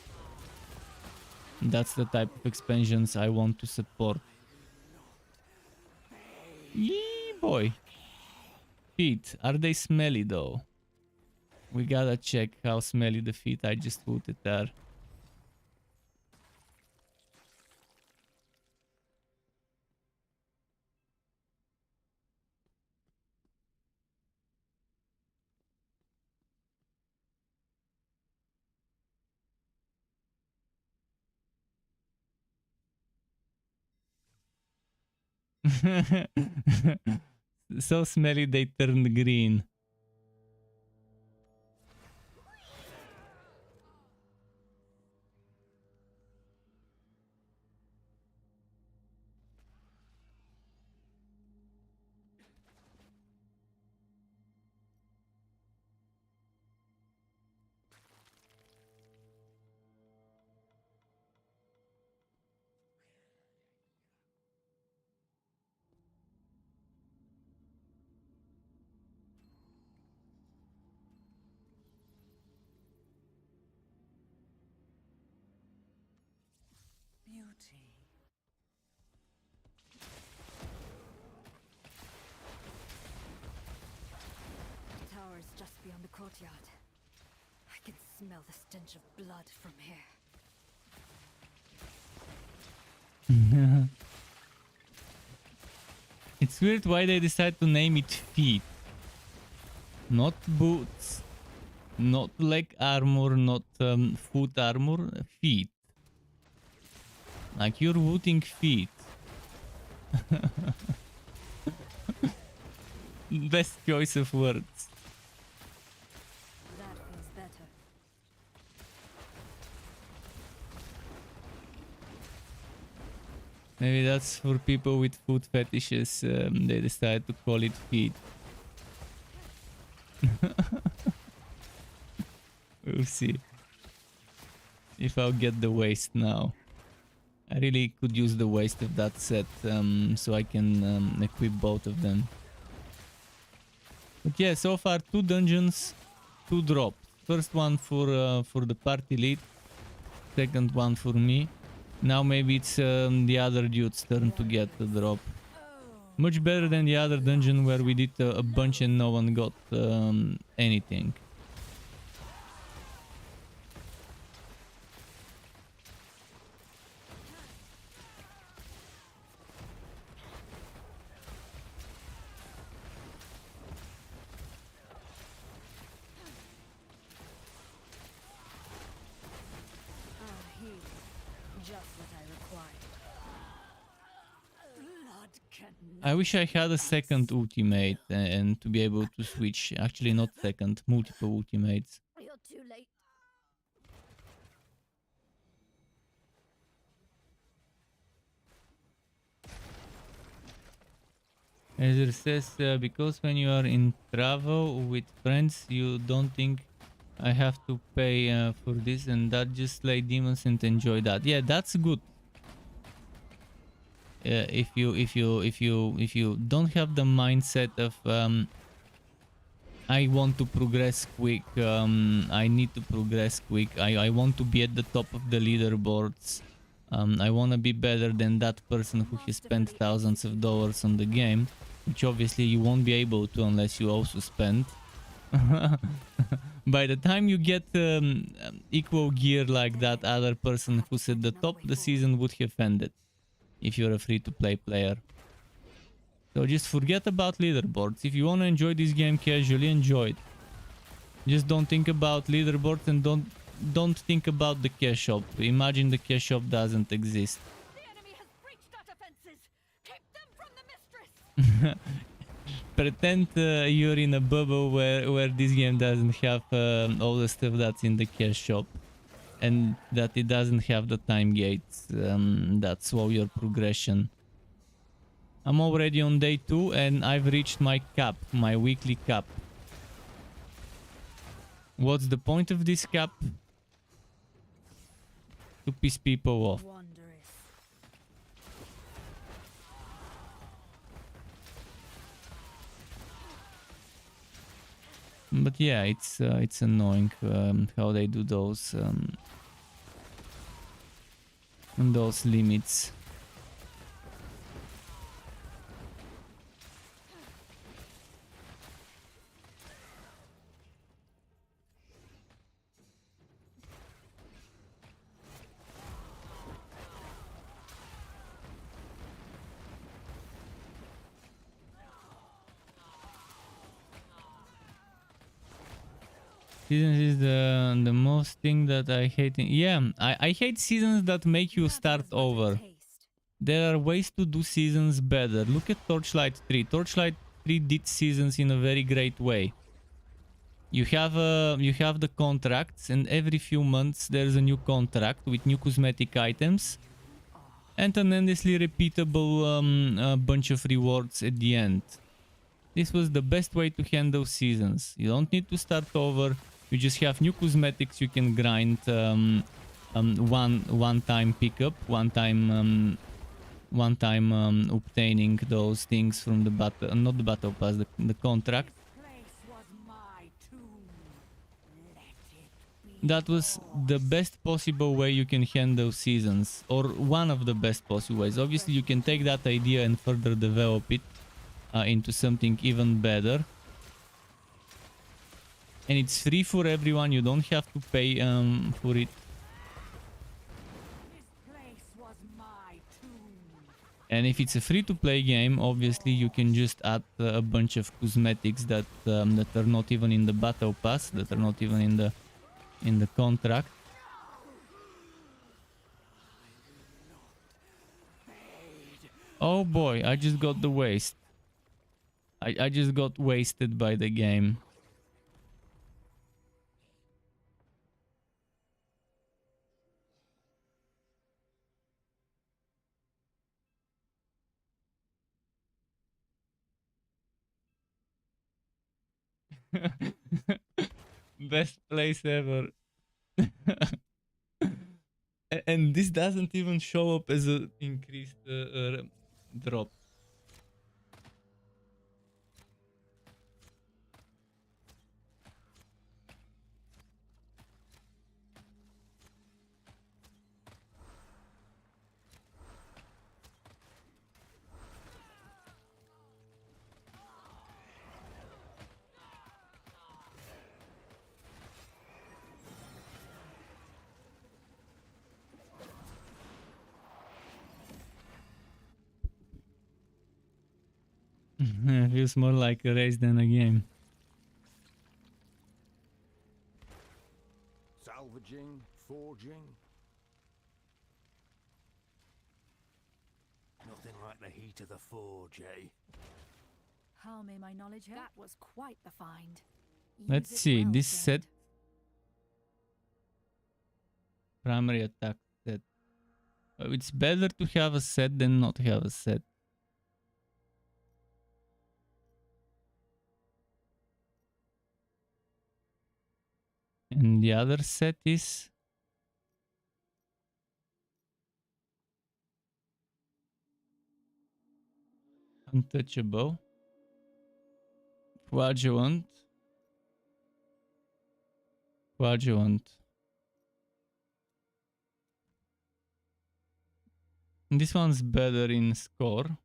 Speaker 4: That's the type of expansions I want to support. Yee boy. Feet, are they smelly though? We gotta check how smelly the feet I just looted are. So smelly they turned green.
Speaker 3: Beauty.
Speaker 2: The tower is just beyond the courtyard. I can smell the stench of blood from here.
Speaker 4: It's weird why they decide to name it feet. Not boots. Not leg armor, not foot armor. Feet. Like you're looting feet. Best choice of words.
Speaker 2: That feels better.
Speaker 4: Maybe that's for people with food fetishes. They decided to call it feet. We'll see if I'll get the waist now. I really could use the waist of that set, so I can equip both of them. But yeah, so far 2 dungeons, 2 drops. First one for the party lead, second one for me. Now maybe it's the other dude's turn to get the drop. Much better than the other dungeon where we did a bunch and no one got anything. I wish I had a second ultimate and to be able to switch. Actually, not second, multiple ultimates.
Speaker 5: You're too late.
Speaker 4: As it says, because when you are in travel with friends, you don't think I have to pay for this and that. Just slay demons and enjoy that. Yeah, that's good. If you don't have the mindset of I want to progress quick, I need to progress quick, I want to be at the top of the leaderboards, I want to be better than that person who has spent thousands of dollars on the game, which obviously you won't be able to unless you also spend. By the time you get equal gear like that other person who's at the top, the season would have ended if you're a free-to-play player. So just forget about leaderboards. If you want to enjoy this game casually, enjoy it. Just don't think about leaderboards and don't think about the cash shop. Imagine the cash shop doesn't exist.
Speaker 5: The enemy has breached our defenses. Keep them from the mistress.
Speaker 4: Pretend you're in a bubble where this game doesn't have all the stuff that's in the cash shop. And that it doesn't have the time gates that slow your progression. I'm already on day 2 and I've reached my cap, my weekly cap. What's the point of this cap? To piss people off. But yeah, it's annoying how they do those limits. Seasons is the most thing that I hate. Yeah, I hate seasons that make you start over. There are ways to do seasons better. Look at Torchlight 3. Torchlight 3 did seasons in a very great way. You have the contracts, and every few months there's a new contract with new cosmetic items and an endlessly repeatable bunch of rewards at the end. This was the best way to handle seasons. You don't need to start over. You just have new cosmetics. You can grind one time pickup, one time obtaining those things from the battle, not the battle pass, the contract. That was the best possible way you can handle seasons, or one of the best possible ways. Obviously, you can take that idea and further develop it into something even better. And it's free for everyone. You don't have to pay for it. And if it's a free-to-play game, obviously you can just add a bunch of cosmetics that are not even in the battle pass, that are not even in the contract. Oh boy, I just got the waste. I just got wasted by the game. Best place ever. And this doesn't even show up as an increased drop. Feels more like a race than a game.
Speaker 6: Salvaging, forging. Nothing like the heat of the forge, eh?
Speaker 5: How may my knowledge help? That was quite the find.
Speaker 4: Let's see, this set. Primary attack set. It's better to have a set than not have a set. And the other set is untouchable. Quadjuvant. Quadjuvant. This one's better in score.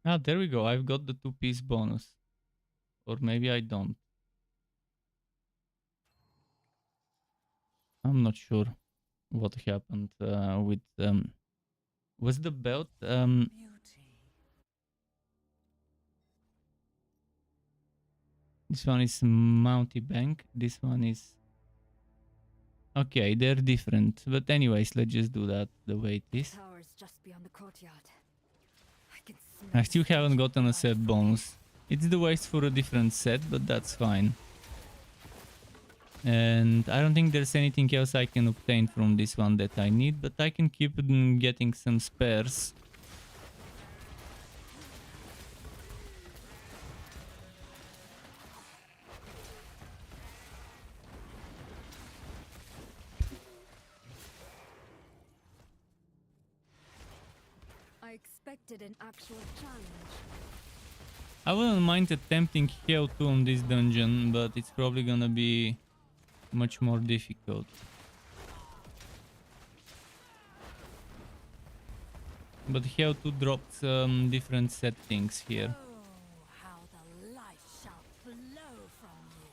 Speaker 4: Ah, there we go. I've got the 2-piece bonus. Or maybe I don't. I'm not sure what happened with was the belt this one is Mountebank, this one is okay, they're different, but anyways, let's just do that the way it is.
Speaker 2: Just beyond the courtyard.
Speaker 4: I still haven't gotten a set bonus. It's the waste for a different set, but that's fine. And I don't think there's anything else I can obtain from this one that I need, but I can keep getting some spares.
Speaker 2: I expected an actual challenge.
Speaker 4: I wouldn't mind attempting Hell 2 on this dungeon, but it's probably gonna be much more difficult. But Hell 2 dropped some different settings here.
Speaker 5: Oh, how the life shall flow from you.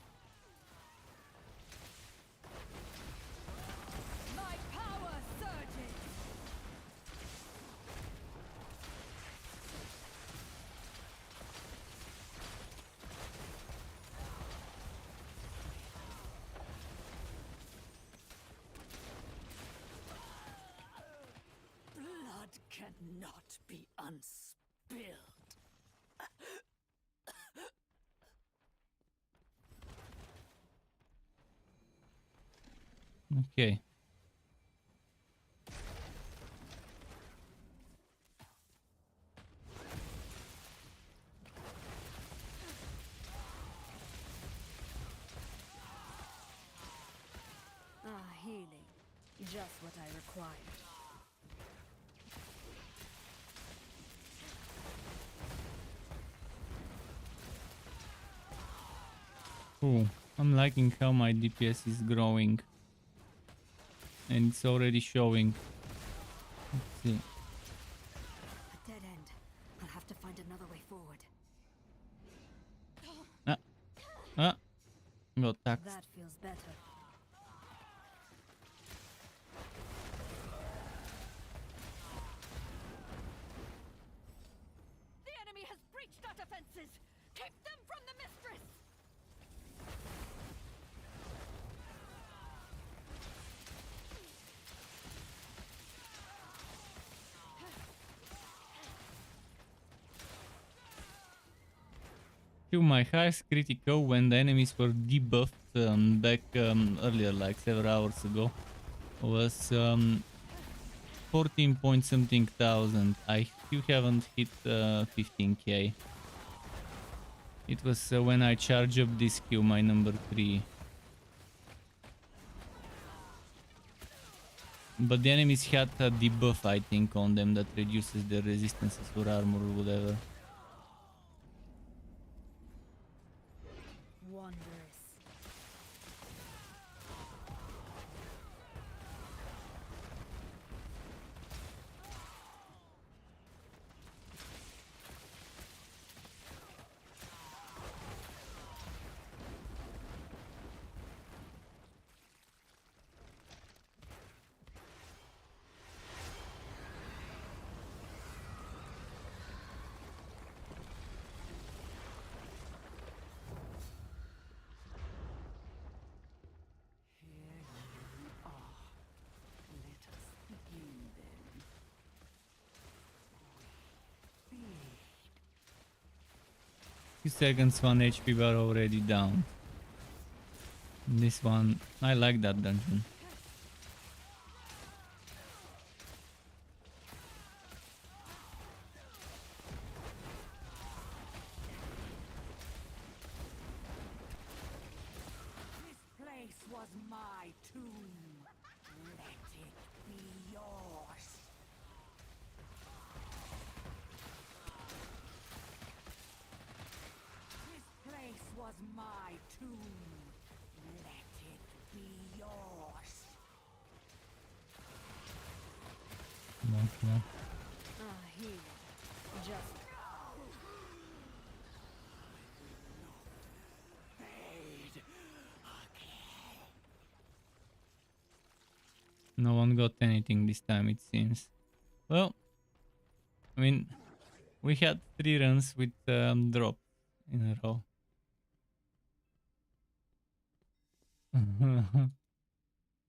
Speaker 5: My power surges. Blood cannot be unspilled.
Speaker 4: Okay.
Speaker 2: Healing. Just what I required.
Speaker 4: Cool. I'm liking how my DPS is growing. And it's already showing. Let's see.
Speaker 2: A dead end. I'll have to find another way forward.
Speaker 4: Got taxed.
Speaker 2: That feels better.
Speaker 5: The enemy has breached our defenses. Keep them from the mistress.
Speaker 4: To my highest critical when the enemies were debuffed back earlier, like several hours ago, was 14 point something thousand. I still haven't hit 15k. It was when I charged up this skill, my number 3. But the enemies had a debuff, I think, on them that reduces their resistances or armor or whatever.
Speaker 5: Wondrous.
Speaker 4: Few seconds, 1 HP bar already down. This one, I like that dungeon.
Speaker 9: This place was my tomb. Let it be yours. This place was my tomb. Let it be yours.
Speaker 4: Come on, come on.
Speaker 5: Ah, here. Just
Speaker 4: No one got anything this time, it seems. Well, I mean, we had 3 runs with drop in a row.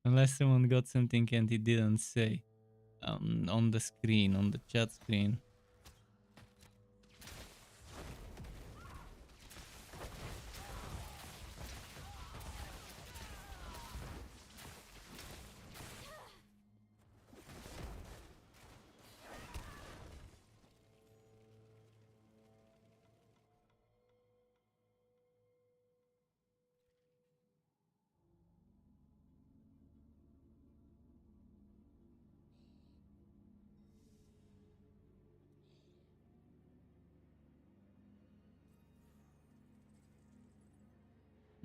Speaker 4: Unless someone got something and he didn't say on the screen, on the chat screen.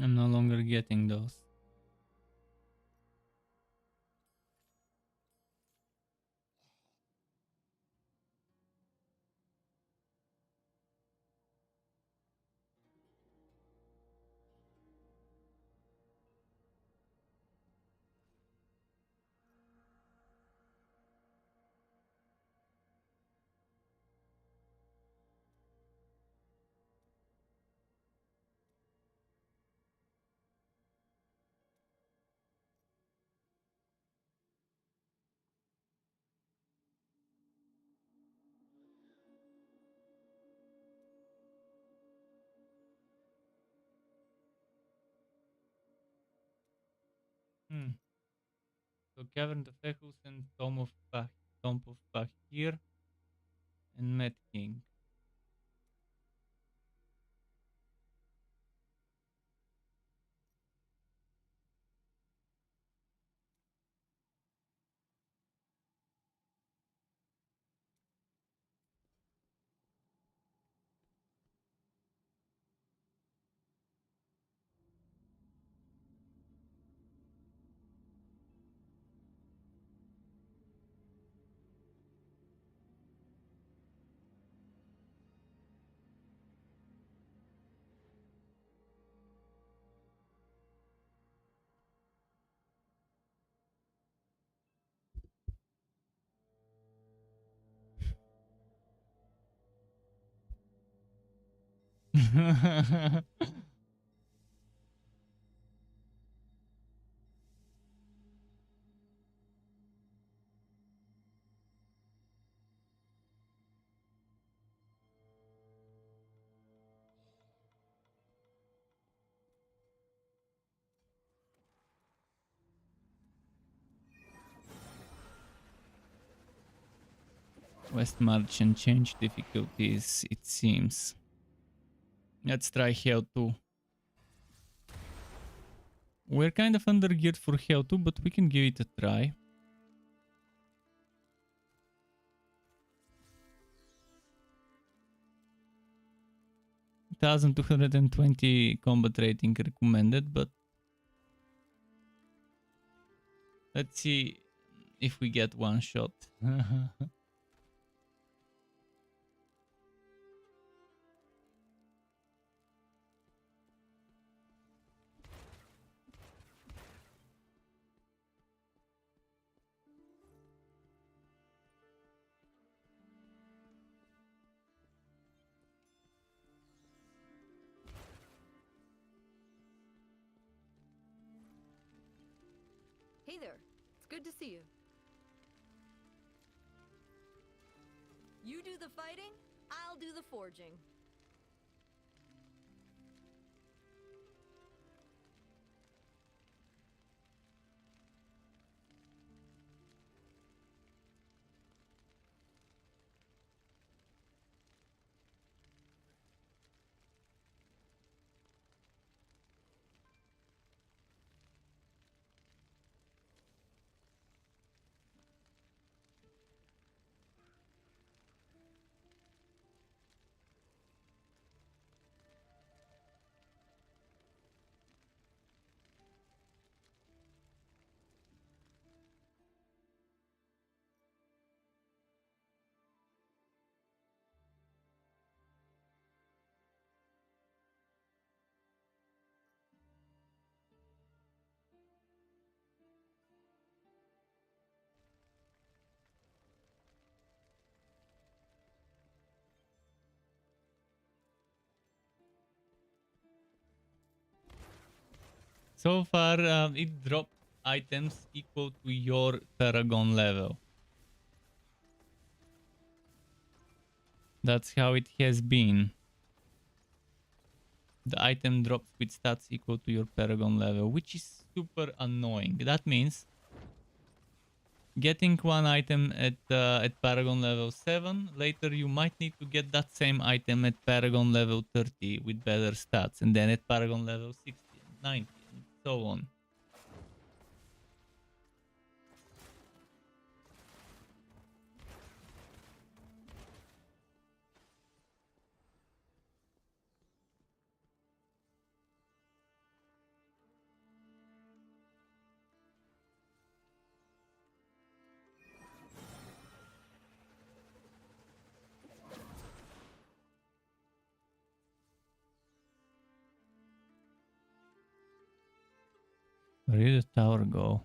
Speaker 4: I'm no longer getting those. So Cavern of Echoes and Tomb of Bahir and Mad King. West March and change difficulties, it seems. Let's try Hell 2. We're kind of undergeared for Hell 2, but we can give it a try. $1,220 combat rating recommended, but let's see if we get one shot.
Speaker 10: Hey there. It's good to see you. You do the fighting, I'll do the forging.
Speaker 4: So far, it dropped items equal to your Paragon level. That's how it has been. The item drops with stats equal to your Paragon level, which is super annoying. That means getting one item at Paragon level 7, later you might need to get that same item at Paragon level 30 with better stats, and then at Paragon level 60, 90, and so on. Where did the tower go?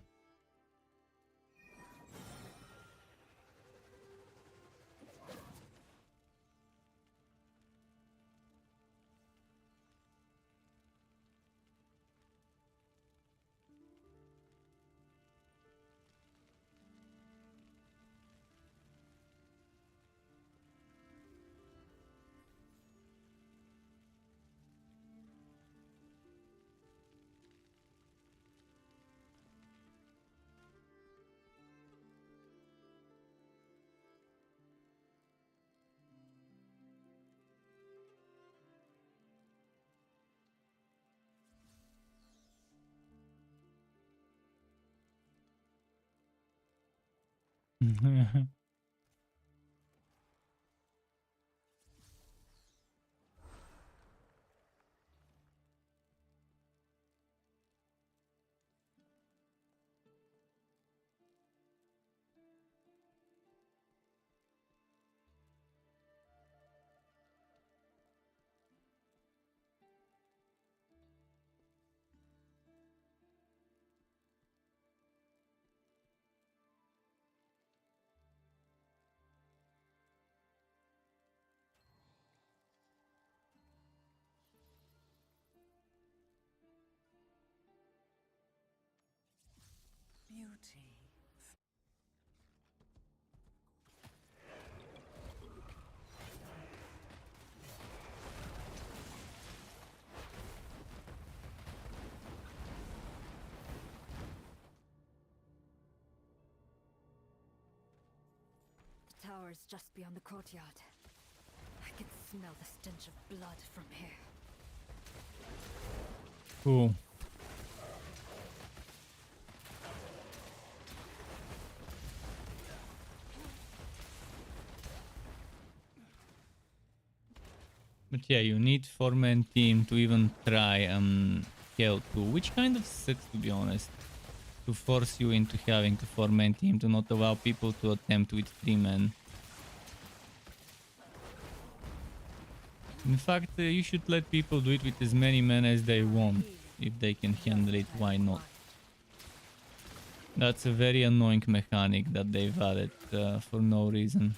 Speaker 2: tower is just beyond the courtyard. I can smell the stench of blood from here.
Speaker 4: Cool. But yeah, you need 4-man team to even try Hell 2, which kind of sucks, to be honest, to force you into having a 4-man team, to not allow people to attempt with 3-men. In fact, you should let people do it with as many men as they want. If they can handle it, why not? That's a very annoying mechanic that they've added for no reason.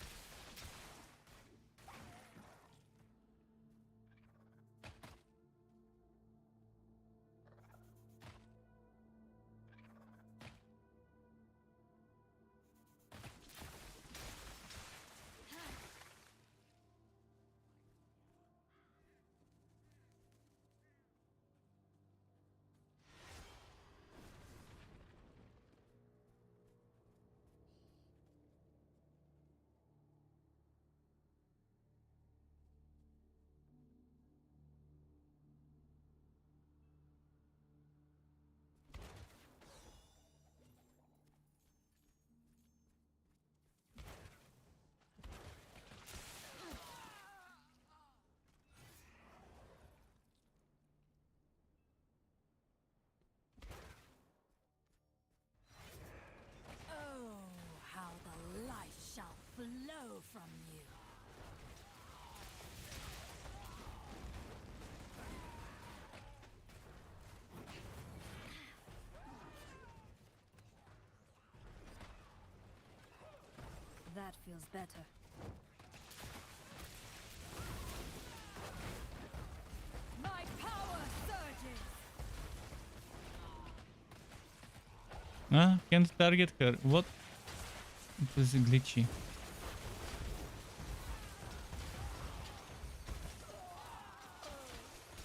Speaker 5: Flow from you.
Speaker 2: That feels better.
Speaker 5: My power surges.
Speaker 4: Ah, can't target her. What? It was glitchy.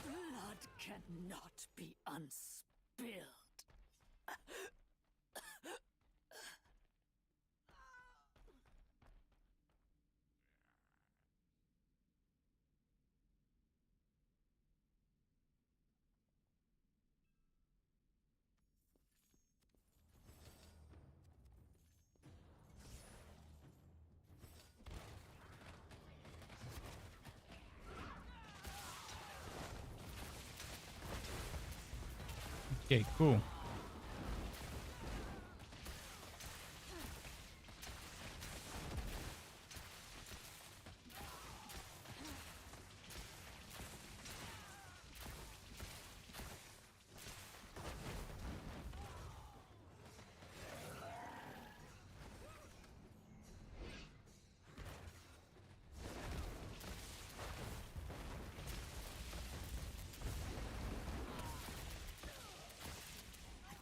Speaker 5: Blood cannot be unspilled.
Speaker 4: Okay, cool.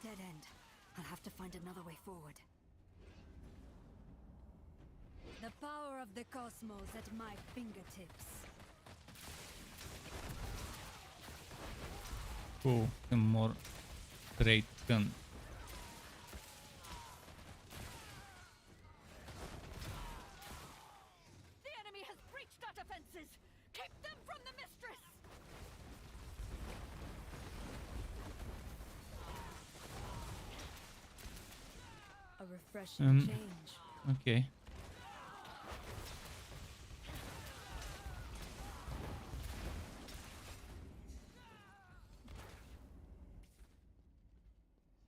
Speaker 2: Dead end. I'll have to find another way forward. The power of the cosmos at my fingertips.
Speaker 4: Cool. Some more great gun.
Speaker 5: The enemy has breached our defenses. Keep them from the mistress.
Speaker 2: A refreshing change.
Speaker 4: Okay.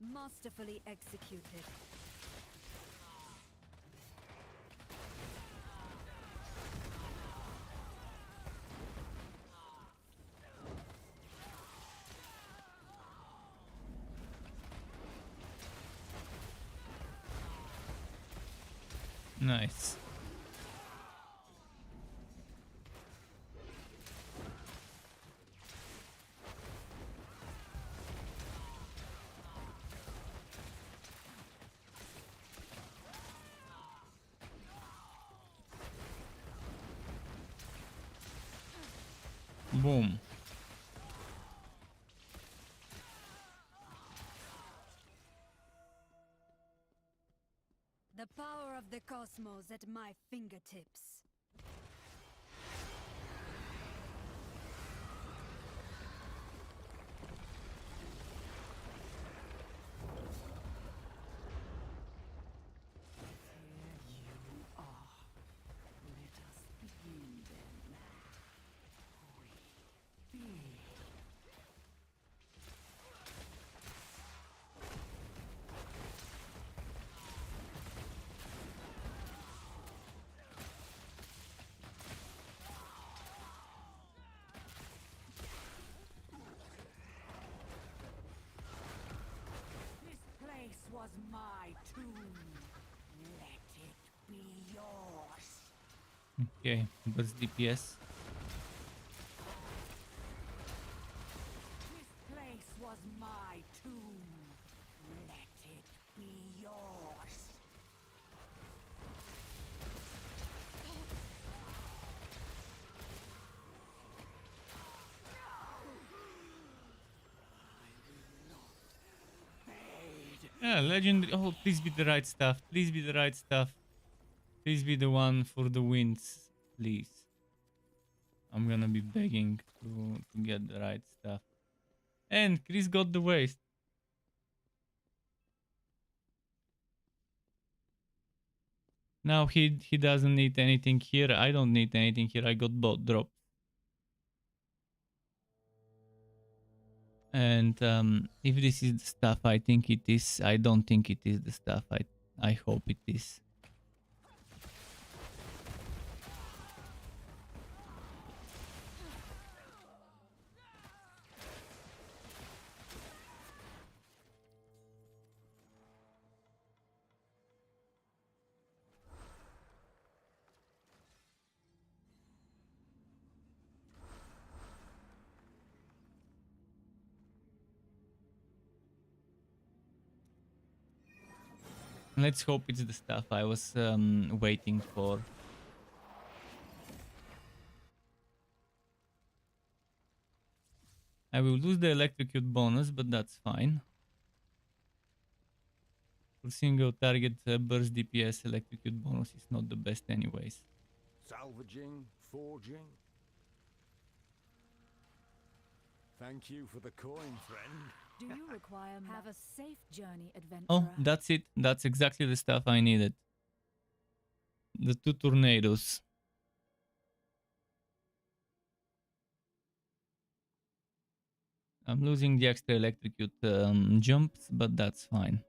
Speaker 2: Masterfully executed.
Speaker 4: Nice. Boom.
Speaker 2: The power of the cosmos at my fingertips.
Speaker 9: Was my tomb. Let it be yours.
Speaker 4: Okay, burst DPS.
Speaker 9: This place was my tomb. Let it be yours.
Speaker 4: Yeah, legendary. Oh, please be the right stuff. Please be the right stuff. Please be the one for the wins. Please. I'm gonna be begging to get the right stuff. And Chris got the waste. Now he doesn't need anything here. I don't need anything here. I got both drops. And if this is the stuff I think it is, I don't think it is the stuff. I hope it is. Let's hope it's the stuff I was waiting for. I will lose the electrocute bonus, but that's fine. For single target burst DPS, electrocute bonus is not the best anyways.
Speaker 6: Salvaging, forging. Thank you for the coin, friend.
Speaker 5: Do you require have a safe journey, adventurer?
Speaker 4: Oh, that's it. That's exactly the stuff I needed. The 2 tornadoes. I'm losing the extra electrocute jumps, but that's fine.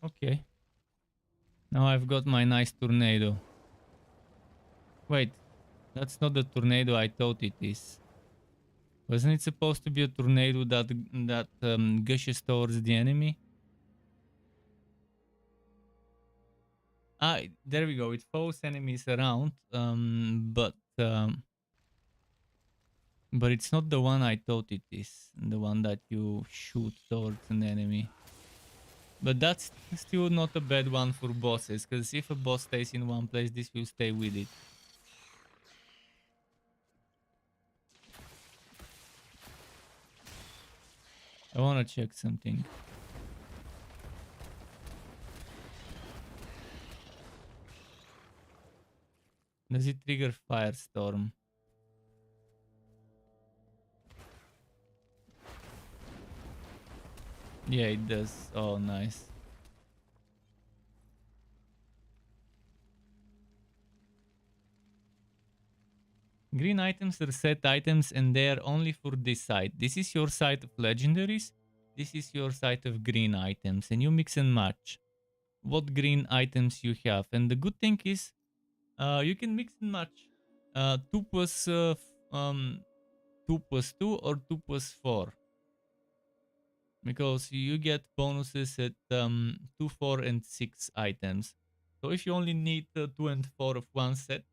Speaker 4: Okay. Now I've got my nice tornado. Wait, that's not the tornado I thought it is. Wasn't it supposed to be a tornado that gushes towards the enemy? Ah, there we go. It follows enemies around, but it's not the one I thought it is. The one that you shoot towards an enemy. But that's still not a bad one for bosses, because if a boss stays in one place, this will stay with it. I wanna check something. Does it trigger Firestorm? Yeah, it does. Oh, nice. Green items are set items and they are only for this site. This is your site of legendaries. This is your site of green items. And you mix and match what green items you have. And the good thing is you can mix and match 2 plus 2 plus 2 or 2 plus 4. Because you get bonuses at 2, 4, and 6 items. So if you only need 2 and 4 of one set,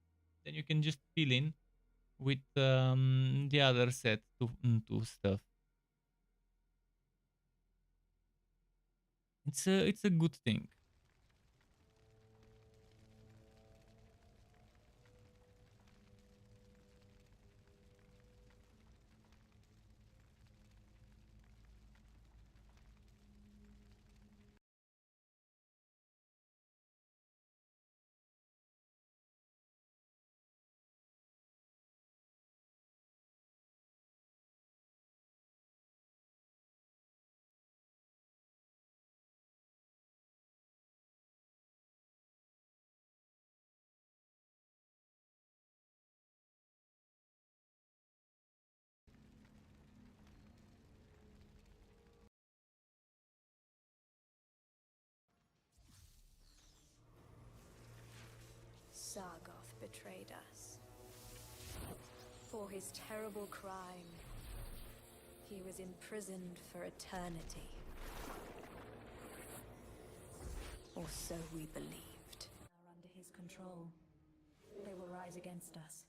Speaker 4: then you can just fill in with the other set to stuff. It's a good thing.
Speaker 5: Sargoth betrayed us. For his terrible crime, he was imprisoned for eternity. Or so we believed. Are under his control. They will rise against us.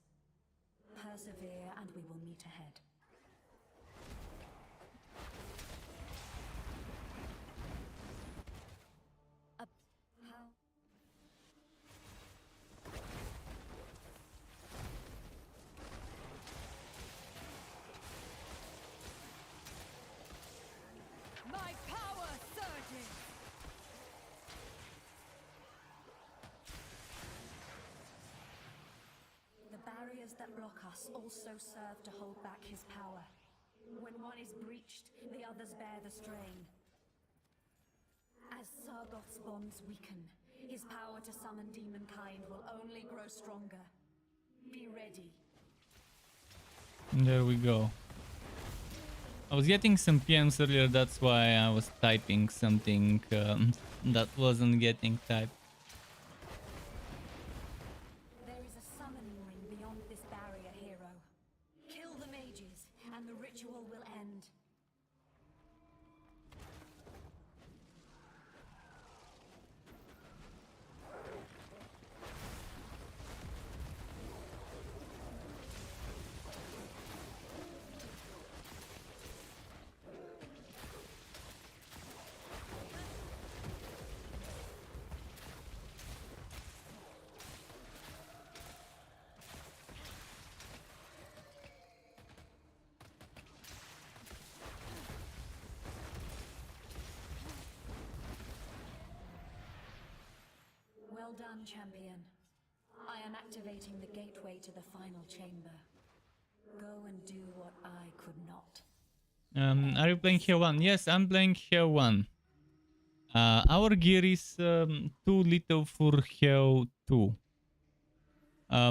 Speaker 5: Persevere and we will meet ahead. How?
Speaker 10: My power surges!
Speaker 5: The barriers that block us also serve to hold back his power. When one is breached, the others bear the strain. As Sargoth's bonds weaken, his power to summon demonkind will only grow stronger. Be ready.
Speaker 4: There we go. I was getting some PMs earlier, that's why I was typing something that wasn't getting typed.
Speaker 5: There is a summoning ring beyond this barrier, hero. Kill the mages, and the ritual will end. Well done, champion. I am activating the gateway to the final chamber. Go and do what I could not.
Speaker 4: Are you playing Hell 1? Yes, I'm playing Hell 1. Our gear is too little for Hell 2.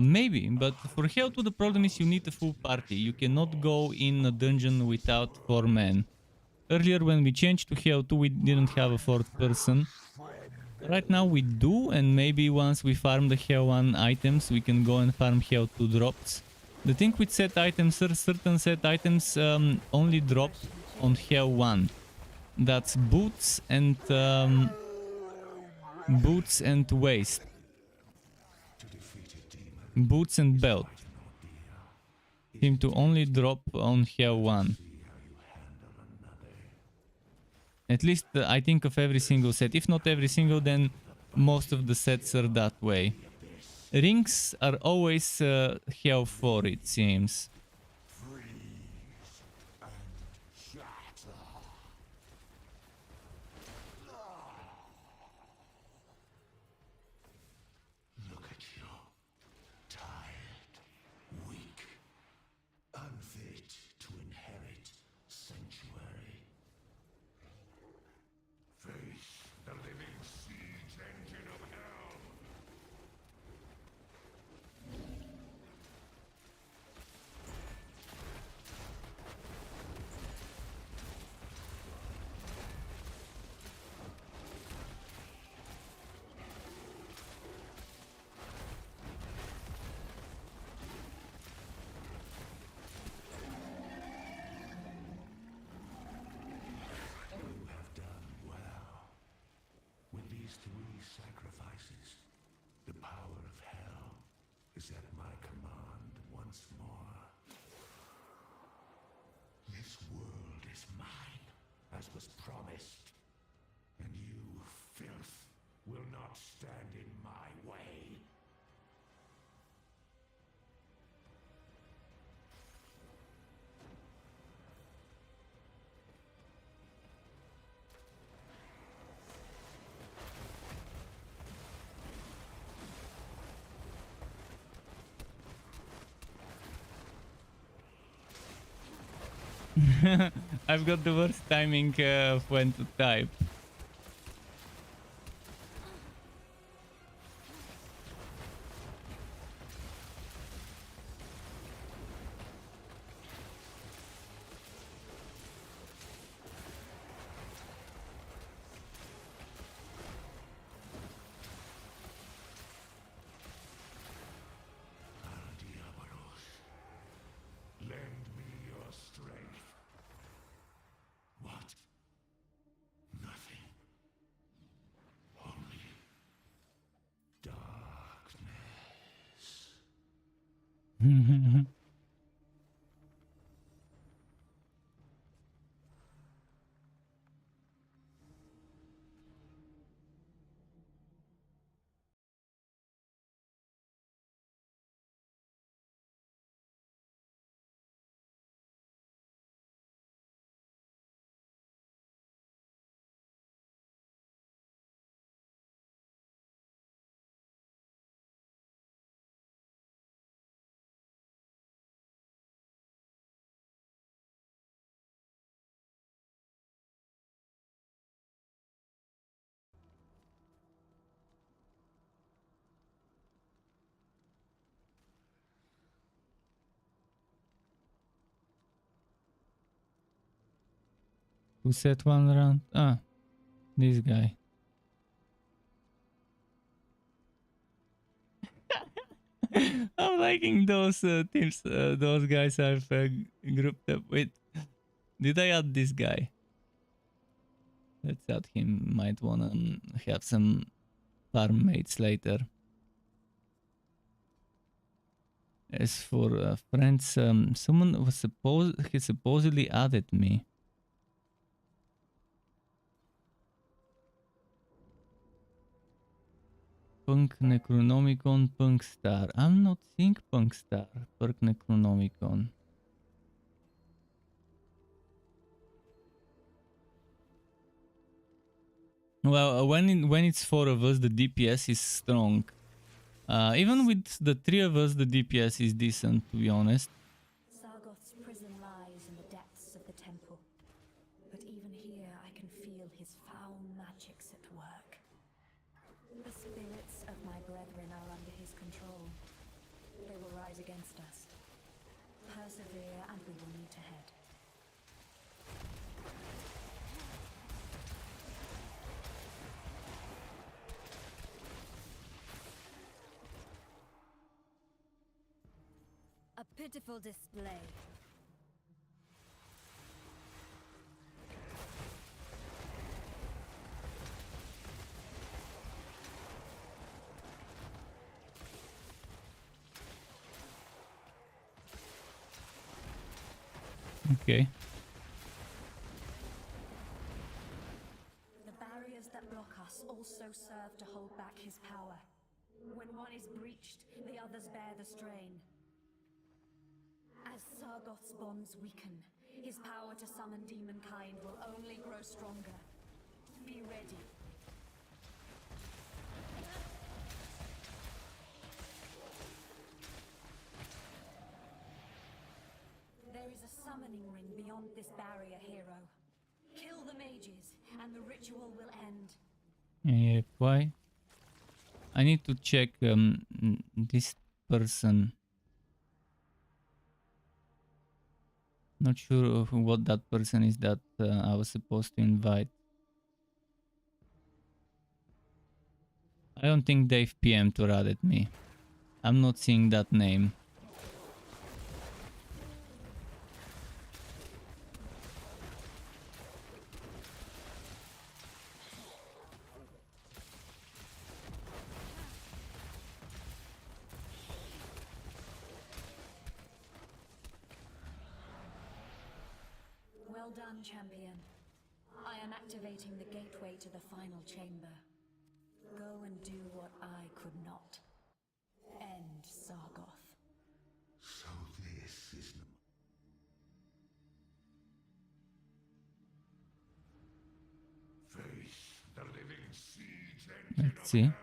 Speaker 4: Maybe, but for Hell 2 the problem is you need a full party. You cannot go in a dungeon without 4 men. Earlier when we changed to Hell 2 we didn't have a 4th person. Right now we do, and maybe once we farm the Hell 1 items we can go and farm Hell 2 drops. The thing with set items are certain set items only drop on Hell 1. That's boots and waist. Boots and belt seem to only drop on Hell 1. At least I think of every single set. If not every single, then most of the sets are that way. Rings are always Hell 4, it seems.
Speaker 1: Look at you. Tired, weak, unfit to inherit sanctuary. Face the living siege engine of hell.
Speaker 4: I've got the worst timing of when to type.
Speaker 1: Diablos, lend me your strength. What? Nothing. Only darkness.
Speaker 4: Who said one round? Ah, this guy. I'm liking those teams, those guys I've grouped up with. Did I add this guy? Let's add him. Might wanna have some farm mates later. As for friends, someone was he supposedly added me. Punk Necronomicon, Punk Star. I'm not seeing Punk Star. Punk Necronomicon. Well, when it's four of us, the DPS is strong. Even with the three of us, the DPS is decent, to be honest.
Speaker 5: Sargoth's prison lies in the depths of the temple. But even here, I can feel his foul magics at work. The spirits of my brethren are under his control. They will rise against us. Persevere, and we will meet ahead.
Speaker 2: A pitiful display.
Speaker 4: Okay.
Speaker 5: The barriers that block us also serve to hold back his power. When one is breached, the others bear the strain. As Sargoth's bonds weaken, his power to summon demonkind will only grow stronger. Be ready. There is a summoning ring beyond this barrier, hero. Kill the mages, and the ritual will end.
Speaker 4: Yeah, why? I need to check this person. Not sure what that person is that I was supposed to invite. I don't think they've PM'd or added me. I'm not seeing that name.
Speaker 5: Well done, champion. I am activating the gateway to the final chamber. Go and do what I could not. End Sargoth.
Speaker 1: So this is face the living siege engine
Speaker 4: Let's see.
Speaker 1: of hell.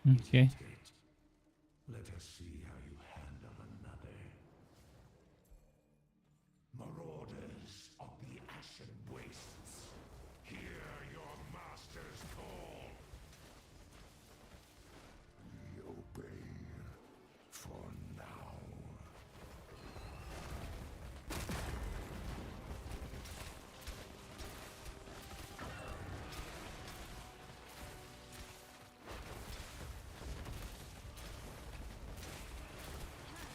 Speaker 4: Okay.
Speaker 1: Let us see how you handle another. Marauders of the Ashen Wastes, hear your master's call. We obey for now.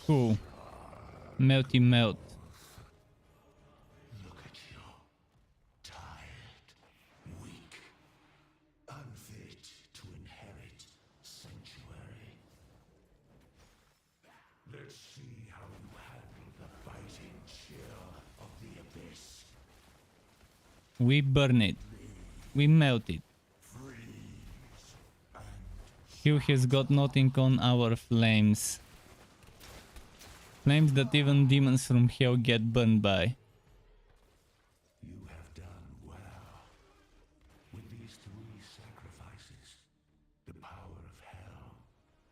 Speaker 4: Cool. Melty melt.
Speaker 1: Look at you. Tired, weak, unfit to inherit Sanctuary. Let's see how you handle the biting chill of the Abyss.
Speaker 4: We burn it. We melt it.
Speaker 1: Freeze and
Speaker 4: Hugh has got nothing on our flames. Flames that even demons from hell get burned by.
Speaker 1: you have done well. With these 3 sacrifices, the power of hell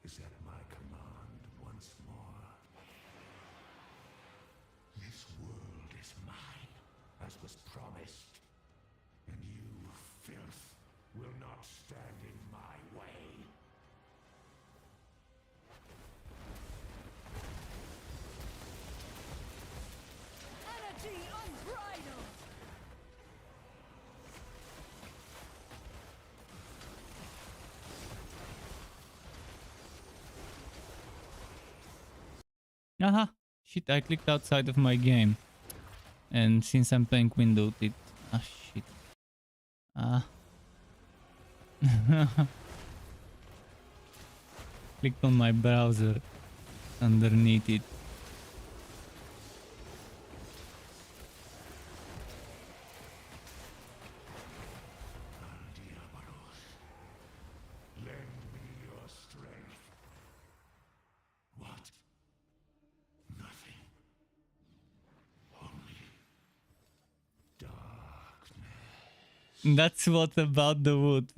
Speaker 1: is at my command once more. This world is mine, as was promised. And you, filth, will not stand in my way.
Speaker 5: Energy unbridled!
Speaker 4: Aha! Shit, I clicked outside of my game. And since I'm playing Windows, it... Ah, shit. Ah. Clicked on my browser underneath it.
Speaker 1: Diablos, lend me your strength. What? Nothing. Only darkness.
Speaker 4: That's what about the wood.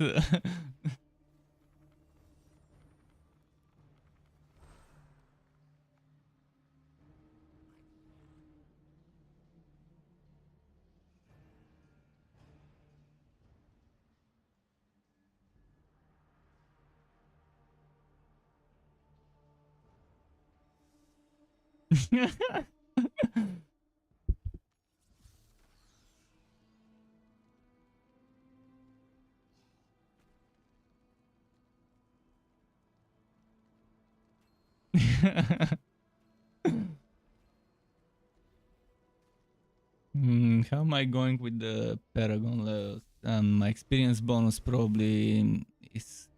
Speaker 4: How am I going with the Paragon levels? My experience bonus probably is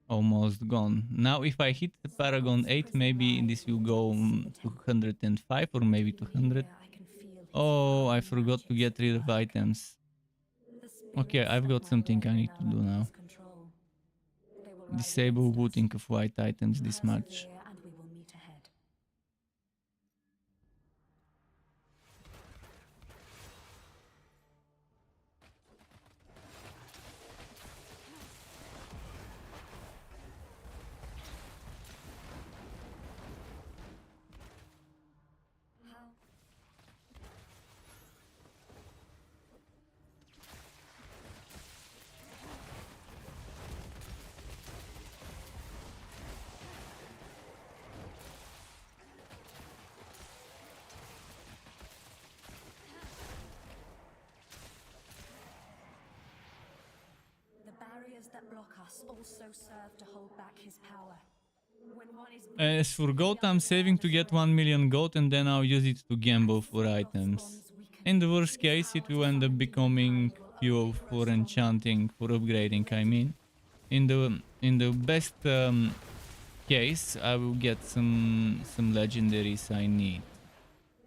Speaker 4: almost gone. Now if I hit the Paragon 8, maybe this will go to 105 or maybe 200. Oh, I forgot to get rid of items. Okay, I've got something I need to do now. Disable booting of white items this much.
Speaker 5: And we will meet ahead. Barriers that block us also serve to hold back his power. When one is
Speaker 4: As for gold, I'm saving to get 1 million gold and then I'll use it to gamble for items. In the worst case, it will end up becoming fuel for enchanting, for upgrading, I mean. In the best case, I will get some legendaries I need.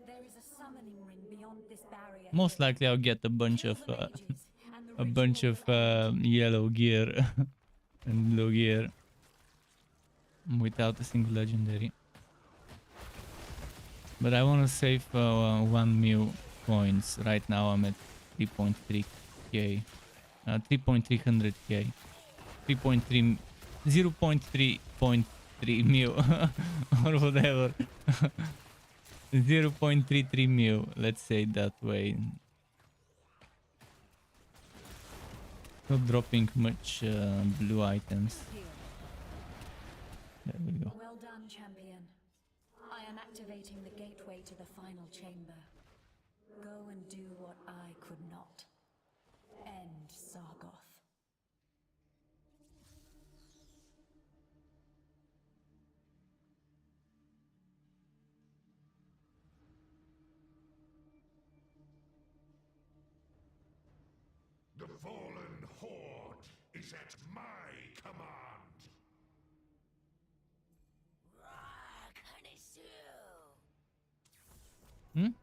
Speaker 5: there is a summoning ring beyond this barrier.
Speaker 4: Most likely I'll get a bunch of yellow gear and blue gear without a single legendary. But I want to save 1 mil coins. Right now I'm at 3.3k, 3.300k, 3.3 0.3 mil or whatever. 0.33 mil, let's say it that way. Not dropping much blue items. There we go.
Speaker 5: Well done, champion. I am activating the gateway to the final chamber. Go and do what I could not. End Sargoth.
Speaker 1: The fallen horde is at my command.
Speaker 4: Hmm?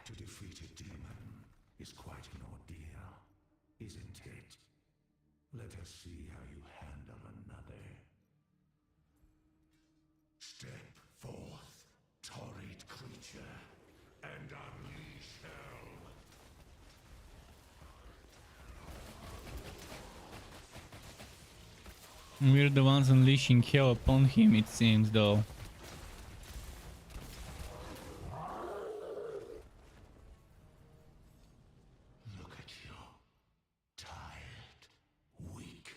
Speaker 1: To defeat a demon is quite an ordeal, isn't it? Let us see how you handle another. Step forth, torrid creature, and unleash hell.
Speaker 4: We're the ones unleashing hell upon him, it seems, though.
Speaker 1: Look at you. Tired, weak,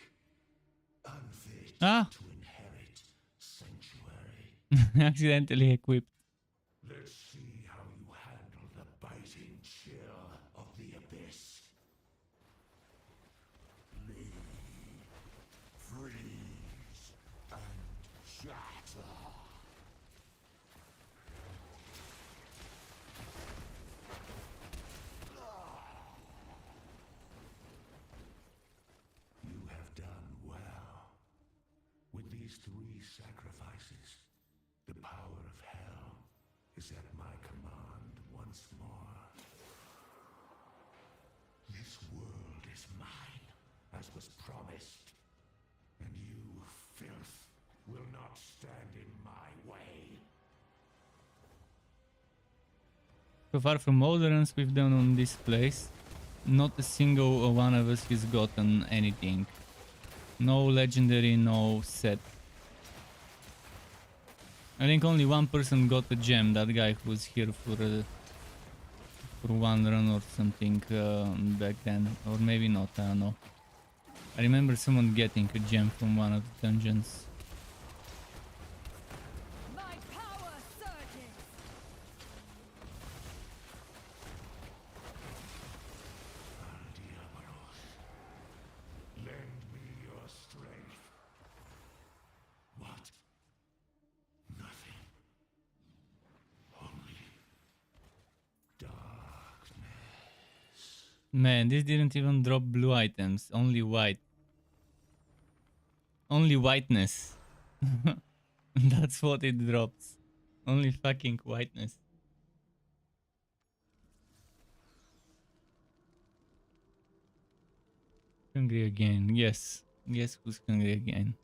Speaker 1: unfit
Speaker 4: Ah!
Speaker 1: to inherit sanctuary.
Speaker 4: Accidentally equipped.
Speaker 1: Let's see how you handle the biting chill of the abyss. Bleed, freeze, and shatter. You have done well. With these 3 sacrifices, the power of hell is at my command once more. This world is mine, as was promised. And you, filth, will not stand in my way.
Speaker 4: So far from all the runs we've done on this place, not a single one of us has gotten anything. No legendary, no set. I think only one person got a gem, that guy who was here for one run or something back then. Or maybe not, I don't know. I remember someone getting a gem from one of the dungeons.
Speaker 10: My power surges.
Speaker 1: Diablo, lend me your strength. What? Nothing. Only darkness.
Speaker 4: Man, this didn't even drop blue items, only white. Only whiteness. That's what it drops. Only fucking whiteness. Hungry again. Yes. Yes, who's hungry again?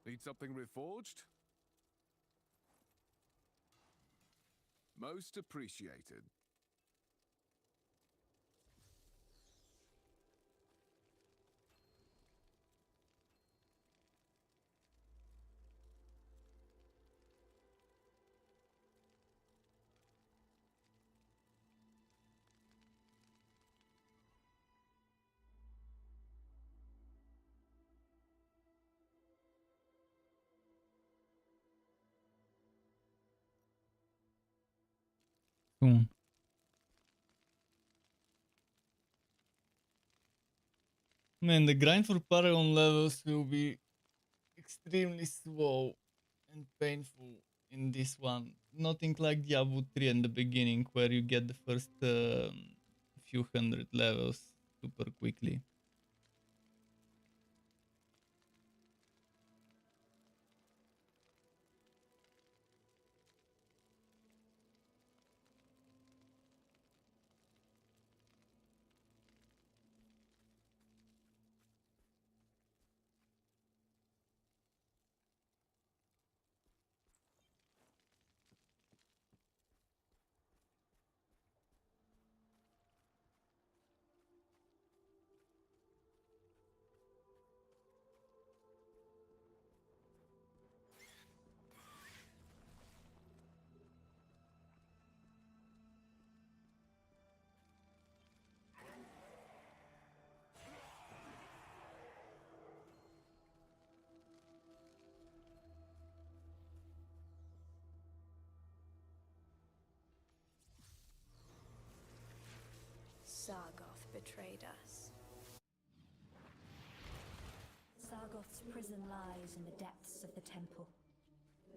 Speaker 6: Need something reforged? Most appreciated.
Speaker 4: Soon. Man, the grind for Paragon levels will be extremely slow and painful in this one. Nothing like Diablo 3 in the beginning, where you get the first few hundred levels super quickly.
Speaker 5: Sargoth betrayed us. Sargoth's prison lies in the depths of the temple.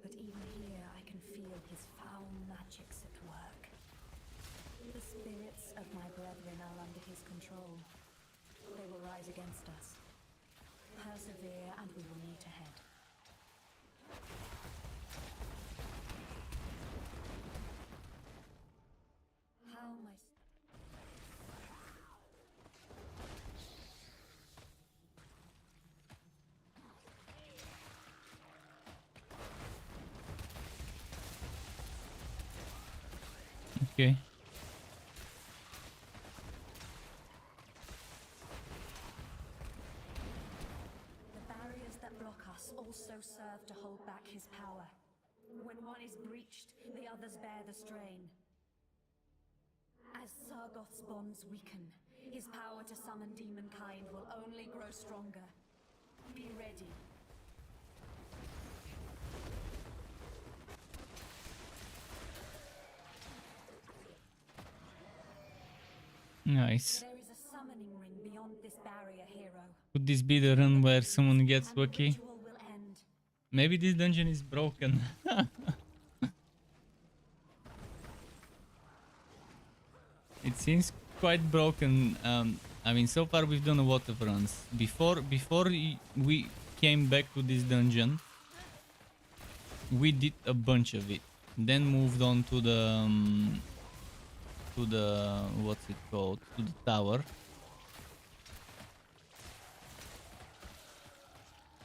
Speaker 5: But even here I can feel his foul magics at work. The spirits of my brethren are under his control. They will rise against us. Persevere and we will meet ahead. How my...
Speaker 4: Okay.
Speaker 5: The barriers that block us also serve to hold back his power. When one is breached, the others bear the strain. As Sargoth's bonds weaken, his power to summon demonkind will only grow stronger. Be ready.
Speaker 4: Nice.
Speaker 5: There is a summoning ring beyond this barrier, hero.
Speaker 4: Could this be the run where someone gets
Speaker 5: And the
Speaker 4: lucky?
Speaker 5: ritual will end.
Speaker 4: Maybe this dungeon is broken. It seems quite broken. I mean, so far we've done a lot of runs. Before we came back to this dungeon, we did a bunch of it. Then moved on to the what's it called? To the tower.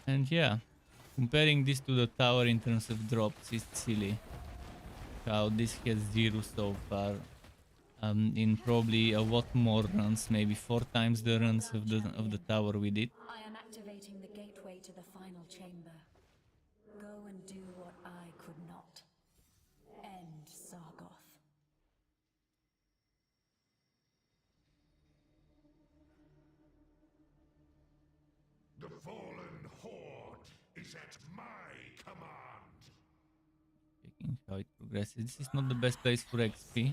Speaker 4: And yeah, comparing this to the tower in terms of drops is silly. How this has 0 so far. In probably a lot more runs, maybe 4 times the runs of the tower we did.
Speaker 5: I am activating the gateway to the final chamber. Go and do what I could not. End Sargoth.
Speaker 1: The fallen horde is at my command.
Speaker 4: Checking how it progresses. This is not the best place for XP,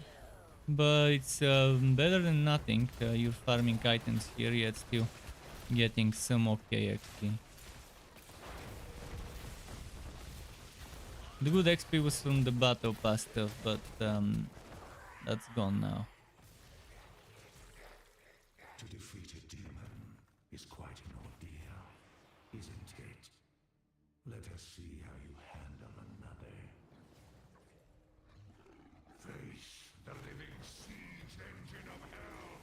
Speaker 4: but it's better than nothing. You're farming items here, yet still getting some okay XP. The good XP was from the battle pass stuff, but that's gone now.
Speaker 1: To defeat a demon is quite an ordeal, isn't it? Let us see how you handle another. Face the living siege engine of hell.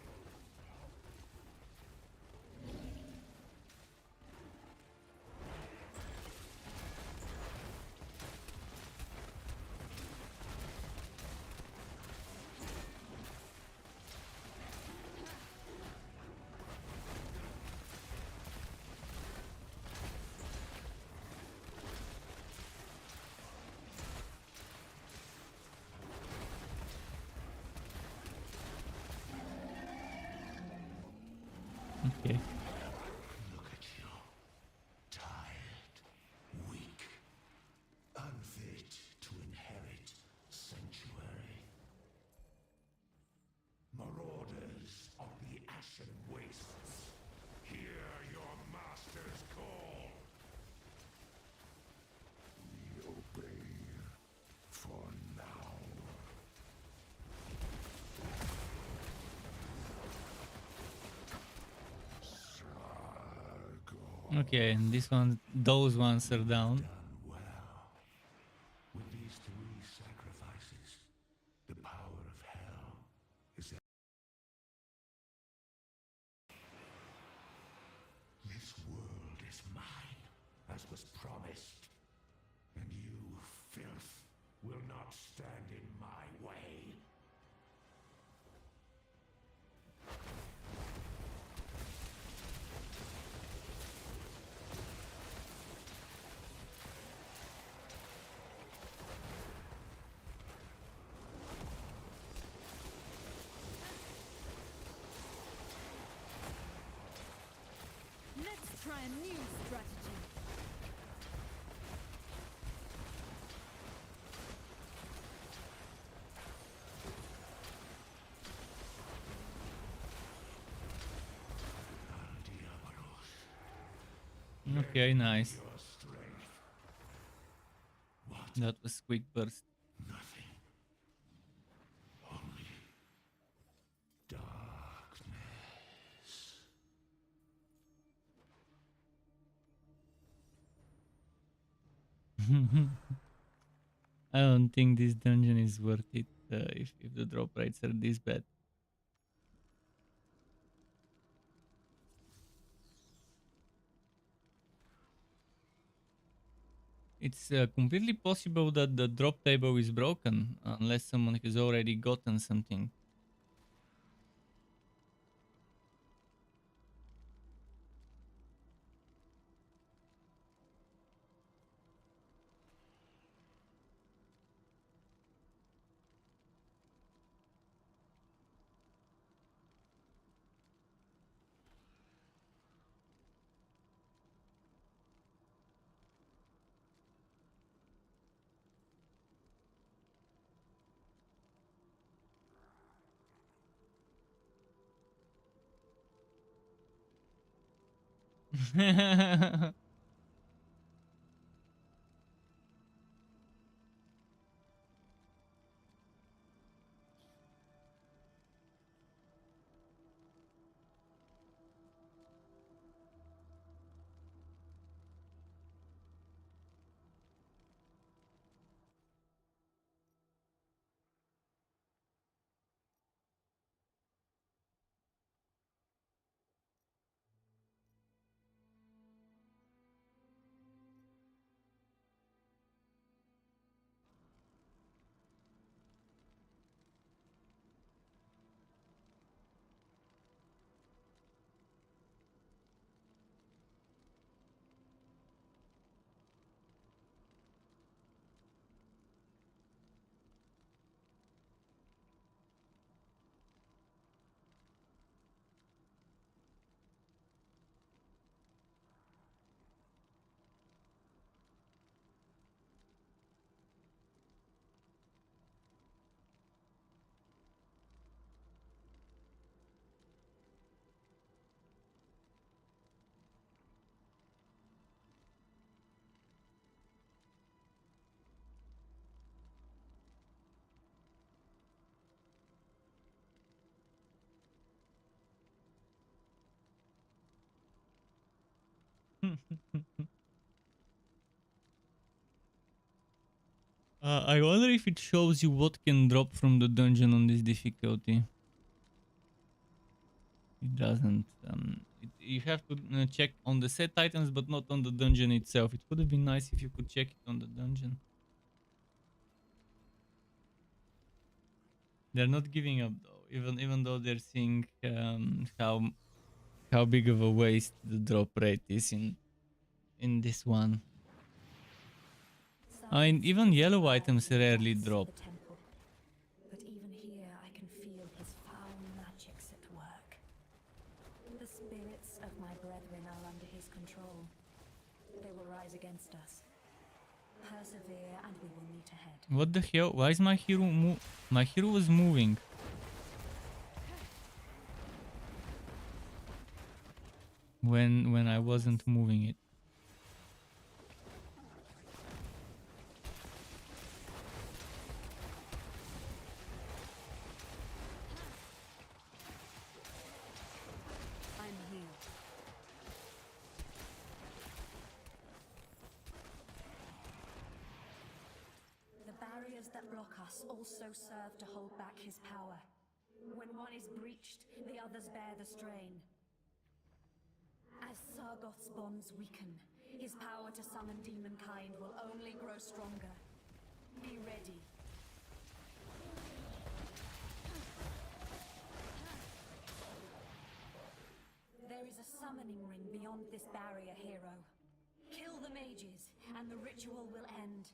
Speaker 4: Okay.
Speaker 1: Look at you. Tired, weak, unfit to inherit sanctuary. Marauders of the Ashen Wastes, hear your master's call.
Speaker 4: Okay, and this one, those ones are down.
Speaker 11: Done well. With these 3 sacrifices, the power of hell is at. This world is mine, as was promised. And you, filth, will not stand in my way.
Speaker 10: Let's try a new strategy.
Speaker 4: Okay, nice.
Speaker 11: Your strength. What?
Speaker 4: That was quick burst.
Speaker 11: Nothing. Only darkness.
Speaker 4: I don't think this dungeon is worth it if the drop rates are this bad. It's completely possible that the drop table is broken unless someone has already gotten something. I wonder if it shows you what can drop from the dungeon on this difficulty. It doesn't. You have to check on the set items, but not on the dungeon itself. It would have been nice if you could check it on the dungeon. They're not giving up though, even though they're seeing how big of a waste the drop rate is in this one. I mean, even yellow items rarely drop.
Speaker 5: But even here, I can feel his foul magics at work. The spirits of my brethren are under his control. They will rise against us. Persevere, and we will meet ahead.
Speaker 4: What the hell? Why is my hero my hero was moving? When I wasn't moving it.
Speaker 2: I'm here.
Speaker 5: that block us also serve to hold back his power. When one is breached, the others bear the strain. As Sargoth's bonds weaken, his power to summon demonkind will only grow stronger. Be ready. There is a summoning ring beyond this barrier, hero. Kill the mages, and the ritual will end.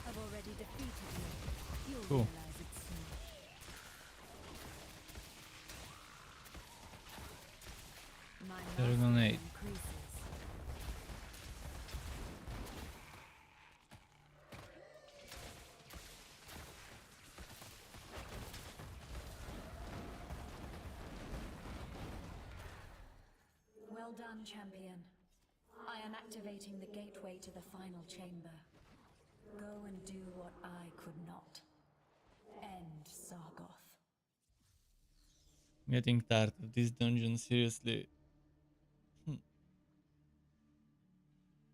Speaker 2: I've already defeated you. You'll
Speaker 4: Cool.
Speaker 2: realize it soon. My
Speaker 4: Paragon
Speaker 2: mastery
Speaker 4: 8.
Speaker 2: increases.
Speaker 5: Well done, champion. I am activating the gateway to the final chamber. Go and do what I could not. End Sargoth.
Speaker 4: Getting tired of this dungeon, seriously.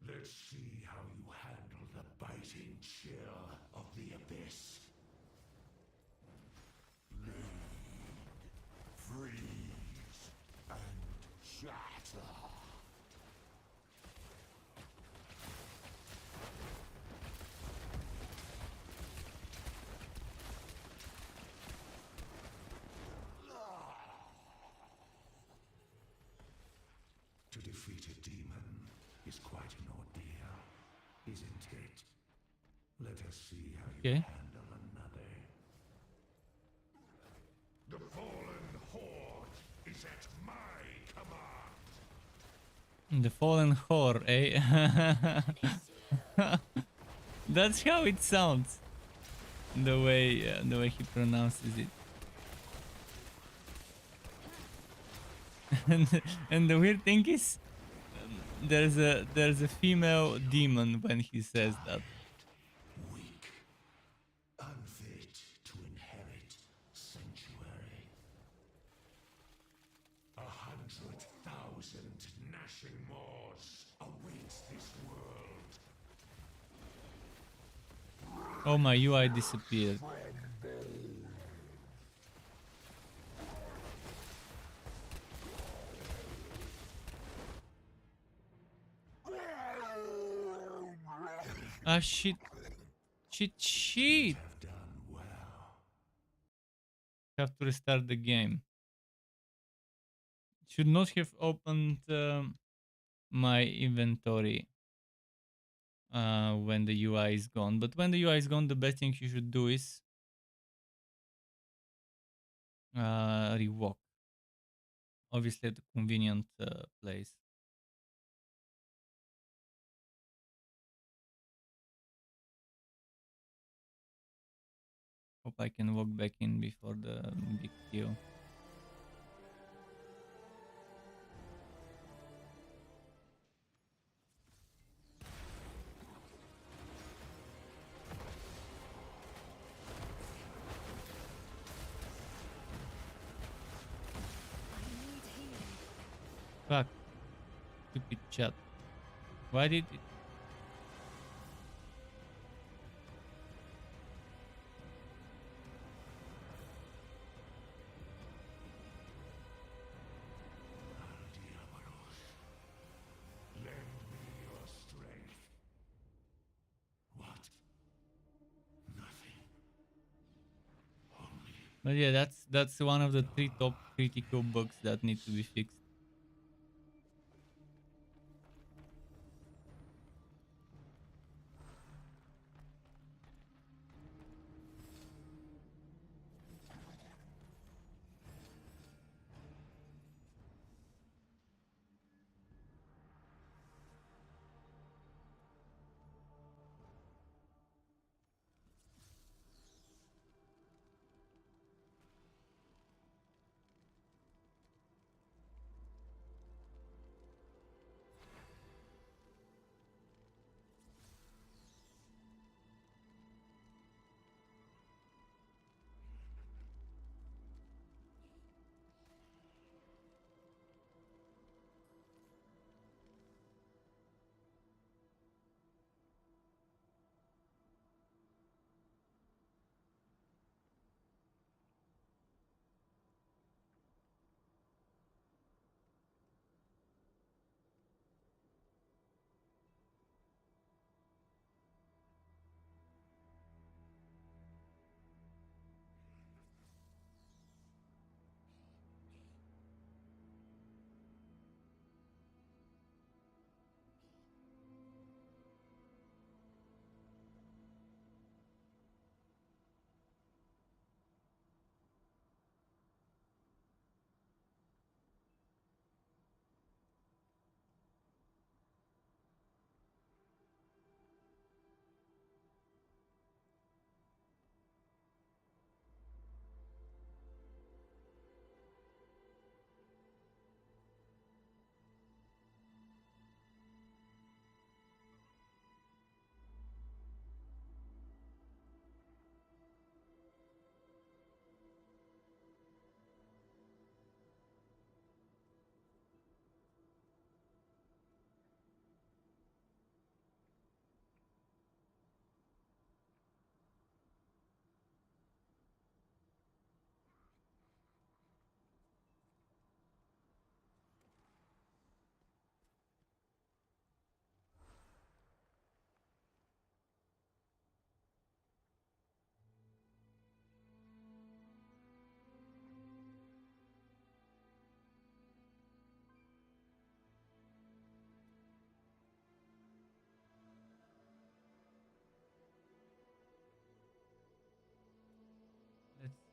Speaker 11: Let's see how you handle the biting chill of the abyss.
Speaker 1: Freeze and shatter.
Speaker 11: To defeat a demon is quite an ordeal, isn't it? Let us see how you
Speaker 4: Okay.
Speaker 11: handle another. The fallen horde is at my command.
Speaker 4: The fallen whore, eh? That's how it sounds. The way he pronounces it. and the weird thing is, there's a female demon when he says that.
Speaker 11: Weak, unfit to inherit sanctuary. 100,000 gnashing maws awaits this world.
Speaker 4: Oh, my UI disappeared. Ah, shit. Shit.
Speaker 11: Have done well.
Speaker 4: Have to restart the game. Should not have opened my inventory when the UI is gone. But when the UI is gone, the best thing you should do is rewalk. Obviously at a convenient place. Hope I can walk back in before the big queue. Fuck. Stupid chat. Why did it?
Speaker 11: Diablos, lend me your strength. What? Nothing. Only
Speaker 4: But yeah, that's one of the 3 top critical bugs that need to be fixed.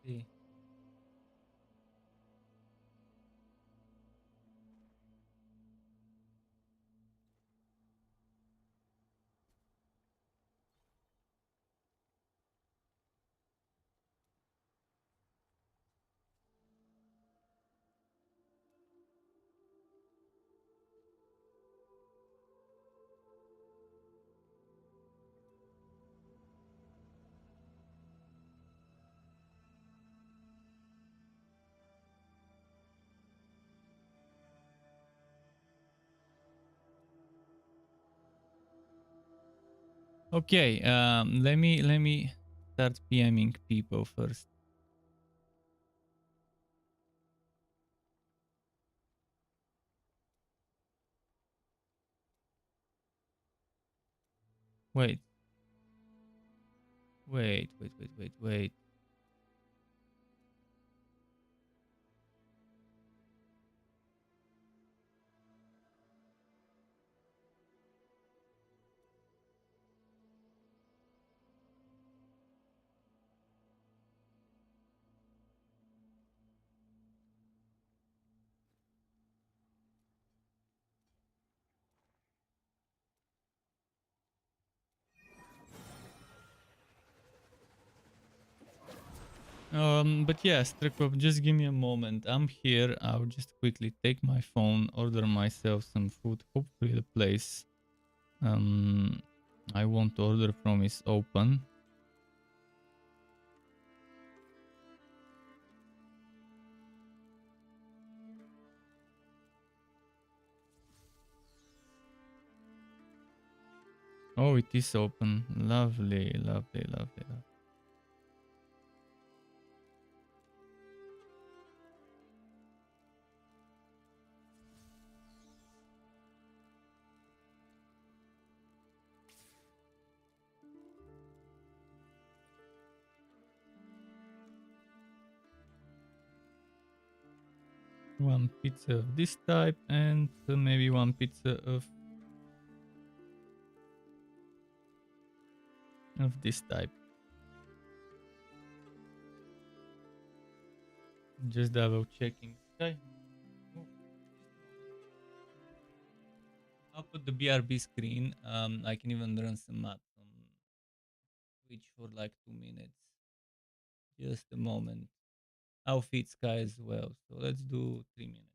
Speaker 4: See. Okay, let me start PMing people first. Wait. Wait. But yes, Trekov, just give me a moment. I'm here. I'll just quickly take my phone, order myself some food. Hopefully the place I want to order from is open. Oh, it is open. Lovely, lovely, lovely, lovely. One pizza of this type and maybe one pizza of this type. Just double checking. Okay. I'll put the BRB screen. I can even run some math on Twitch for like 2 minutes. Just a moment. I'll feed Sky as well. So let's do 3 minutes.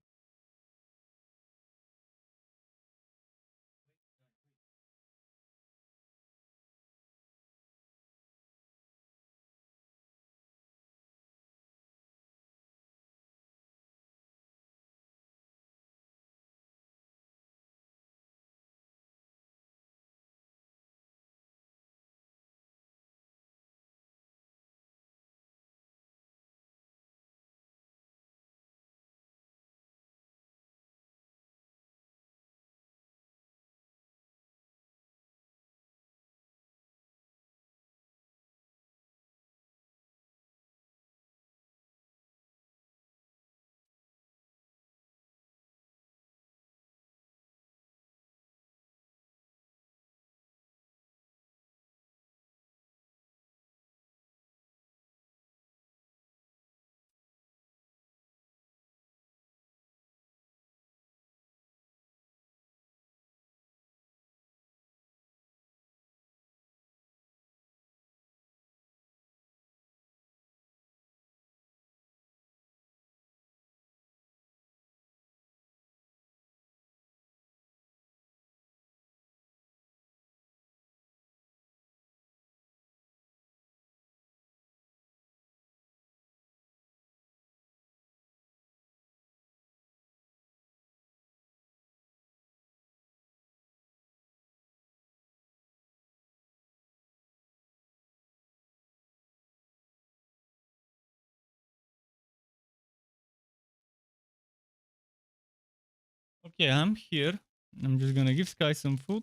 Speaker 4: Okay, I'm here. I'm just gonna give Sky some food.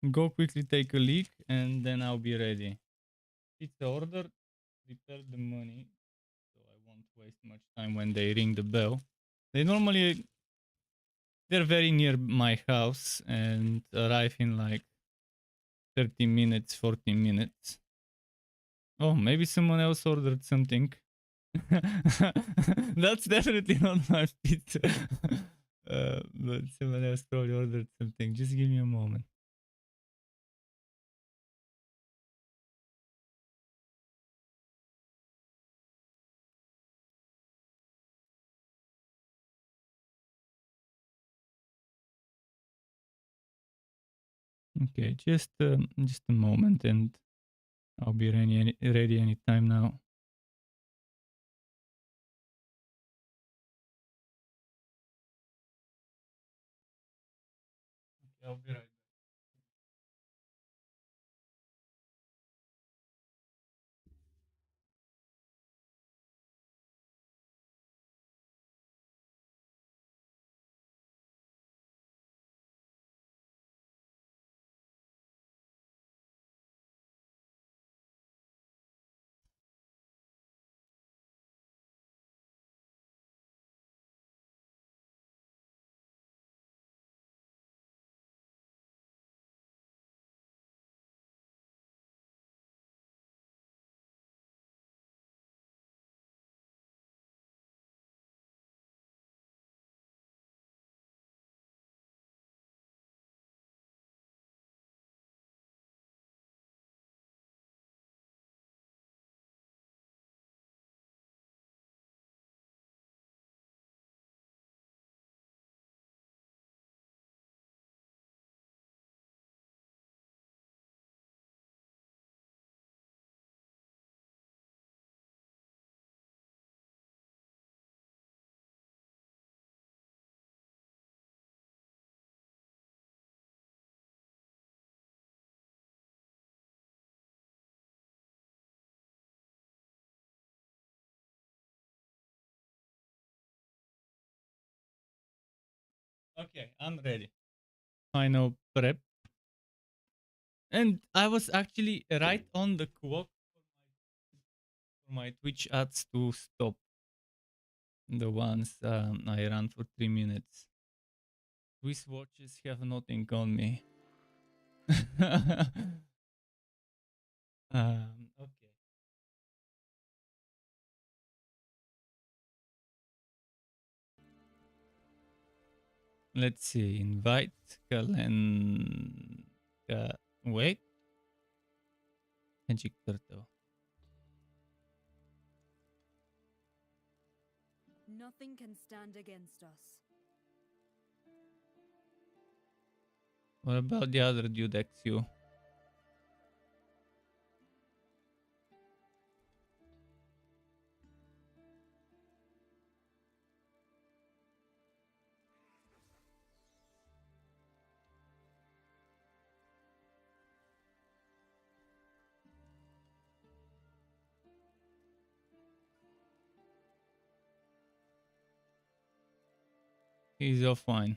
Speaker 4: Go quickly take a leak and then I'll be ready. Pizza order. Prepare the money. So I won't waste much time when they ring the bell. They're very near my house and arrive in like 30 minutes, 40 minutes. Oh, maybe someone else ordered something. That's definitely not my pizza. But someone else probably ordered something. Just give me a moment. Okay, just a moment, and I'll be ready any time now. Okay, I'll be right back. Okay, I'm ready. Final prep. And I was actually right on the clock for my Twitch ads to stop. The ones I ran for 3 minutes. Swiss watches have nothing on me. Okay. Let's see. Invite wait. Magic turtle.
Speaker 2: Nothing can stand against us.
Speaker 4: What about the other dude, XU? He's offline.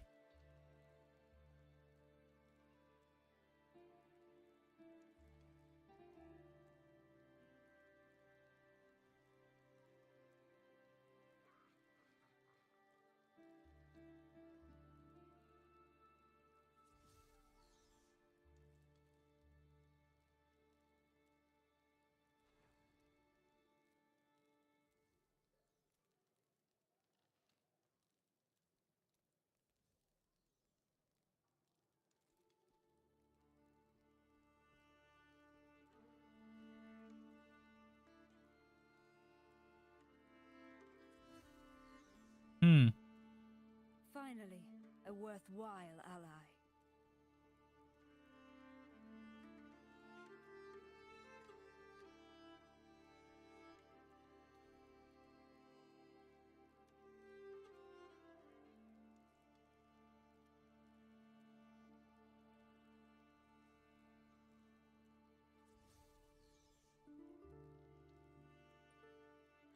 Speaker 2: Finally, a worthwhile ally.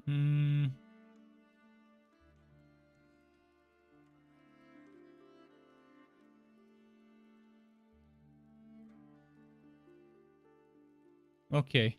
Speaker 4: Hmm. Okay.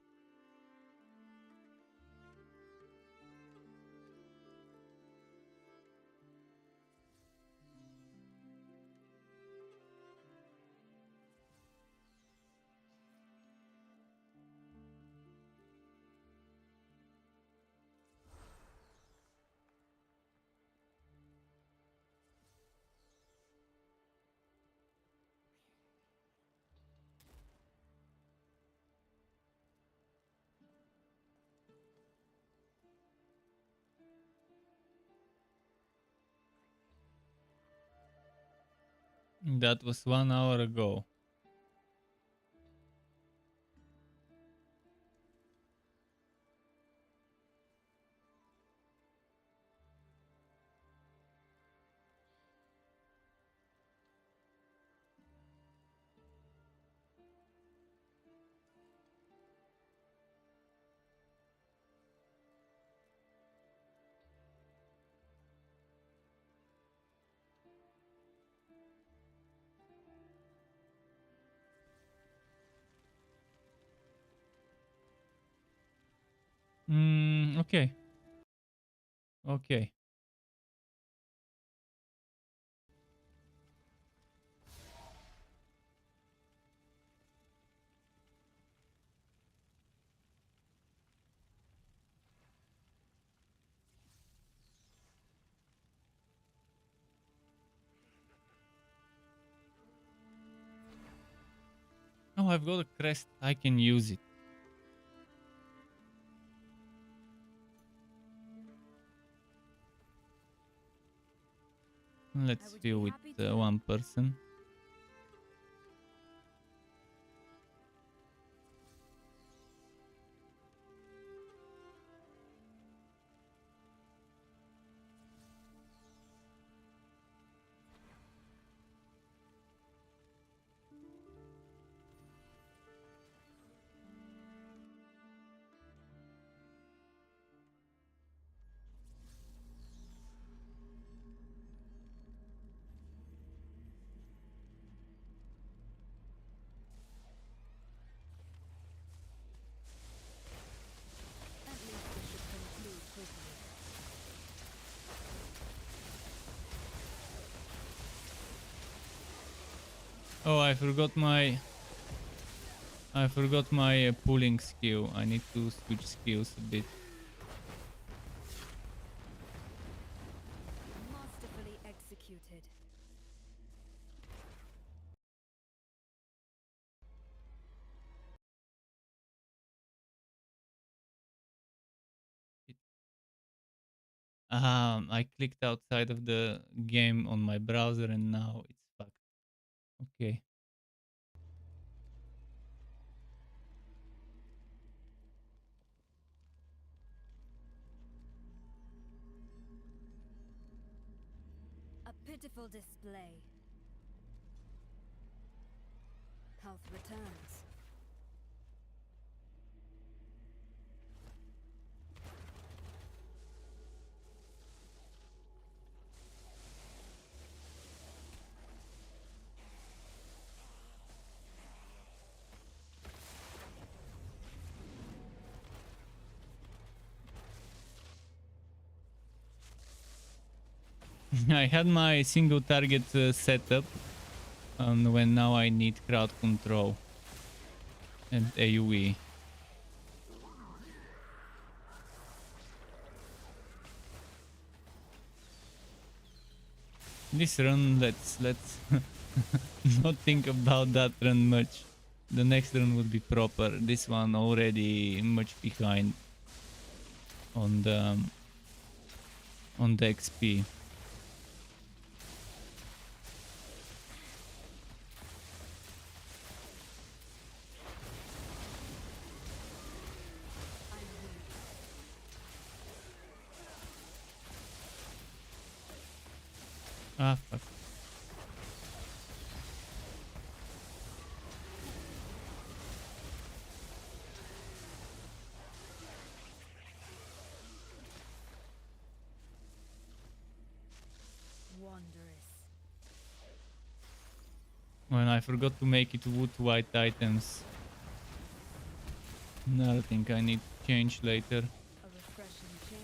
Speaker 4: That was 1 hour ago. Okay. Okay. Oh, I've got a crest. I can use it. Let's fill with one person. Oh, I forgot my pulling skill. I need to switch skills a bit.
Speaker 2: Masterfully executed.
Speaker 4: I clicked outside of the game on my browser and now it's fucked. Okay.
Speaker 2: A pitiful display. Health returns.
Speaker 4: I had my single target set up when now I need crowd control and AoE. This run, let's not think about that run much. The next run would be proper. This one already much behind on the XP. Ah, fuck.
Speaker 2: Wondrous.
Speaker 4: When I forgot to make it wood white items. Another thing I need to change later.
Speaker 2: A refreshing change.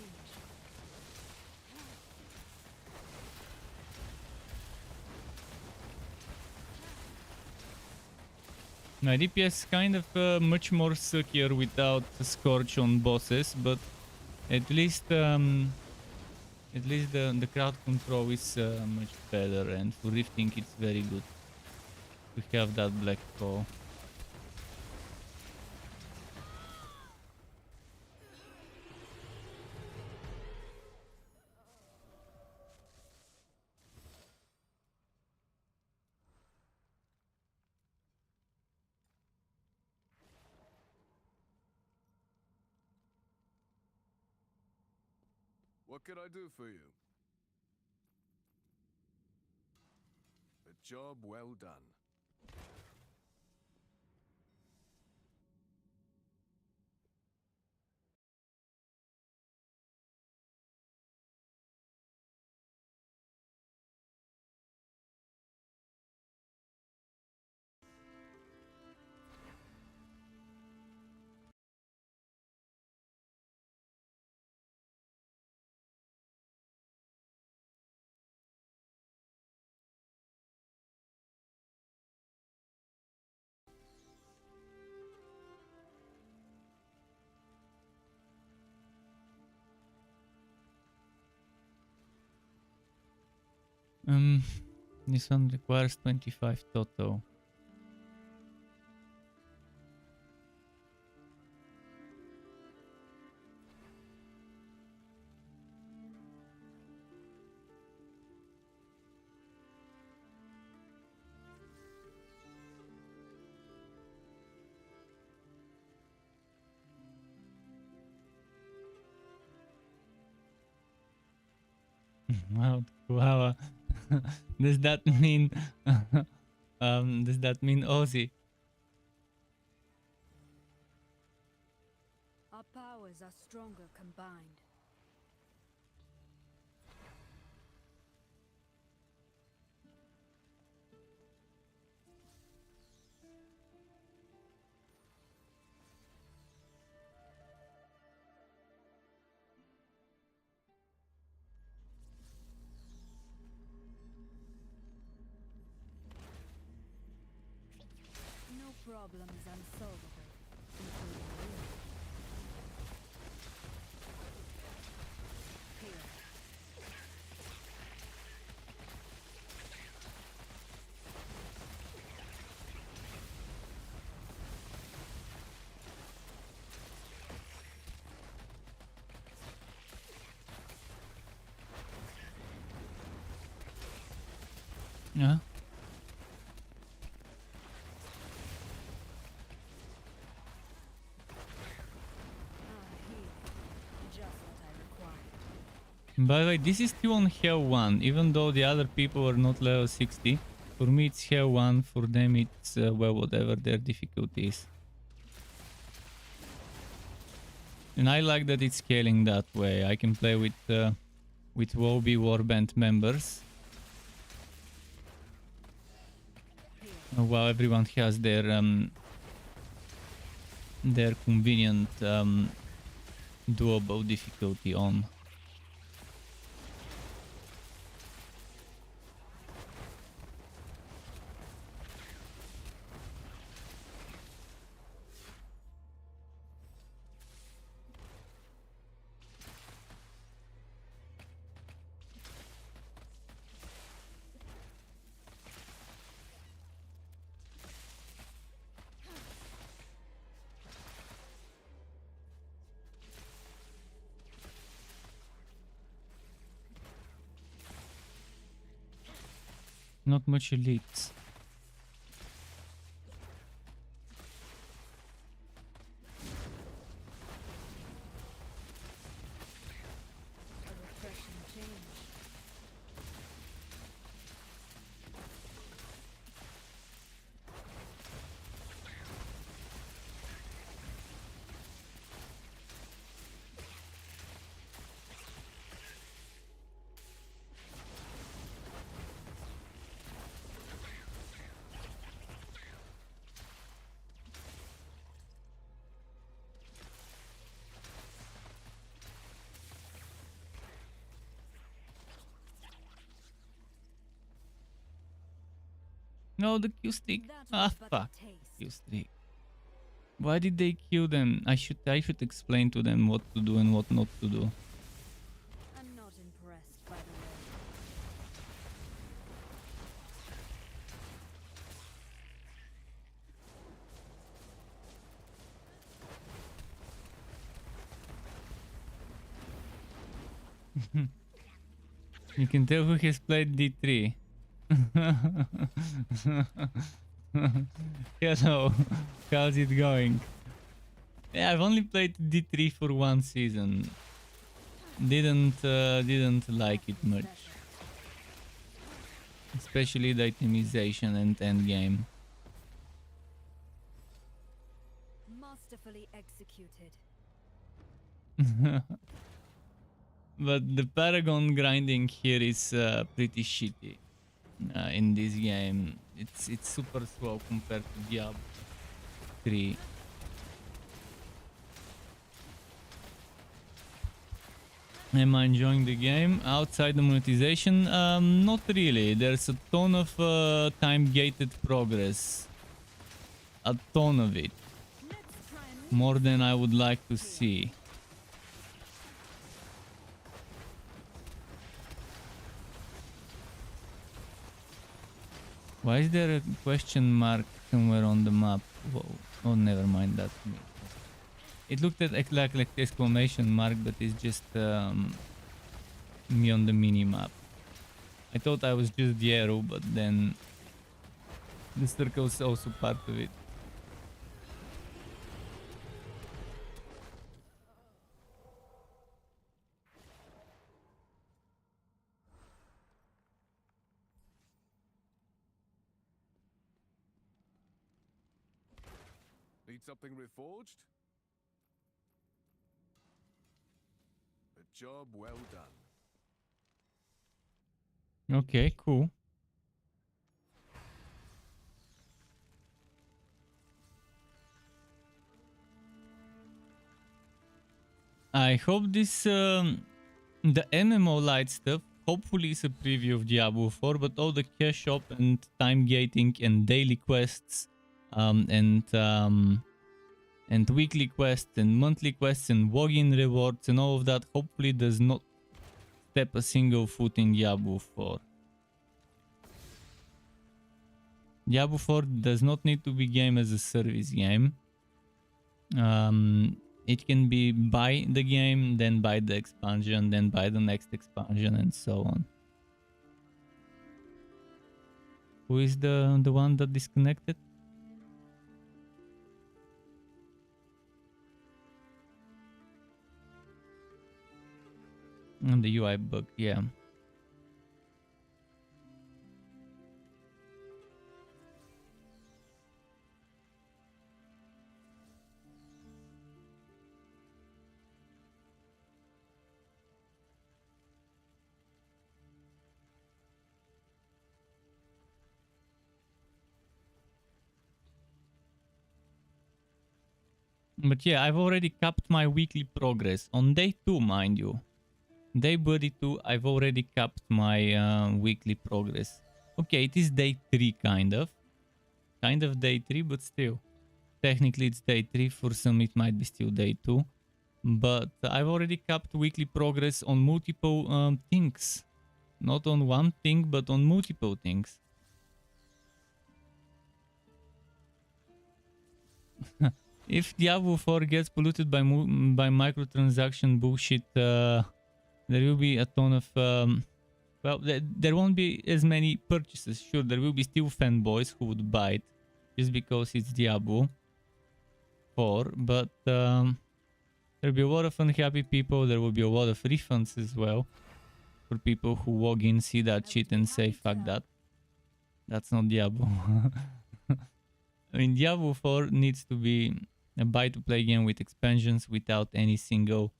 Speaker 4: My DPS kind of much more secure without Scorch on bosses, but at least the crowd control is much better, and for rifting it's very good to have that black claw.
Speaker 12: What can I do for you? A job well done.
Speaker 4: This one requires 25 total. Wow, wow. Does that mean does that mean Aussie?
Speaker 2: Our powers are stronger combined. No problem is unsolvable, including you. Here.
Speaker 4: Yeah. By the way, this is still on Hell 1, even though the other people are not level 60. For me it's Hell 1, for them it's, well, whatever their difficulty is. And I like that it's scaling that way. I can play with Wobby Warband members. While everyone has their convenient doable difficulty on. Not much elites. No, the Q stick. Ah, fuck. Q stick. Why did they kill them? I should explain to them what to do and what not to do.
Speaker 2: I'm not impressed by the
Speaker 4: You can tell who has played D3. Hello, how's it going? Yeah, I've only played D3 for one season. didn't like it much, especially the itemization and end game.
Speaker 2: Masterfully executed.
Speaker 4: But the Paragon grinding here is pretty shitty in this game. It's super slow compared to Diablo 3. Am I enjoying the game? Outside the monetization? Not really. There's a ton of time-gated progress. A ton of it. More than I would like to see. Why is there a question mark somewhere on the map? Whoa. Oh, never mind, that's me. It looked like exclamation mark, but it's just me on the mini map. I thought I was just the arrow, but then the circle is also part of it.
Speaker 12: Need something reforged? A job well done.
Speaker 4: Okay, cool. I hope this the MMO light stuff hopefully is a preview of Diablo 4, but all the cash shop and time gating and daily quests and weekly quests and monthly quests and login rewards and all of that hopefully does not step a single foot in Diablo 4. Diablo 4 does not need to be game as a service game. It can be buy the game, then buy the expansion, then buy the next expansion, and so on. Who is the one that disconnected? And the UI bug, yeah. But yeah, I've already capped my weekly progress. On day 2, mind you. Day 32, I've already capped my weekly progress. Okay, it is day 3 kind of. Kind of day 3, but still. Technically it's day 3, for some it might be still day 2. But I've already capped weekly progress on multiple things. Not on one thing, but on multiple things. If Diablo 4 gets polluted by microtransaction bullshit, there will be a ton of... well, there won't be as many purchases. Sure, there will be still fanboys who would buy it just because it's Diablo 4, but there will be a lot of unhappy people. There will be a lot of refunds as well for people who log in, see that shit and say, fuck that. That's not Diablo. I mean, Diablo 4 needs to be a buy-to-play game with expansions without any single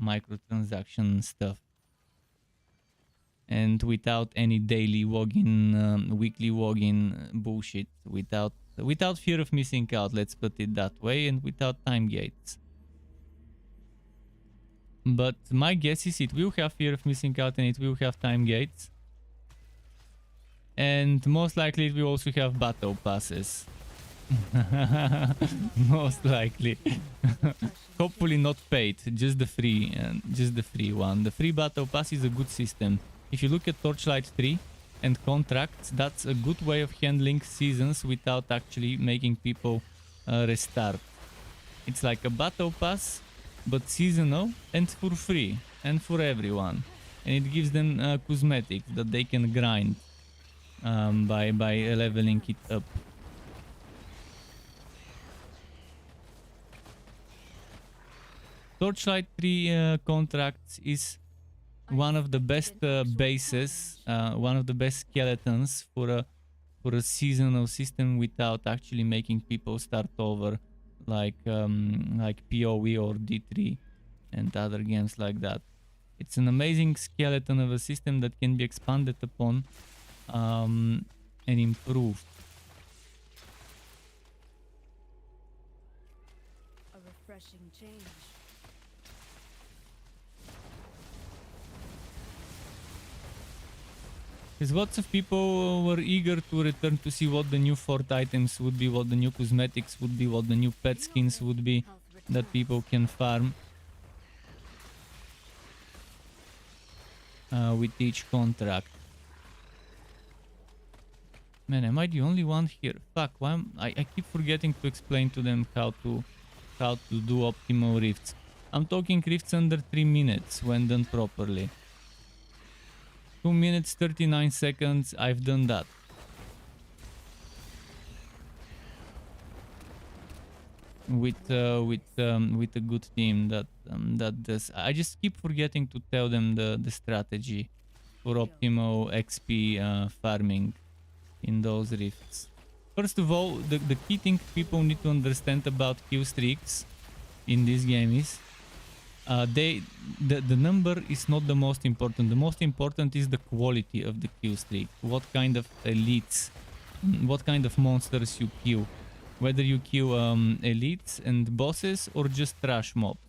Speaker 4: microtransaction stuff. And without any daily login, weekly login bullshit. Without fear of missing out, let's put it that way, and without time gates. But my guess is it will have fear of missing out and it will have time gates. And most likely it will also have battle passes. Most likely. Hopefully not paid, just the free one. The free battle pass is a good system. If you look at Torchlight 3 and contracts, that's a good way of handling seasons without actually making people restart. It's like a battle pass, but seasonal and for free and for everyone. And it gives them cosmetics that they can grind by leveling it up. Torchlight 3 contracts is one of the best bases, one of the best skeletons for a seasonal system without actually making people start over, like PoE or D3 and other games like that. It's an amazing skeleton of a system that can be expanded upon and improved.
Speaker 2: A refreshing change.
Speaker 4: Because lots of people were eager to return to see what the new fort items would be, what the new cosmetics would be, what the new pet skins would be that people can farm with each contract. Man, am I the only one here? Fuck, why I keep forgetting to explain to them how to do optimal rifts. I'm talking rifts under 3 minutes when done properly. 2 minutes 39 seconds, I've done that. With a good team that does. I just keep forgetting to tell them the strategy for optimal XP farming in those rifts. First of all, the key thing people need to understand about kill streaks in this game is the number is not the most important. The most important is the quality of the kill streak. What kind of elites, what kind of monsters you kill. Whether you kill elites and bosses or just trash mobs.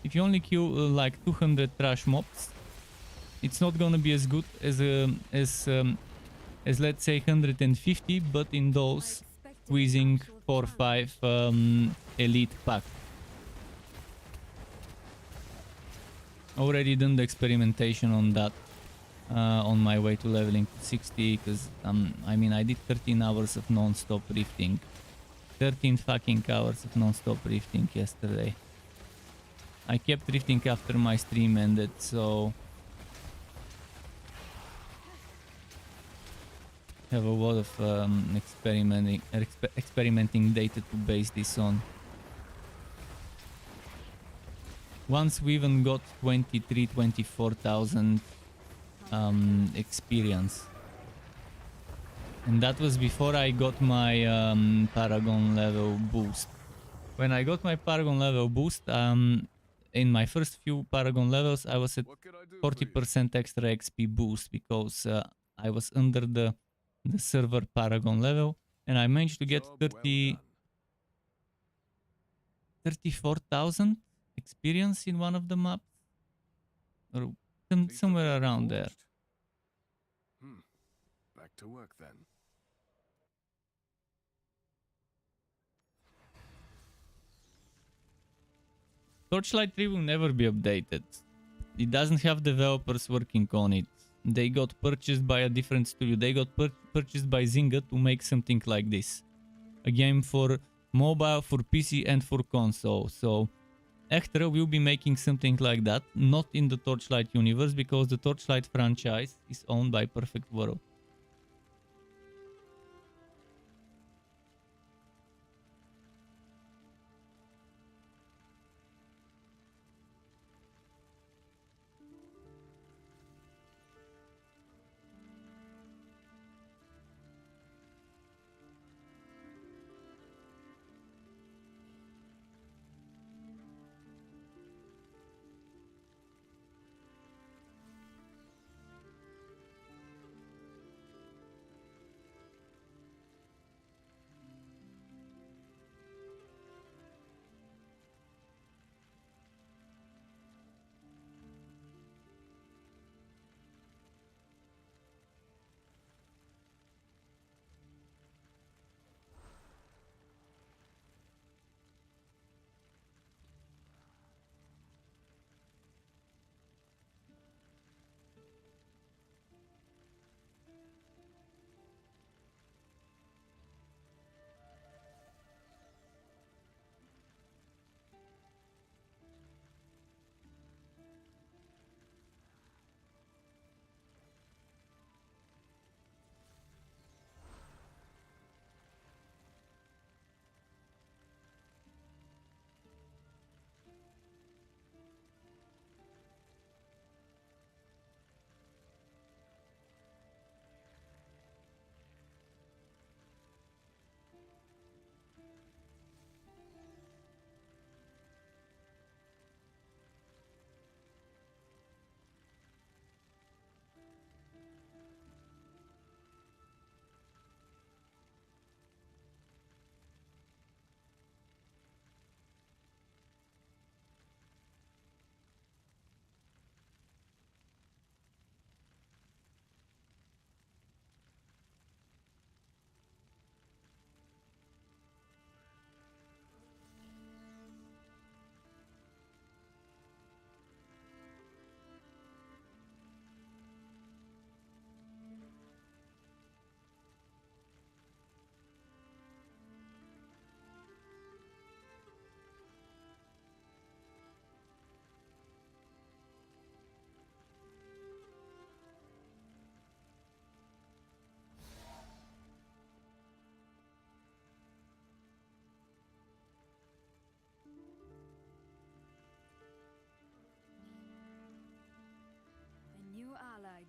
Speaker 4: If you only kill like 200 trash mobs, it's not gonna be as good as let's say 150, but in those squeezing 4 or 5 elite pack. Already done the experimentation on that on my way to leveling to 60, because I mean I did 13 hours of non-stop rifting. 13 fucking hours of non-stop rifting yesterday. I kept rifting after my stream ended, so have a lot of experimenting data to base this on. Once we even got 24,000 experience. And that was before I got my Paragon level boost. When I got my Paragon level boost, in my first few Paragon levels, I was at 40% extra XP boost because I was under the server Paragon level, and I managed to get 34,000 experience in one of the maps, or somewhere around there.
Speaker 12: Back to work then.
Speaker 4: Torchlight 3 will never be updated. It doesn't have developers working on it. They got purchased by a different studio. They got purchased by Zynga to make something like this. A game for mobile, for PC and for console. So Ectra will be making something like that, not in the Torchlight universe, because the Torchlight franchise is owned by Perfect World.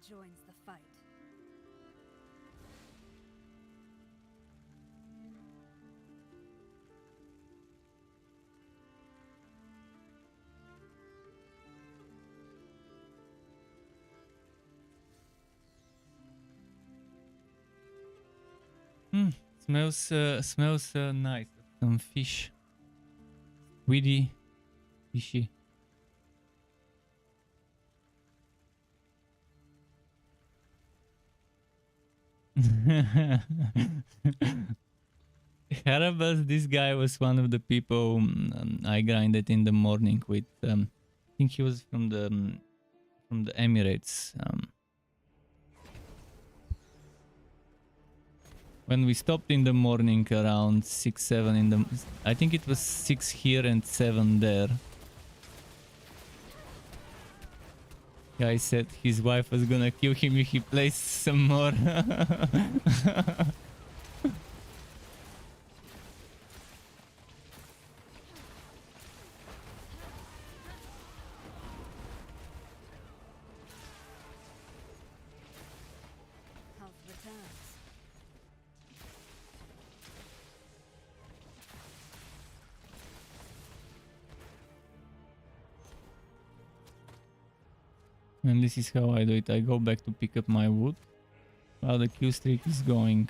Speaker 2: joins the fight.
Speaker 4: Smells nice. Some fish. Weedy, fishy. Harabas, this guy was one of the people I grinded in the morning with. I think he was from the Emirates. When we stopped in the morning around 6, 7 in the... I think it was 6 here and 7 there. Guy said his wife was gonna kill him if he plays some more.
Speaker 2: Health returns.
Speaker 4: And this is how I do it. I go back to pick up my wood while the Q streak is going.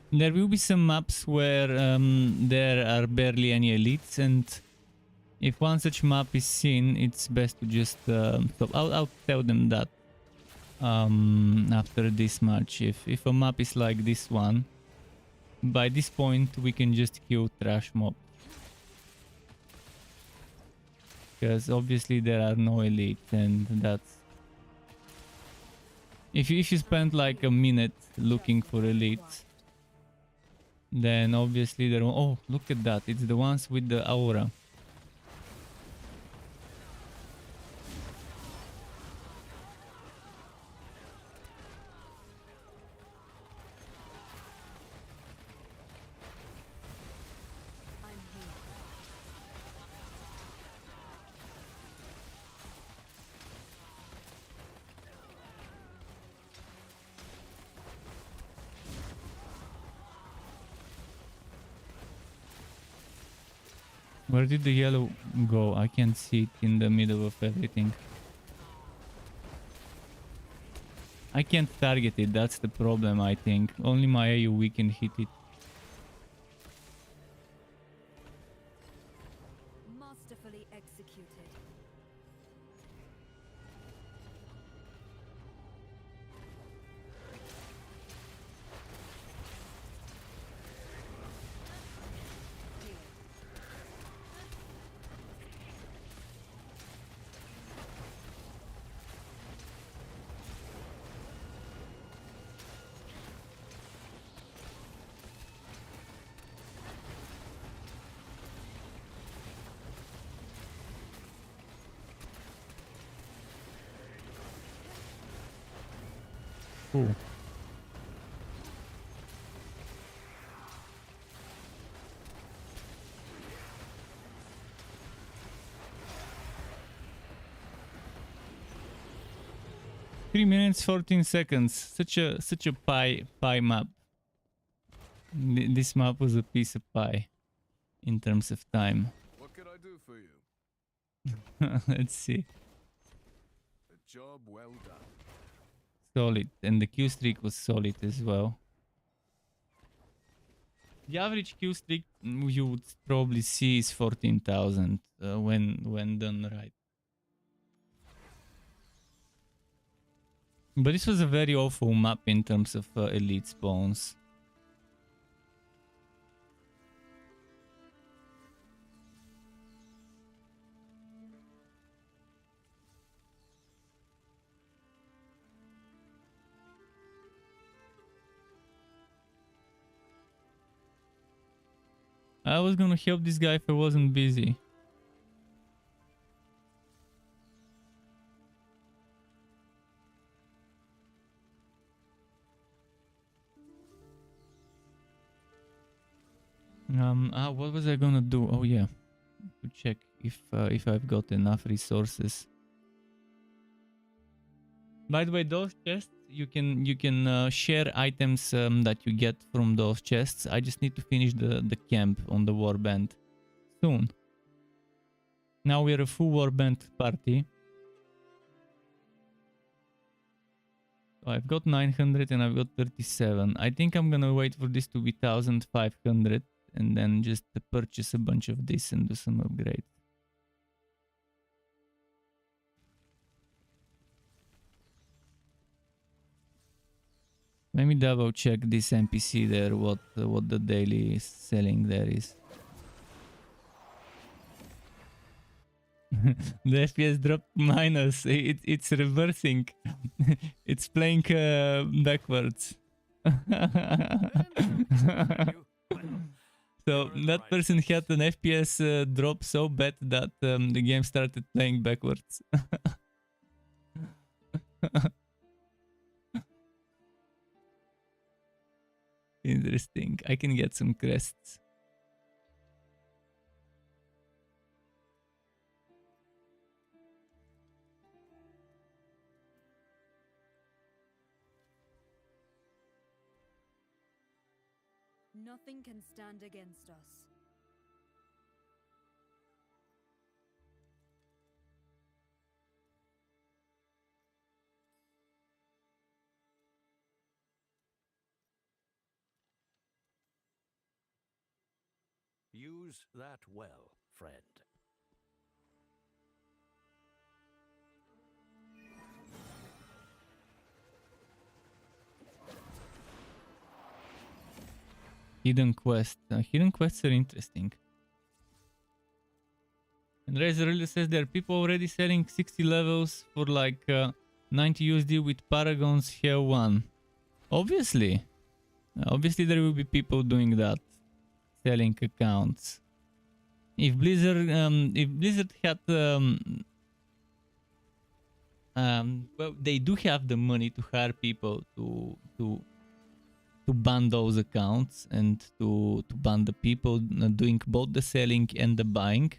Speaker 4: There will be some maps where there are barely any elites, and if one such map is seen, it's best to just stop. I'll tell them that after this match. If a map is like this one, by this point we can just kill trash mob. Because obviously there are no elites, and that's... If you spend like a minute looking for elites, then obviously there... Oh, look at that. It's the ones with the aura. Where did the yellow go? I can't see it in the middle of everything. I can't target it, that's the problem, I think. Only my AoE can hit it.
Speaker 2: Masterfully executed.
Speaker 4: Cool. 3 minutes 14 seconds. Such a pie map. This map was a piece of pie in terms of time.
Speaker 12: What can I do for you?
Speaker 4: Let's see.
Speaker 12: A job well done.
Speaker 4: Solid, and the Q streak was solid as well. The average Q streak you would probably see is 14,000 when done right. But this was a very awful map in terms of elite spawns. I was gonna help this guy if I wasn't busy. What was I gonna do? Oh yeah, to check if I've got enough resources. By the way, those chests you can share items that you get from those chests. I just need to finish the camp on the warband soon. Now we're a full warband party. So I've got 900 and I've got 37. I think I'm gonna wait for this to be 1500 and then just purchase a bunch of this and do some upgrades. Let me double check this NPC there, what the daily selling there is. The FPS dropped minus. It's reversing. It's playing backwards. So that person had an FPS drop so bad that the game started playing backwards. Interesting. I can get some crests.
Speaker 2: Nothing can stand against us.
Speaker 6: Use that well, friend.
Speaker 4: Hidden quest. Hidden quests are interesting. And Razor really says there are people already selling 60 levels for like 90 USD with Paragon's Hell 1. Obviously. Obviously there will be people doing that. Selling accounts. If Blizzard had well, they do have the money to hire people to ban those accounts and to ban the people doing both the selling and the buying.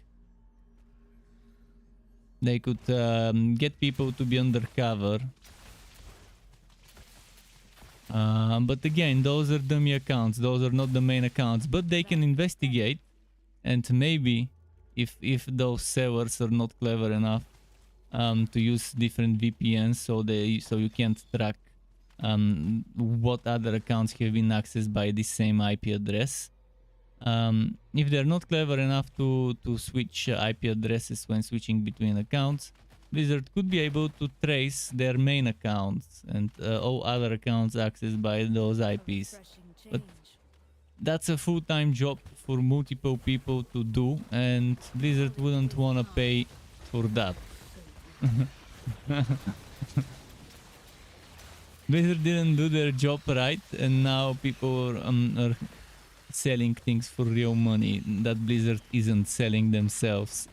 Speaker 4: They could get people to be undercover. But again, those are dummy accounts. Those are not the main accounts. But they can investigate, and maybe if those sellers are not clever enough to use different VPNs, so you can't track what other accounts have been accessed by the same IP address. If they're not clever enough to switch IP addresses when switching between accounts, Blizzard could be able to trace their main accounts and all other accounts accessed by those IPs. But that's a full-time job for multiple people to do, and Blizzard wouldn't want to pay for that. Blizzard didn't do their job right, and now people are selling things for real money that Blizzard isn't selling themselves.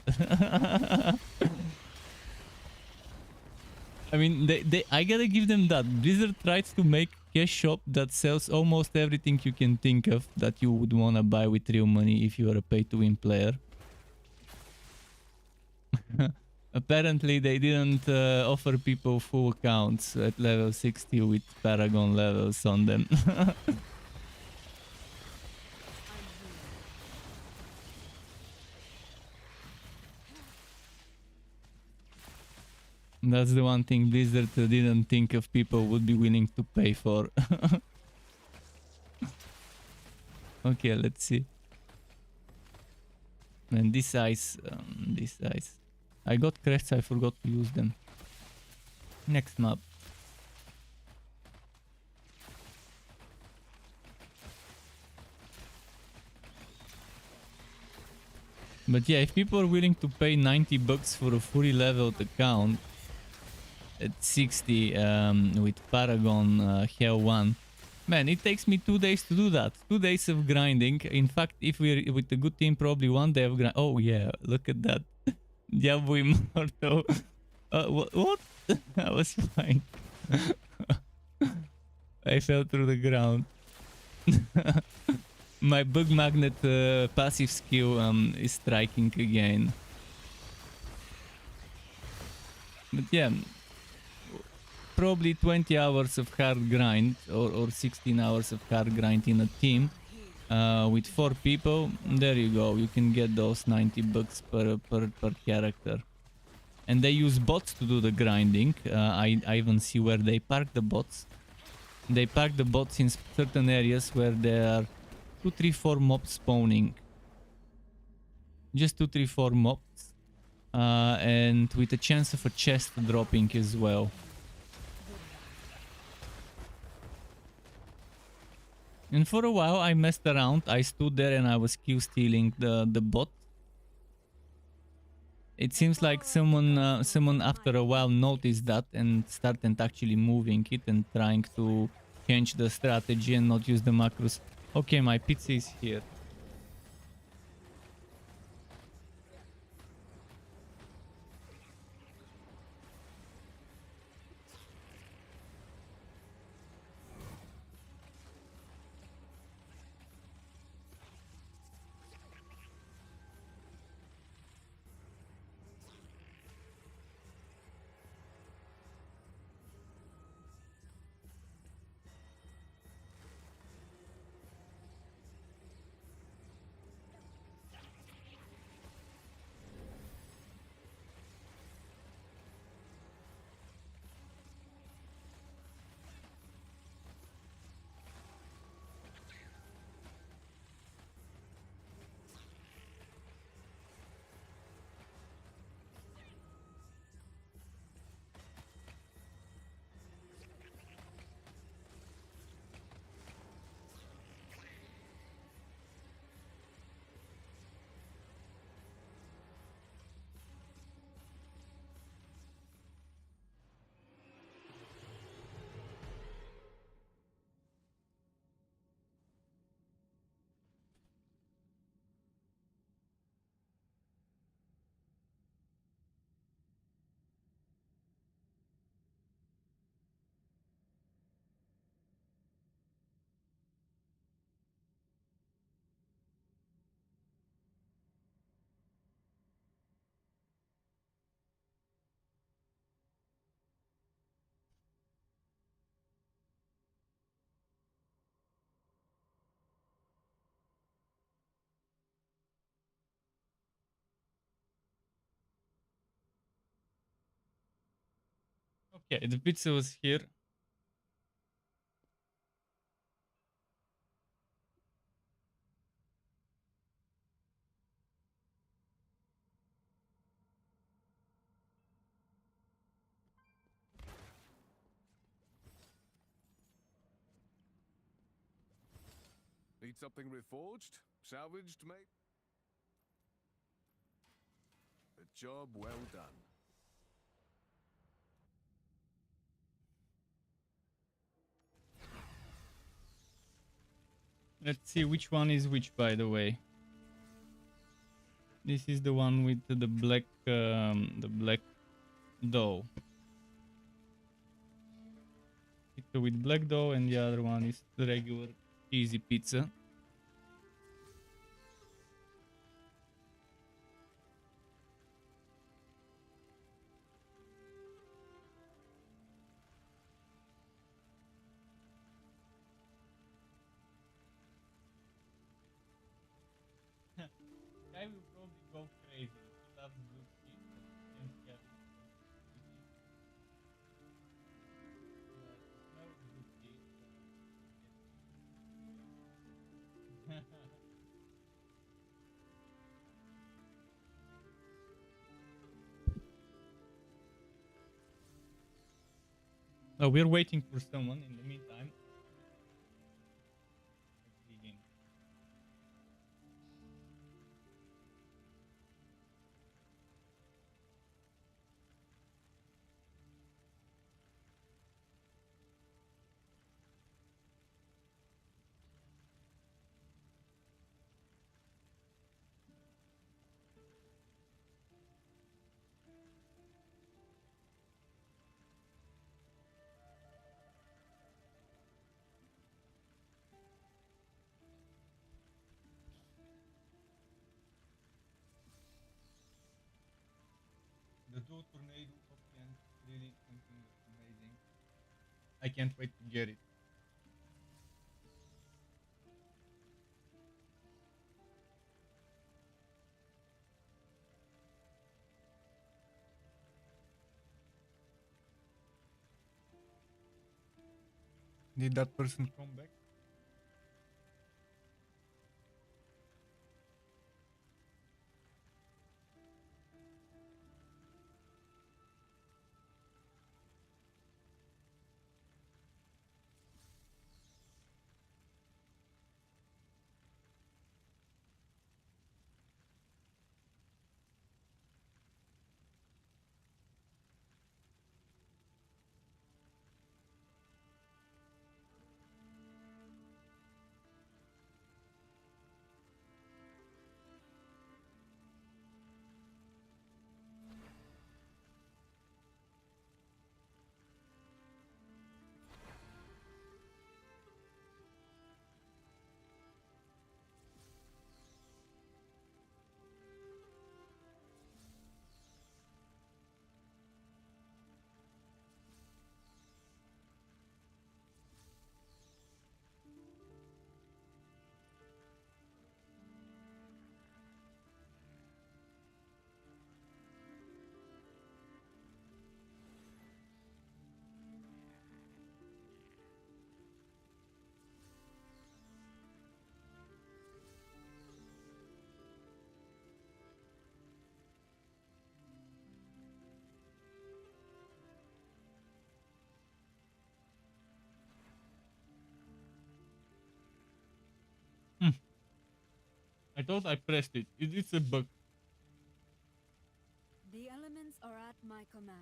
Speaker 4: I mean, I gotta give them that. Blizzard tries to make a cash shop that sells almost everything you can think of that you would wanna buy with real money if you are a pay-to-win player. Apparently they didn't offer people full accounts at level 60 with Paragon levels on them. That's the one thing Blizzard didn't think of people would be willing to pay for. Okay, let's see. And this ice, I got crests, I forgot to use them. Next map. But yeah, if people are willing to pay 90 bucks for a fully leveled account at 60 with Paragon Hell 1, Man, it takes me 2 days to do that. 2 days of grinding. In fact, if we're with a good team, probably 1 day of grind. Oh yeah, look at that. Diablo Immortal. What? I was fine. I fell through the ground. My bug magnet passive skill is striking again. But yeah, probably 20 hours of hard grind or 16 hours of hard grind in a team with 4 people. There you go. You can get those 90 bucks per character. And they use bots to do the grinding. I even see where they park the bots. They park the bots in certain areas where there are 2, 3, 4 mobs spawning. Just 2, 3, 4 mobs. And with a chance of a chest dropping as well. And for a while I messed around. I stood there and I was Q stealing the bot. It seems like someone after a while noticed that and started actually moving it and trying to change the strategy and not use the macros. Okay, my pizza is here. Okay, the pizza was here.
Speaker 12: Need something reforged? Salvaged, mate? A job well done.
Speaker 4: Let's see which one is which, by the way. This is the one with the black dough. Pizza with black dough, and the other one is the regular cheesy pizza. Guy will probably go crazy. He loves blue cheese and yeah, smell of blue cheese. Oh, we're waiting for someone in the meantime. Let's begin. Tornado option, really something amazing. I can't wait to get it. Did that person come back? I thought I pressed it. It's a bug.
Speaker 2: The elements are at my command.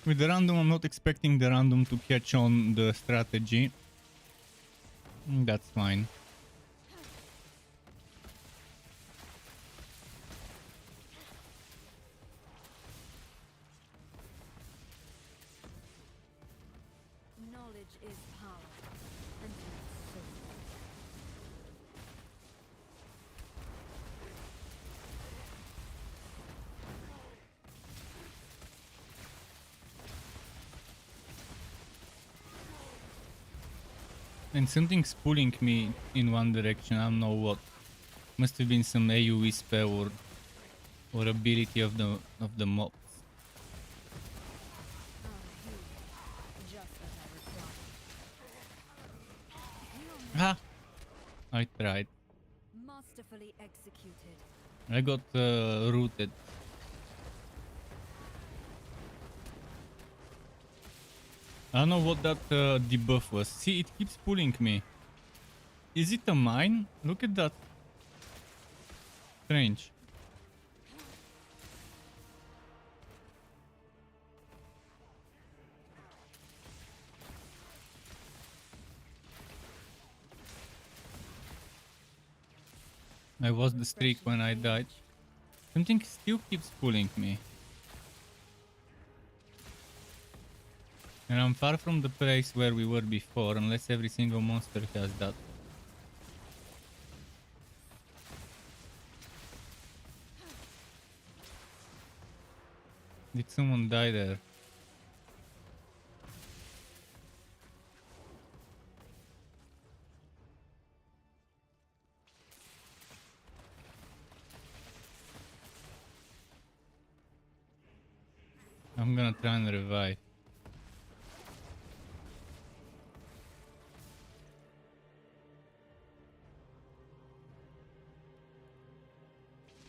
Speaker 4: With the random, I'm not expecting the random to catch on the strategy. That's fine.
Speaker 2: Knowledge is power, and that's so.
Speaker 4: And something's pulling me in one direction, I don't know what. Must have been some AoE spell or ability of the mobs. Ah! I tried.
Speaker 2: Masterfully executed.
Speaker 4: I got rooted. I don't know what that debuff was. See, it keeps pulling me. Is it a mine? Look at that. Strange. I was the streak when I died. Something still keeps pulling me. And I'm far from the place where we were before, unless every single monster has that. Did someone die there? I'm gonna try and revive.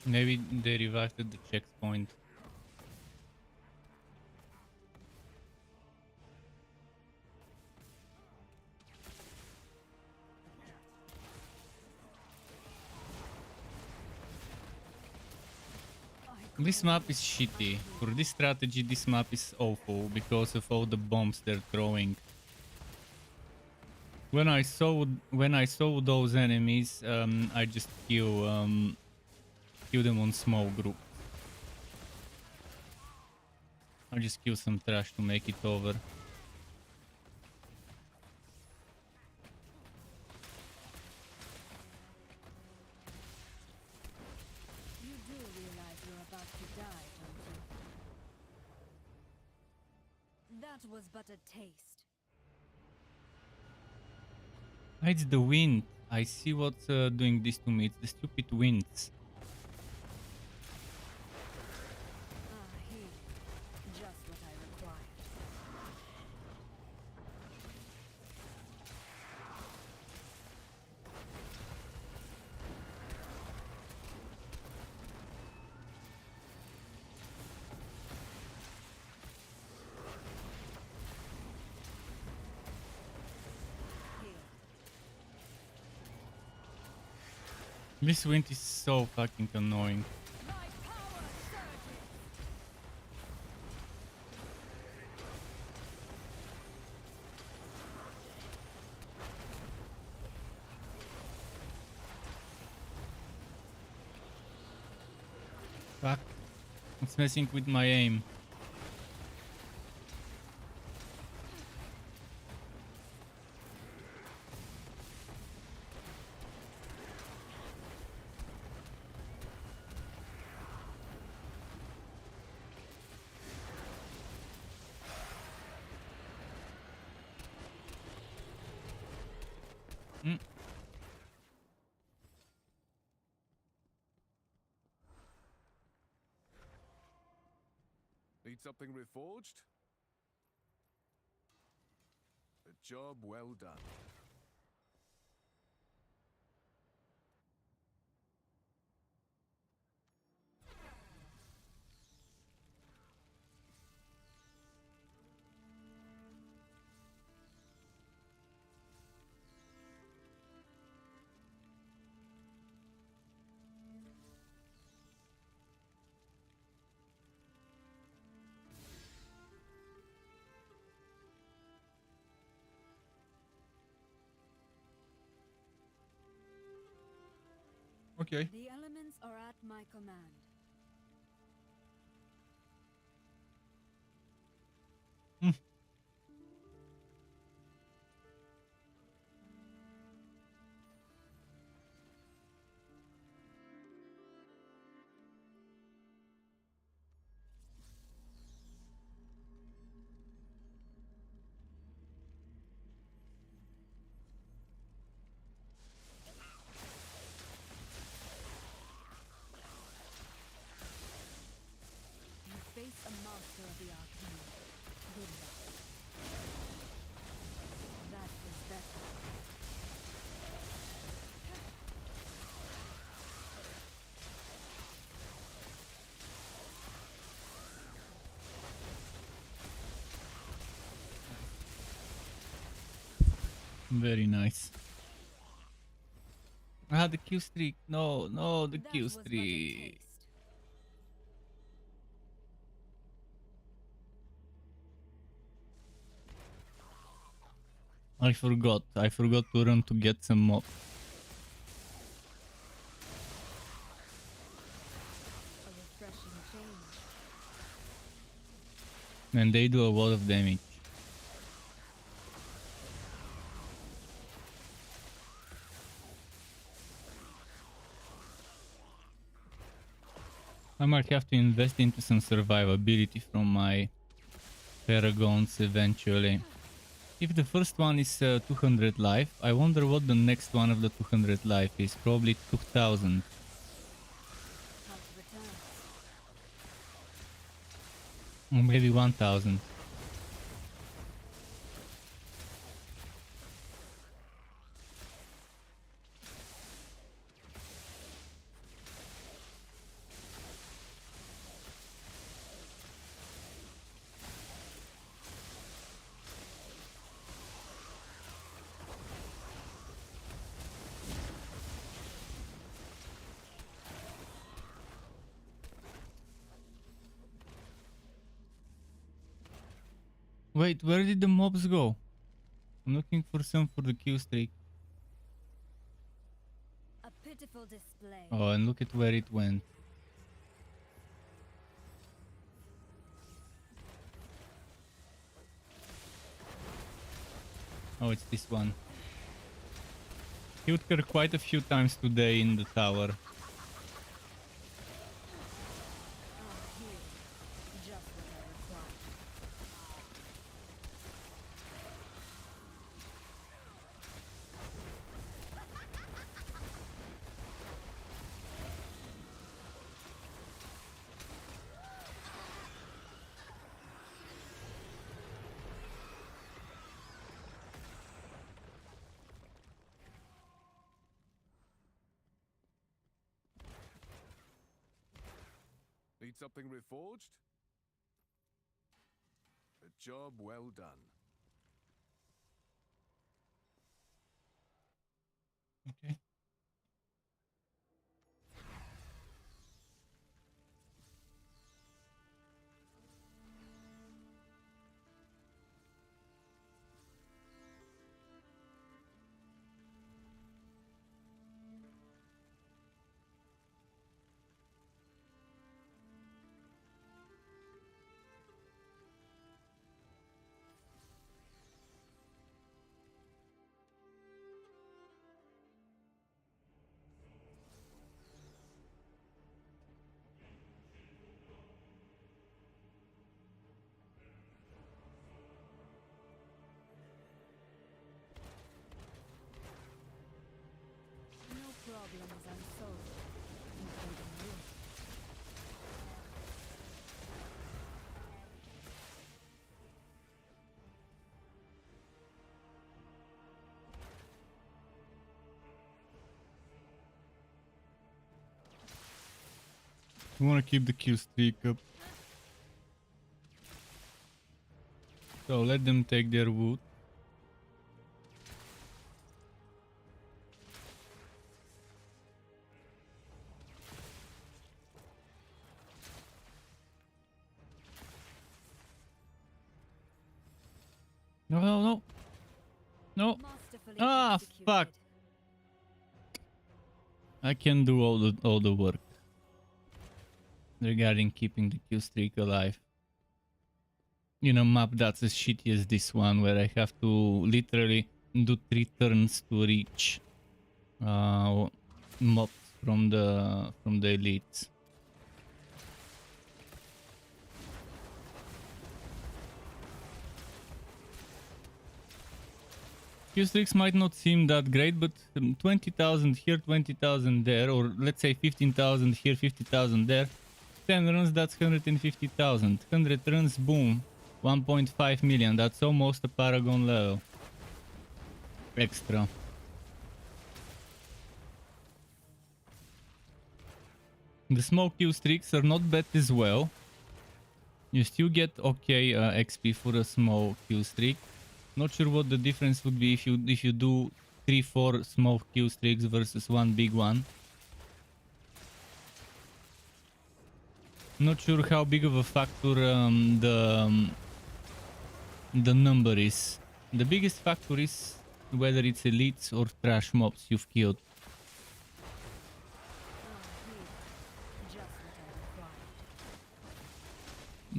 Speaker 4: Maybe they revived at the checkpoint. This map is shitty. For this strategy, this map is awful because of all the bombs they're throwing. When I saw those enemies, I just kill them on small group. I just kill some trash to make it over.
Speaker 2: You do realize you're about to die, don't you? That was but a taste.
Speaker 4: It's the wind. I see what's doing this to me. It's the stupid winds.
Speaker 2: Here. Just what I required.
Speaker 4: This wind is so fucking annoying. Fuck. It's messing with my aim.
Speaker 12: Need something reforged? A job well done.
Speaker 4: Okay.
Speaker 2: The elements are at my command. Face a master of the arcane. Good luck. That is better.
Speaker 4: Very nice. Ah, the kill streak. No, no, the kill streak. I forgot to run to get some mob.
Speaker 2: A refreshing change.
Speaker 4: And they do a lot of damage. I might have to invest into some survivability from my paragons eventually. If the first one is 200 life, I wonder what the next one of the 200 life is. Probably 2000. Or maybe 1000. Wait, where did the mobs go? I'm looking for some for the kill streak.
Speaker 2: A pitiful display.
Speaker 4: Oh, and look at where it went. Oh, it's this one. Killed her quite a few times today in the tower.
Speaker 12: Need something reforged? A job well done.
Speaker 4: Okay.
Speaker 5: No problem is unsolved, including you.
Speaker 4: We want to keep the kill streak up. So let them take their wood. No, no, no. No.
Speaker 2: Masterfully
Speaker 4: Ah,
Speaker 2: executed.
Speaker 4: fuck. I can do all the work regarding keeping the kill streak alive. In a map that's as shitty as this one, where I have to literally do 3 turns to reach mobs from the elites. Kill streaks might not seem that great, but 20,000 here, 20,000 there, or let's say 15,000 here, 50,000 there. 10 runs, that's 150,000. 100 runs, boom, 1.5 million. That's almost a Paragon level. Extra. The smoke kill streaks are not bad as well. You still get okay XP for a small kill streak. Not sure what the difference would be if you do 3-4 small kill streaks versus one big one. Not sure how big of a factor the number is. The biggest factor is whether it's elites or trash mobs you've killed.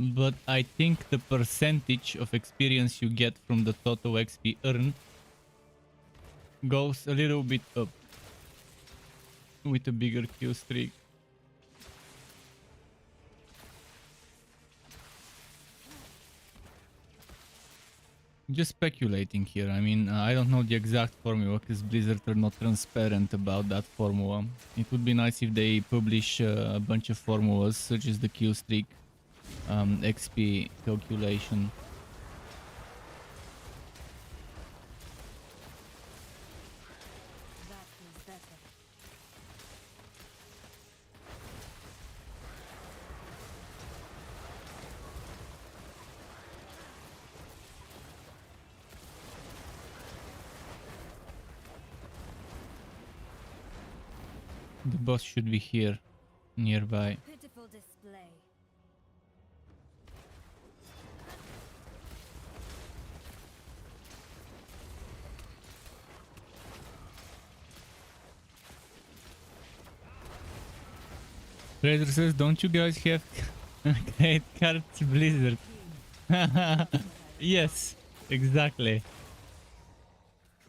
Speaker 4: But I think the percentage of experience you get from the total XP earned goes a little bit up with a bigger kill streak. Just speculating here. I mean, I don't know the exact formula because Blizzard are not transparent about that formula. It would be nice if they publish a bunch of formulas such as the kill streak, XP calculation.
Speaker 2: That was better.
Speaker 4: The boss should be here, nearby.
Speaker 2: Pitiful display.
Speaker 4: Razor says, don't you guys have great cards, Blizzard? Yes, exactly.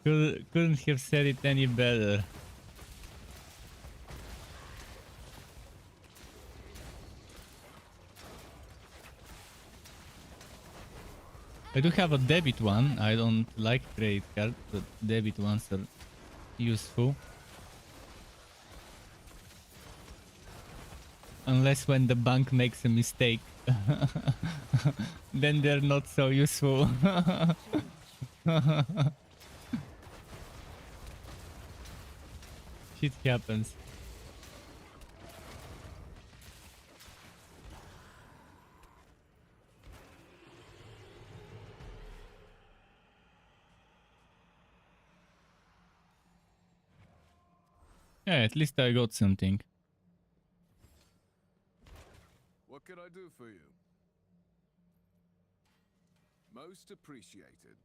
Speaker 4: Couldn't have said it any better. I do have a debit one. I don't like credit cards, but debit ones are useful. Unless when the bank makes a mistake. Then they're not so useful. Shit happens. Yeah, at least I got something.
Speaker 12: What can I do for you? Most appreciated.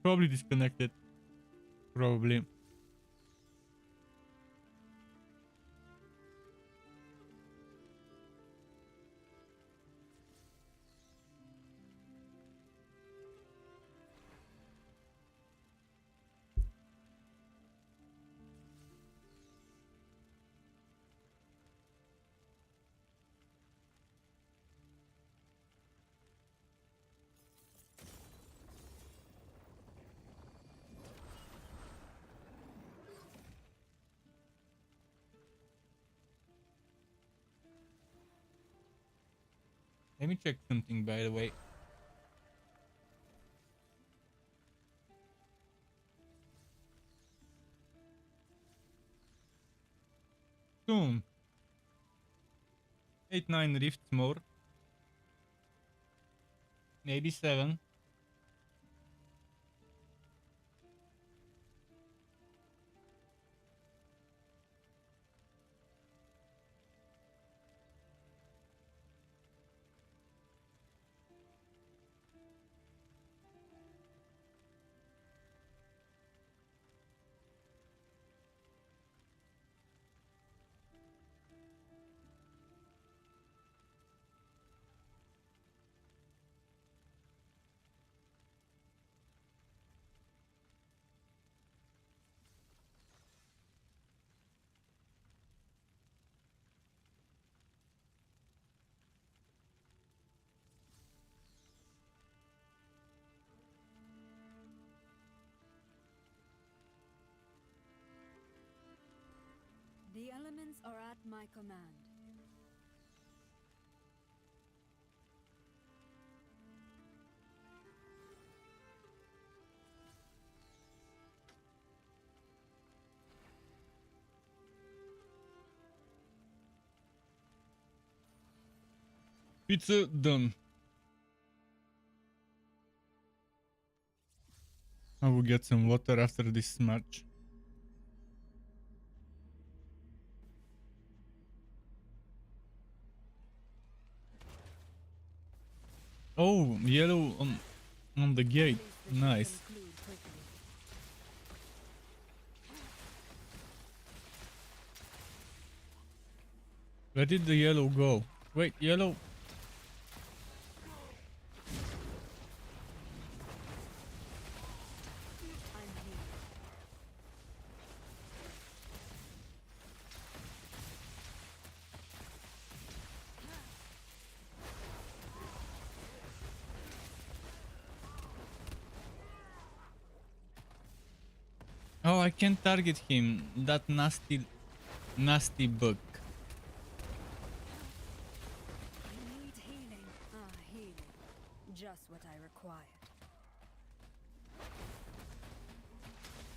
Speaker 4: Probably disconnected. Probably. Let me check something, by the way. Soon. 8-9 rifts more. Maybe 7.
Speaker 2: The elements are at my command.
Speaker 4: Pizza done. I will get some water after this match. Oh, yellow on the gate. Nice. Where did the yellow go? Wait, yellow. Oh, I can't target him. That nasty bug.
Speaker 2: I need healing. Ah, healing. Just what I required.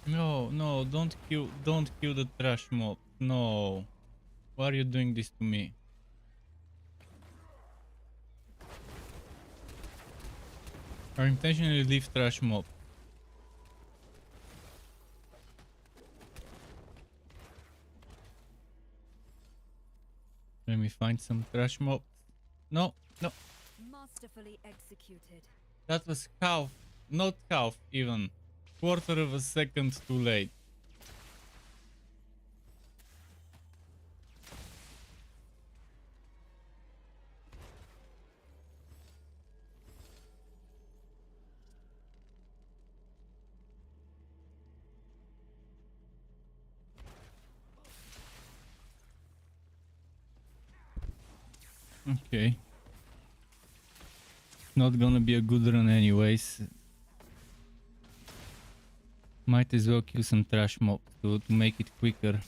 Speaker 4: No, no, don't kill the trash mob. No. Why are you doing this to me? I intentionally leave trash mob. Let me find some trash mob. No, no.
Speaker 2: Masterfully executed.
Speaker 4: That was half, not half even. Quarter of a second too late. Okay. Not gonna be a good run anyways. Might as well kill some trash mob to make it quicker.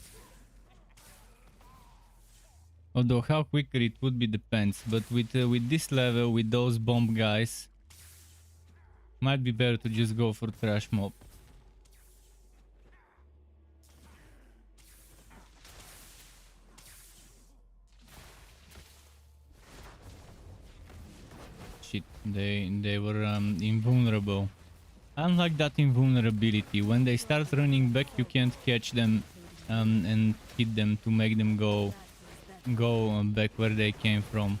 Speaker 4: Although how quicker it would be depends, but with this level, with those bomb guys, might be better to just go for trash mob. Shit, they were invulnerable. Unlike that invulnerability, when they start running back, you can't catch them and hit them to make them go back where they came from.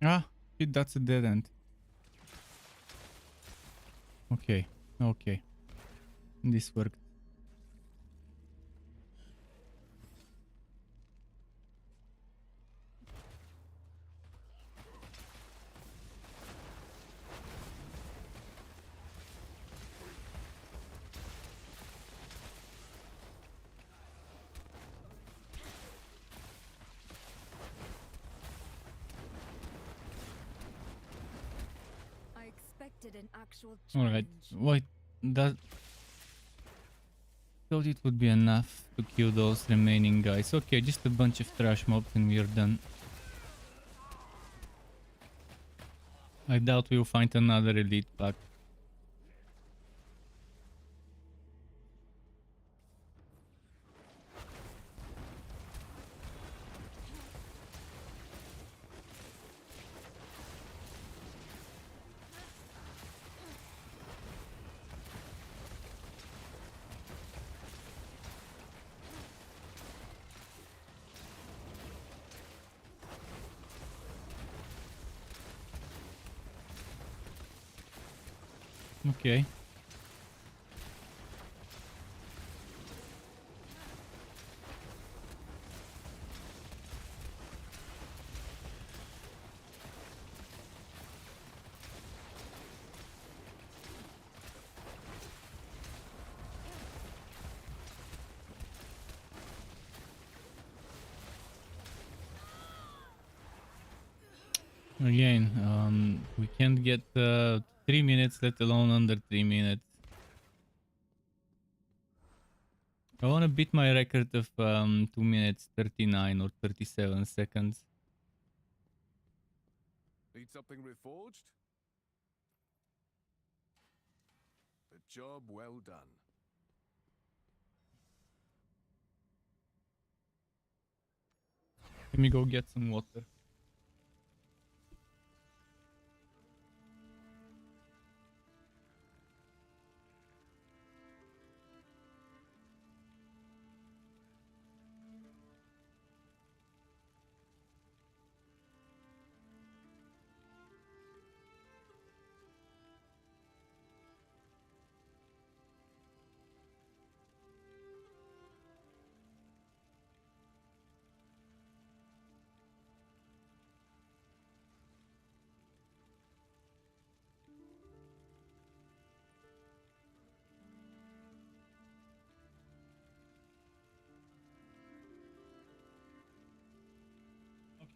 Speaker 4: Ah, shit, that's a dead end. Okay, okay. This worked.
Speaker 2: I expected an actual
Speaker 4: Alright,
Speaker 2: challenge.
Speaker 4: wait, that... Thought it would be enough to kill those remaining guys. Okay, just a bunch of trash mobs and we're done. I doubt we'll find another elite pack. Okay. Again, we can't get 3 minutes, let alone under 3 minutes. I want to beat my record of 2 minutes 39 or 37 seconds.
Speaker 12: Need something reforged? A job well done.
Speaker 4: Let me go get some water.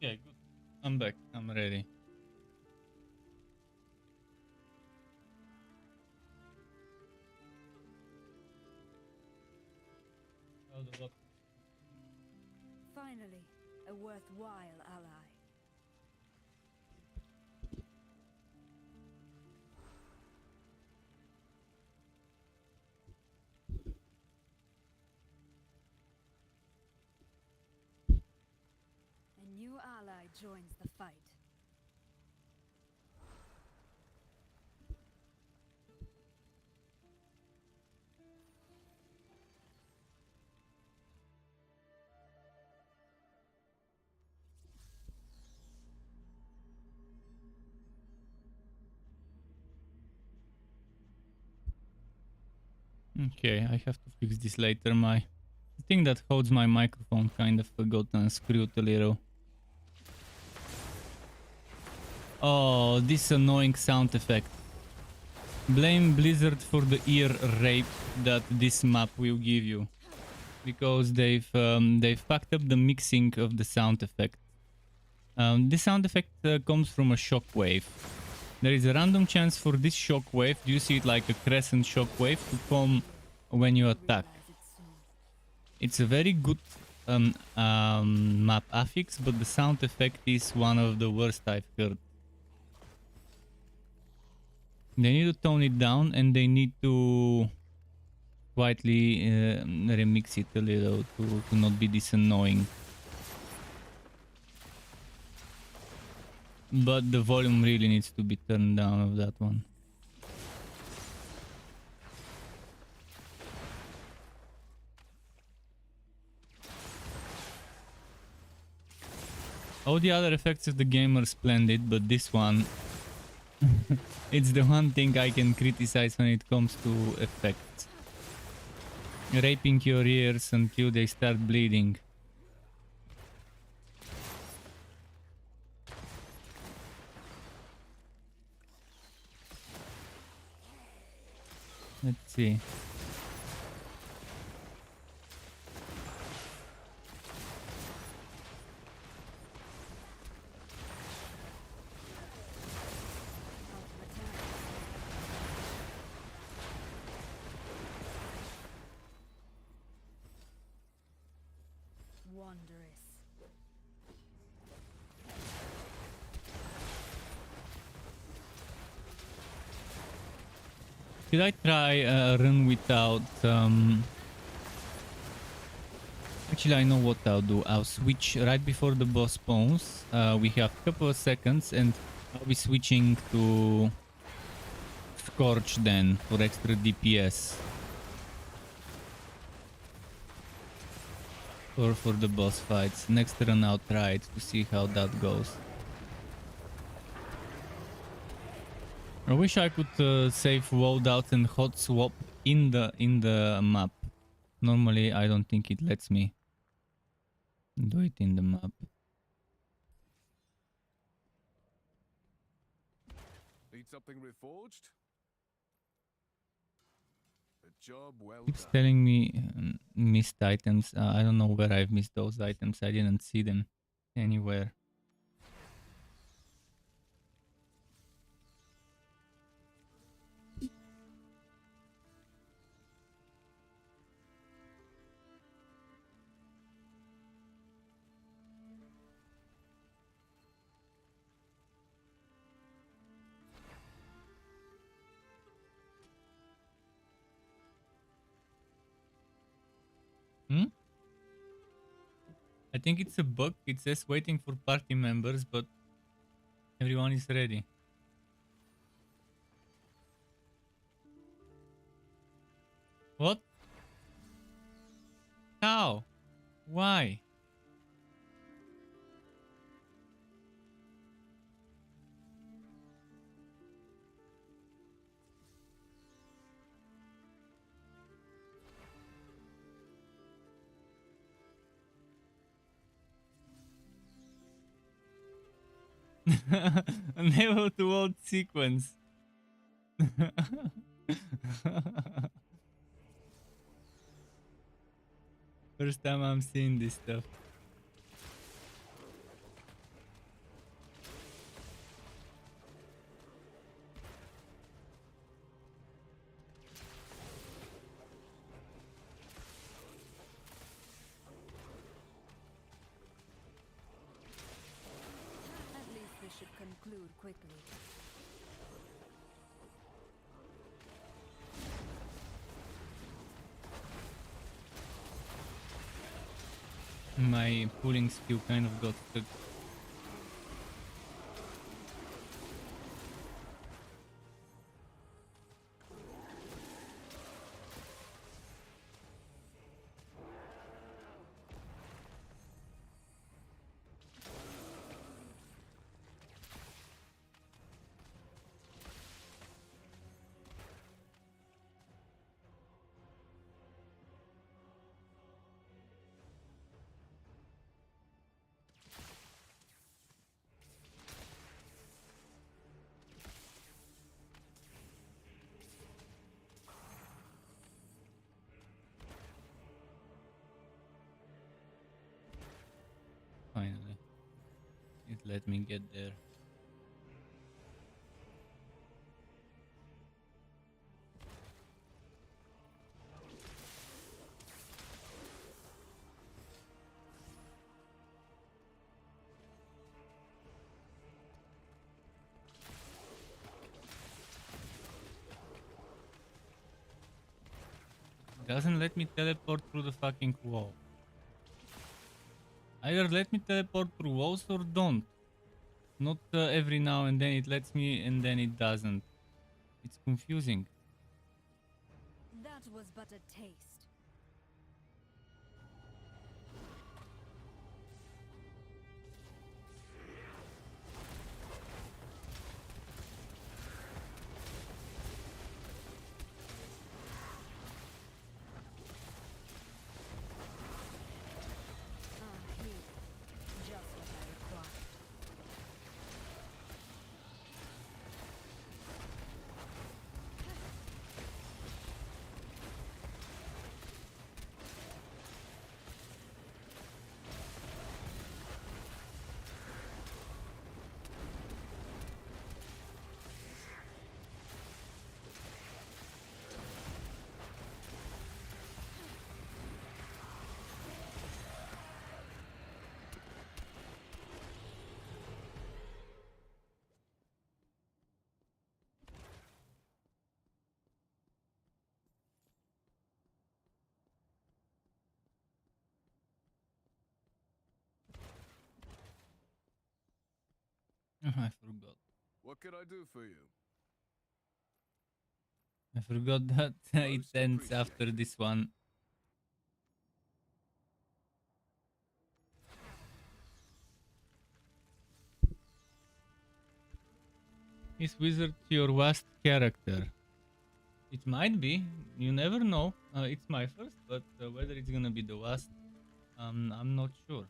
Speaker 4: Okay, good. I'm back. I'm ready.
Speaker 2: Finally, a worthwhile ally. A new ally joins the fight.
Speaker 4: Okay, I have to fix this later. The thing that holds my microphone kind of forgot and unscrewed a little. Oh, this annoying sound effect. Blame Blizzard for the ear rape that this map will give you, because they've fucked up the mixing of the sound effect. This sound effect comes from a shockwave. There is a random chance for this shockwave, do you see it like a crescent shockwave, to come when you attack. It's a very good map affix, but the sound effect is one of the worst I've heard. They need to tone it down and they need to quietly remix it a little to not be this annoying. But the volume really needs to be turned down of that one. All the other effects of the game are splendid, but this one... it's the one thing I can criticize when it comes to effects. Raping your ears until they start bleeding. Let's see.
Speaker 2: Wondrous.
Speaker 4: Should I try a run without... Actually, I know what I'll do. I'll switch right before the boss spawns. We have a couple of seconds and I'll be switching to Scorch then for extra DPS. Or for the boss fights. Next run I'll try it to see how that goes. I wish I could save loadouts and hot swap in the map. Normally I don't think it lets me do it in the map.
Speaker 12: Need something reforged? A job well
Speaker 4: It's
Speaker 12: done.
Speaker 4: telling me missed items. I don't know where I've missed those items. I didn't see them anywhere. I think it's a bug. It says waiting for party members, but everyone is ready. What? How? Why? A never too old sequence. First time I'm seeing this stuff.
Speaker 2: conclude quickly.
Speaker 4: My pulling skill kind of got stuck. Finally, it let me get there. Doesn't let me teleport through the fucking wall. Either let me teleport through walls or don't. Not every now and then it lets me and then it doesn't. It's confusing.
Speaker 2: That was but a taste. Just what I required.
Speaker 4: I forgot.
Speaker 12: What can I do for you?
Speaker 4: I forgot that it ends after this one. Is Wizard your worst character? It might be. You never know. It's my first, but whether it's gonna be the last, I'm not sure.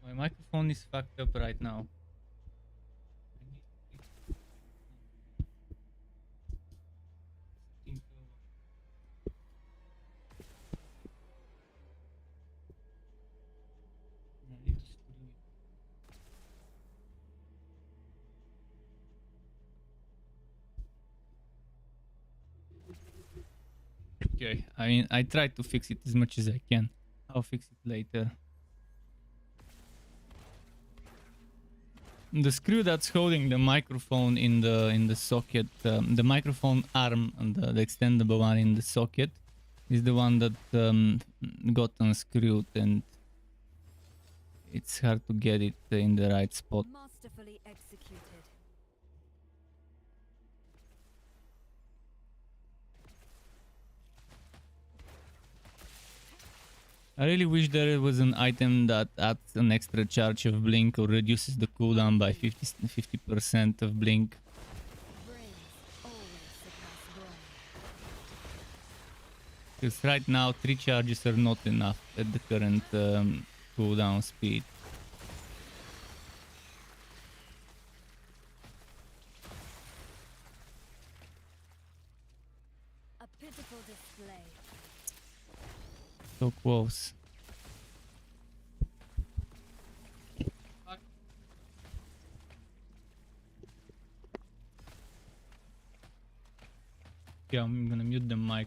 Speaker 4: My microphone is fucked up right now. Okay, I mean, I tried to fix it as much as I can. I'll fix it later. The screw that's holding the microphone in the socket, the microphone arm and the extendable one in the socket, is the one that got unscrewed, and it's hard to get it in the right spot.
Speaker 2: Masterfully executed.
Speaker 4: I really wish there was an item that adds an extra charge of blink or reduces the cooldown by 50% of blink.
Speaker 2: Brains always surpass brawn.
Speaker 4: Because right now 3 charges are not enough at the current cooldown speed.
Speaker 5: A pitiful display.
Speaker 4: So close. Yeah, I'm gonna mute the mic.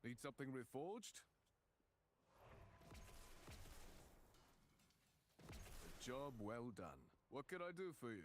Speaker 12: Need something reforged? A job well done. What can I do for you?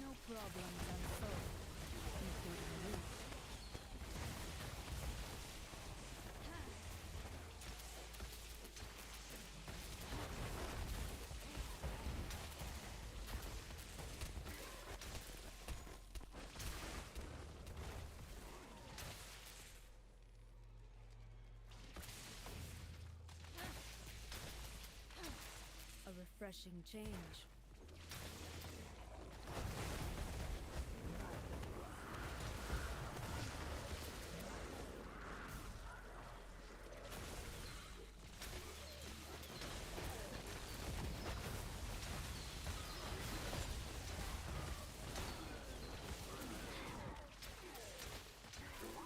Speaker 5: No problems unsolved, including you. A refreshing change.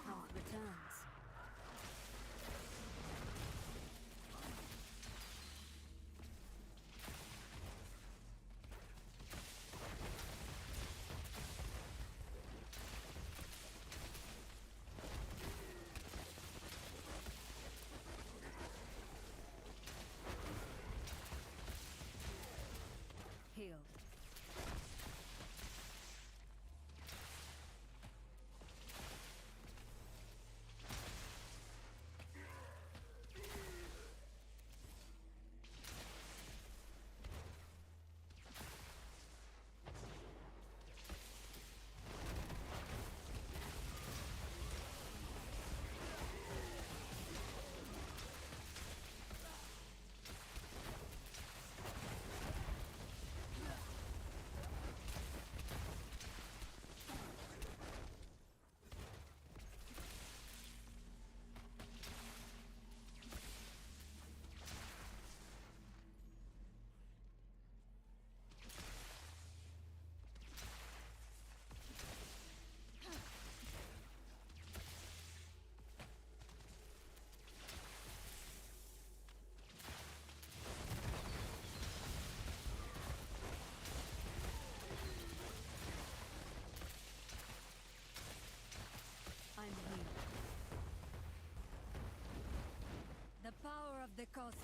Speaker 5: Health returns.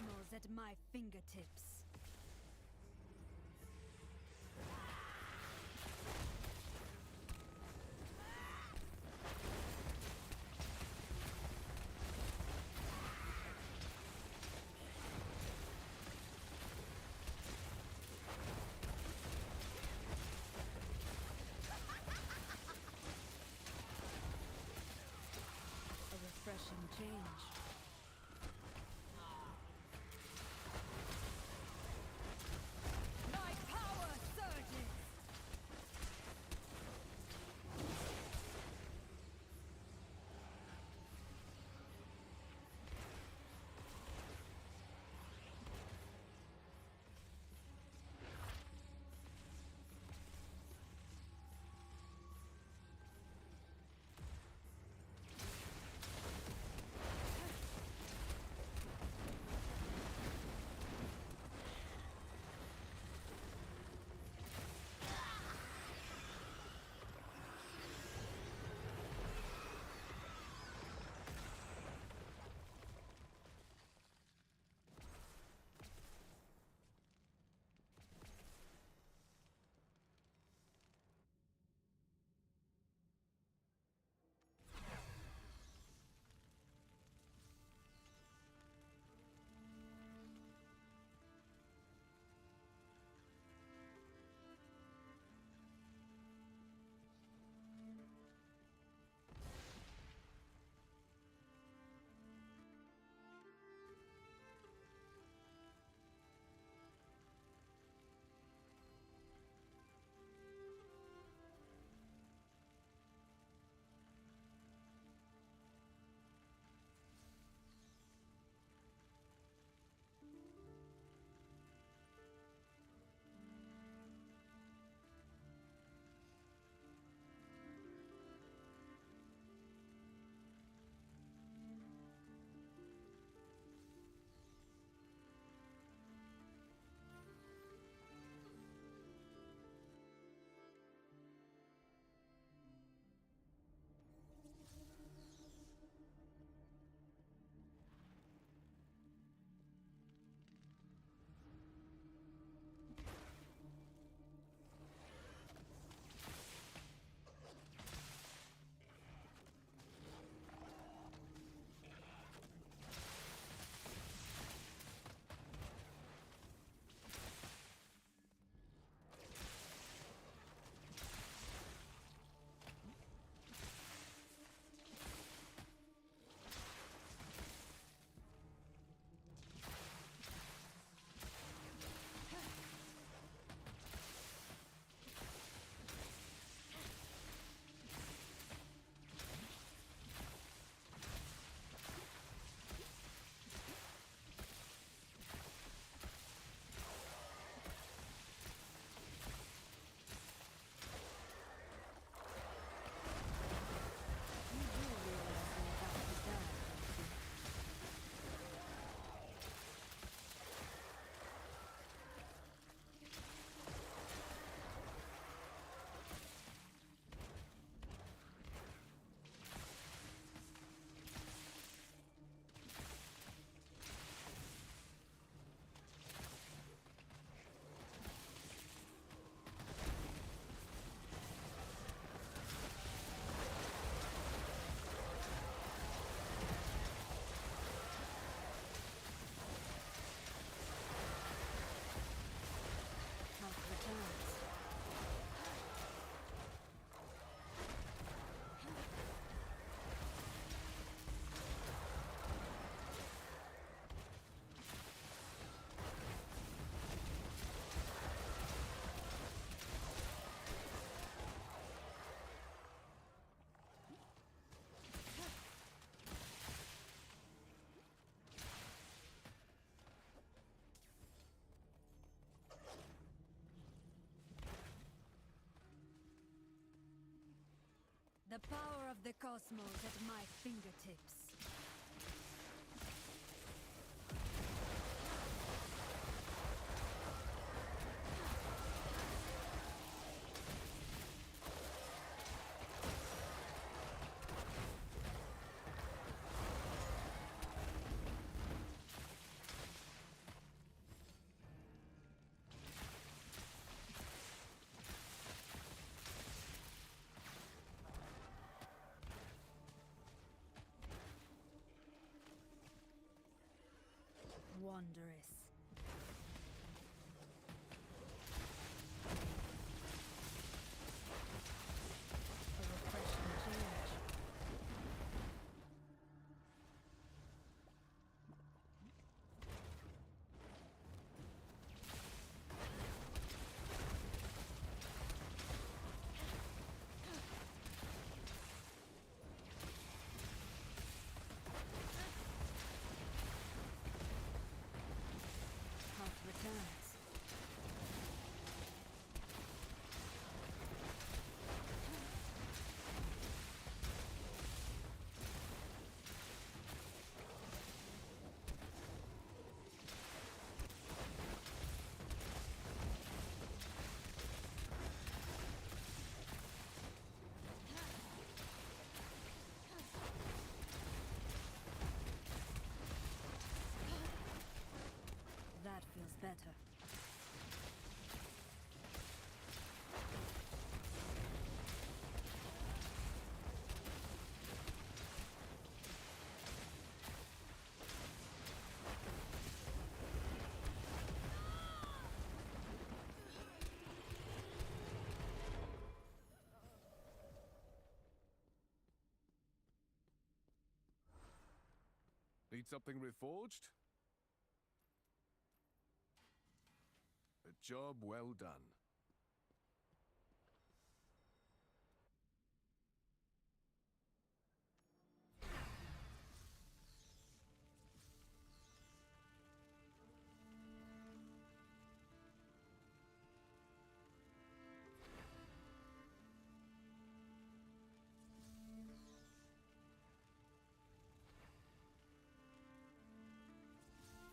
Speaker 2: cosmos at my fingertips. A refreshing change. My power surges! The power of the cosmos at my fingertips. wondrous. A refreshing change. Health returns. That feels better.
Speaker 12: Need something reforged? A job well done.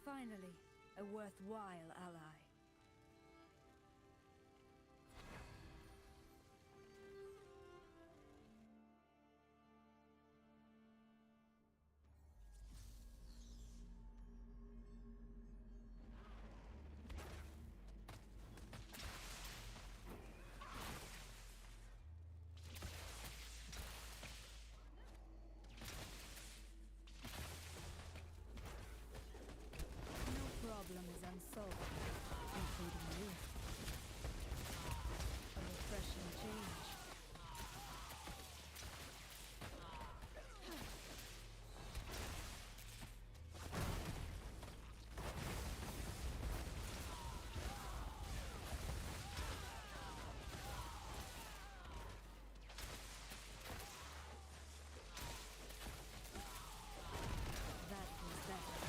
Speaker 2: Finally, a worthwhile ally. No problem is unsolvable, including you. A refreshing change. That feels better.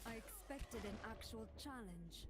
Speaker 2: I expected an actual challenge.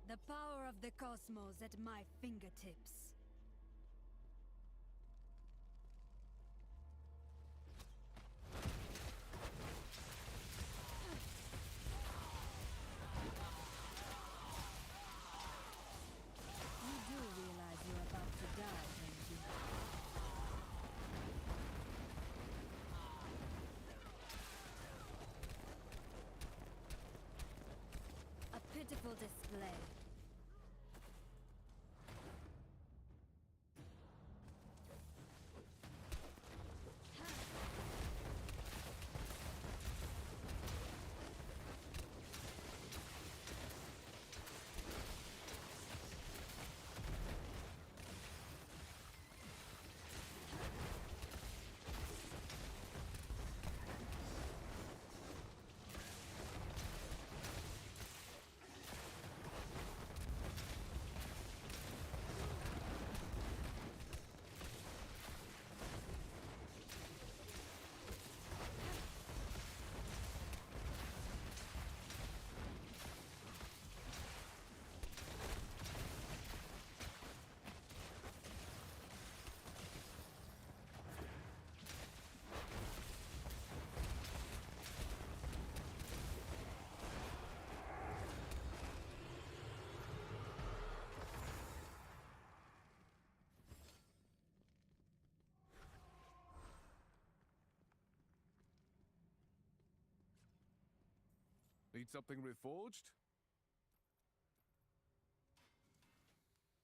Speaker 2: The power of the cosmos at my fingertips. You do realize you're about to die, don't you? A pitiful display.
Speaker 12: Need something reforged?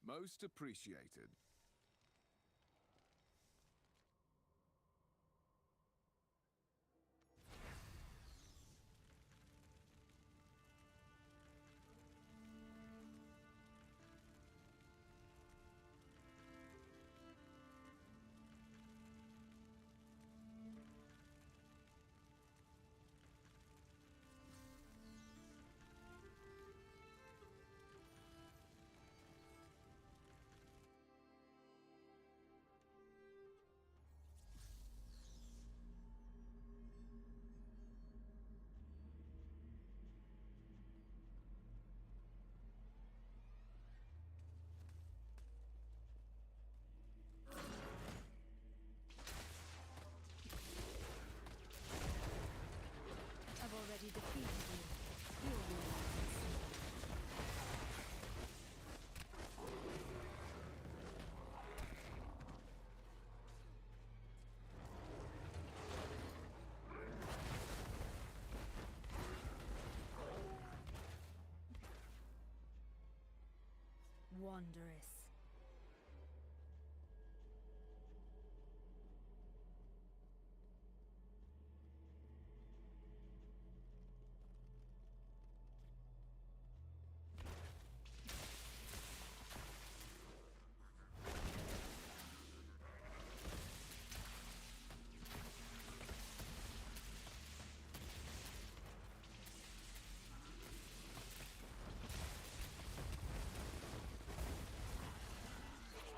Speaker 12: Most appreciated.
Speaker 2: I've already defeated you. You'll realize it soon. Wondrous.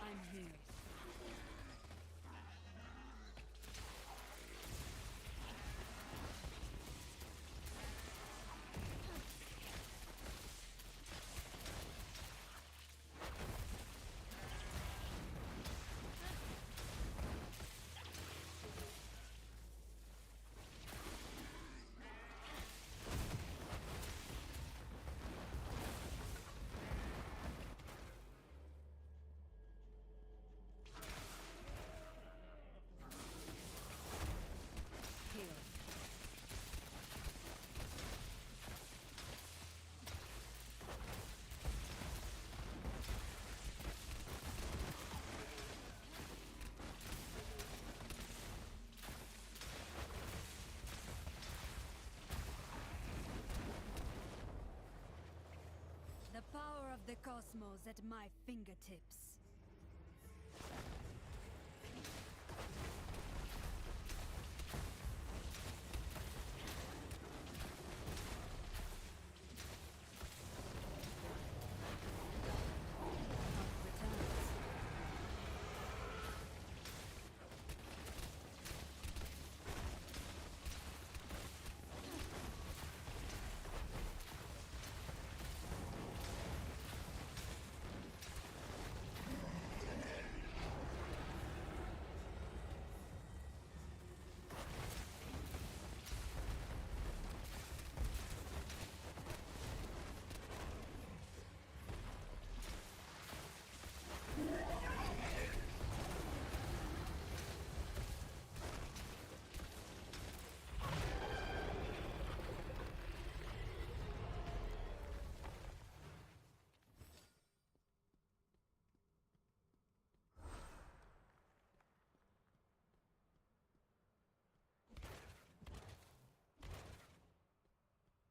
Speaker 2: I'm here. Here. The power of the cosmos at my fingertips.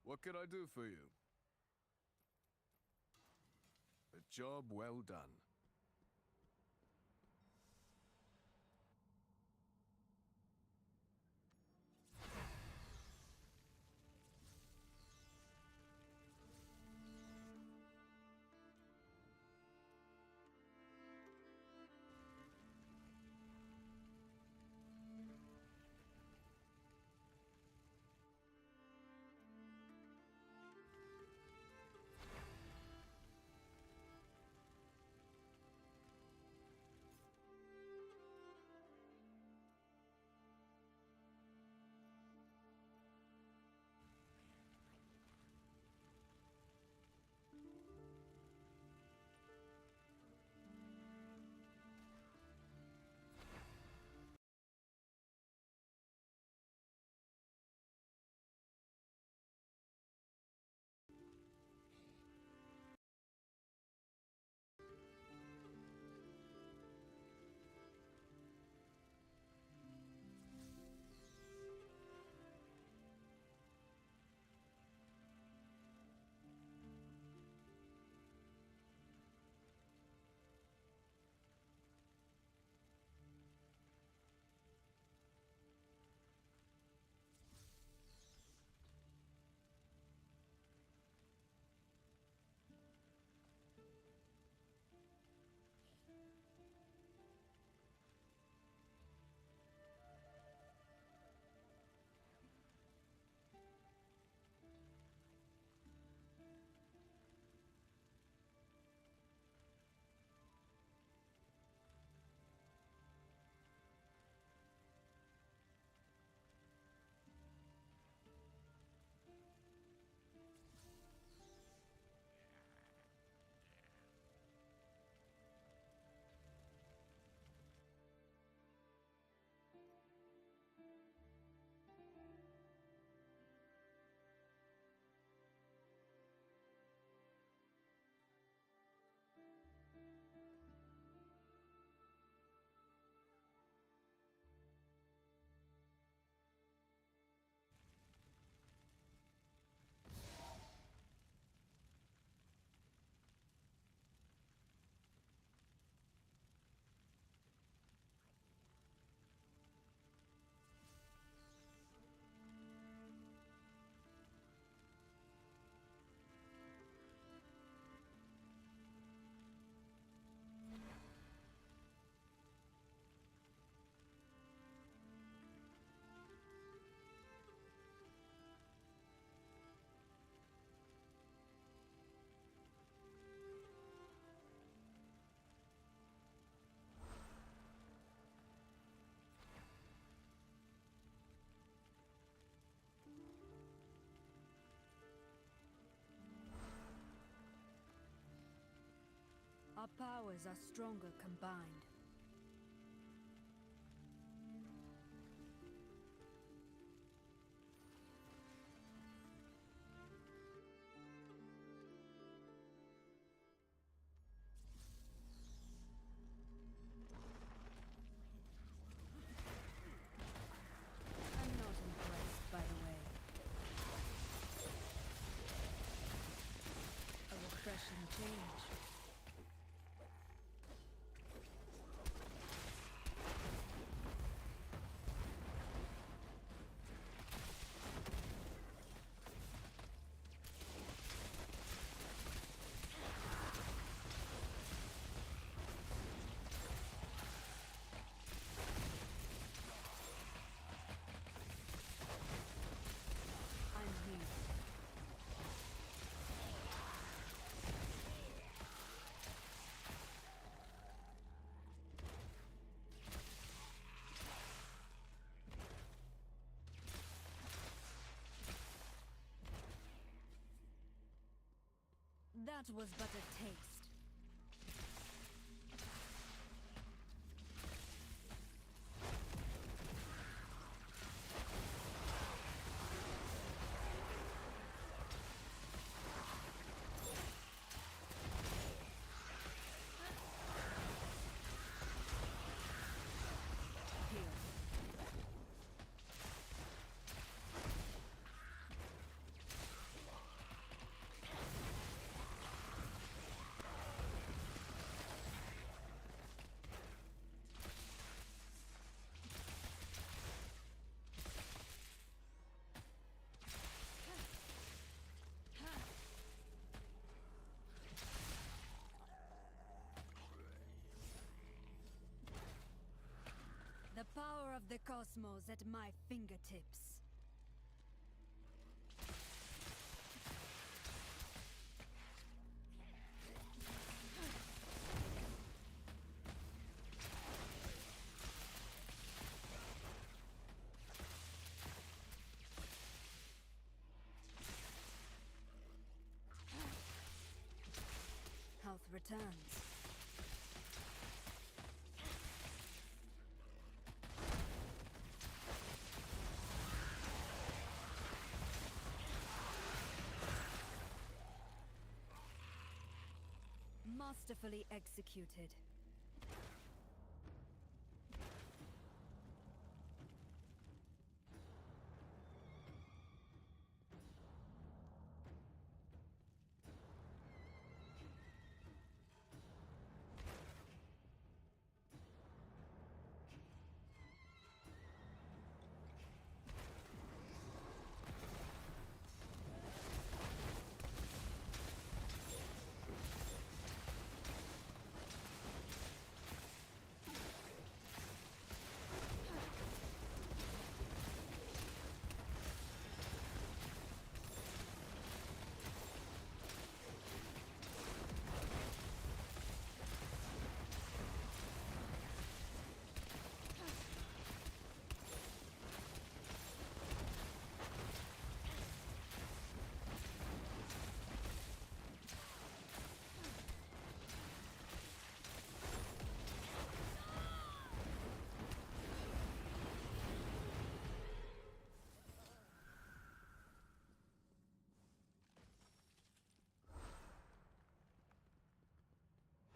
Speaker 12: What can I do for you? A job well done.
Speaker 2: Our powers are stronger combined. I'm not impressed, by the way. A refreshing change. I'm here. That was but a taste. Here. The power of the cosmos at my fingertips. Health returns. Masterfully executed.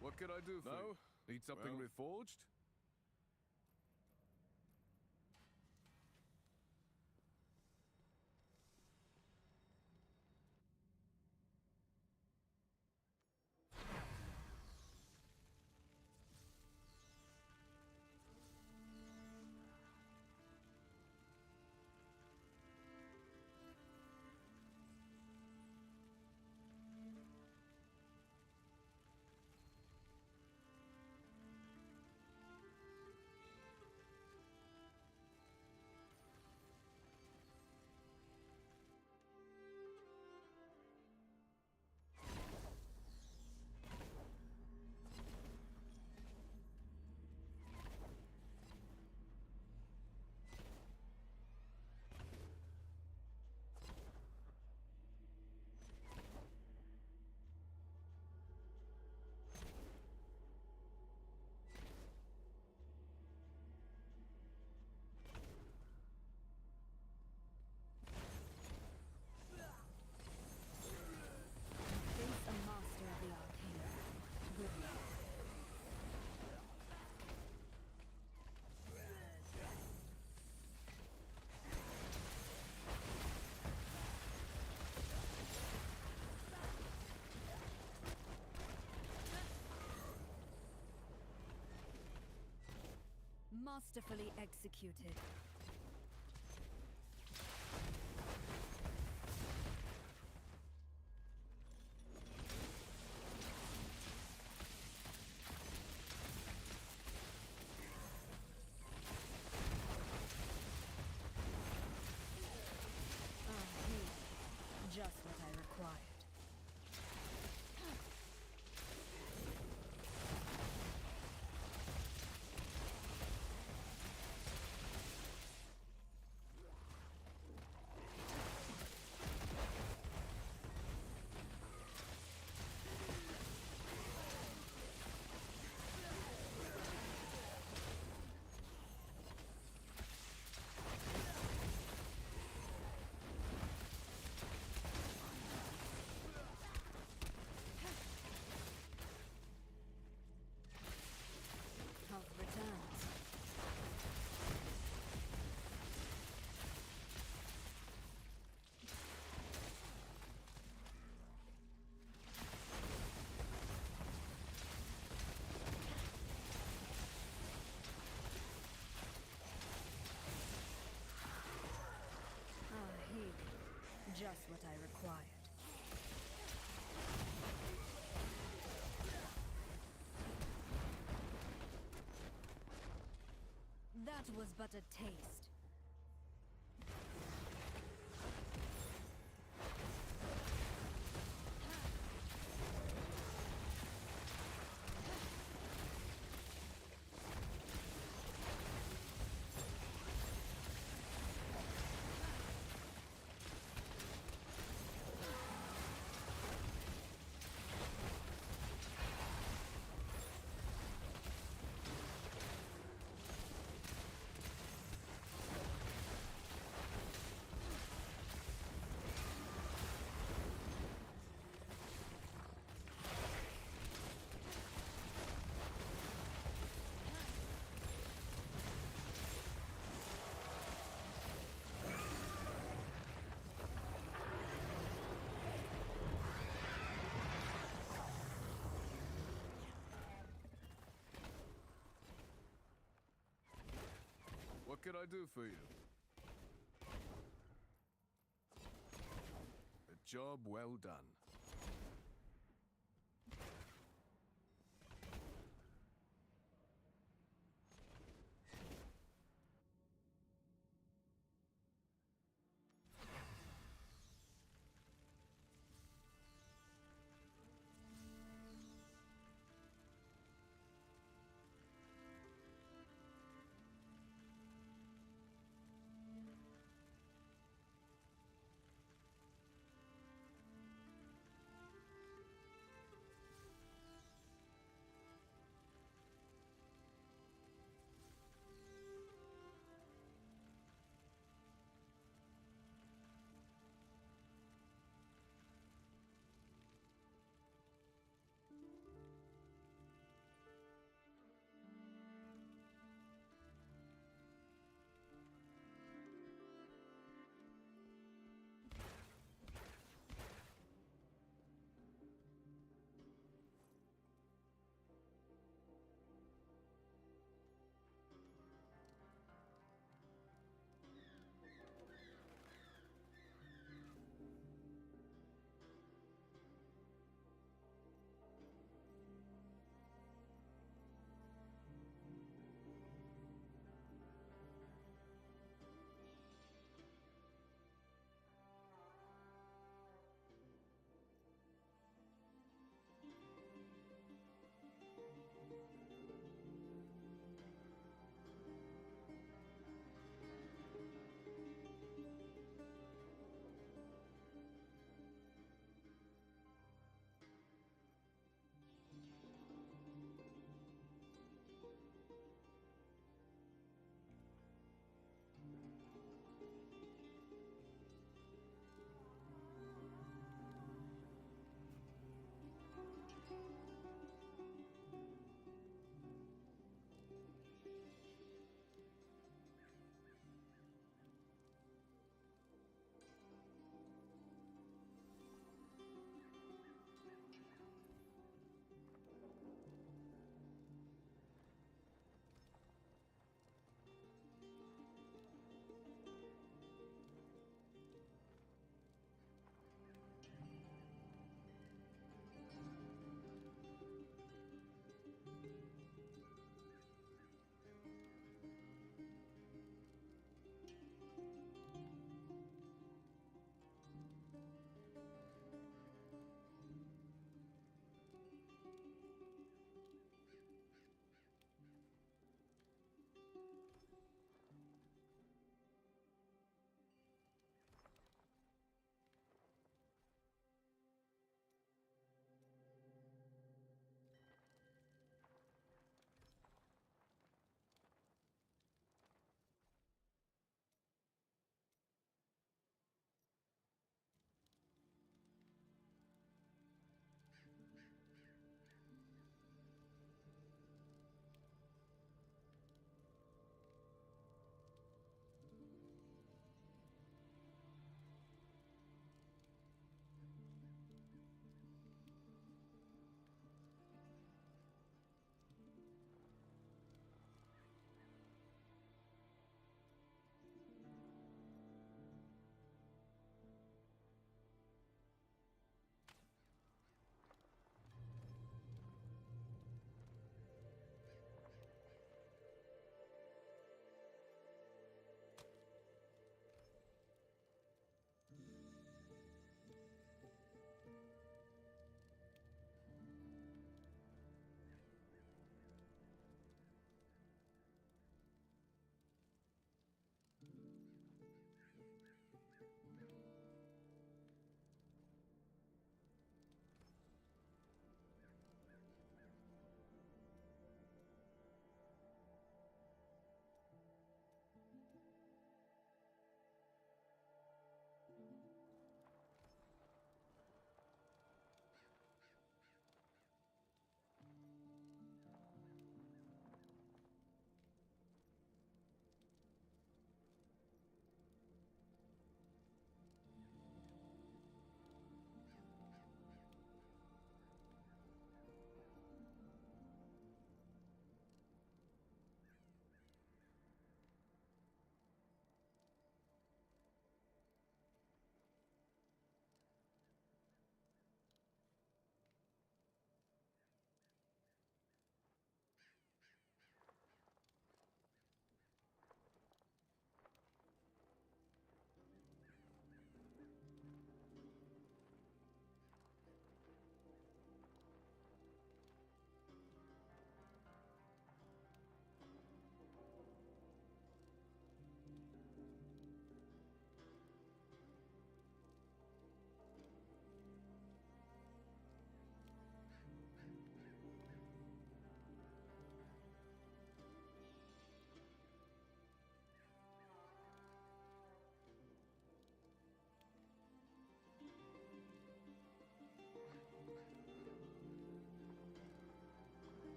Speaker 12: What can I do for you? Need something reforged?
Speaker 2: Masterfully executed. Just what I required. Health returns. Here. Just what I required. That was but a taste.
Speaker 12: What can I do for you? A job well done.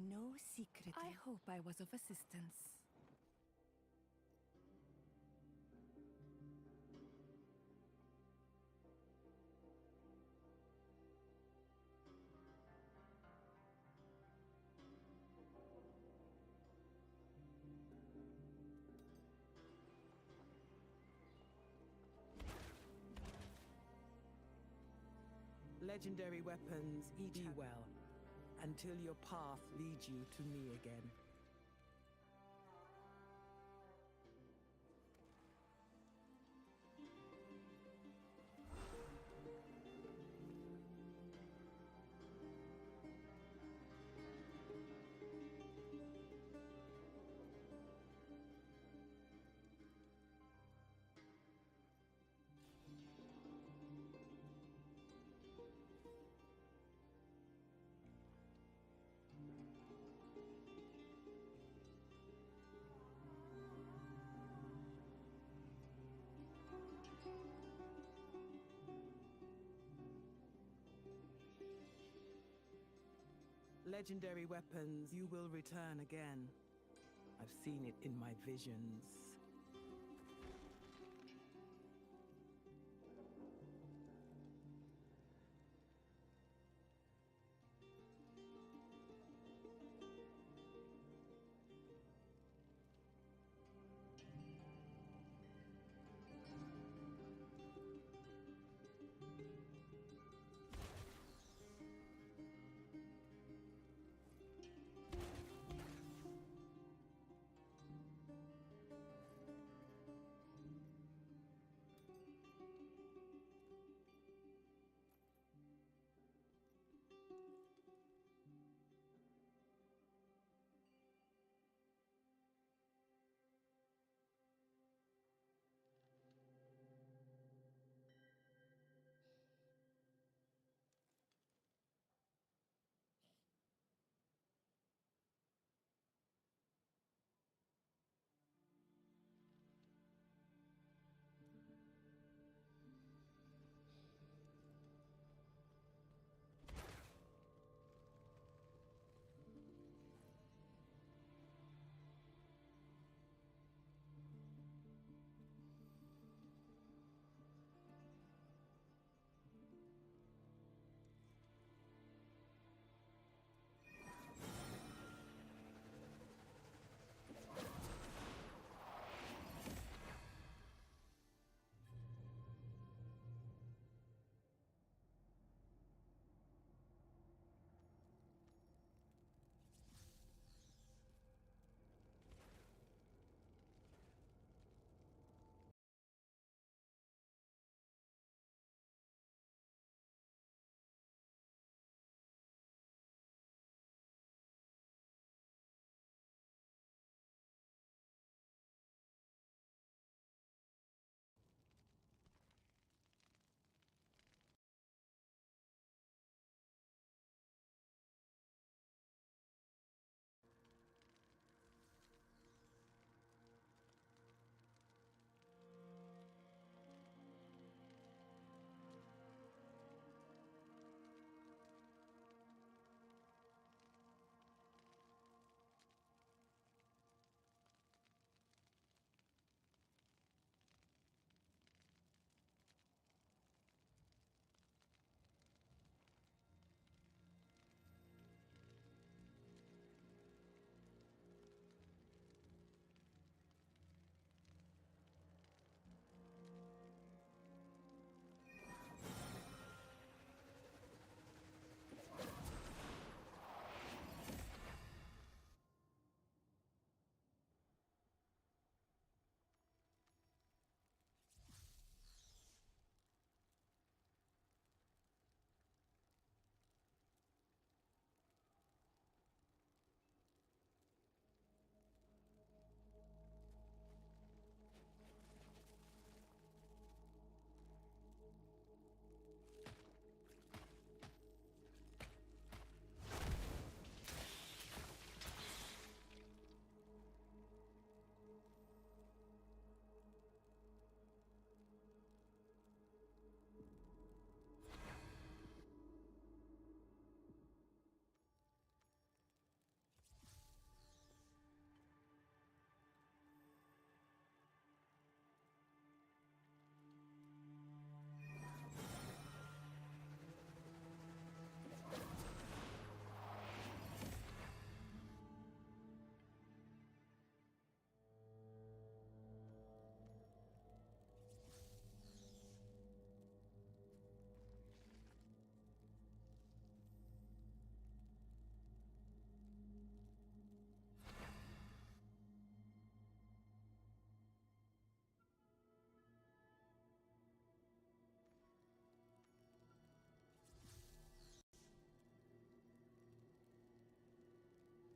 Speaker 9: no secret. I hope I was of assistance.
Speaker 3: Legendary weapons, be well, until your path leads you to me again. Legendary weapons, you will return again. I've seen it in my visions.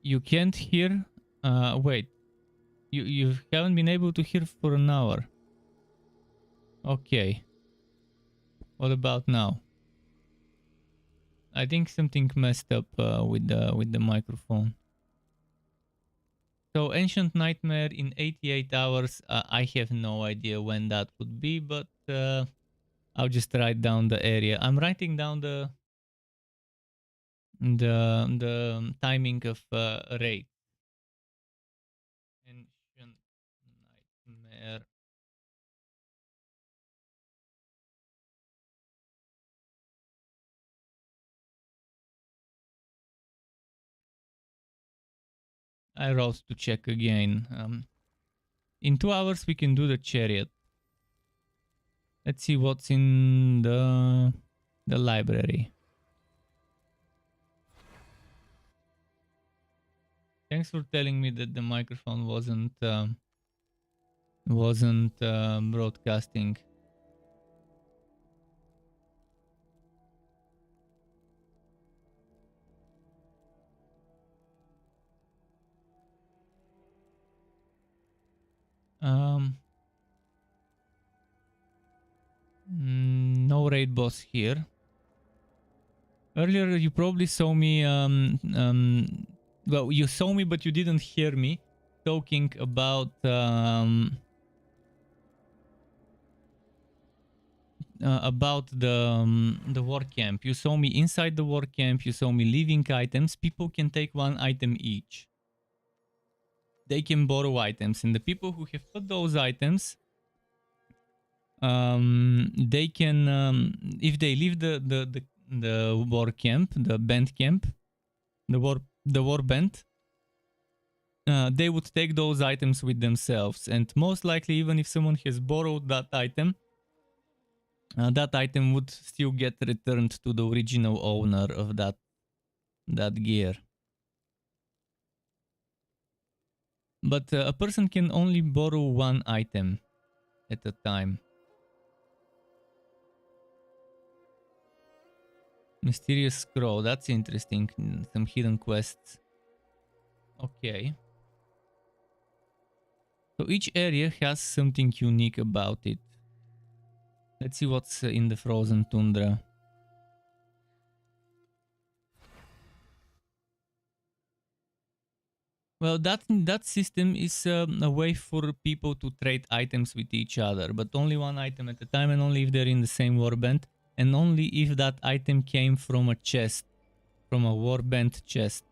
Speaker 4: You can't hear? Wait. You haven't been able to hear for an hour. Okay. What about now? I think something messed up with the microphone. So Ancient Nightmare in 88 hours. I have no idea when that would be, but I'll just write down the area. I'm writing down the timing of raid. Ancient Nightmare. I wrote to check again. In 2 hours we can do the chariot. Let's see what's in the library. Thanks for telling me that the microphone wasn't broadcasting. No raid boss here. Earlier you probably saw me well, you saw me but you didn't hear me talking about the war camp. You saw me inside the war camp, you saw me leaving items. People can take one item each. They can borrow items, and the people who have put those items, they can if they leave the war camp, the band camp, the war band, they would take those items with themselves, and most likely even if someone has borrowed that item would still get returned to the original owner of that gear. But a person can only borrow one item at a time. Mysterious scroll, that's interesting. Some hidden quests. Okay. So each area has something unique about it. Let's see what's in the frozen tundra. Well, that system is a way for people to trade items with each other, but only one item at a time, and only if they're in the same warband, and only if that item came from a chest, from a warband chest.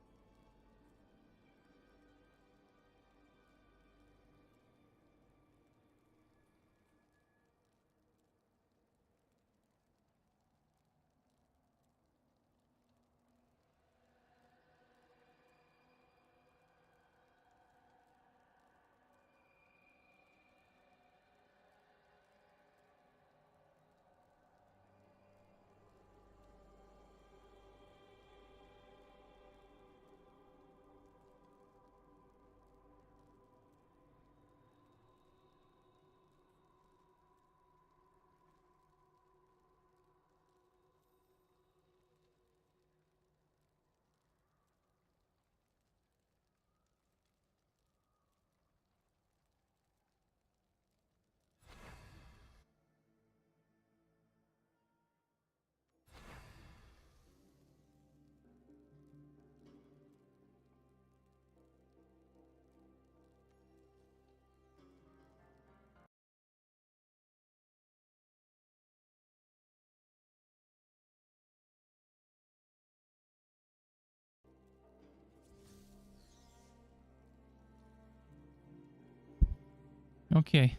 Speaker 4: Okay.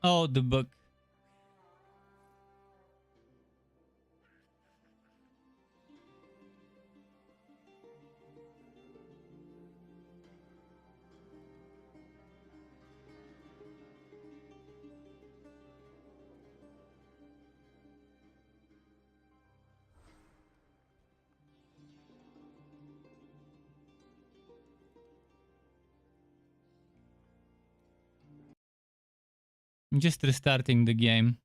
Speaker 4: Oh, the book. I'm just restarting the game.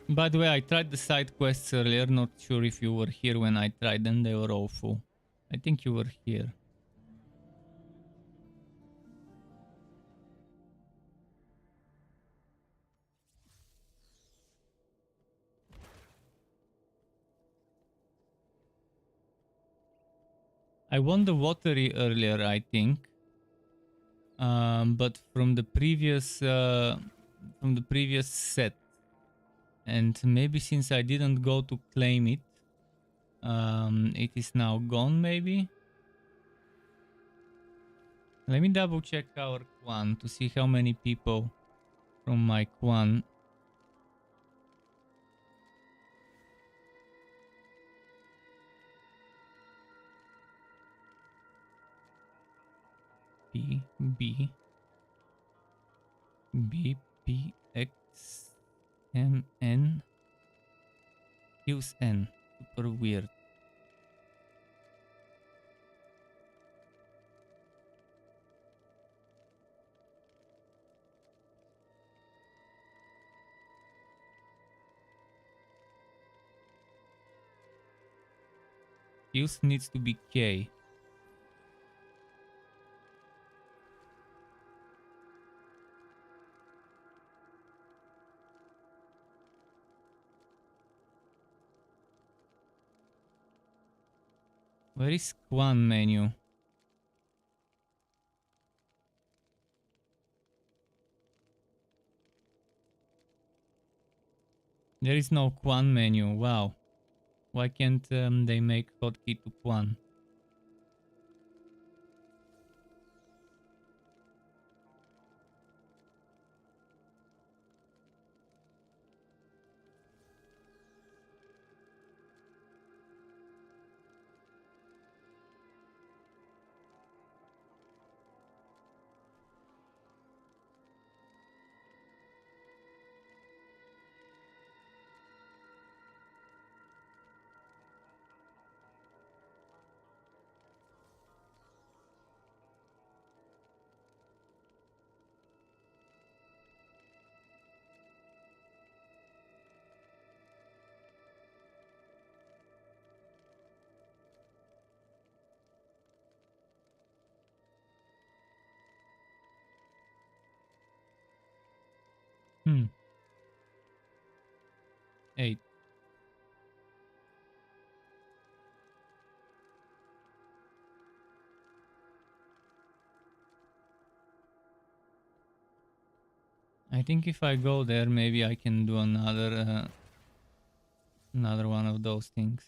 Speaker 4: By the way, I tried the side quests earlier. Not sure if you were here when I tried them. They were awful. I think you were here. I won the watery earlier, I think. But from the previous set, and maybe since I didn't go to claim it, it is now gone. Maybe. Let me double check our Quan to see how many people from my Quan. B X M N Use N. Super weird. Use needs to be K. Where is Quan menu? There is no Quan menu. Wow. Why can't they make hotkey to Quan? Hmm. 8. I think if I go there, maybe I can do another one of those things.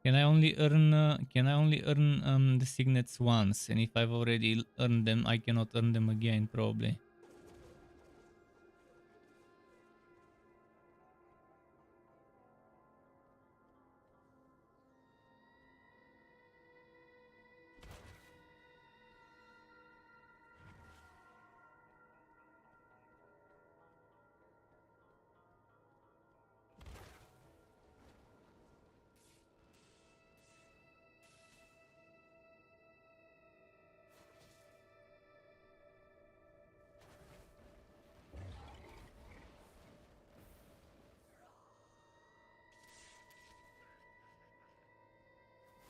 Speaker 4: Can I only earn the signets once? And if I've already earned them, I cannot earn them again, probably.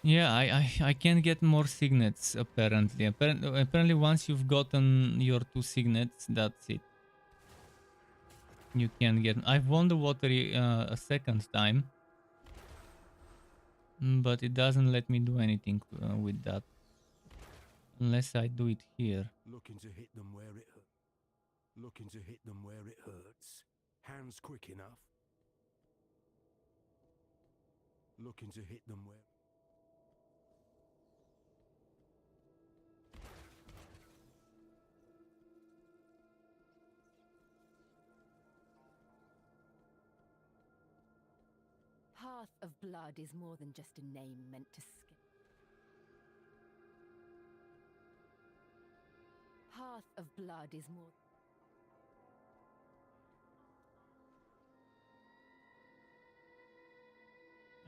Speaker 4: Yeah, I can get more signets apparently. Apparently once you've gotten your 2 signets, that's it. You can get. I've won the watery a second time, but it doesn't let me do anything with that unless I do it here.
Speaker 6: Looking to hit them where it hurts. Looking to hit them where it hurts. Hands quick enough. Looking to hit them where...
Speaker 5: Path of Blood is more than just a name meant to scare. Path of Blood is more...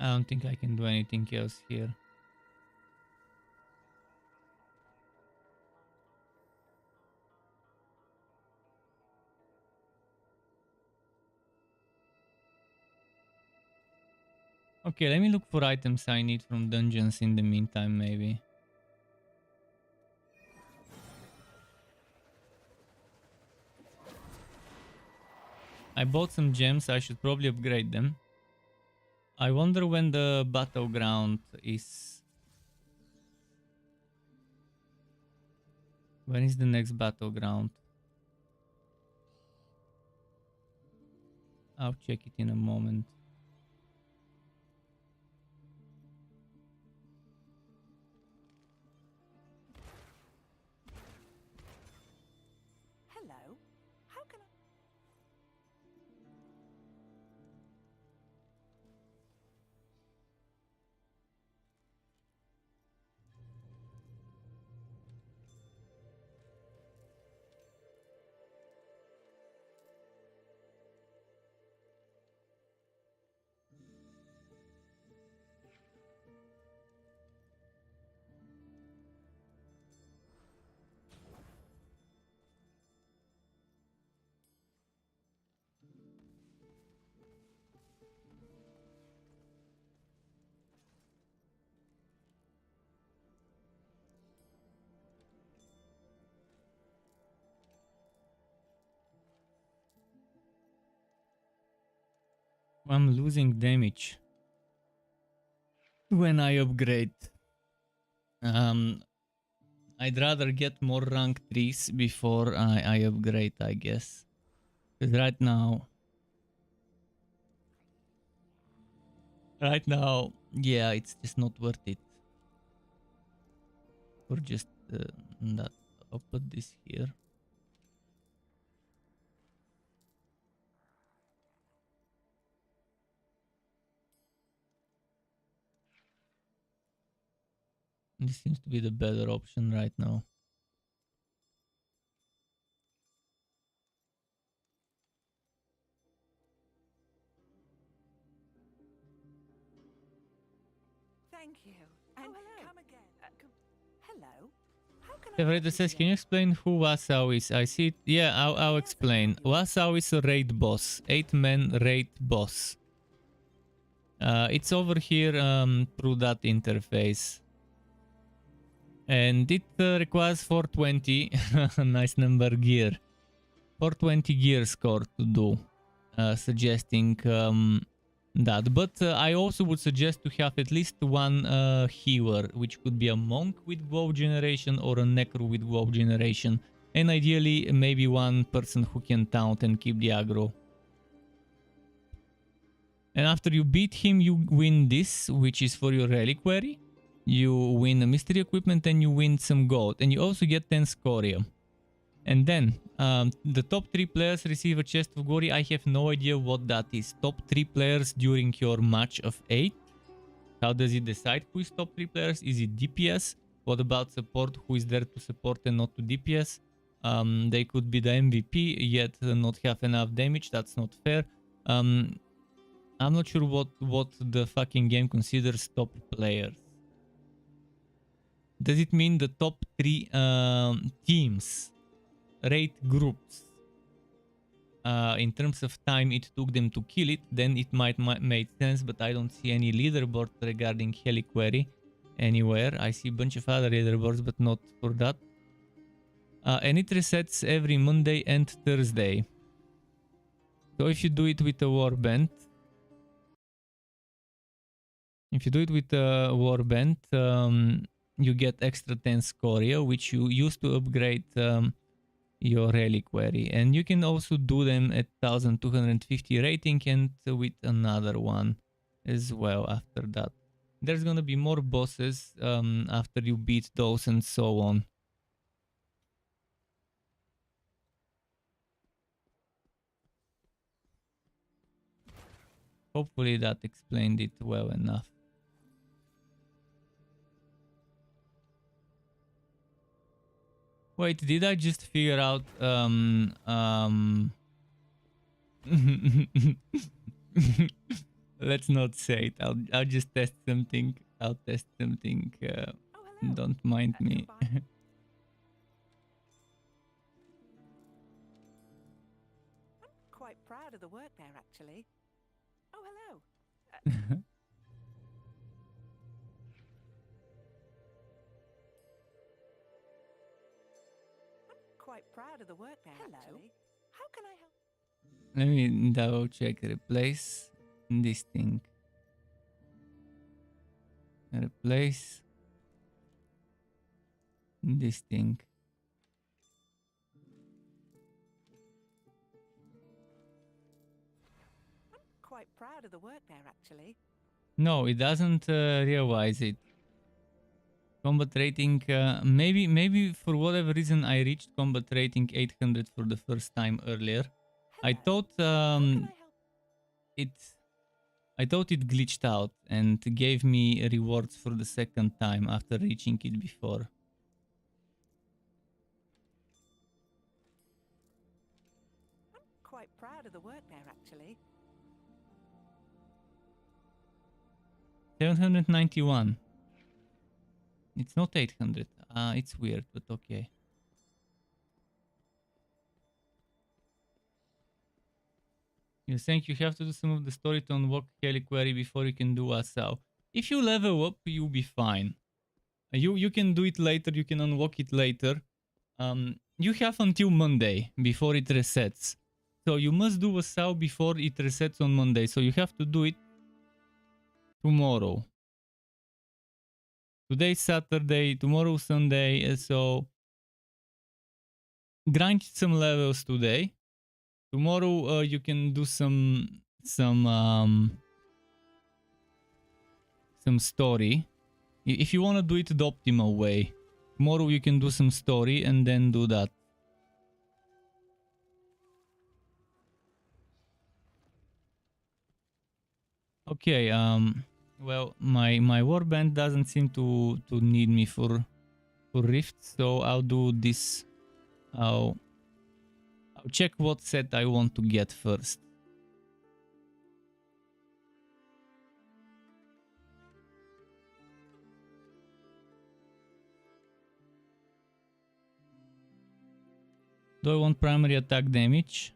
Speaker 4: I don't think I can do anything else here. Okay, let me look for items I need from dungeons in the meantime, maybe. I bought some gems, I should probably upgrade them. I wonder when the battleground is... When is the next battleground? I'll check it in a moment.
Speaker 3: Hello. How can I...
Speaker 4: I'm losing damage when I upgrade. I'd rather get more rank 3s before I upgrade, I guess. Because right now, yeah, it's just not worth it. Or just that. I'll put this here. This seems to be the better option right now.
Speaker 3: Thank you. And hello. Come again. Hello. How can
Speaker 4: Fevredo says, can you explain who Wasau is? I see it. Yeah, I'll explain. Wasau is a raid boss. 8-man raid boss. It's over here through that interface. And it requires 420, nice number, gear. 420 gear score to do. Suggesting that. But I also would suggest to have at least one healer, which could be a monk with WoW generation or a necro with WoW generation. And ideally, maybe one person who can taunt and keep the aggro. And after you beat him, you win this, which is for your reliquary. You win a mystery equipment and you win some gold. And you also get 10 scoria. And then, the top 3 players receive a chest of glory. I have no idea what that is. Top 3 players during your match of 8. How does it decide who is top 3 players? Is it DPS? What about support? Who is there to support and not to DPS? They could be the MVP, yet not have enough damage. That's not fair. I'm not sure what the fucking game considers top players. Does it mean the top 3 teams, raid groups? In terms of time it took them to kill it, then it might make sense, but I don't see any leaderboard regarding Heliquary anywhere. I see a bunch of other leaderboards, but not for that. And it resets every Monday and Thursday. So if you do it with a warband, you get extra 10 scoria, which you use to upgrade your reliquary. And you can also do them at 1250 rating and with another one as well after that. There's gonna be more bosses after you beat those and so on. Hopefully that explained it well enough. Wait, did I just figure out Let's not say it. I'll just test something. I'll test something. Don't mind me.
Speaker 3: I'm quite proud of the work there, actually. Oh, hello. I'm quite proud of the work there, actually. How can I help?
Speaker 4: Let me double check. Replace this thing. Replace this thing.
Speaker 3: I'm quite proud of the work there, actually.
Speaker 4: No, it doesn't realize it. Combat rating, maybe for whatever reason I reached combat rating 800 for the first time earlier. I thought I thought it glitched out and gave me rewards for the second time after reaching it before.
Speaker 3: I'm quite proud of the work there, actually.
Speaker 4: 791. It's not 800. It's weird, but okay. You think you have to do some of the story to unlock Reliquary before you can do Asau. If you level up, you'll be fine. You can do it later, you can unlock it later. You have until Monday before it resets. So you must do Asau before it resets on Monday. So you have to do it tomorrow. Today's Saturday, tomorrow Sunday, so grind some levels today. Tomorrow you can do some story. If you want to do it the optimal way. Tomorrow you can do some story and then do that. Okay, well my warband doesn't seem to need me for Rift, so I'll do this. I'll check what set I want to get first. Do I want primary attack damage?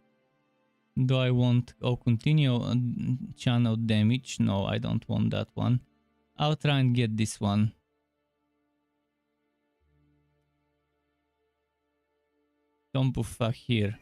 Speaker 4: Do I want continue channel damage? No, I don't want that one. I'll try and get this one. Tomb of Fahir.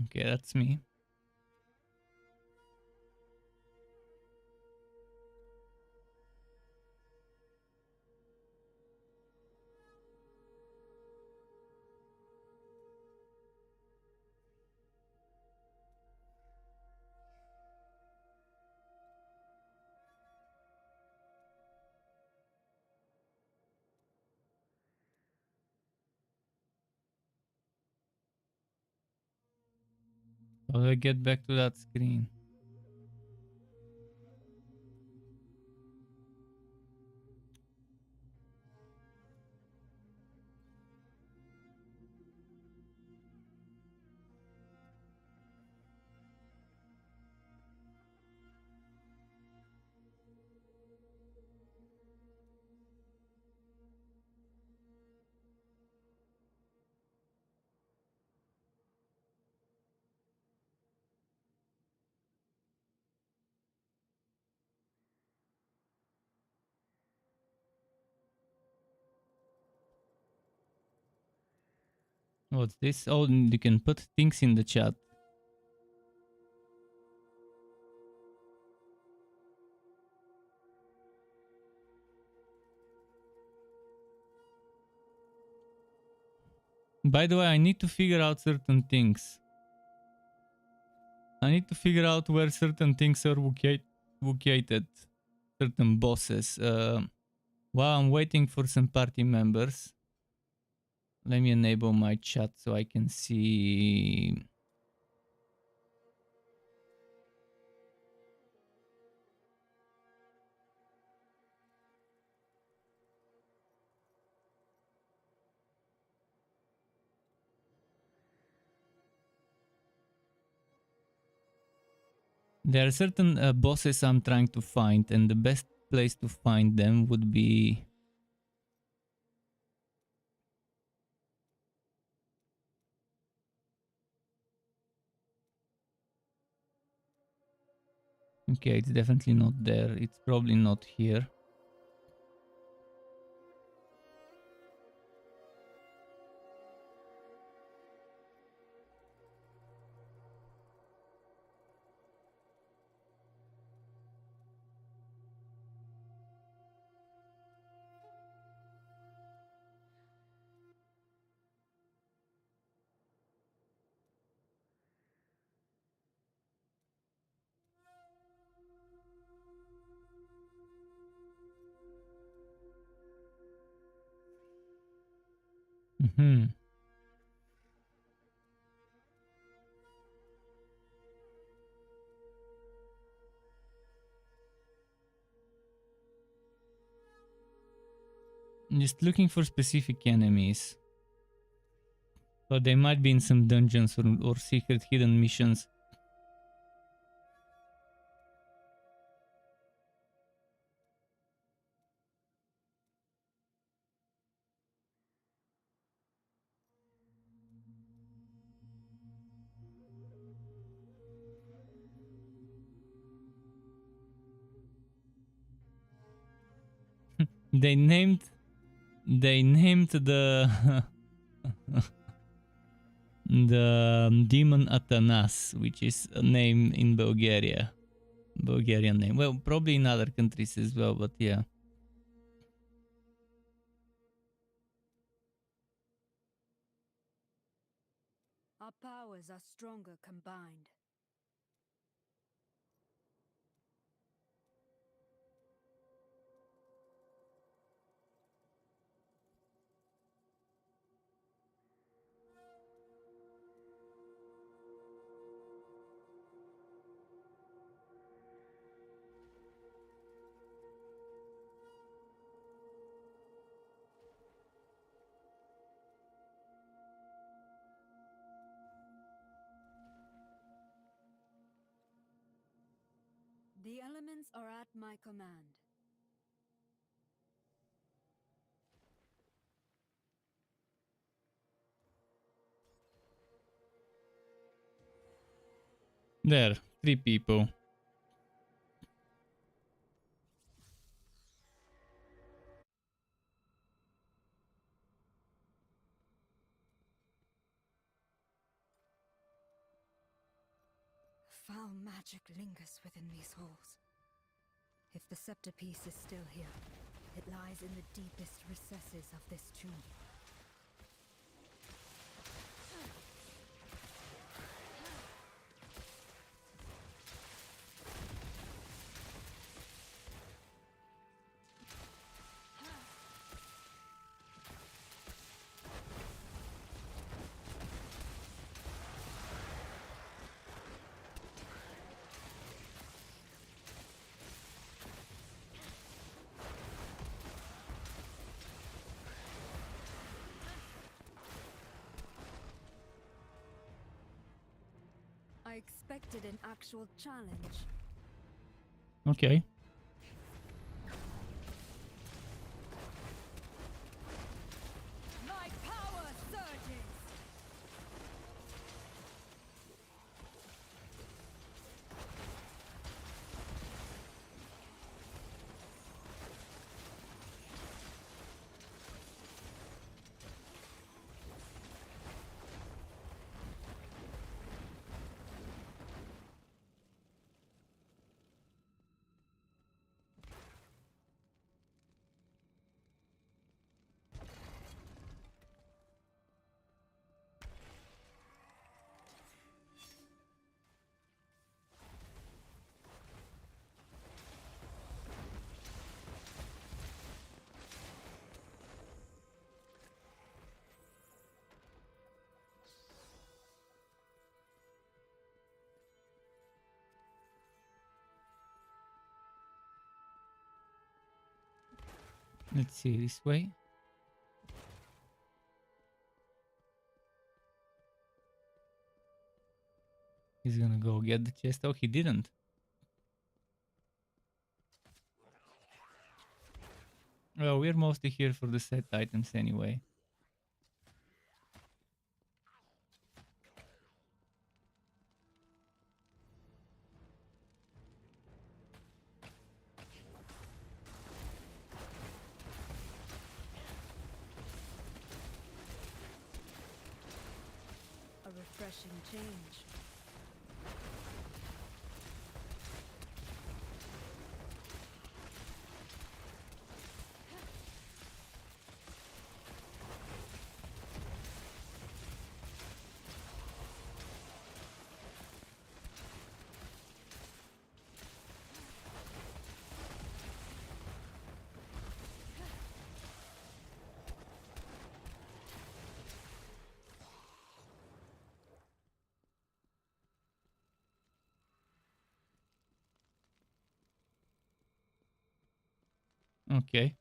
Speaker 4: Okay, that's me. How do I get back to that screen? What's this? Oh, you can put things in the chat. By the way, I need to figure out certain things. I need to figure out where certain things are located. Certain bosses. While I'm waiting for some party members, let me enable my chat so I can see. There are certain bosses I'm trying to find, and the best place to find them would be... Okay, it's definitely not there. It's probably not here. Mm-hmm. Just looking for specific enemies. But they might be in some dungeons or secret hidden missions. They named the the demon Atanas, which is a name in Bulgaria. Bulgarian name. Well, probably in other countries as well, but yeah.
Speaker 2: Our powers are stronger combined. The elements are at my command.
Speaker 4: There, 3 people.
Speaker 2: Foul magic lingers within these halls. If the scepter piece is still here, it lies in the deepest recesses of this tomb. I expected an actual challenge.
Speaker 4: Okay.
Speaker 2: My power surges!
Speaker 4: Let's see, this way. He's gonna go get the chest. Oh, he didn't. Well, we're mostly here for the set items anyway.
Speaker 2: A refreshing change.
Speaker 4: Okay.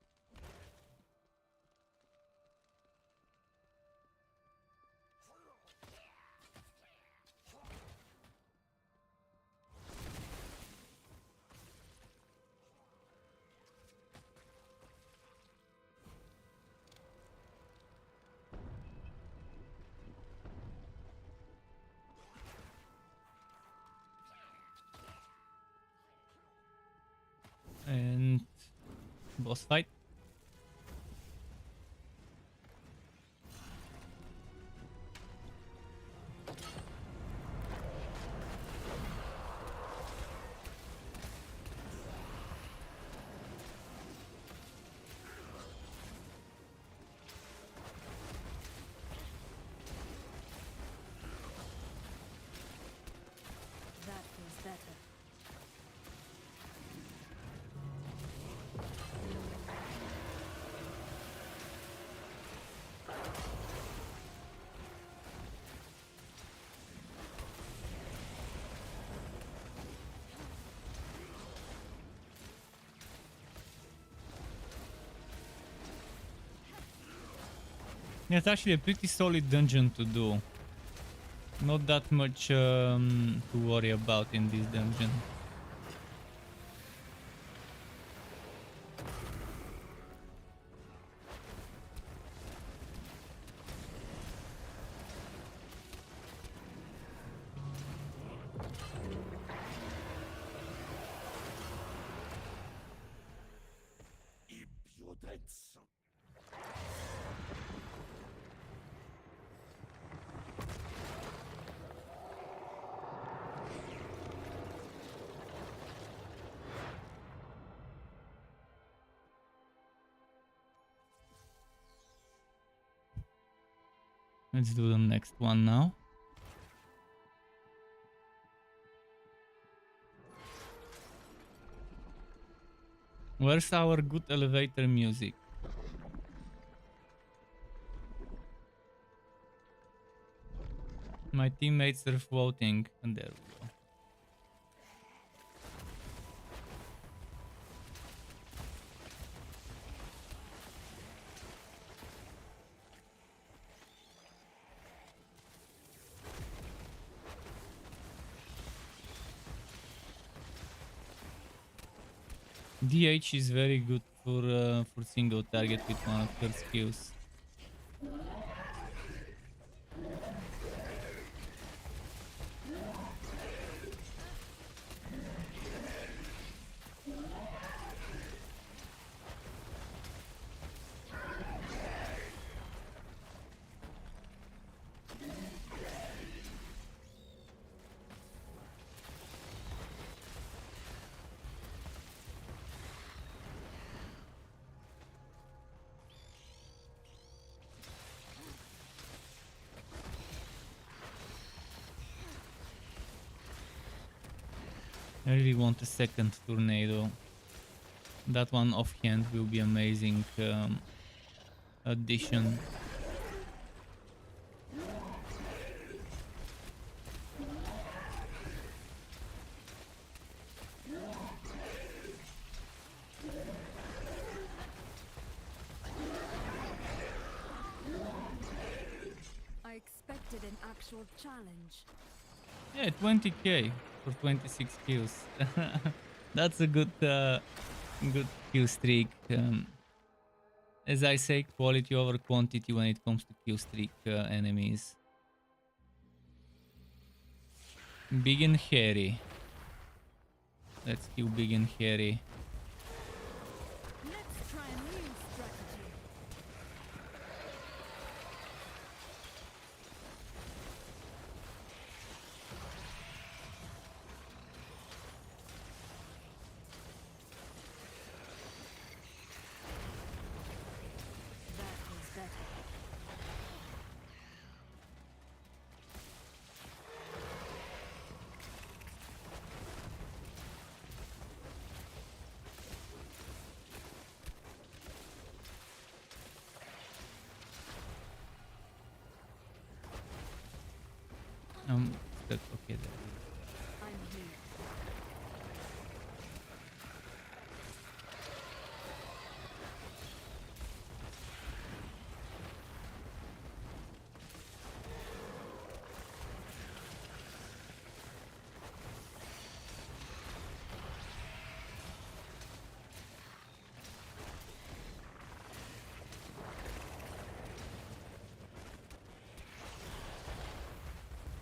Speaker 4: And boss fight.
Speaker 2: That feels better.
Speaker 4: Yeah, it's actually a pretty solid dungeon to do. Not that much to worry about in this dungeon.
Speaker 11: Impudence!
Speaker 4: Let's do the next one now. Where's our good elevator music? My teammates are voting, and there we go. DH is very good for single target with one of her skills. I really want a second tornado. That one offhand will be amazing addition.
Speaker 2: your challenge?
Speaker 4: Yeah, 20k for 26 kills. That's a good kill streak. As I say, quality over quantity when it comes to kill streak enemies. Big and hairy. Let's kill big and hairy.
Speaker 2: Let's try a new strategy. That was better.
Speaker 4: Okay there.
Speaker 2: I'm here.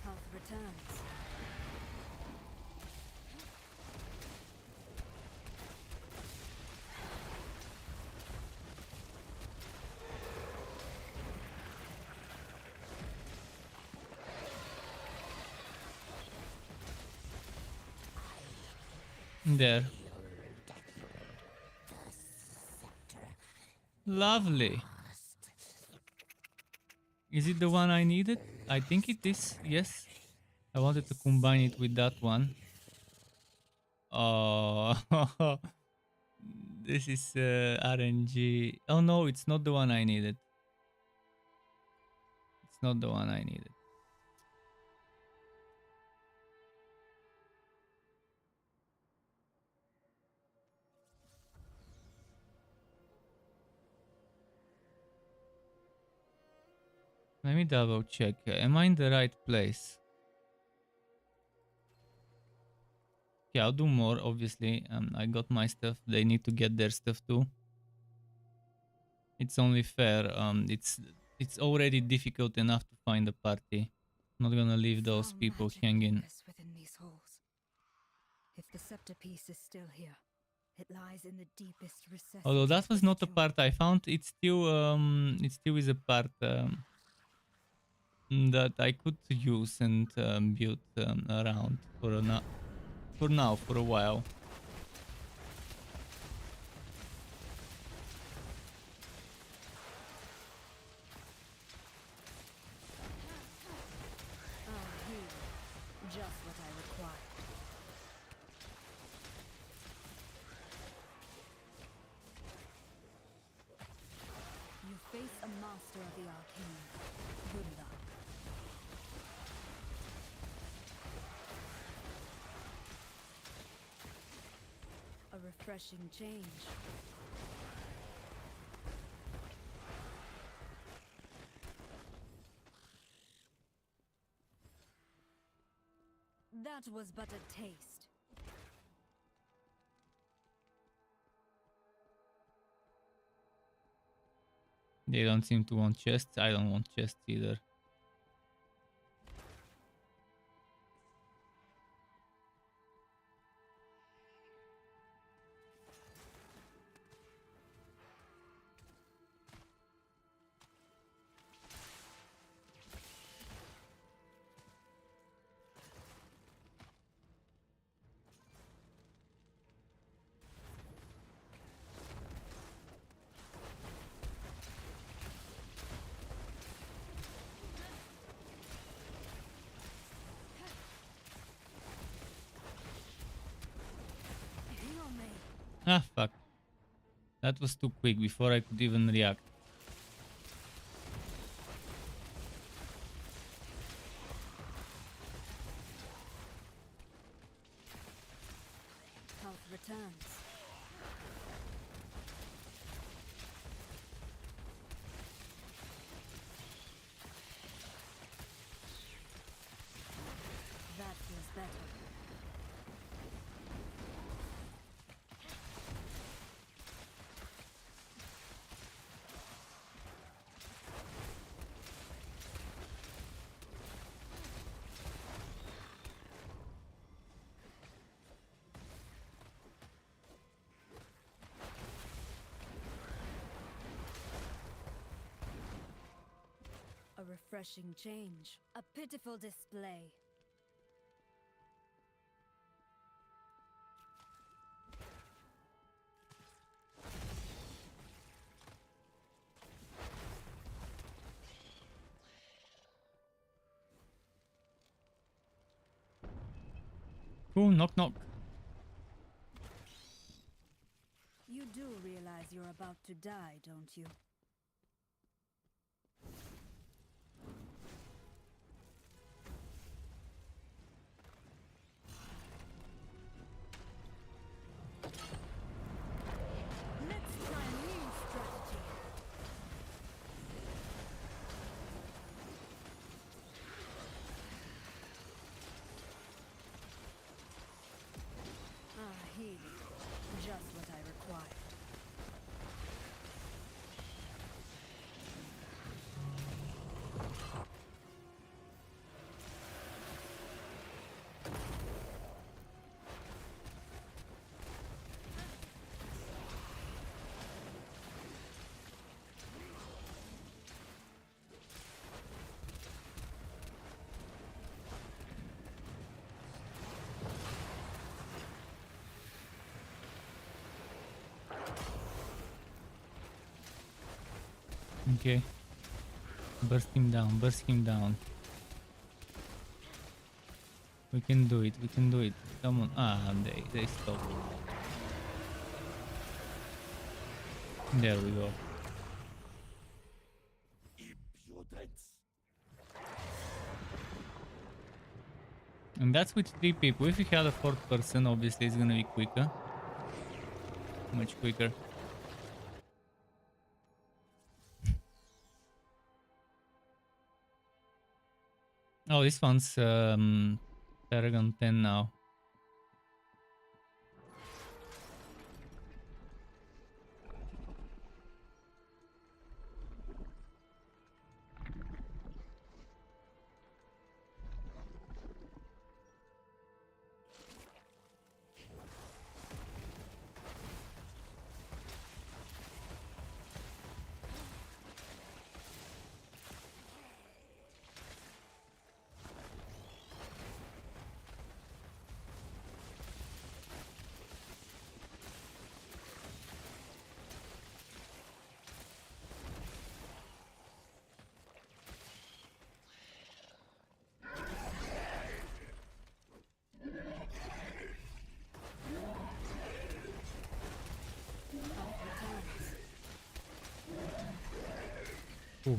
Speaker 2: Health returns.
Speaker 4: There. Lovely. Is it the one I needed? I think it is, yes. I wanted to combine it with that one. Oh, this is RNG. Oh no, it's not the one I needed. It's not the one I needed. Let me double check. Am I in the right place? Okay, I'll do more, obviously. I got my stuff. They need to get their stuff too. It's only fair. It's already difficult enough to find a party. Not gonna leave those
Speaker 2: Foul
Speaker 4: people
Speaker 2: magic
Speaker 4: hanging.
Speaker 2: lingers within these halls. If the scepter piece is still here, it lies in the deepest recesses.
Speaker 4: Although that
Speaker 2: of
Speaker 4: was
Speaker 2: this
Speaker 4: not a
Speaker 2: jewel.
Speaker 4: part I found, it still is a part that I could use and build around for for a while.
Speaker 2: Here, just what I require. You face a master of the arcane. Good luck. A refreshing change. That was but a taste.
Speaker 4: They don't seem to want chests. I don't want chests either.
Speaker 2: Heal me.
Speaker 4: Ah, fuck. That was too quick before I could even react.
Speaker 2: Health returns. refreshing change. A pitiful display.
Speaker 4: Ooh, knock knock.
Speaker 2: You do realize you're about to die, don't you? Let's try a new strategy. Healing. Just what I required.
Speaker 4: Okay. Burst him down, burst him down. We can do it, we can do it. Come on. Ah, they stopped. There we go. And that's with 3 people. If we had a 4th person, obviously it's gonna be quicker. Much quicker. Oh, this one's Paragon 10 now. Ooh.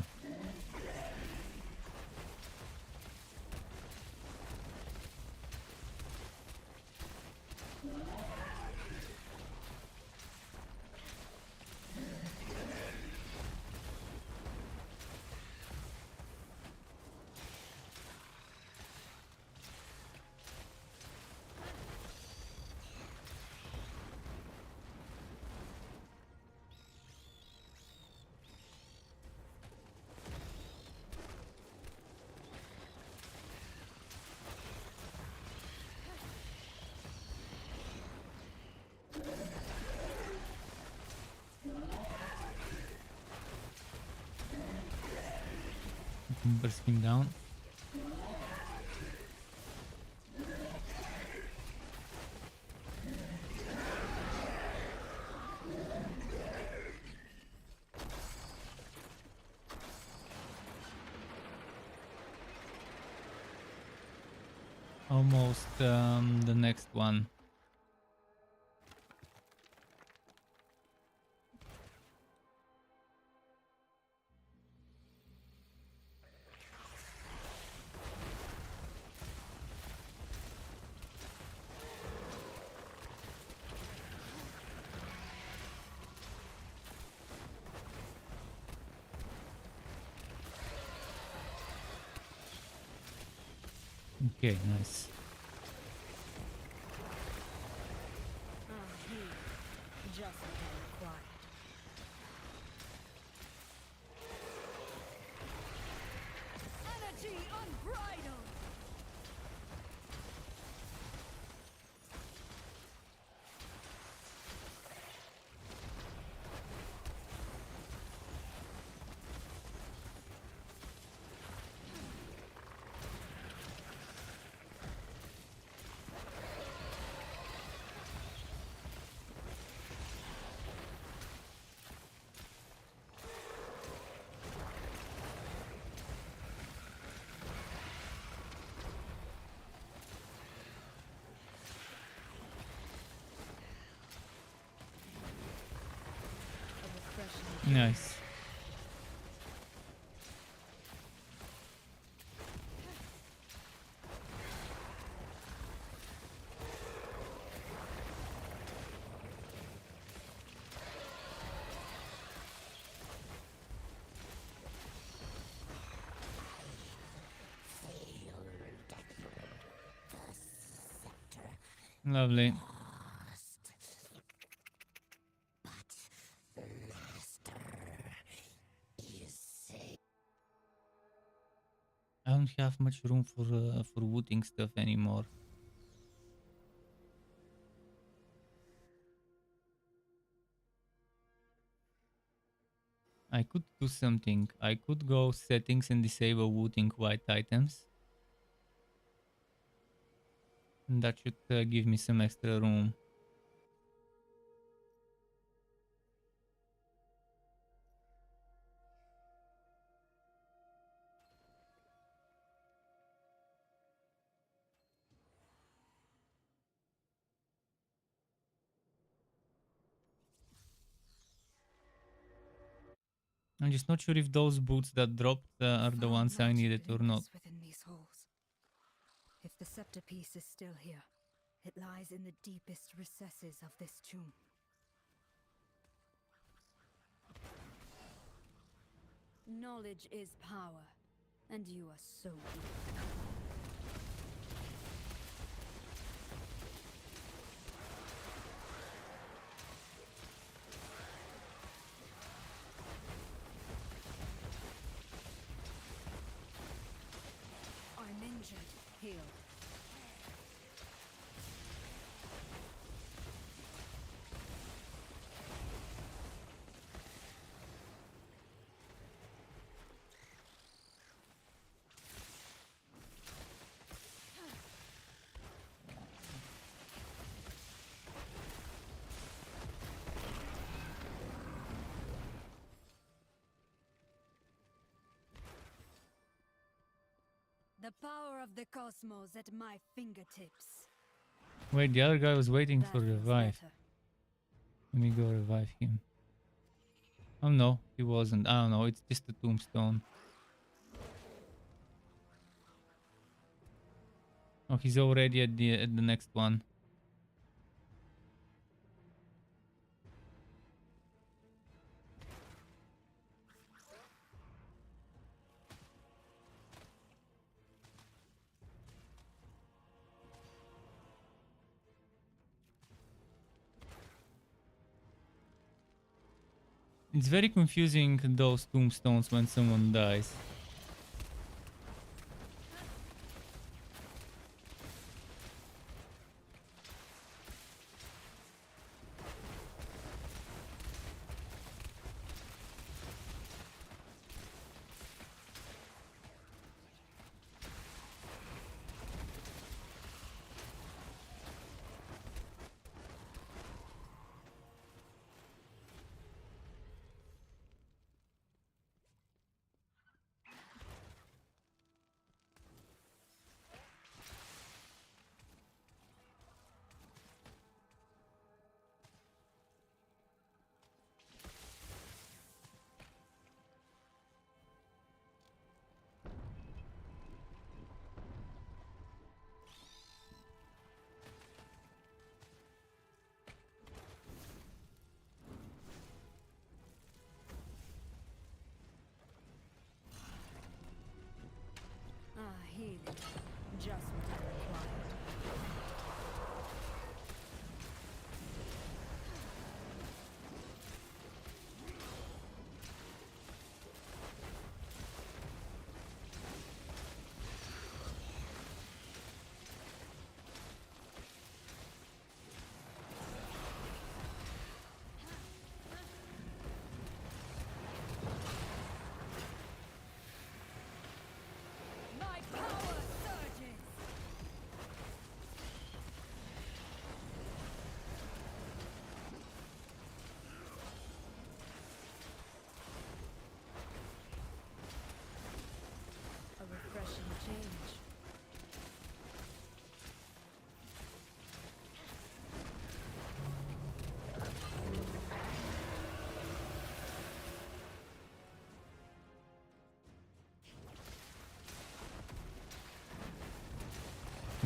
Speaker 4: Burst him down. Almost the next one. Okay, nice.
Speaker 2: Just what I required. Energy unbridled!
Speaker 4: Nice. Lovely. I don't have much room for wooting stuff anymore. I could do something. I could go settings and disable wooting white items. And that should give me some extra room. I'm just not sure if those boots that dropped are the ones I needed or not.
Speaker 2: Within these halls. If the scepter piece is still here, it lies in the deepest recesses of this tomb. Knowledge is power, and you are so weak. I'm injured. Heal. The power of the cosmos at my fingertips.
Speaker 4: Wait, the other guy was waiting
Speaker 2: That
Speaker 4: for
Speaker 2: feels
Speaker 4: revive.
Speaker 2: better.
Speaker 4: Let me go revive him. Oh no, he wasn't. I don't know, it's just a tombstone. Oh, he's already at the next one. It's very confusing, those tombstones, when someone dies.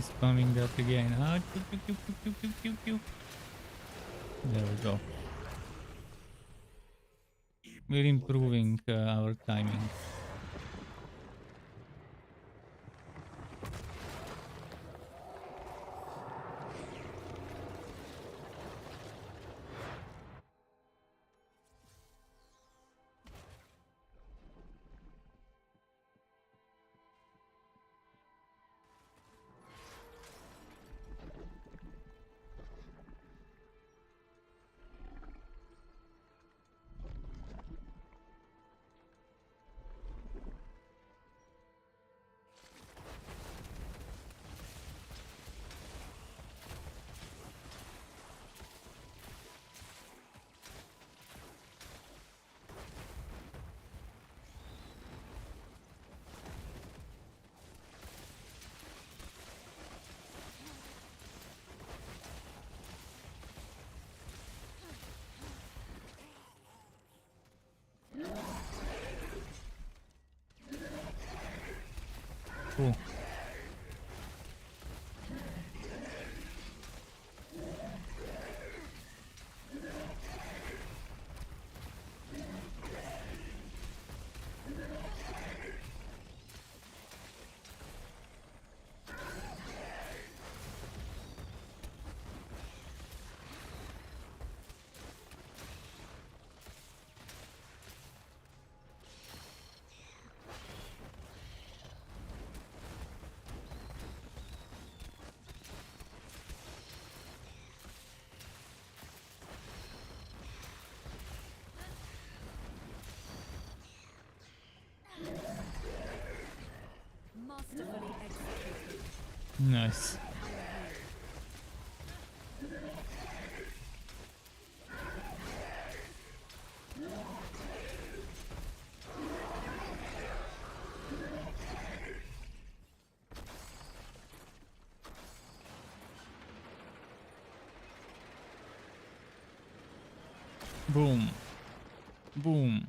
Speaker 4: is spamming that again. Ah, Q. There we go. We're improving our timing. Cool.
Speaker 5: Masterfully executed.
Speaker 4: Nice. Boom. Boom.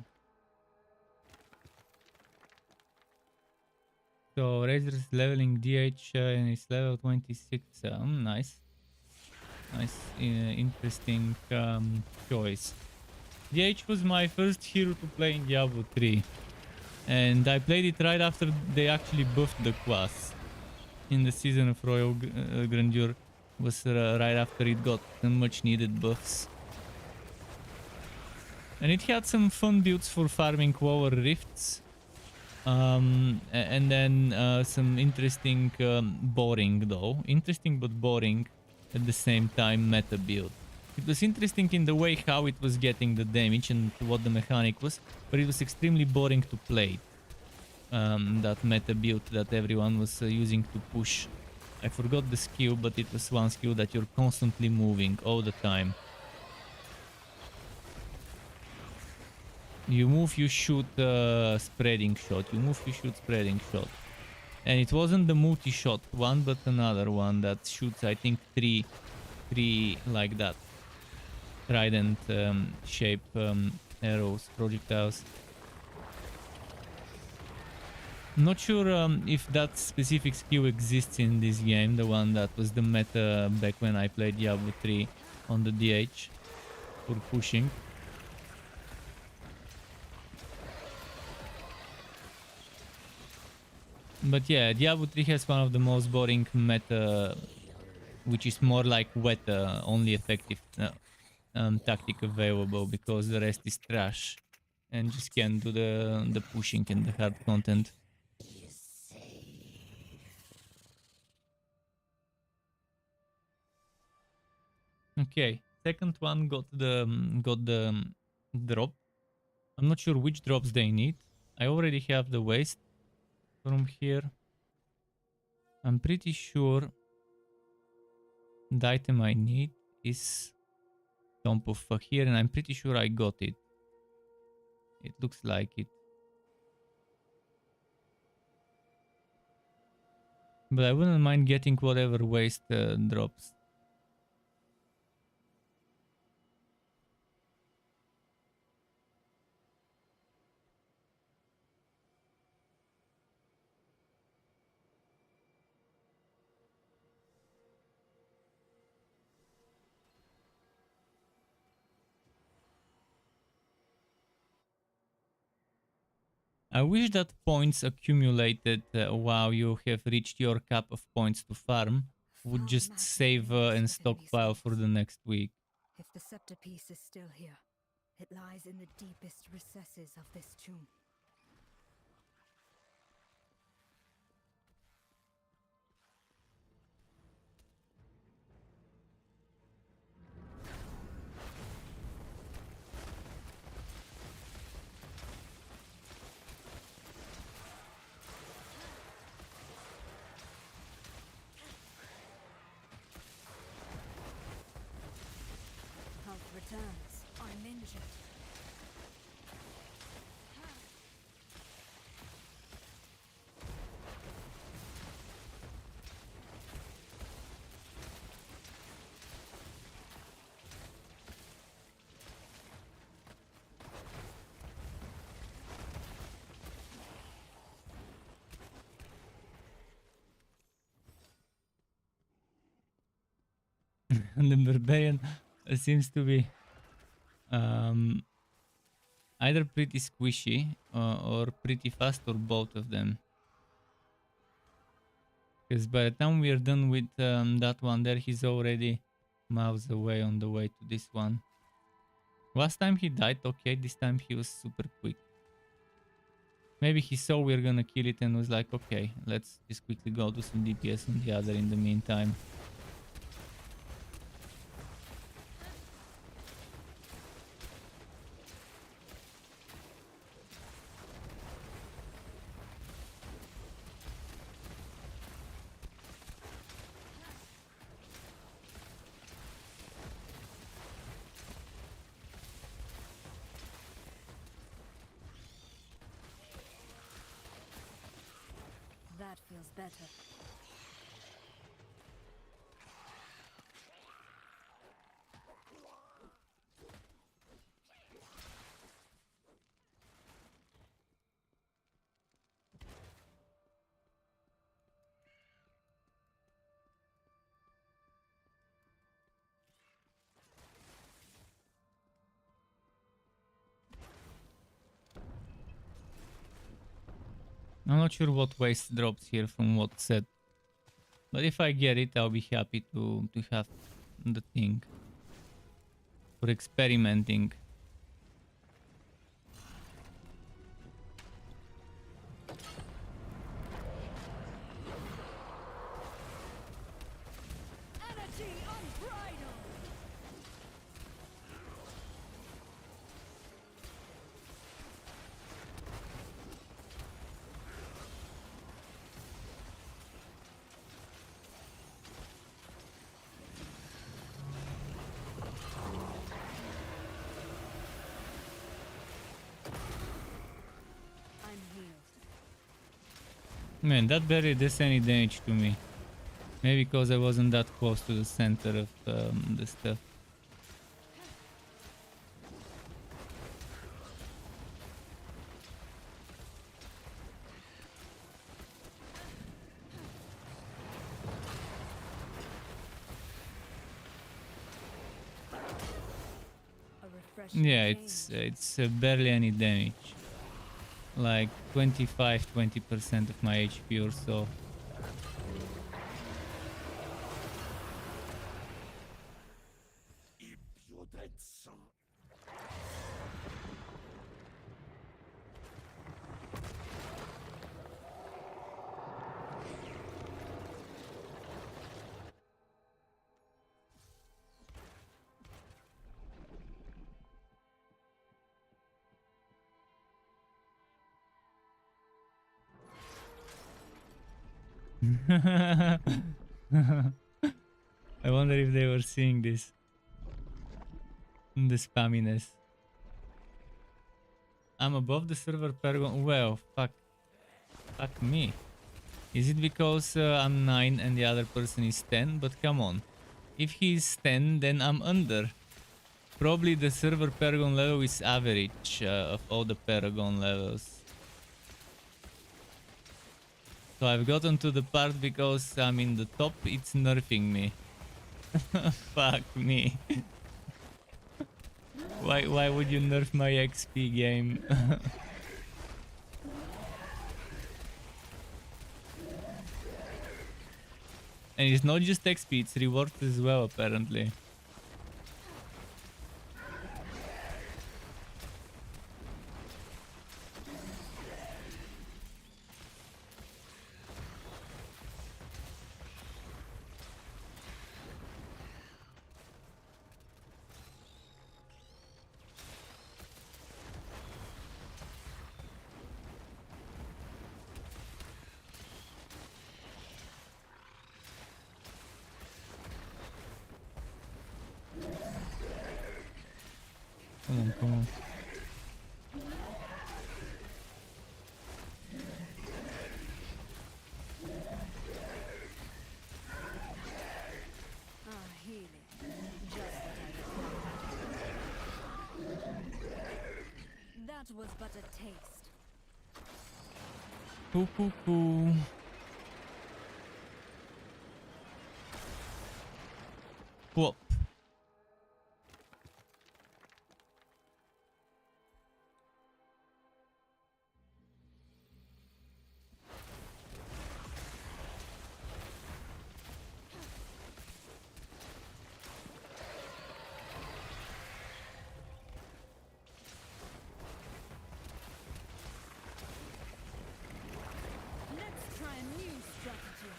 Speaker 4: So Razor's leveling DH and it's level 26. Nice. Nice, interesting choice. DH was my first hero to play in Diablo 3. And I played it right after they actually buffed the class. In the Season of Royal Grandeur was right after it got some much needed buffs. And it had some fun builds for farming War Rifts. And then some interesting boring though. Interesting but boring at the same time meta build. It was interesting in the way how it was getting the damage and what the mechanic was, but it was extremely boring to play. That meta build that everyone was using to push. I forgot the skill, but it was one skill that you're constantly moving all the time. You move, you shoot spreading shot. You move, you shoot spreading shot. And it wasn't the multi-shot one, but another one that shoots, I think, three like that. Trident shape arrows, projectiles. Not sure if that specific skill exists in this game, the one that was the meta back when I played Diablo 3 on the DH for pushing. But yeah, Diablo 3 has one of the most boring meta, which is more like wet, only effective tactic available, because the rest is trash and just can't do the pushing and the hard content. Okay, second one got the drop. I'm not sure which drops they need. I already have the waste from here. I'm pretty sure the item I need is Tomb of Fahir, and I'm pretty sure I got it. It looks like it. But I wouldn't mind getting whatever waste drops. I wish that points accumulated while you have reached your cap of points to farm would just save and stockpile for the next week.
Speaker 2: If the scepter piece is still here, it lies in the deepest recesses of this tomb. Health returns. I'm injured.
Speaker 4: And the barbarian seems to be either pretty squishy or pretty fast, or both of them. Because by the time we are done with that one there, he's already miles away on the way to this one. Last time he died, okay, this time he was super quick. Maybe he saw we're gonna kill it and was like, okay, let's just quickly go do some DPS on the other in the meantime.
Speaker 2: That feels better.
Speaker 4: I'm not sure what waste drops here from what set, but if I get it, I'll be happy to have the thing for experimenting.
Speaker 5: Energy unbridled!
Speaker 2: I'm healed.
Speaker 4: Man, that barely does any damage to me. Maybe because I wasn't that close to the center of the stuff.
Speaker 2: A refreshing
Speaker 4: Yeah,
Speaker 2: change.
Speaker 4: it's barely any damage. Like 25-20% of my HP or so.
Speaker 11: Impudence.
Speaker 4: I wonder if they were seeing this. The spamminess. I'm above the server paragon. Well, fuck me. Is it because I'm 9 and the other person is 10? But come on. If he's 10, then I'm under. Probably the server paragon level is average of all the paragon levels. So I've gotten to the part because I'm in the top, it's nerfing me. Fuck me. Why would you nerf my XP game? And it's not just XP, it's rewards as well, apparently. Come on, come on.
Speaker 2: Healing. Just what I required. That was but a taste.
Speaker 4: Cool, cool, cool. Whoop.
Speaker 2: Let's try a new strategy.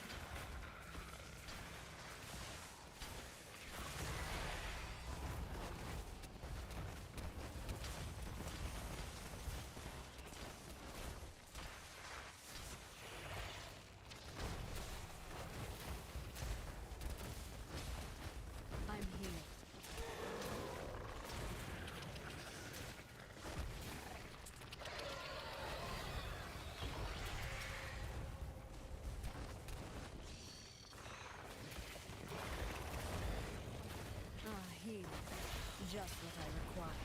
Speaker 2: I'm here. Healing. Just what I required.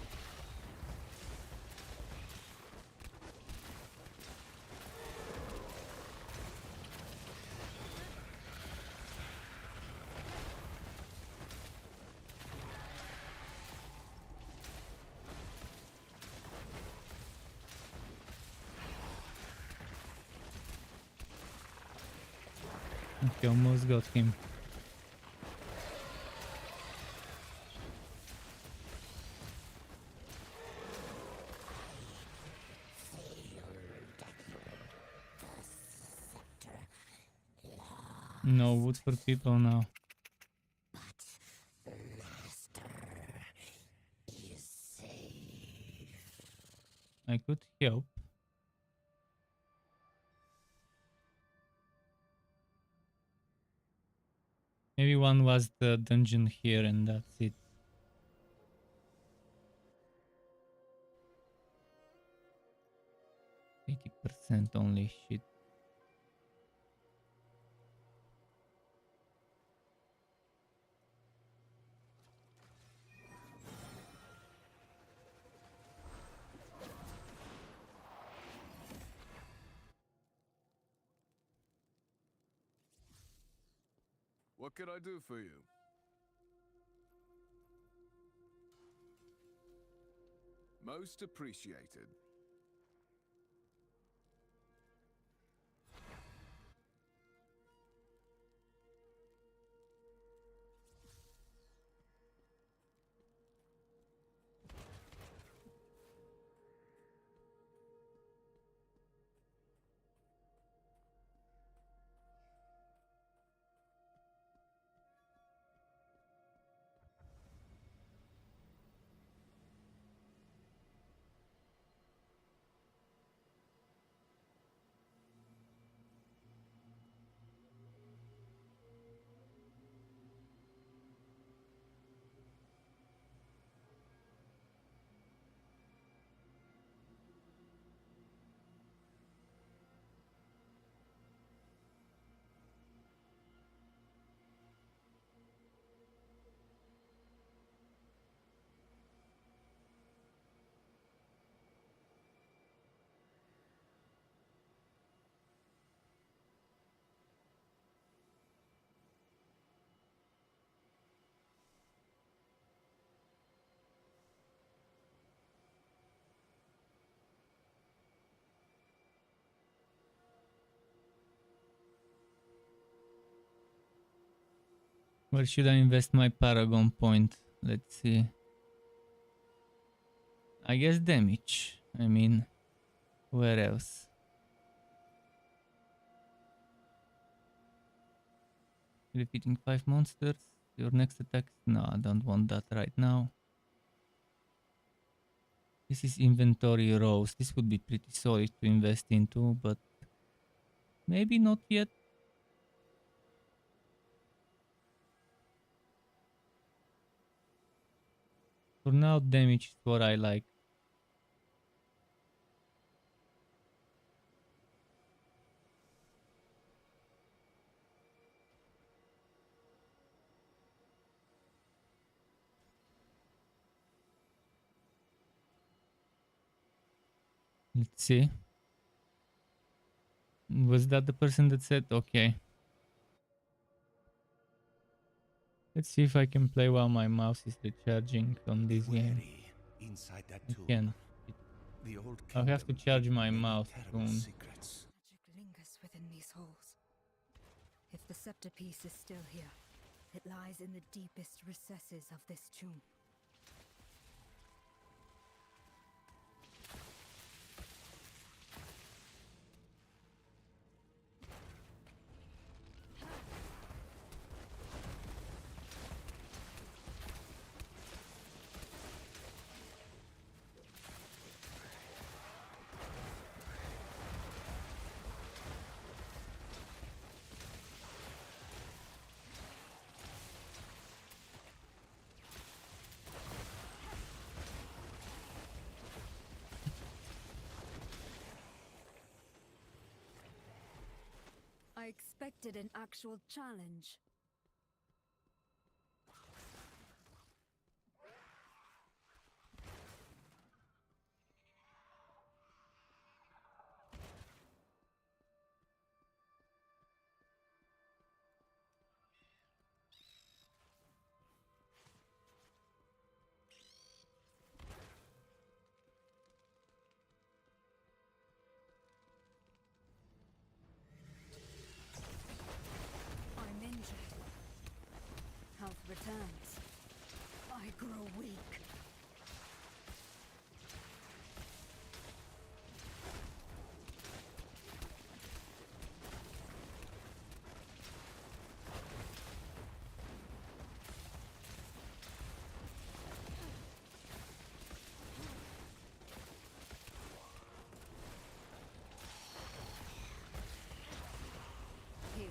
Speaker 4: Okay, almost got him. No wood for people now. I could help. Maybe one was the dungeon here and that's it. %, only shit.
Speaker 12: What could I do for you? Most appreciated.
Speaker 4: Where should I invest my Paragon point? Let's see. I guess damage. I mean, where else? Defeating 5 monsters. Your next attack. No, I don't want that right now. This is inventory rows. This would be pretty solid to invest into, but maybe not yet. For now, damage is what I like. Let's see. Was that the person that said okay? Let's see if I can play while my mouse is recharging on this game.
Speaker 6: Inside that
Speaker 4: I
Speaker 6: tomb,
Speaker 4: can.
Speaker 6: the old
Speaker 4: I'll have to
Speaker 6: kingdom
Speaker 4: charge
Speaker 6: hid
Speaker 4: my
Speaker 6: many
Speaker 4: mouse
Speaker 6: terrible
Speaker 4: soon.
Speaker 6: secrets.
Speaker 2: Magic lingers within these halls. If the scepter piece is still here, it lies in the deepest recesses of this tomb. I expected an actual challenge. I'm injured. Health returns. I grow weak. Heal.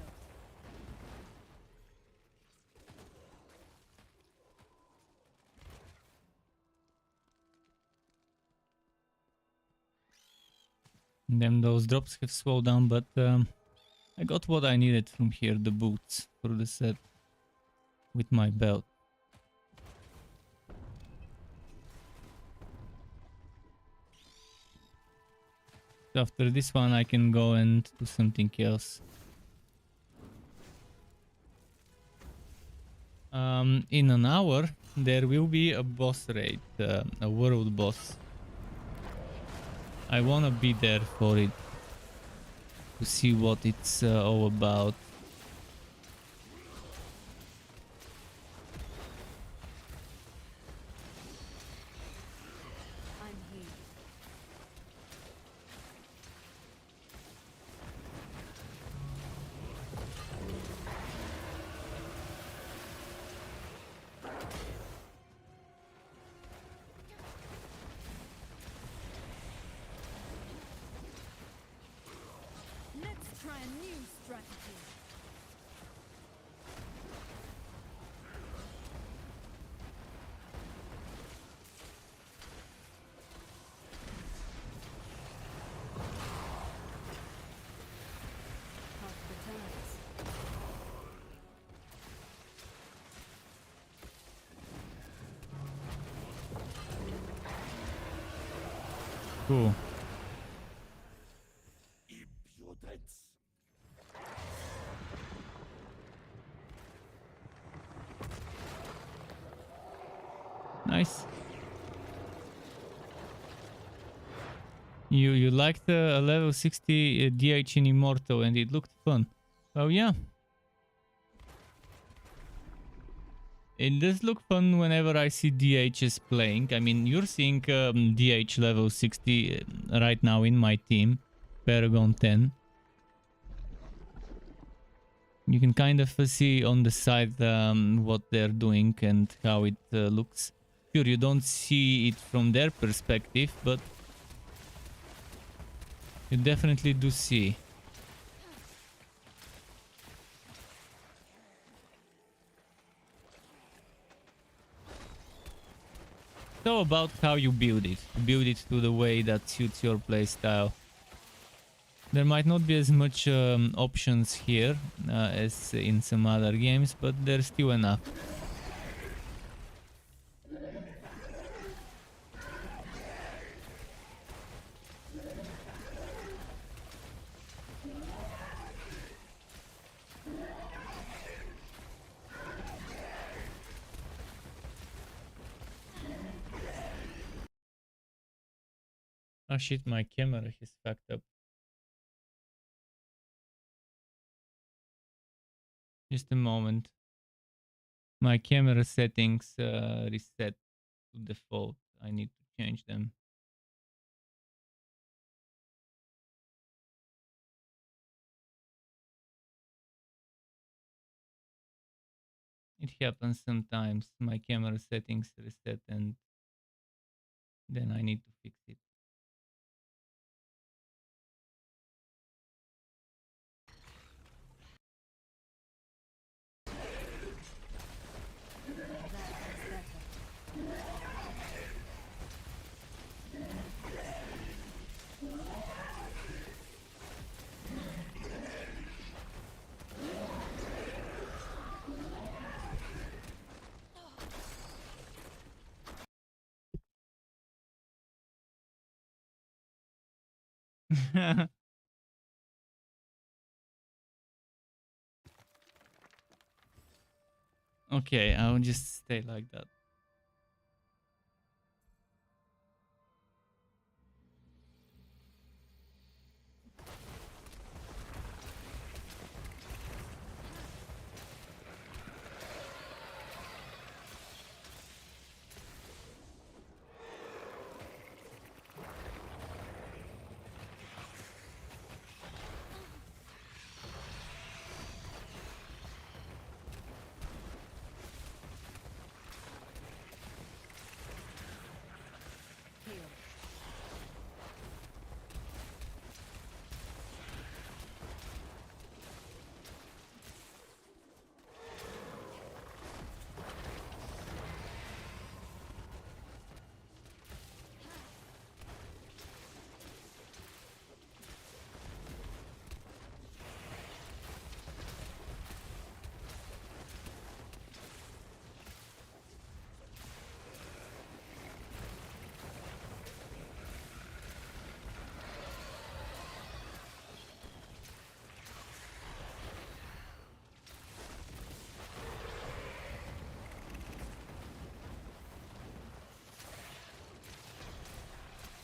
Speaker 4: Then those drops have slowed down, but I got what I needed from here, the boots for the set with my belt. So after this one I can go and do something else. In an hour there will be a boss raid, a world boss. I wanna be there for it, to see what it's all about.
Speaker 2: I'm here. Let's try a new strategy. Health returns.
Speaker 4: Cool.
Speaker 11: Impudence.
Speaker 4: Nice. You liked a level 60 DH in Immortal and it looked fun. Oh yeah. It does look fun whenever I see DHs playing. I mean, you're seeing DH level 60 right now in my team, Paragon 10. You can kind of see on the side what they're doing and how it looks. Sure, you don't see it from their perspective, but you definitely do see. So about how you build it. Build it to the way that suits your playstyle. There might not be as much options here as in some other games, but there's still enough. Oh shit, my camera is fucked up. Just a moment. My camera settings reset to default. I need to change them. It happens sometimes. My camera settings reset and then I need to fix it. Okay, I'll just stay like that.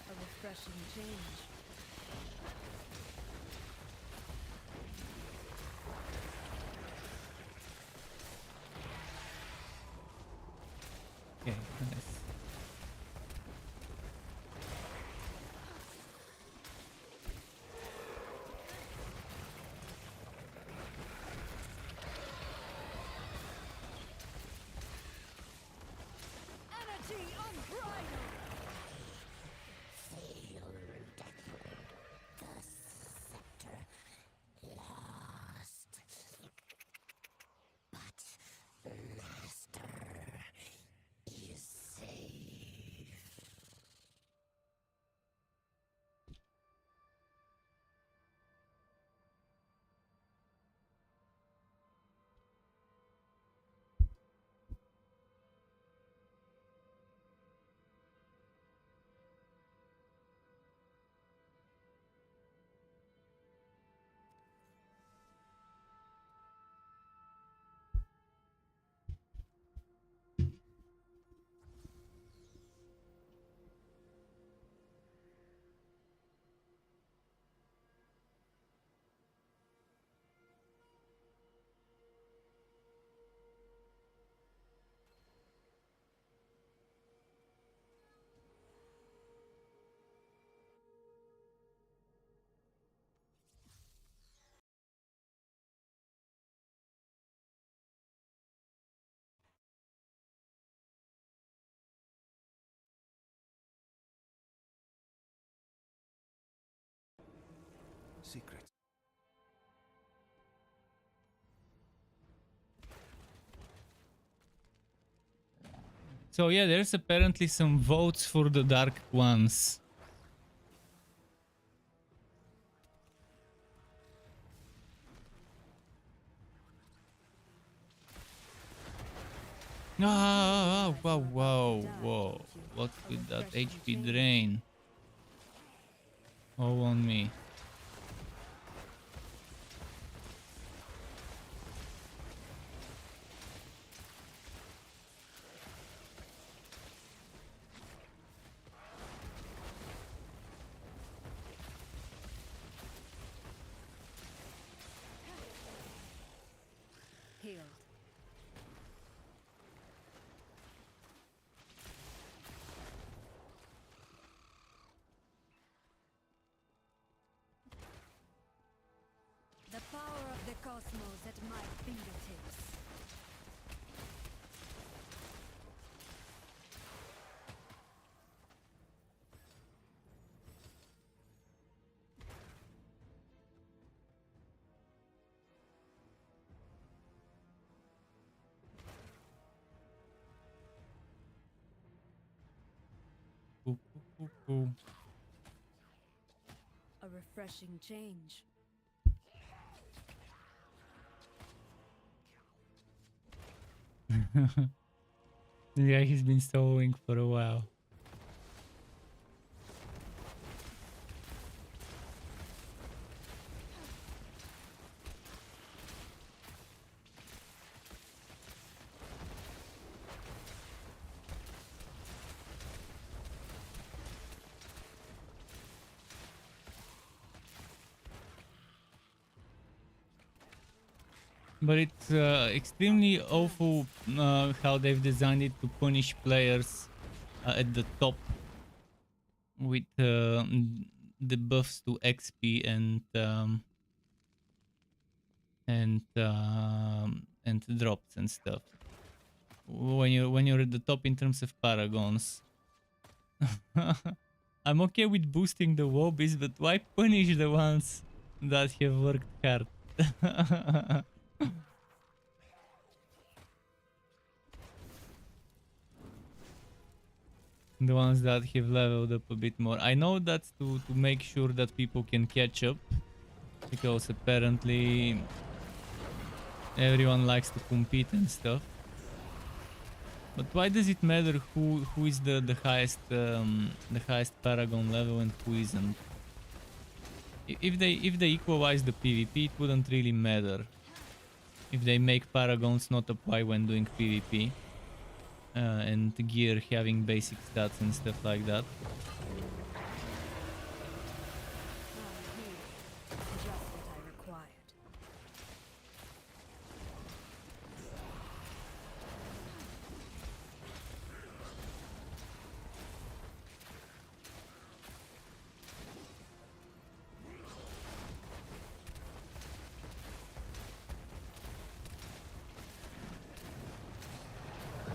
Speaker 5: A refreshing change.
Speaker 4: Okay, nice.
Speaker 5: Energy unbridled!
Speaker 6: secrets.
Speaker 4: So yeah, there's apparently some votes for the Dark Ones. Ah, whoa, whoa, whoa. What's with that HP drain? Oh, on me.
Speaker 2: Healed. The power of the cosmos at my fingertips. A refreshing change.
Speaker 4: Yeah, he's been soloing for a while. But it's extremely awful how they've designed it to punish players at the top with the buffs to XP and drops and stuff. When you're at the top in terms of paragons. I'm okay with boosting the wobbies, but why punish the ones that have worked hard? The ones that have leveled up a bit more. I know that's to make sure that people can catch up, because apparently everyone likes to compete and stuff. But why does it matter who is the highest paragon level and who isn't? If they equalize the PvP, it wouldn't really matter. If they make paragons not apply when doing PvP. And gear having basic stats and stuff like that.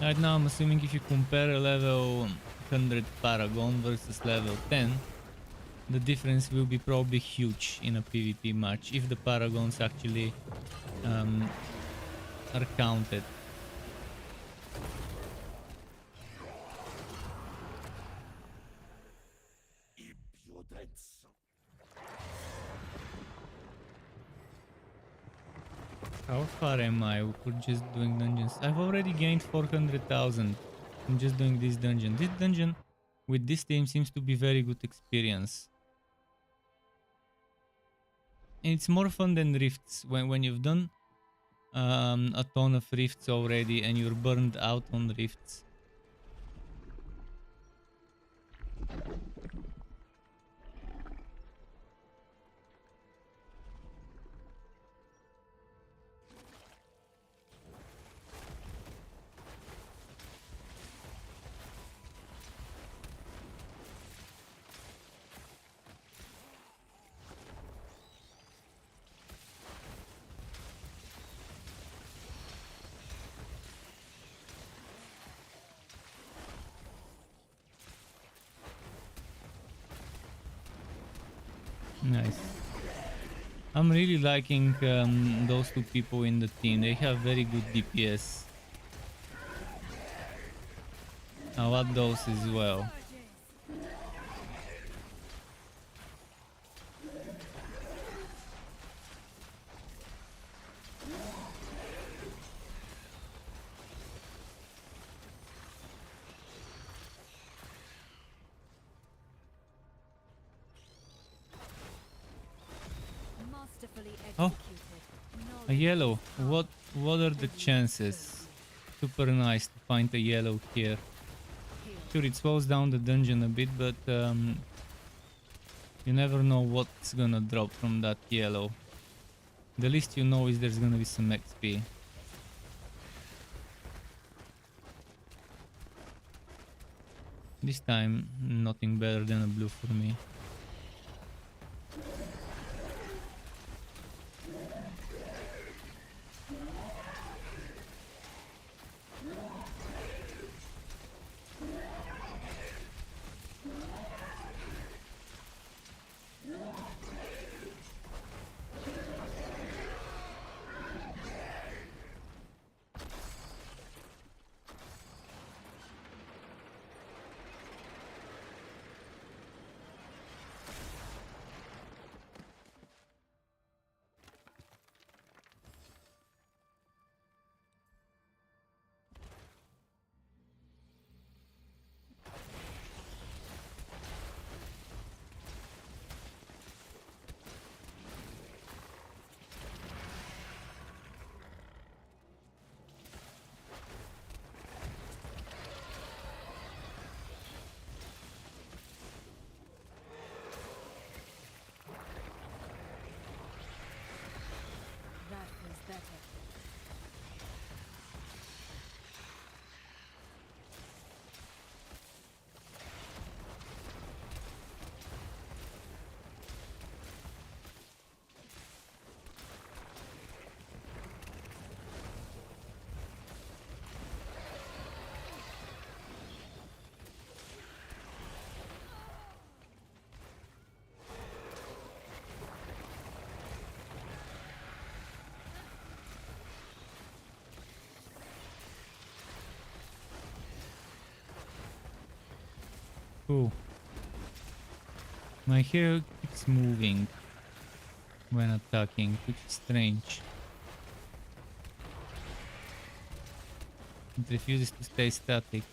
Speaker 4: Right now I'm assuming if you compare a level 100 Paragon versus level 10, the difference will be probably huge in a PvP match if the Paragons actually are counted. How far am I for just doing dungeons? I've already gained 400,000 from just doing this dungeon. This dungeon with this team seems to be very good experience. And it's more fun than rifts. When you've done a ton of rifts already and you're burned out on rifts. Nice. I'm really liking those two people in the team. They have very good DPS. I want those as well. Oh, a yellow. What are the chances? Super nice to find a yellow here. Sure, it slows down the dungeon a bit, but you never know what's gonna drop from that yellow. The least you know is there's gonna be some XP. This time, nothing better than a blue for me. Cool. My hero keeps moving when attacking, which is strange. It refuses to stay static.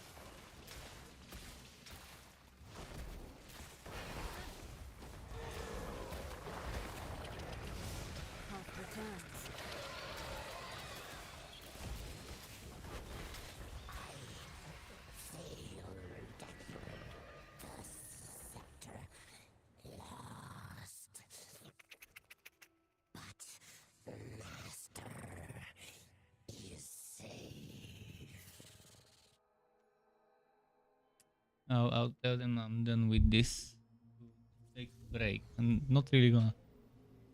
Speaker 4: I'll tell them I'm done with this. Take a break. I'm not really gonna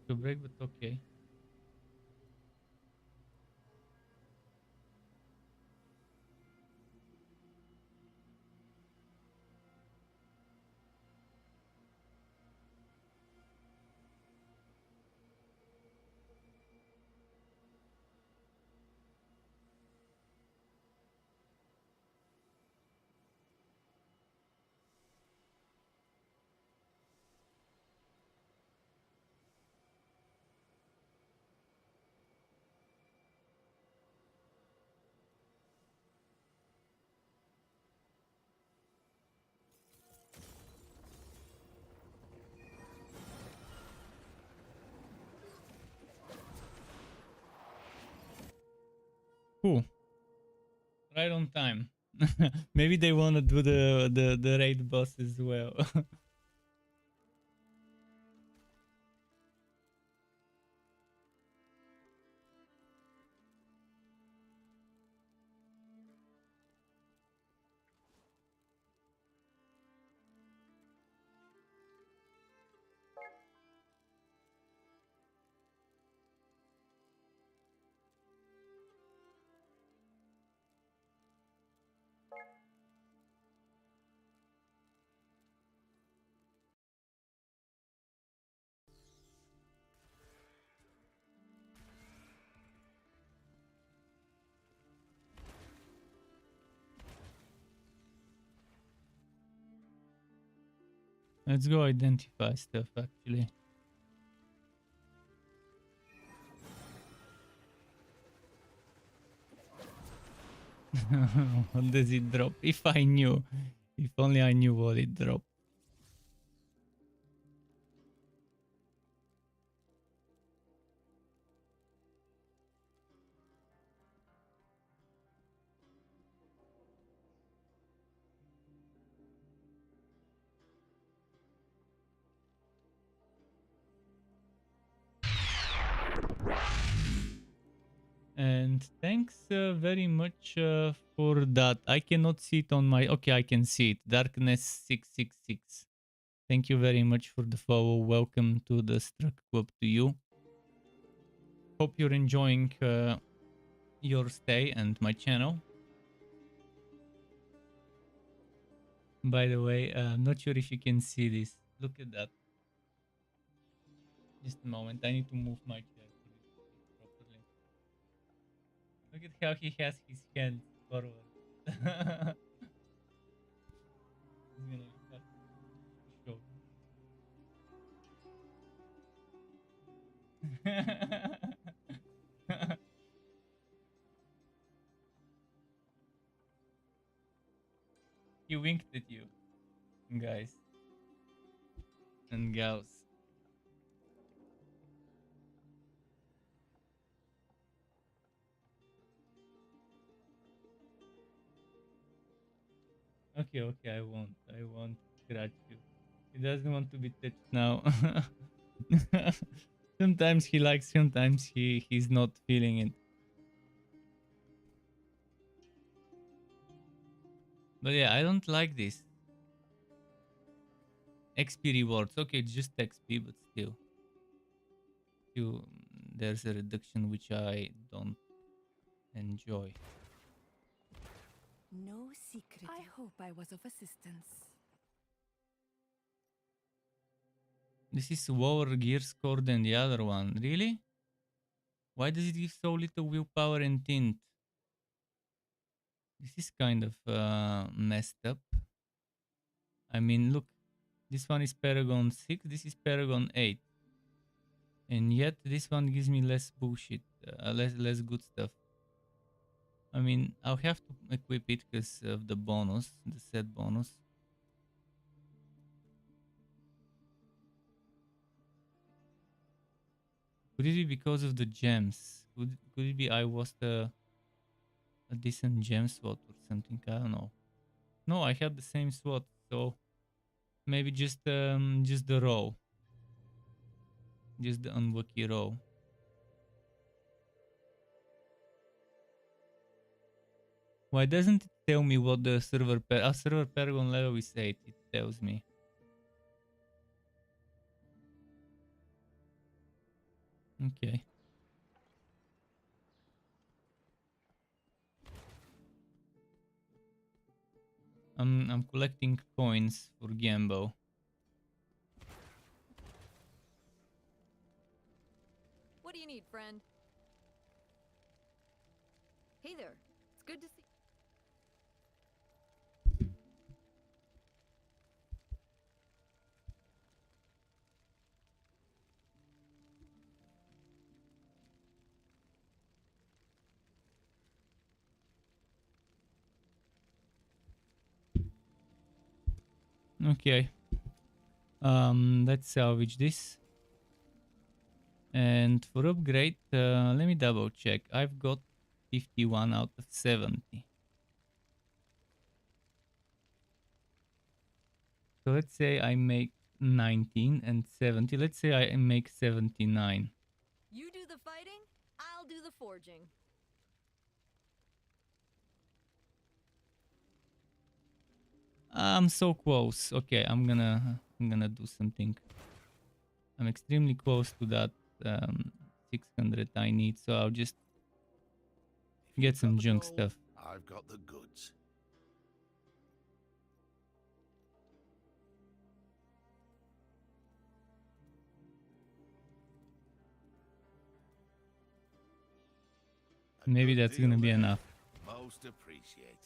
Speaker 4: take a break, but okay. Cool. Right on time. Maybe they wanna do the raid boss as well. Let's go identify stuff actually. What does it drop? If I knew. If only I knew what it dropped. And thanks very much for that. I cannot see it on my... Okay, I can see it. Darkness666. Thank you very much for the follow. Welcome to the Struck Club to you. Hope you're enjoying your stay and my channel. By the way, I'm not sure if you can see this. Look at that. Just a moment. I need to move my chair for you to see it properly. Look at how he has his hands forward. He's gonna have to show you. He winked at you, guys and gals. Okay, okay, I won't scratch you. He doesn't want to be touched now. Sometimes he likes, sometimes he's not feeling it. But yeah, I don't like this. XP rewards. Okay, it's just XP, but still. There's a reduction which I don't enjoy.
Speaker 9: No secret. I hope I was of assistance.
Speaker 4: This is lower gear score than the other one. Really? Why does it give so little willpower and tint? This is kind of messed up. I mean, look. This one is Paragon 6. This is Paragon 8. And yet this one gives me less bullshit. Less good stuff. I mean, I'll have to equip it because of the bonus. The set bonus. Could it be because of the gems? Could it be I was a decent gem slot or something? I don't know. No, I had the same slot, so maybe just the row. Just the unlucky row. Why doesn't it tell me what the server Paragon level is 8? It tells me. Okay. I'm collecting coins for Gambo.
Speaker 10: What do you need, friend? Hey there. It's good to see.
Speaker 4: Okay. Let's salvage this. And for upgrade, let me double check. I've got 51 out of 70. So let's say I make 19 and 70. Let's say I make 79.
Speaker 10: You do the fighting, I'll do the forging.
Speaker 4: I'm so close. Okay, I'm gonna do something. I'm extremely close to that 600 I need, so I'll just get some junk stuff.
Speaker 6: I've got the goods.
Speaker 4: Maybe that's gonna be enough.
Speaker 6: Most appreciated.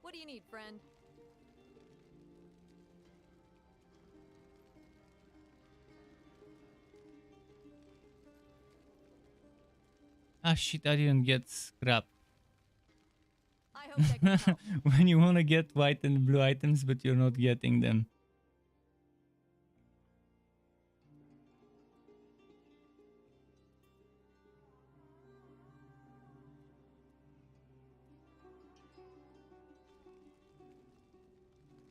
Speaker 10: What do you need, friend?
Speaker 4: Ah shit, I didn't get scrap.
Speaker 10: I hope that can help.
Speaker 4: When you wanna get white and blue items but you're not getting them.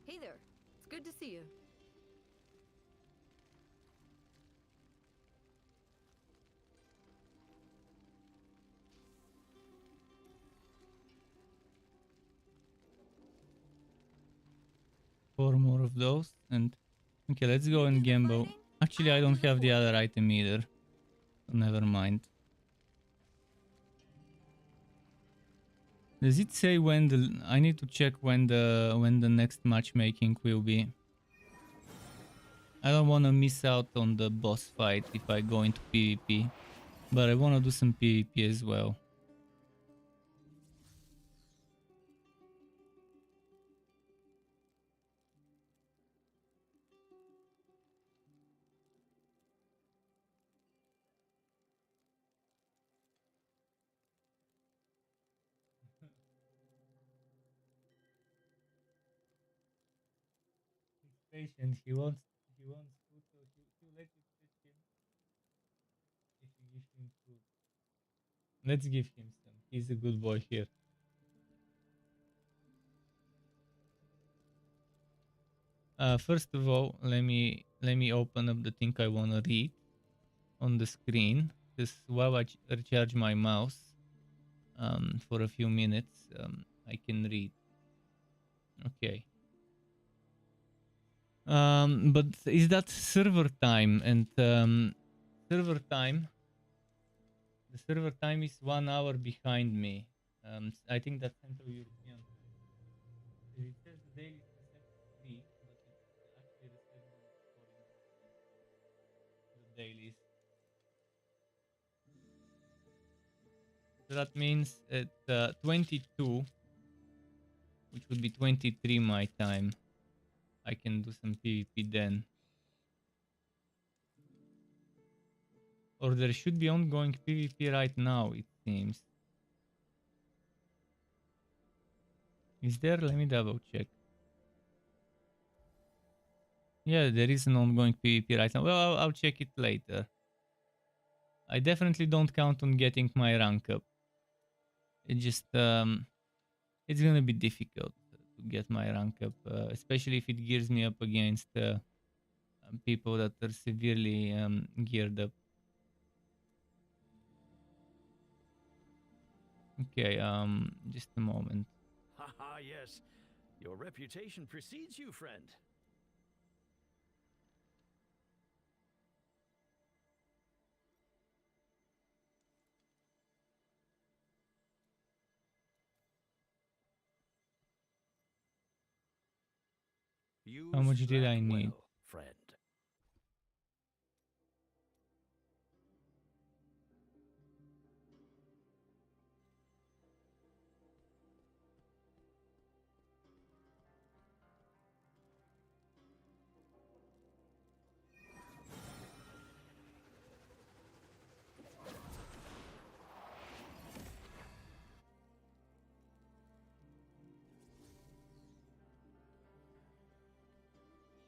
Speaker 10: Hey there. It's good to see you.
Speaker 4: Four more of those and okay, let's go and gamble. Actually, I don't have the other item either. So never mind. Does it say when the I need to check when the next matchmaking will be. I don't want to miss out on the boss fight if I go into PvP, but I want to do some PvP as well. Patient, he wants food, so he'll let you touch him if you give him food. Let's give him some. He's a good boy here. First of all, let me open up the thing I wanna read on the screen. Just while I recharge my mouse, for a few minutes, I can read. Okay. But is that server time? And server time. The server time is 1 hour behind me. I think that's Central European time. It says the daily is reset to 3, but it's actually reset to 4 in the morning. So the dailies. So that means at 22, which would be 23 my time, I can do some PvP then. Or there should be ongoing PvP right now, it seems. Is there? Let me double check. Yeah, there is an ongoing PvP right now. Well, I'll check it later. I definitely don't count on getting my rank up. It just, it's gonna be difficult to get my rank up, especially if it gears me up against people that are severely geared up. Okay, just a moment.
Speaker 13: Haha, yes. Your reputation precedes you, friend. You
Speaker 4: How much did
Speaker 13: struck
Speaker 4: I need?
Speaker 13: well, friend.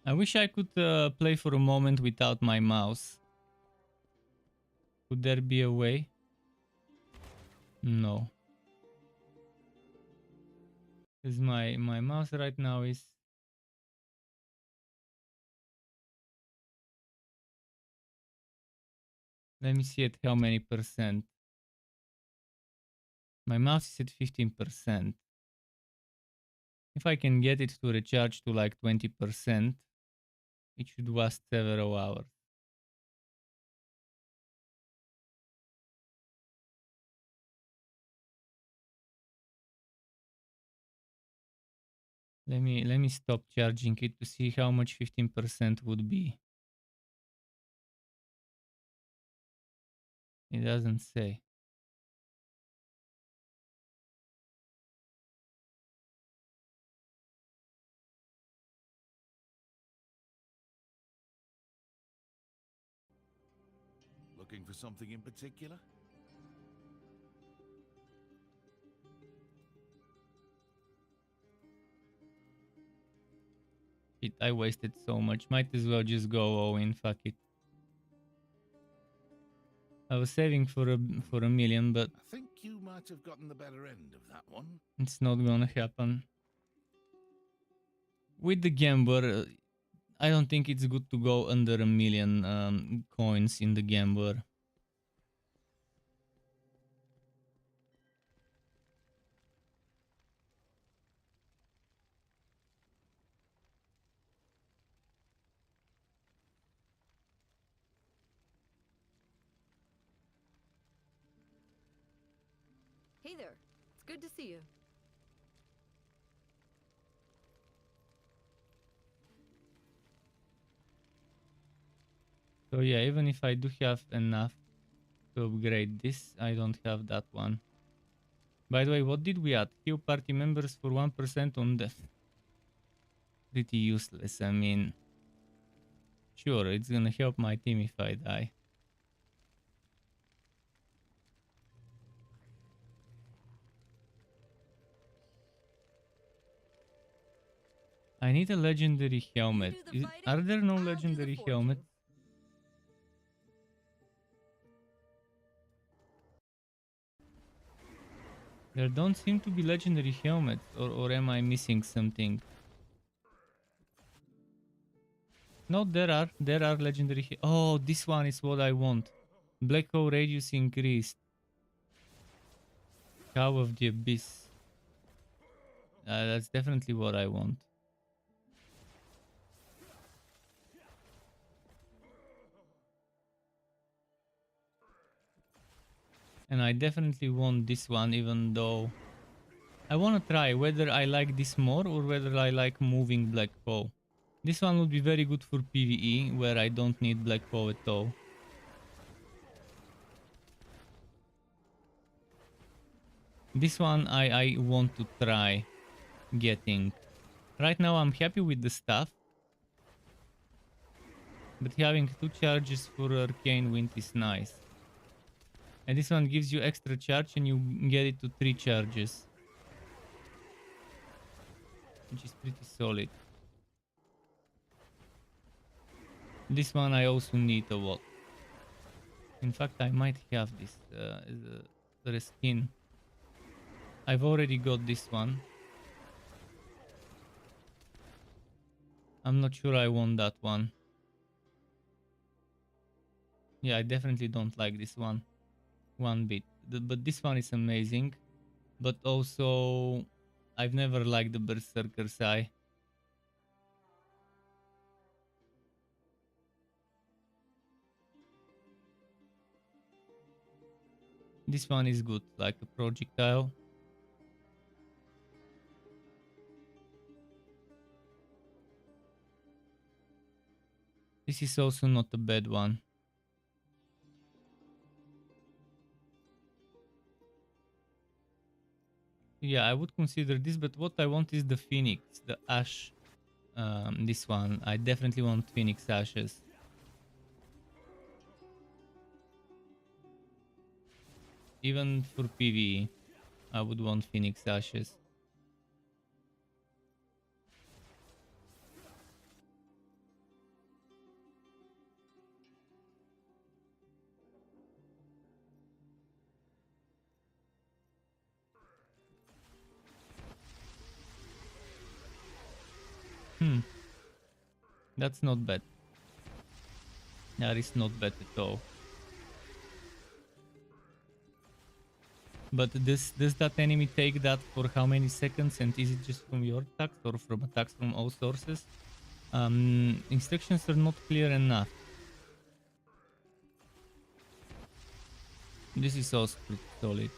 Speaker 4: I wish I could play for a moment without my mouse. Could there be a way? No. Because my mouse right now is... Let me see at how many percent. My mouse is at 15%. If I can get it to recharge to like 20%, it should last several hours. Let me stop charging it to see how much 15% would be. It doesn't say.
Speaker 11: looking for something in particular?
Speaker 4: Shit, I wasted so much. Might as well just go all in. Fuck it. I was saving for a million, but
Speaker 11: I think you might have gotten the better end of that one.
Speaker 4: it's not gonna happen. With the gambler, I don't think it's good to go under a million coins in the gambler.
Speaker 10: Hey there. It's good to see you.
Speaker 4: So yeah, even if I do have enough to upgrade this, I don't have that one. By the way, what did we add? Heal party members for 1% on death. Pretty useless. I mean, sure, it's gonna help my team if I die. I need a legendary helmet. Are there no legendary helmets? There don't seem to be legendary helmets, or am I missing something? No, there are legendary. Oh, this one is what I want. Black hole radius increased. Cow of the Abyss. That's definitely what I want. And I definitely want this one, even though I want to try whether I like this more or whether I like moving black hole. This one would be very good for PvE, where I don't need black hole at all. This one I want to try getting. Right now I'm happy with the stuff, but having 2 charges for Arcane Wind is nice. And this one gives you extra charge and you get it to 3 charges, which is pretty solid. This one I also need a lot. In fact, I might have this as a reskin. I've already got this one. I'm not sure I want that one. Yeah, I definitely don't like this one one bit. But this one is amazing. But also, I've never liked the Berserker's Eye. This one is good, like a projectile. This is also not a bad one. Yeah, I would consider this, but what I want is the Phoenix, the Ash. This one, I definitely want Phoenix Ashes. Even for PvE, I would want Phoenix Ashes. That's not bad. That is not bad at all. But does that enemy take that for how many seconds, and is it just from your attacks or from attacks from all sources? Instructions are not clear enough. This is also pretty solid.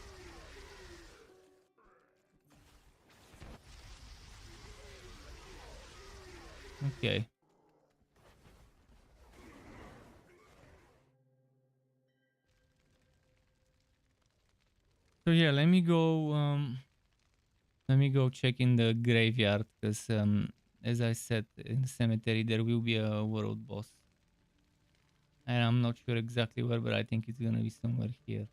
Speaker 4: Okay. So yeah, let me go check in the graveyard, because as I said, in the cemetery there will be a world boss. And I'm not sure exactly where, but I think it's gonna be somewhere here.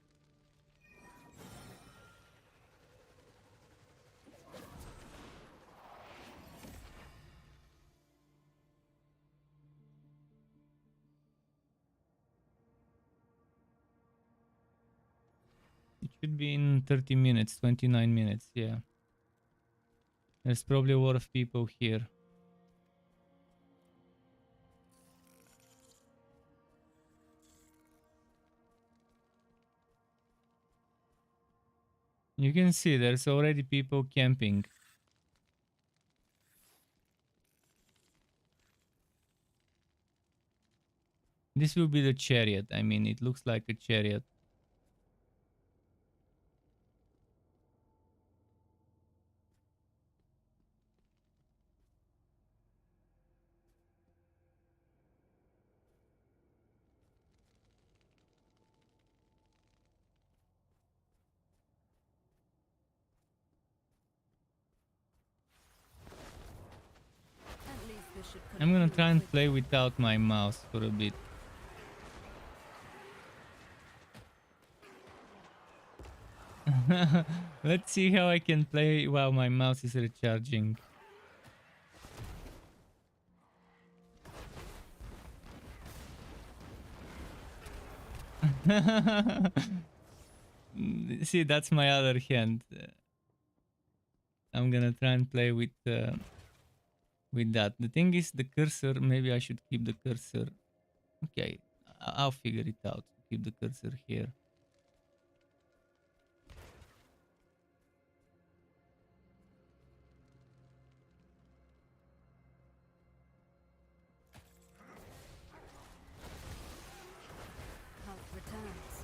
Speaker 4: It should be in 30 minutes, 29 minutes, yeah. There's probably a lot of people here. You can see there's already people camping. This will be the chariot. I mean, it looks like a chariot.
Speaker 2: At least this should
Speaker 4: I'm gonna
Speaker 2: conclude
Speaker 4: try and
Speaker 2: quickly.
Speaker 4: play without my mouse for a bit. Let's see how I can play while my mouse is recharging. See, that's my other hand. I'm gonna try and play with that. The thing is, the cursor. Maybe I should keep the cursor. Okay, I'll figure it out. Keep the cursor here.
Speaker 2: Health returns.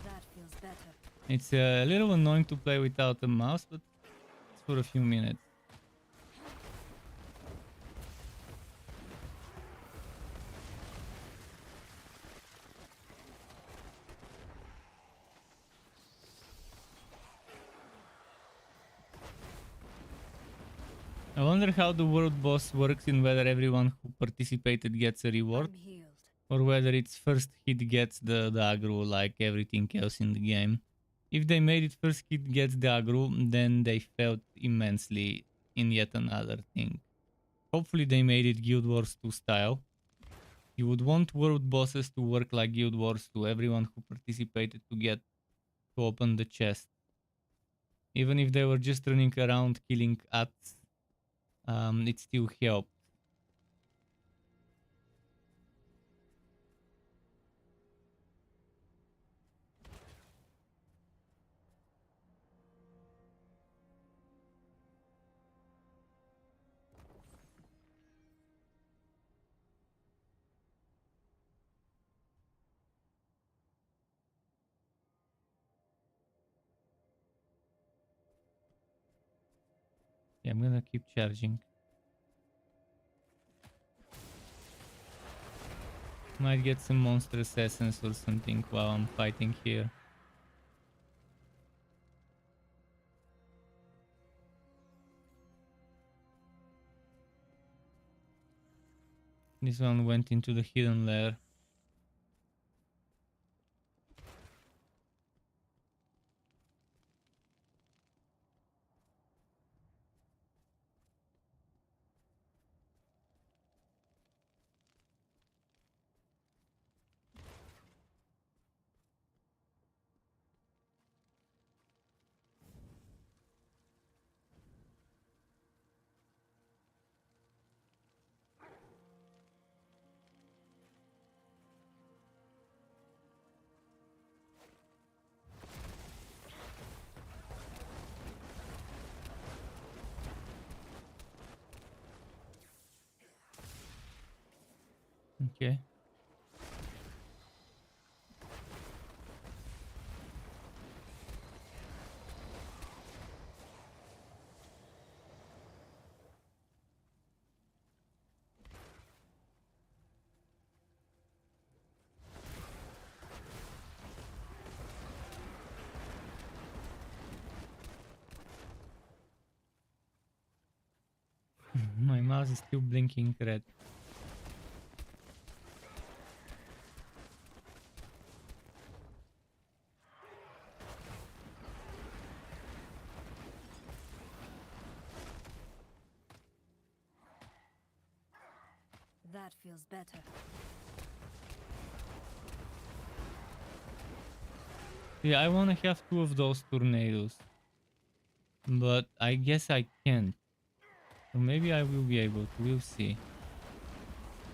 Speaker 2: That feels better.
Speaker 4: It's a little annoying to play without a mouse, but it's for a few minutes. I wonder how the world boss works, in whether everyone who participated gets a reward,
Speaker 2: I'm healed.
Speaker 4: or whether its first hit gets the aggro like everything else in the game. If they made it first hit gets the aggro, then they failed immensely in yet another thing. Hopefully they made it Guild Wars 2 style. You would want world bosses to work like Guild Wars 2, everyone who participated to get to open the chest. Even if they were just running around killing ats, it still helped. Yeah, I'm gonna keep charging. Might get some monstrous essence or something while I'm fighting here. This one went into the hidden lair. Okay. My mouse is still blinking red.
Speaker 2: That feels better.
Speaker 4: Yeah, I want to have 2 of those tornadoes. But I guess I can't. Or maybe I will be able to. We'll see.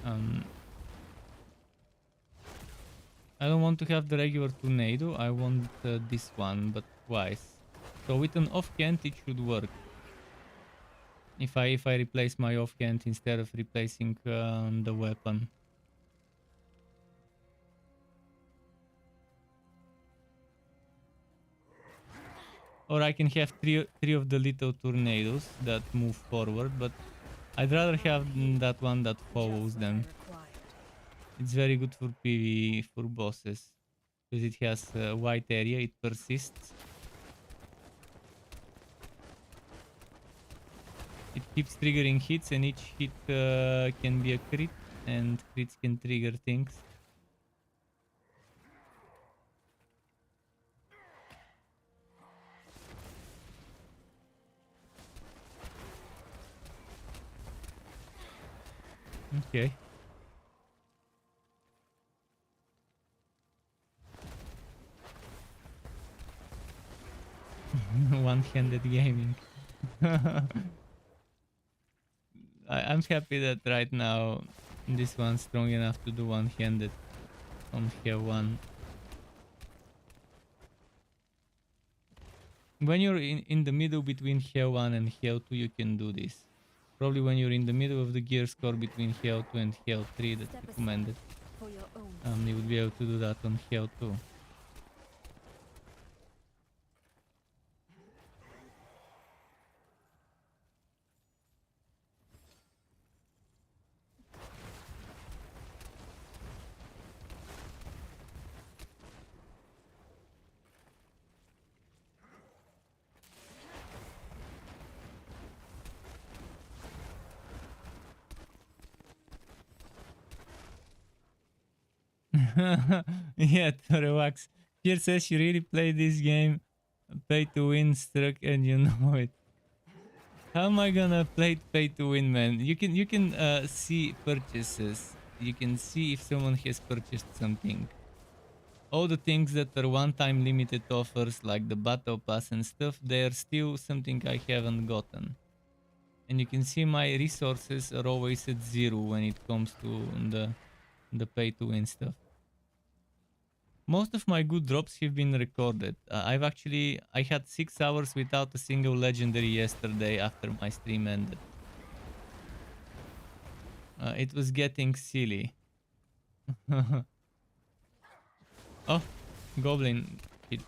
Speaker 4: I don't want to have the regular tornado. I want this one, but twice. So with an offhand, it should work. If I replace my offhand instead of replacing the weapon. Or I can have three of the little tornadoes that move forward, but I'd rather have that one that follows them. It's very good for PvE, for bosses. Because it has a wide area, it persists. It keeps triggering hits, and each hit can be a crit, and crits can trigger things. Okay. One-handed gaming. I'm happy that right now this one's strong enough to do one-handed on Hell 1. When you're in the middle between Hell 1 and Hell 2, you can do this. Probably when you're in the middle of the gear score between Hell 2 and Hell 3, that's recommended. You would be able to do that on Hell 2. Yeah, to relax. Here says you really play this game, pay to win struck, and you know it. How am I gonna play pay to win, man? You can see purchases. You can see if someone has purchased something. All the things that are one-time limited offers, like the battle pass and stuff, they are still something I haven't gotten. And you can see my resources are always at 0 when it comes to the pay to win stuff. Most of my good drops have been recorded. I had 6 hours without a single legendary yesterday after my stream ended. It was getting silly. Oh, goblin hit.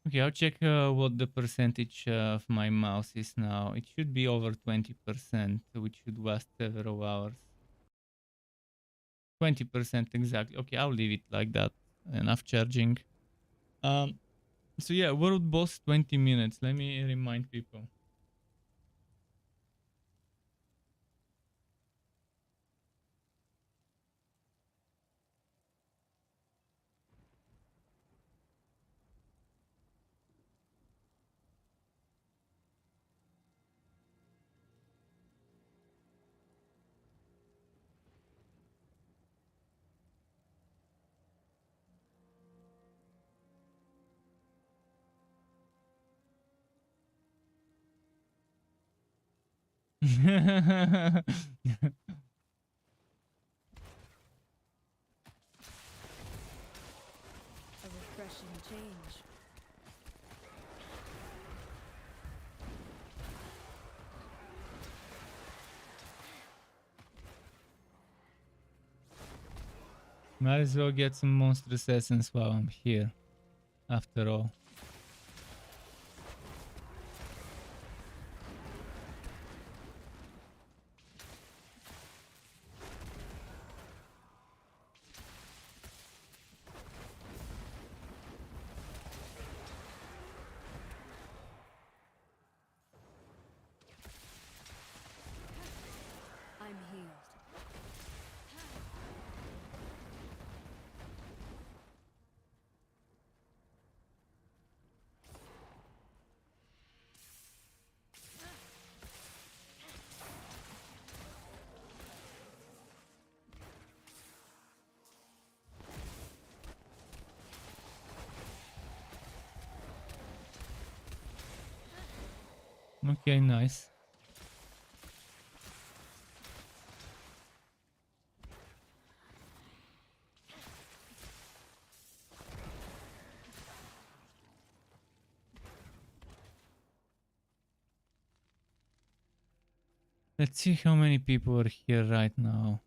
Speaker 4: Okay, I'll check what the percentage of my mouse is now. It should be over 20%, which should last several hours. 20% exactly. Okay, I'll leave it like that. Enough charging. So yeah, world boss 20 minutes. Let me remind people.
Speaker 2: A refreshing change.
Speaker 4: Might as well get some monstrous essence while I'm here, after all.
Speaker 2: I'm healed.
Speaker 4: Okay, nice. Let's see how many people are here right now.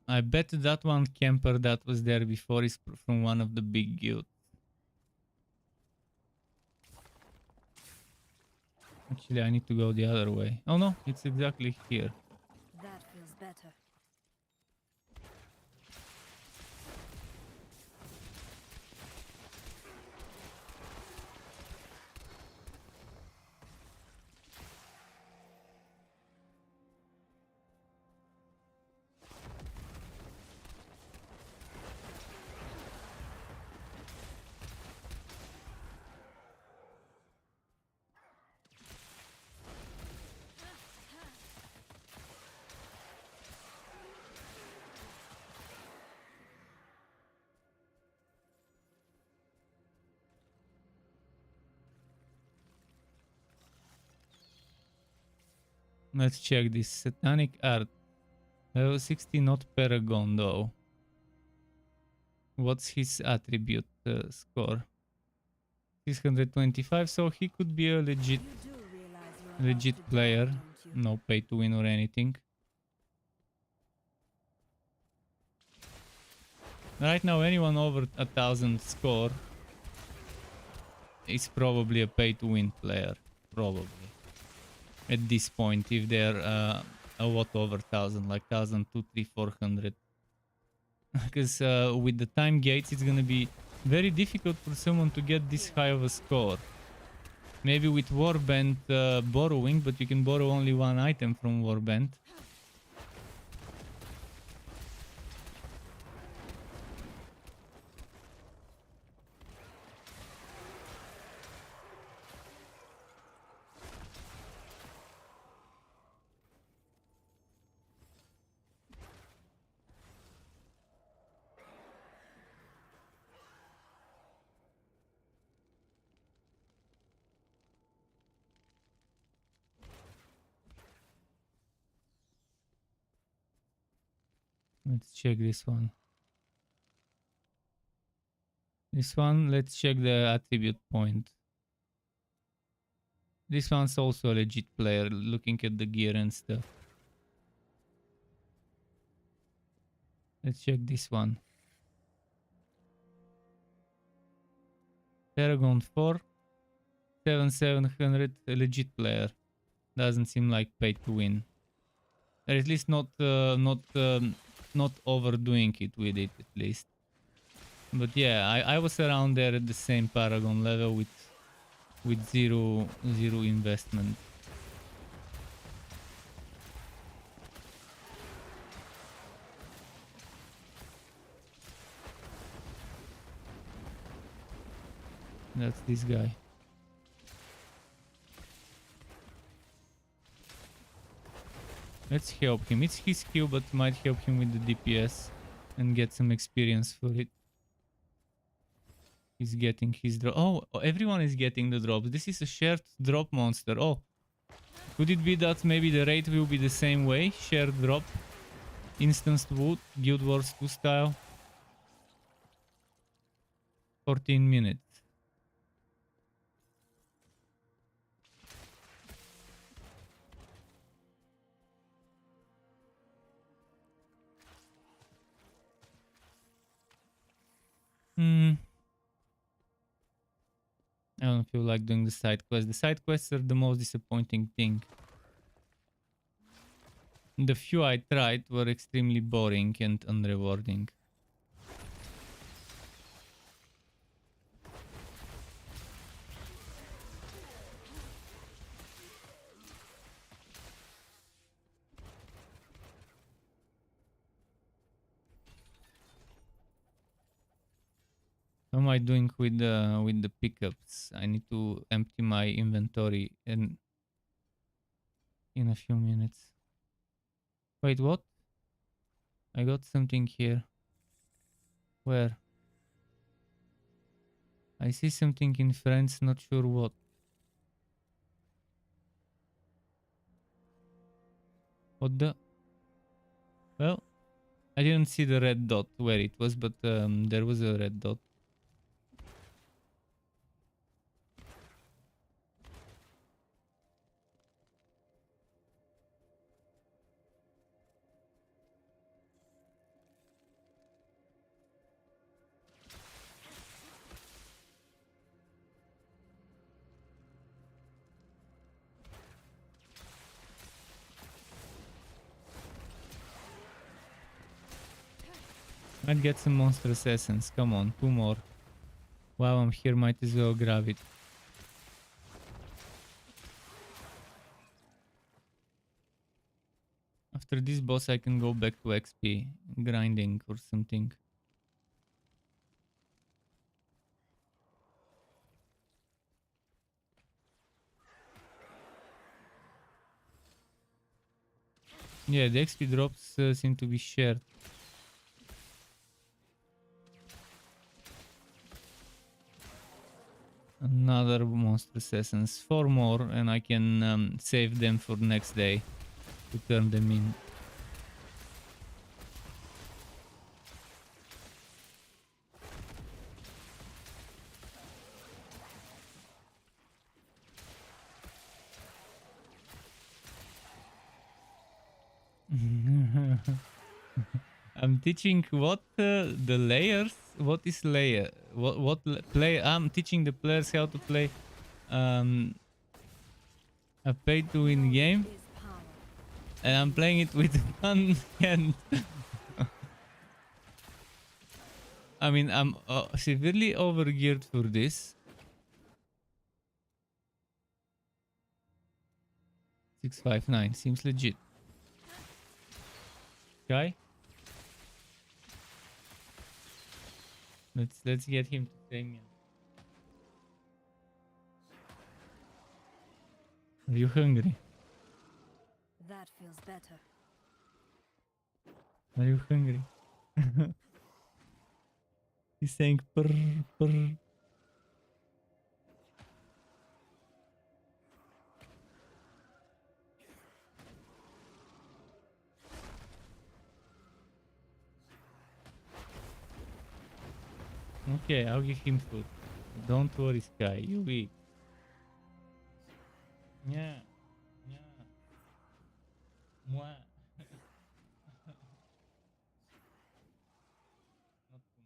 Speaker 4: I bet that one camper that was there before is from one of the big guilds. Actually, I need to go the other way. Oh no, it's exactly here.
Speaker 2: That feels better.
Speaker 4: Let's check this. Satanic Art. Level 60, not Paragon though. What's his attribute score? 625, so he could be a legit player. No pay to win or anything. Right now, anyone over 1000 score is probably a pay to win player. Probably. At this point, if they're a lot over 1000, like 1000, 2, 3, 400. Because with the time gates, it's gonna be very difficult for someone to get this high of a score. Maybe with Warband borrowing, but you can borrow only one item from Warband. Let's check this one. This one, let's check the attribute point. This one's also a legit player, looking at the gear and stuff. Let's check this one. Paragon 4, 700, a legit player. Doesn't seem like pay to win. Or at least not overdoing it with it, at least. But yeah, I was around there at the same Paragon level with zero investment. That's this guy. Let's help him. It's his skill, but might help him with the DPS and get some experience for it. He's getting his drop. Oh, everyone is getting the drops. This is a shared drop monster. Oh, could it be that maybe the rate will be the same way? Shared drop. Instanced wood. Guild Wars 2 style. 14 minutes. I don't feel like doing the side quests. The side quests are the most disappointing thing. The few I tried were extremely boring and unrewarding. How am I doing with the pickups? I need to empty my inventory in a few minutes. Wait, what? I got something here. Where? I see something in friends, not sure what. What the? Well, I didn't see the red dot where it was, but there was a red dot. Might get some monstrous essence. Come on, 2 more. While I'm here, might as well grab it. After this boss, I can go back to XP grinding or something. Yeah, the XP drops seem to be shared. Another monstrous essence. 4 more, and I can save them for next day to turn them in. I'm teaching what the layers. What is layer? Play? I'm teaching the players how to play a pay-to-win game, and I'm playing it with one hand. I mean, I'm severely overgeared for this. 659 seems legit. Guy, let's get him to say me. Are you hungry?
Speaker 2: That feels better.
Speaker 4: Are you hungry? He's saying purr, purr. Okay, I'll give him food. Don't worry, Sky. You eat. Yeah. Yeah. Mwah. Not too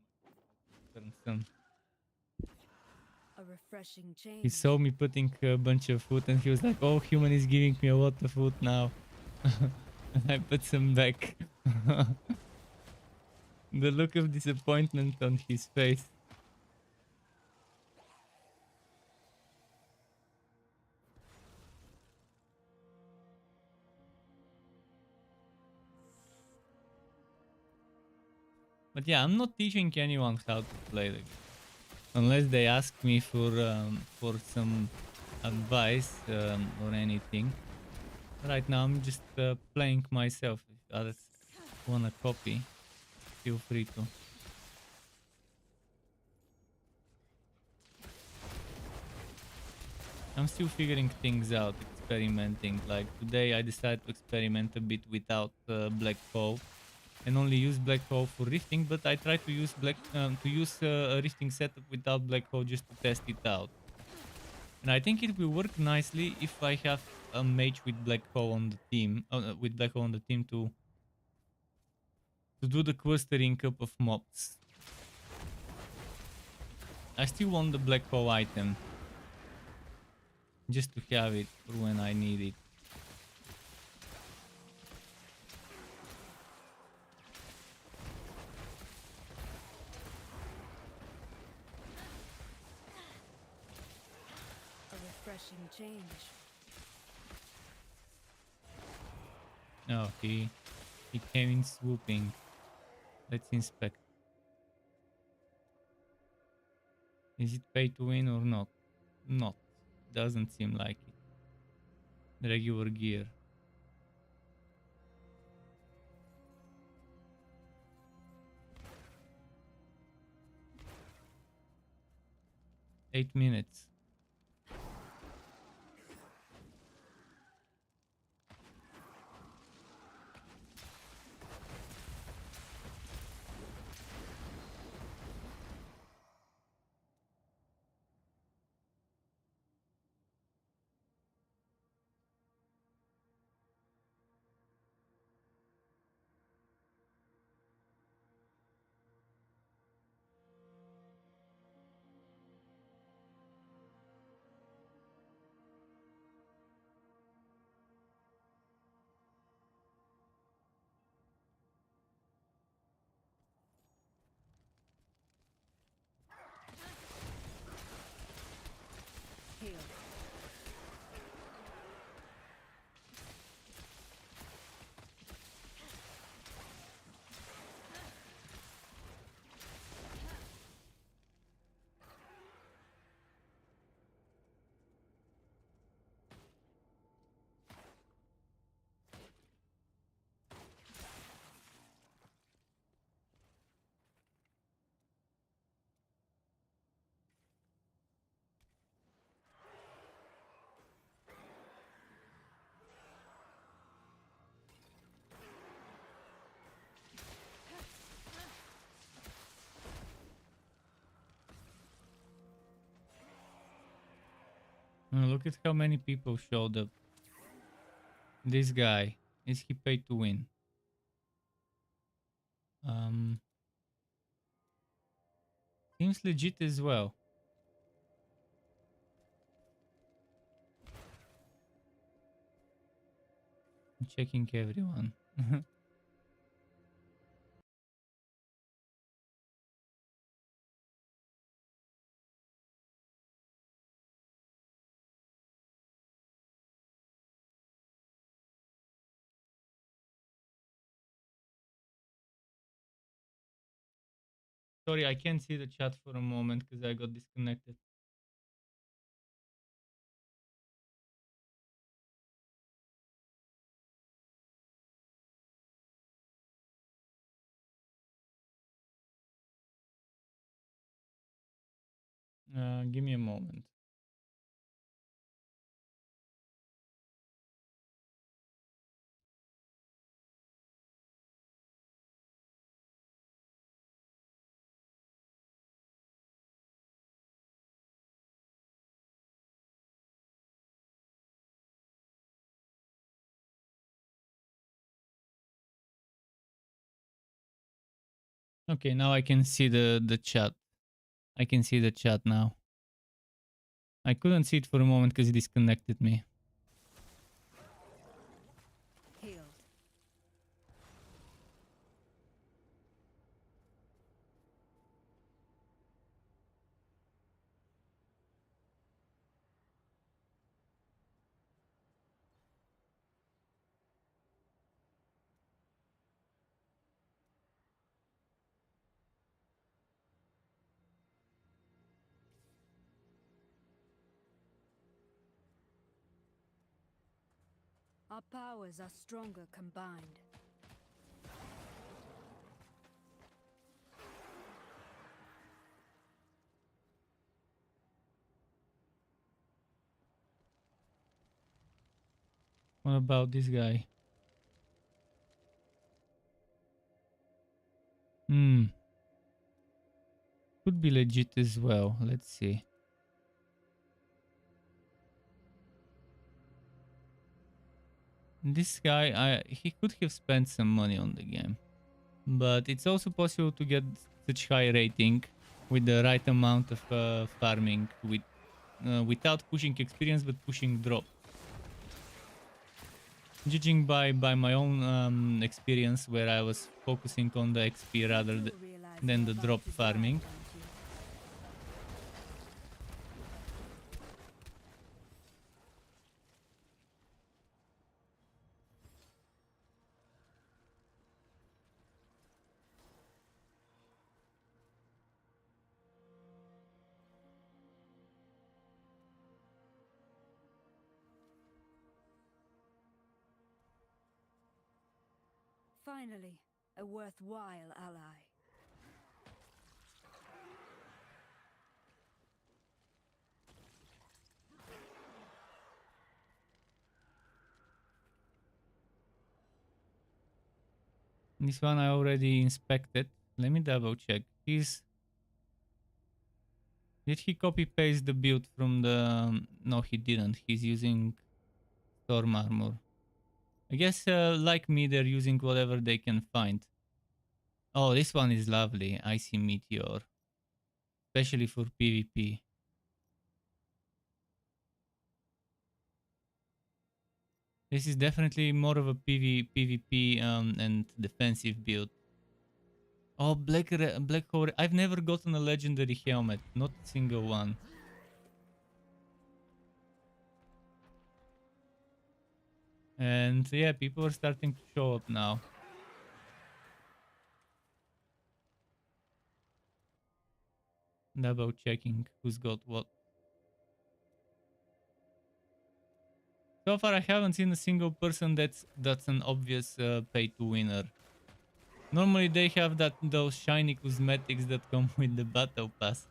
Speaker 4: much. Son.
Speaker 2: A refreshing change.
Speaker 4: He saw me putting a bunch of food and he was like, oh, human is giving me a lot of food now. And I put some back. The look of disappointment on his face. But yeah, I'm not teaching anyone how to play the game. Unless they ask me for some advice or anything. Right now I'm just playing myself. If others wanna copy, feel free to. I'm still figuring things out, experimenting. Like today I decided to experiment a bit without Black Hole and only use Black Hole for rifting, but I tried to use a rifting setup without Black Hole just to test it out. And I think it will work nicely if I have a mage with Black Hole on the team, to do the clustering up of mobs. I still want the black hole item. Just to have it for when I need it.
Speaker 2: A refreshing change.
Speaker 4: Oh, he came in swooping. Let's inspect. Is it pay to win or not? Not. Doesn't seem like it. Regular gear. Eight minutes.
Speaker 2: Heal.
Speaker 4: Look at how many people showed up. This guy, is he paid to win? Seems legit as well. I'm checking everyone. Sorry, I can't see the chat for a moment because I got disconnected. Give me a moment. Okay, now I can see the chat. I can see the chat now. I couldn't see it for a moment because it disconnected me.
Speaker 2: Healed. Our powers are stronger combined.
Speaker 4: What about this guy? Could be legit as well. Let's see. This guy, he could have spent some money on the game. But it's also possible to get such high rating with the right amount of farming, without pushing experience but pushing drop. Judging by my own experience, where I was focusing on the XP rather than the drop farming.
Speaker 2: Finally, a worthwhile ally.
Speaker 4: This one I already inspected. Let me double check. Did he copy paste the build from the... No, he didn't. He's using storm armor. I guess like me, they're using whatever they can find. Oh, this one is lovely. Icy Meteor. Especially for PvP. This is definitely more of a PvP and defensive build. Oh, Black Hole. I've never gotten a legendary helmet. Not a single one. And yeah, people are starting to show up now. Double checking who's got what. So far, I haven't seen a single person that's an obvious pay to winner. Normally, they have those shiny cosmetics that come with the battle pass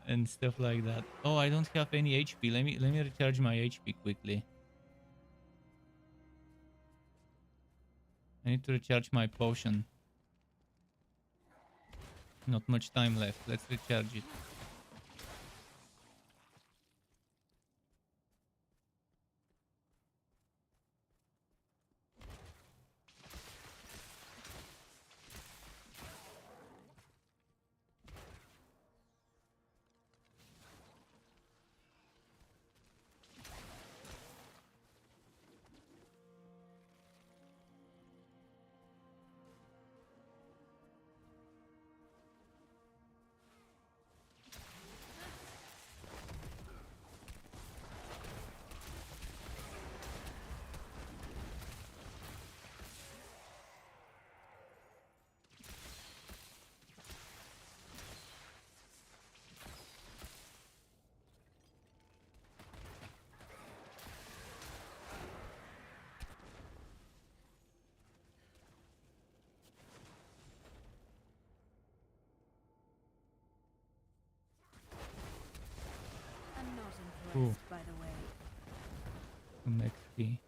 Speaker 4: and stuff like that. Oh, I don't have any HP. Let me recharge my HP quickly. I need to recharge my potion. Not much time left. Let's recharge it.
Speaker 2: Ooh. By the way.
Speaker 4: Some XP.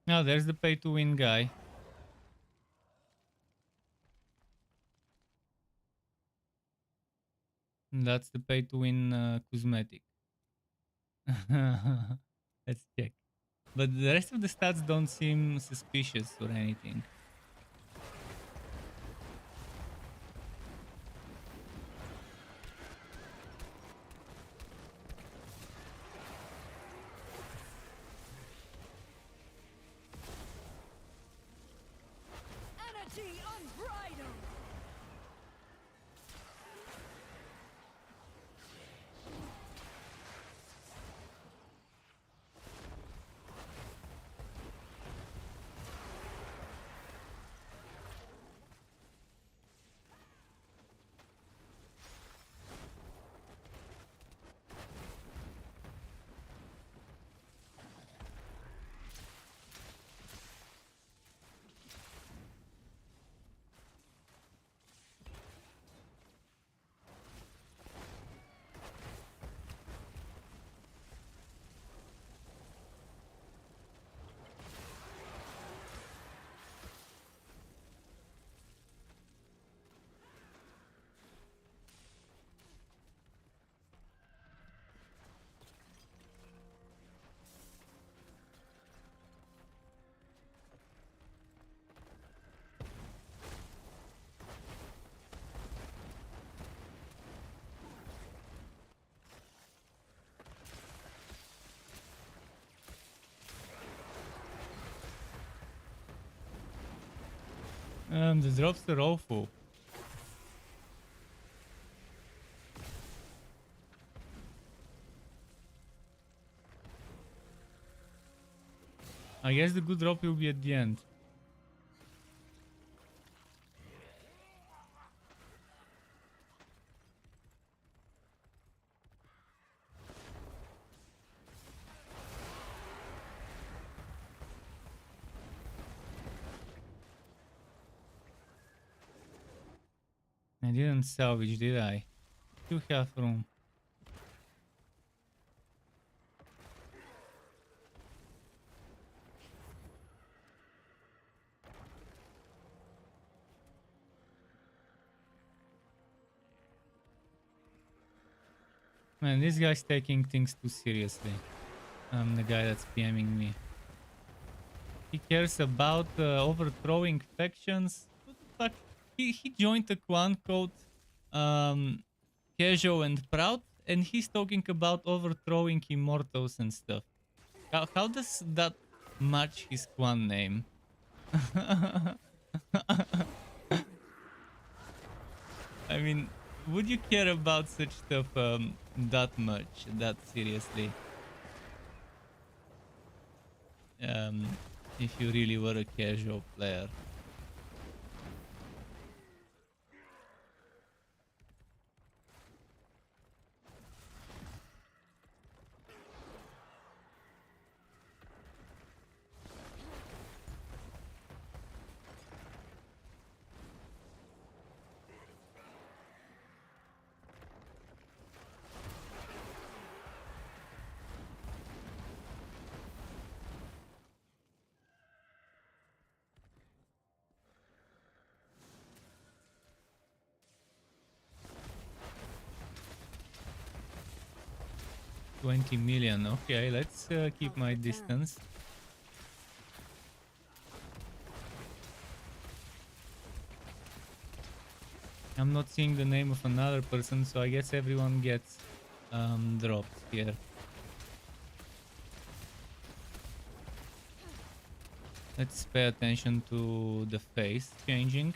Speaker 4: Now there's the pay to win guy. And that's the pay to win cosmetic. Let's check. But the rest of the stats don't seem suspicious or anything.
Speaker 5: Energy unbridled.
Speaker 4: The drops are awful. I guess the good drop will be at the end. I didn't salvage, did I? Still have room. Man, this guy's taking things too seriously. The guy that's PMing me. He cares about overthrowing factions. What the fuck? He joined the Quan Code casual and proud, and he's talking about overthrowing immortals and stuff. How does that match his Quan name? I mean, would you care about such stuff that much, that seriously? If you really were a casual player. $20 million. Okay, let's keep my distance. I'm not seeing the name of another person, so I guess everyone gets dropped here. Let's pay attention to the face changing.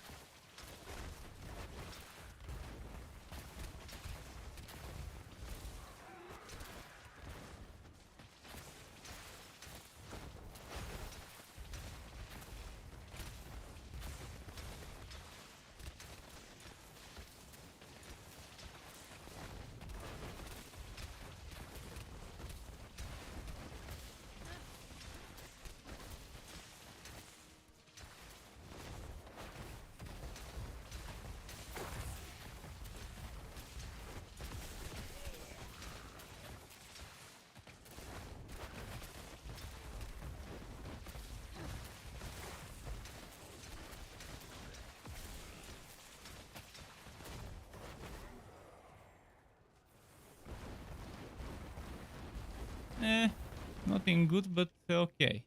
Speaker 4: Nothing good, but okay.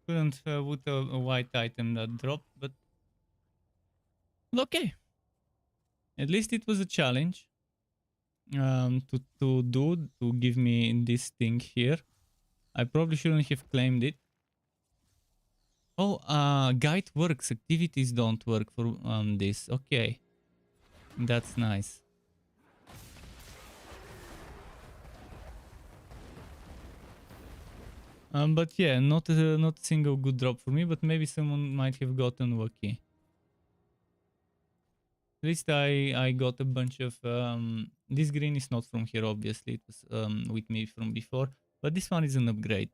Speaker 4: Couldn't put a white item that dropped, but okay. At least it was a challenge to give me this thing here. I probably shouldn't have claimed it. Oh, guide works. Activities don't work for this. Okay, that's nice. But yeah, not a single good drop for me, but maybe someone might have gotten lucky. At least I got a bunch of this green is not from here, obviously. It was with me from before, but this one is an upgrade.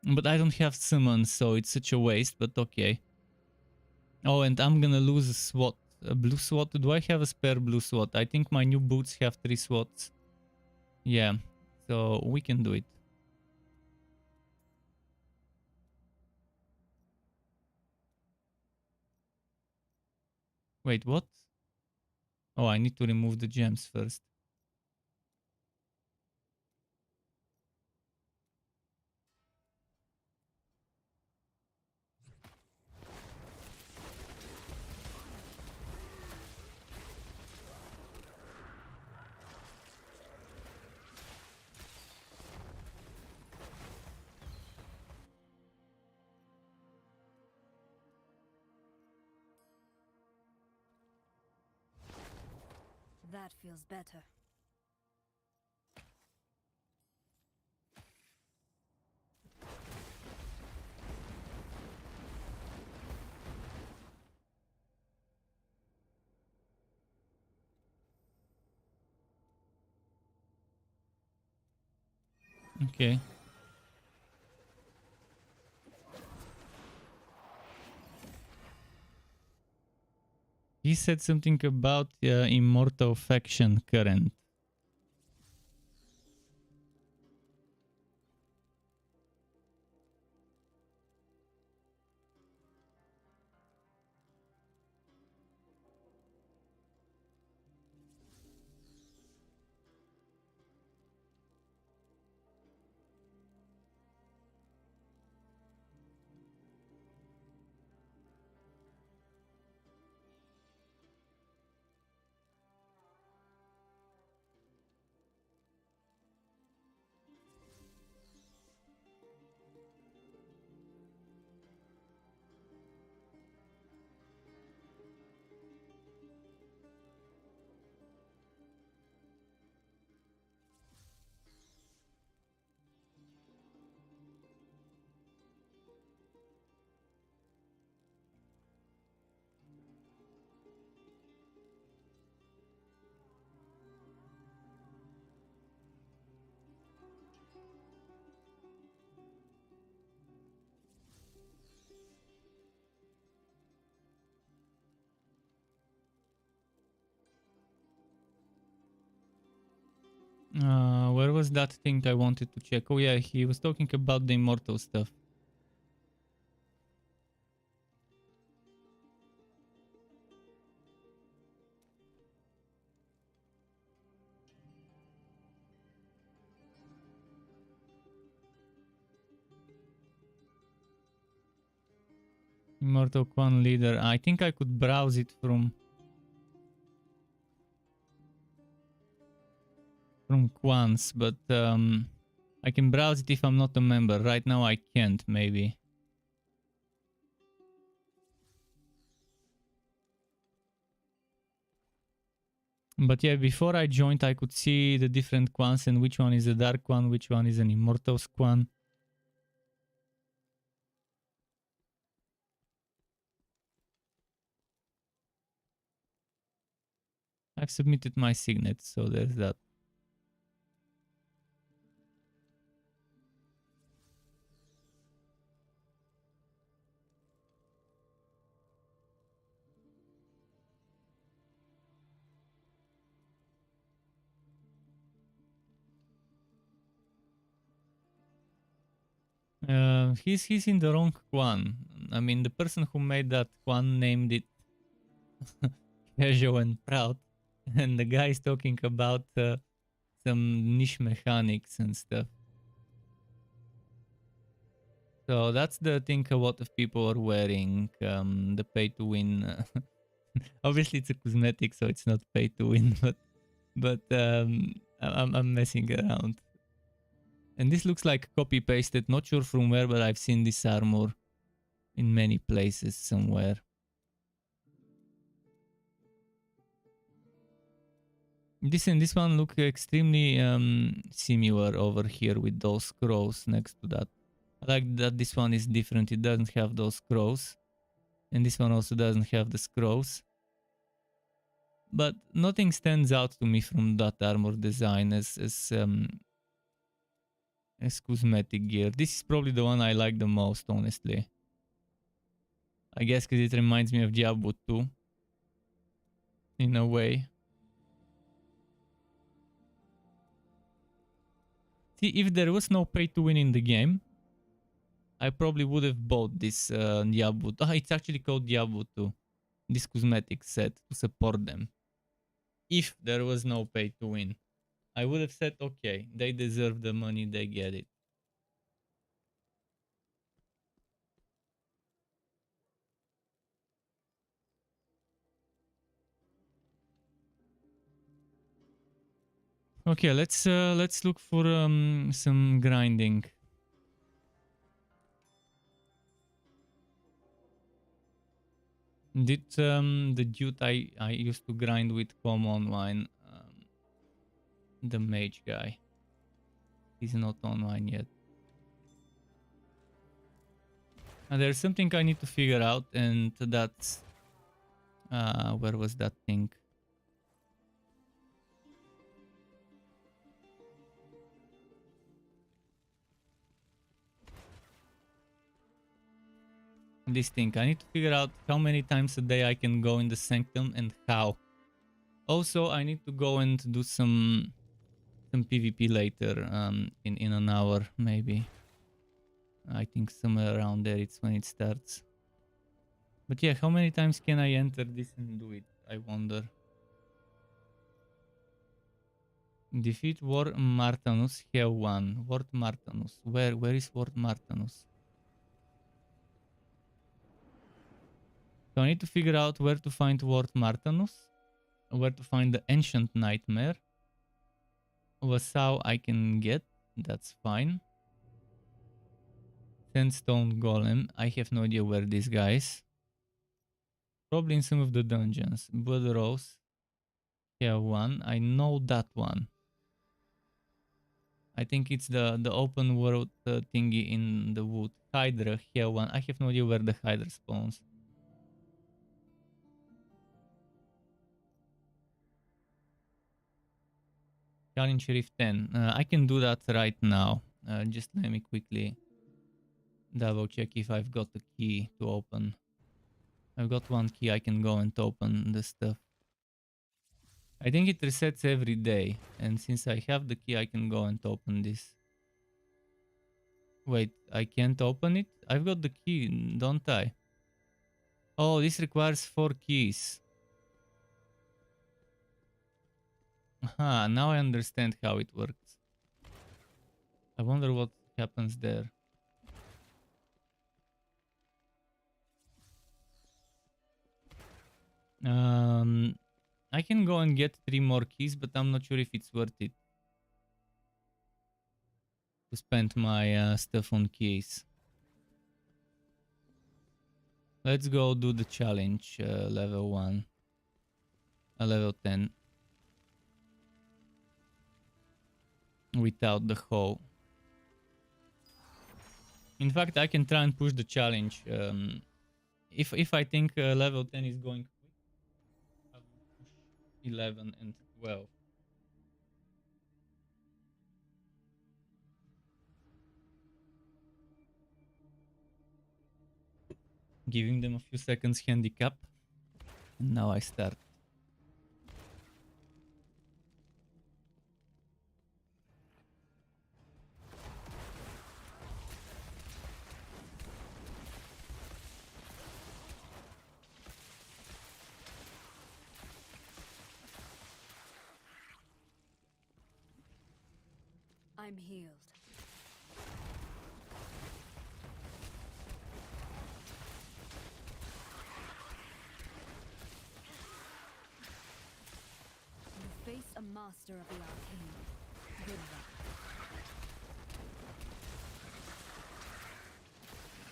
Speaker 4: But I don't have summons, so it's such a waste, but okay. Oh, and I'm gonna lose a SWAT. A blue SWAT. Do I have a spare blue SWAT? I think my new boots have 3 SWATs. Yeah, so we can do it. Wait, what? Oh, I need to remove the gems first.
Speaker 2: That feels better.
Speaker 4: Okay. He said something about Immortal faction current. Where was that thing I wanted to check? Oh yeah, he was talking about the Immortal stuff. Immortal Quan leader. I think I could browse it from Quans, but I can browse it if I'm not a member. Right now I can't, maybe. But yeah, before I joined, I could see the different Quans and which one is a Dark Quan, which one is an Immortals Quan. I've submitted my signet, so there's that. He's in the wrong Quan. I mean, the person who made that Quan named it casual and proud, and the guy is talking about some niche mechanics and stuff. So that's the thing a lot of people are wearing, the pay to win. Obviously it's a cosmetic, so it's not pay to win, but I'm messing around. And this looks like copy pasted, not sure from where, but I've seen this armor in many places somewhere. This and this one look extremely similar over here with those crows next to that. I like that this one is different. It doesn't have those crows. And this one also doesn't have the crows. But nothing stands out to me from that armor design as cosmetic gear. This is probably the one I like the most, honestly. I guess because it reminds me of Diablo 2. In a way. See, if there was no pay to win in the game, I probably would have bought this Diablo. It's actually called Diablo 2. This cosmetic set to support them. If there was no pay to win, I would have said, okay, they deserve the money, they get it. Okay, let's look for some grinding. Did the dude I used to grind with come online? the mage guy. He's not online yet. And there's something I need to figure out, and that's where was that thing? This thing. I need to figure out how many times a day I can go in the sanctum and how. Also, I need to go and do some PvP later, in an hour maybe. I think somewhere around there it's when it starts. But yeah, how many times can I enter this and do it? I wonder. Defeat Ward Martanus, have one. Ward Martanus. Where is Ward Martanus? So I need to figure out where to find Ward Martanus, where to find the Ancient Nightmare. Wasau I can get, that's fine. Sandstone Golem, I have no idea where this guy is. Probably in some of the dungeons. Blood Rose, have one. I know that one. I think it's the open world thingy in the wood. Hydra, have one. I have no idea where the Hydra spawns. Challenge Sheriff 10. I can do that right now. Just let me quickly double check if I've got the key to open. I've got one key, I can go and open the stuff. I think it resets every day, and since I have the key, I can go and open this. Wait, I can't open it? I've got the key, don't I? Oh, this requires 4 keys. Aha, now I understand how it works. I wonder what happens there. I can go and get 3 more keys, but I'm not sure if it's worth it to spend my stuff on keys. Let's go do the challenge, level 1. Level 10. Without the hoe. In fact, I can try and push the challenge. If I think level 10 is going quick, I will push 11 and 12. Giving them a few seconds handicap. And now I start.
Speaker 2: I'm healed. You face a master of the arcane. Good luck.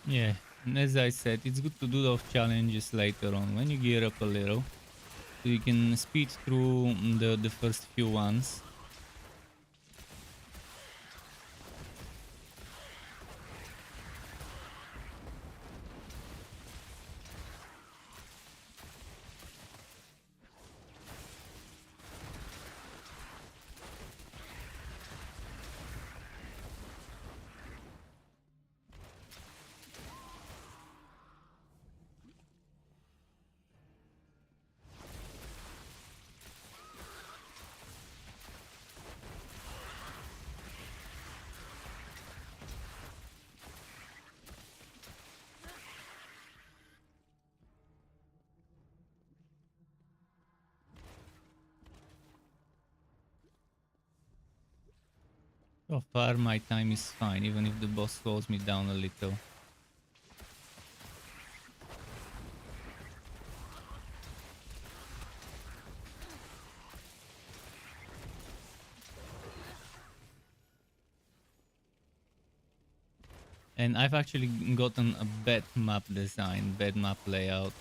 Speaker 4: Yeah, and as I said, it's good to do those challenges later on when you gear up a little, so you can speed through the first few ones. So far my time is fine, even if the boss slows me down a little. And I've actually gotten a bad map design, bad map layout,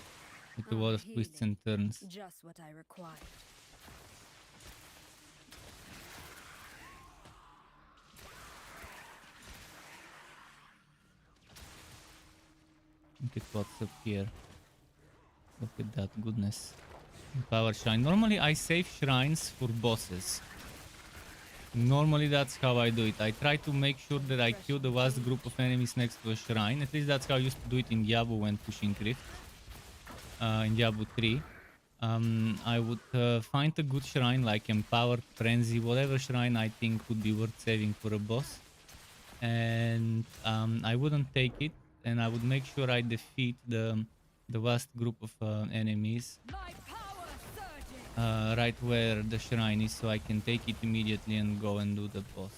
Speaker 4: with a lot of twists and turns.
Speaker 2: Just what I required.
Speaker 4: Look at what's up here. Look at that goodness. Power shrine. Normally I save shrines for bosses. Normally that's how I do it. I try to make sure that I kill the last group of enemies next to a shrine. At least that's how I used to do it in Diablo when pushing Rift. In Diablo 3. I would find a good shrine like Empowered, Frenzy, whatever shrine I think would be worth saving for a boss. And I wouldn't take it, and I would make sure I defeat the last group of enemies right where the shrine is, so I can take it immediately and go and do the boss.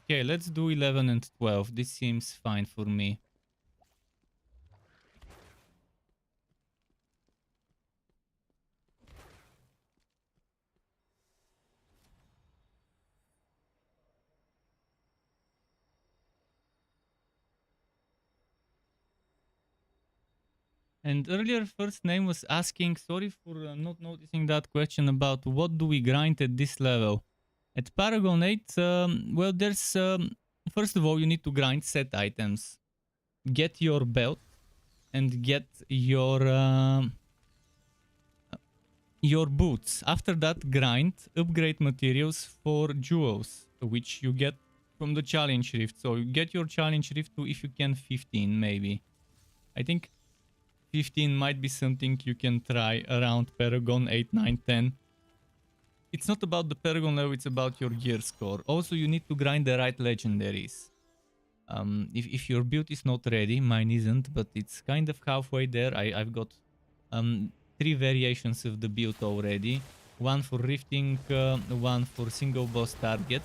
Speaker 4: Okay, let's do 11 and 12. This seems fine for me. And earlier, first name was asking, sorry for not noticing that question about what do we grind at this level. At Paragon 8, well, there's, first of all, you need to grind set items. Get your belt and get your boots. After that, grind, upgrade materials for jewels, which you get from the challenge rift. So you get your challenge rift to, if you can, 15 maybe. I think 15 might be something you can try around Paragon 8, 9, 10. It's not about the Paragon level, it's about your gear score. Also, you need to grind the right legendaries. If your build is not ready, mine isn't, but it's kind of halfway there. I've got 3 variations of the build already. One for rifting, one for single boss target,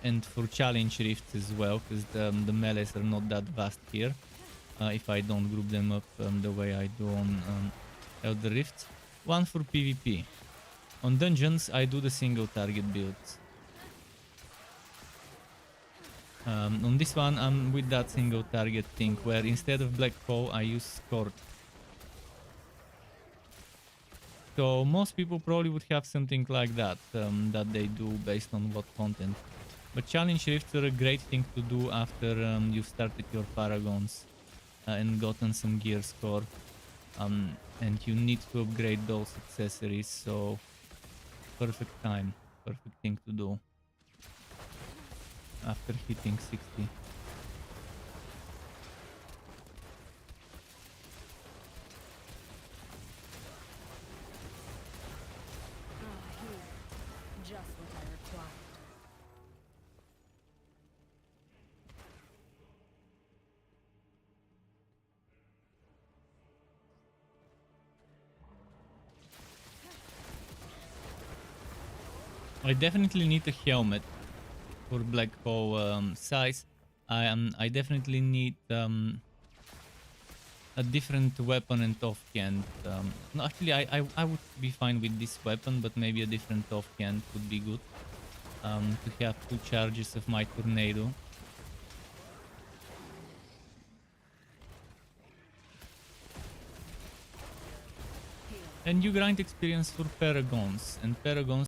Speaker 4: and for challenge rifts as well, because the melees are not that vast here. If I don't group them up the way I do on Elder Rift. One for PvP. On dungeons, I do the single target builds. On this one, I'm with that single target thing, where instead of Black Hole, I use Scourge. So most people probably would have something like that, that they do based on what content. But challenge rifts are a great thing to do after you've started your Paragons. And gotten some gear score, and you need to upgrade those accessories, so perfect time, perfect thing to do after hitting 60.
Speaker 5: Just what I required.
Speaker 4: I definitely need a helmet for Black Hole size. I definitely need a different weapon and offhand. No, actually, I would be fine with this weapon, but maybe a different offhand would be good. To have 2 charges of my tornado. And you grind experience for Paragons, and Paragons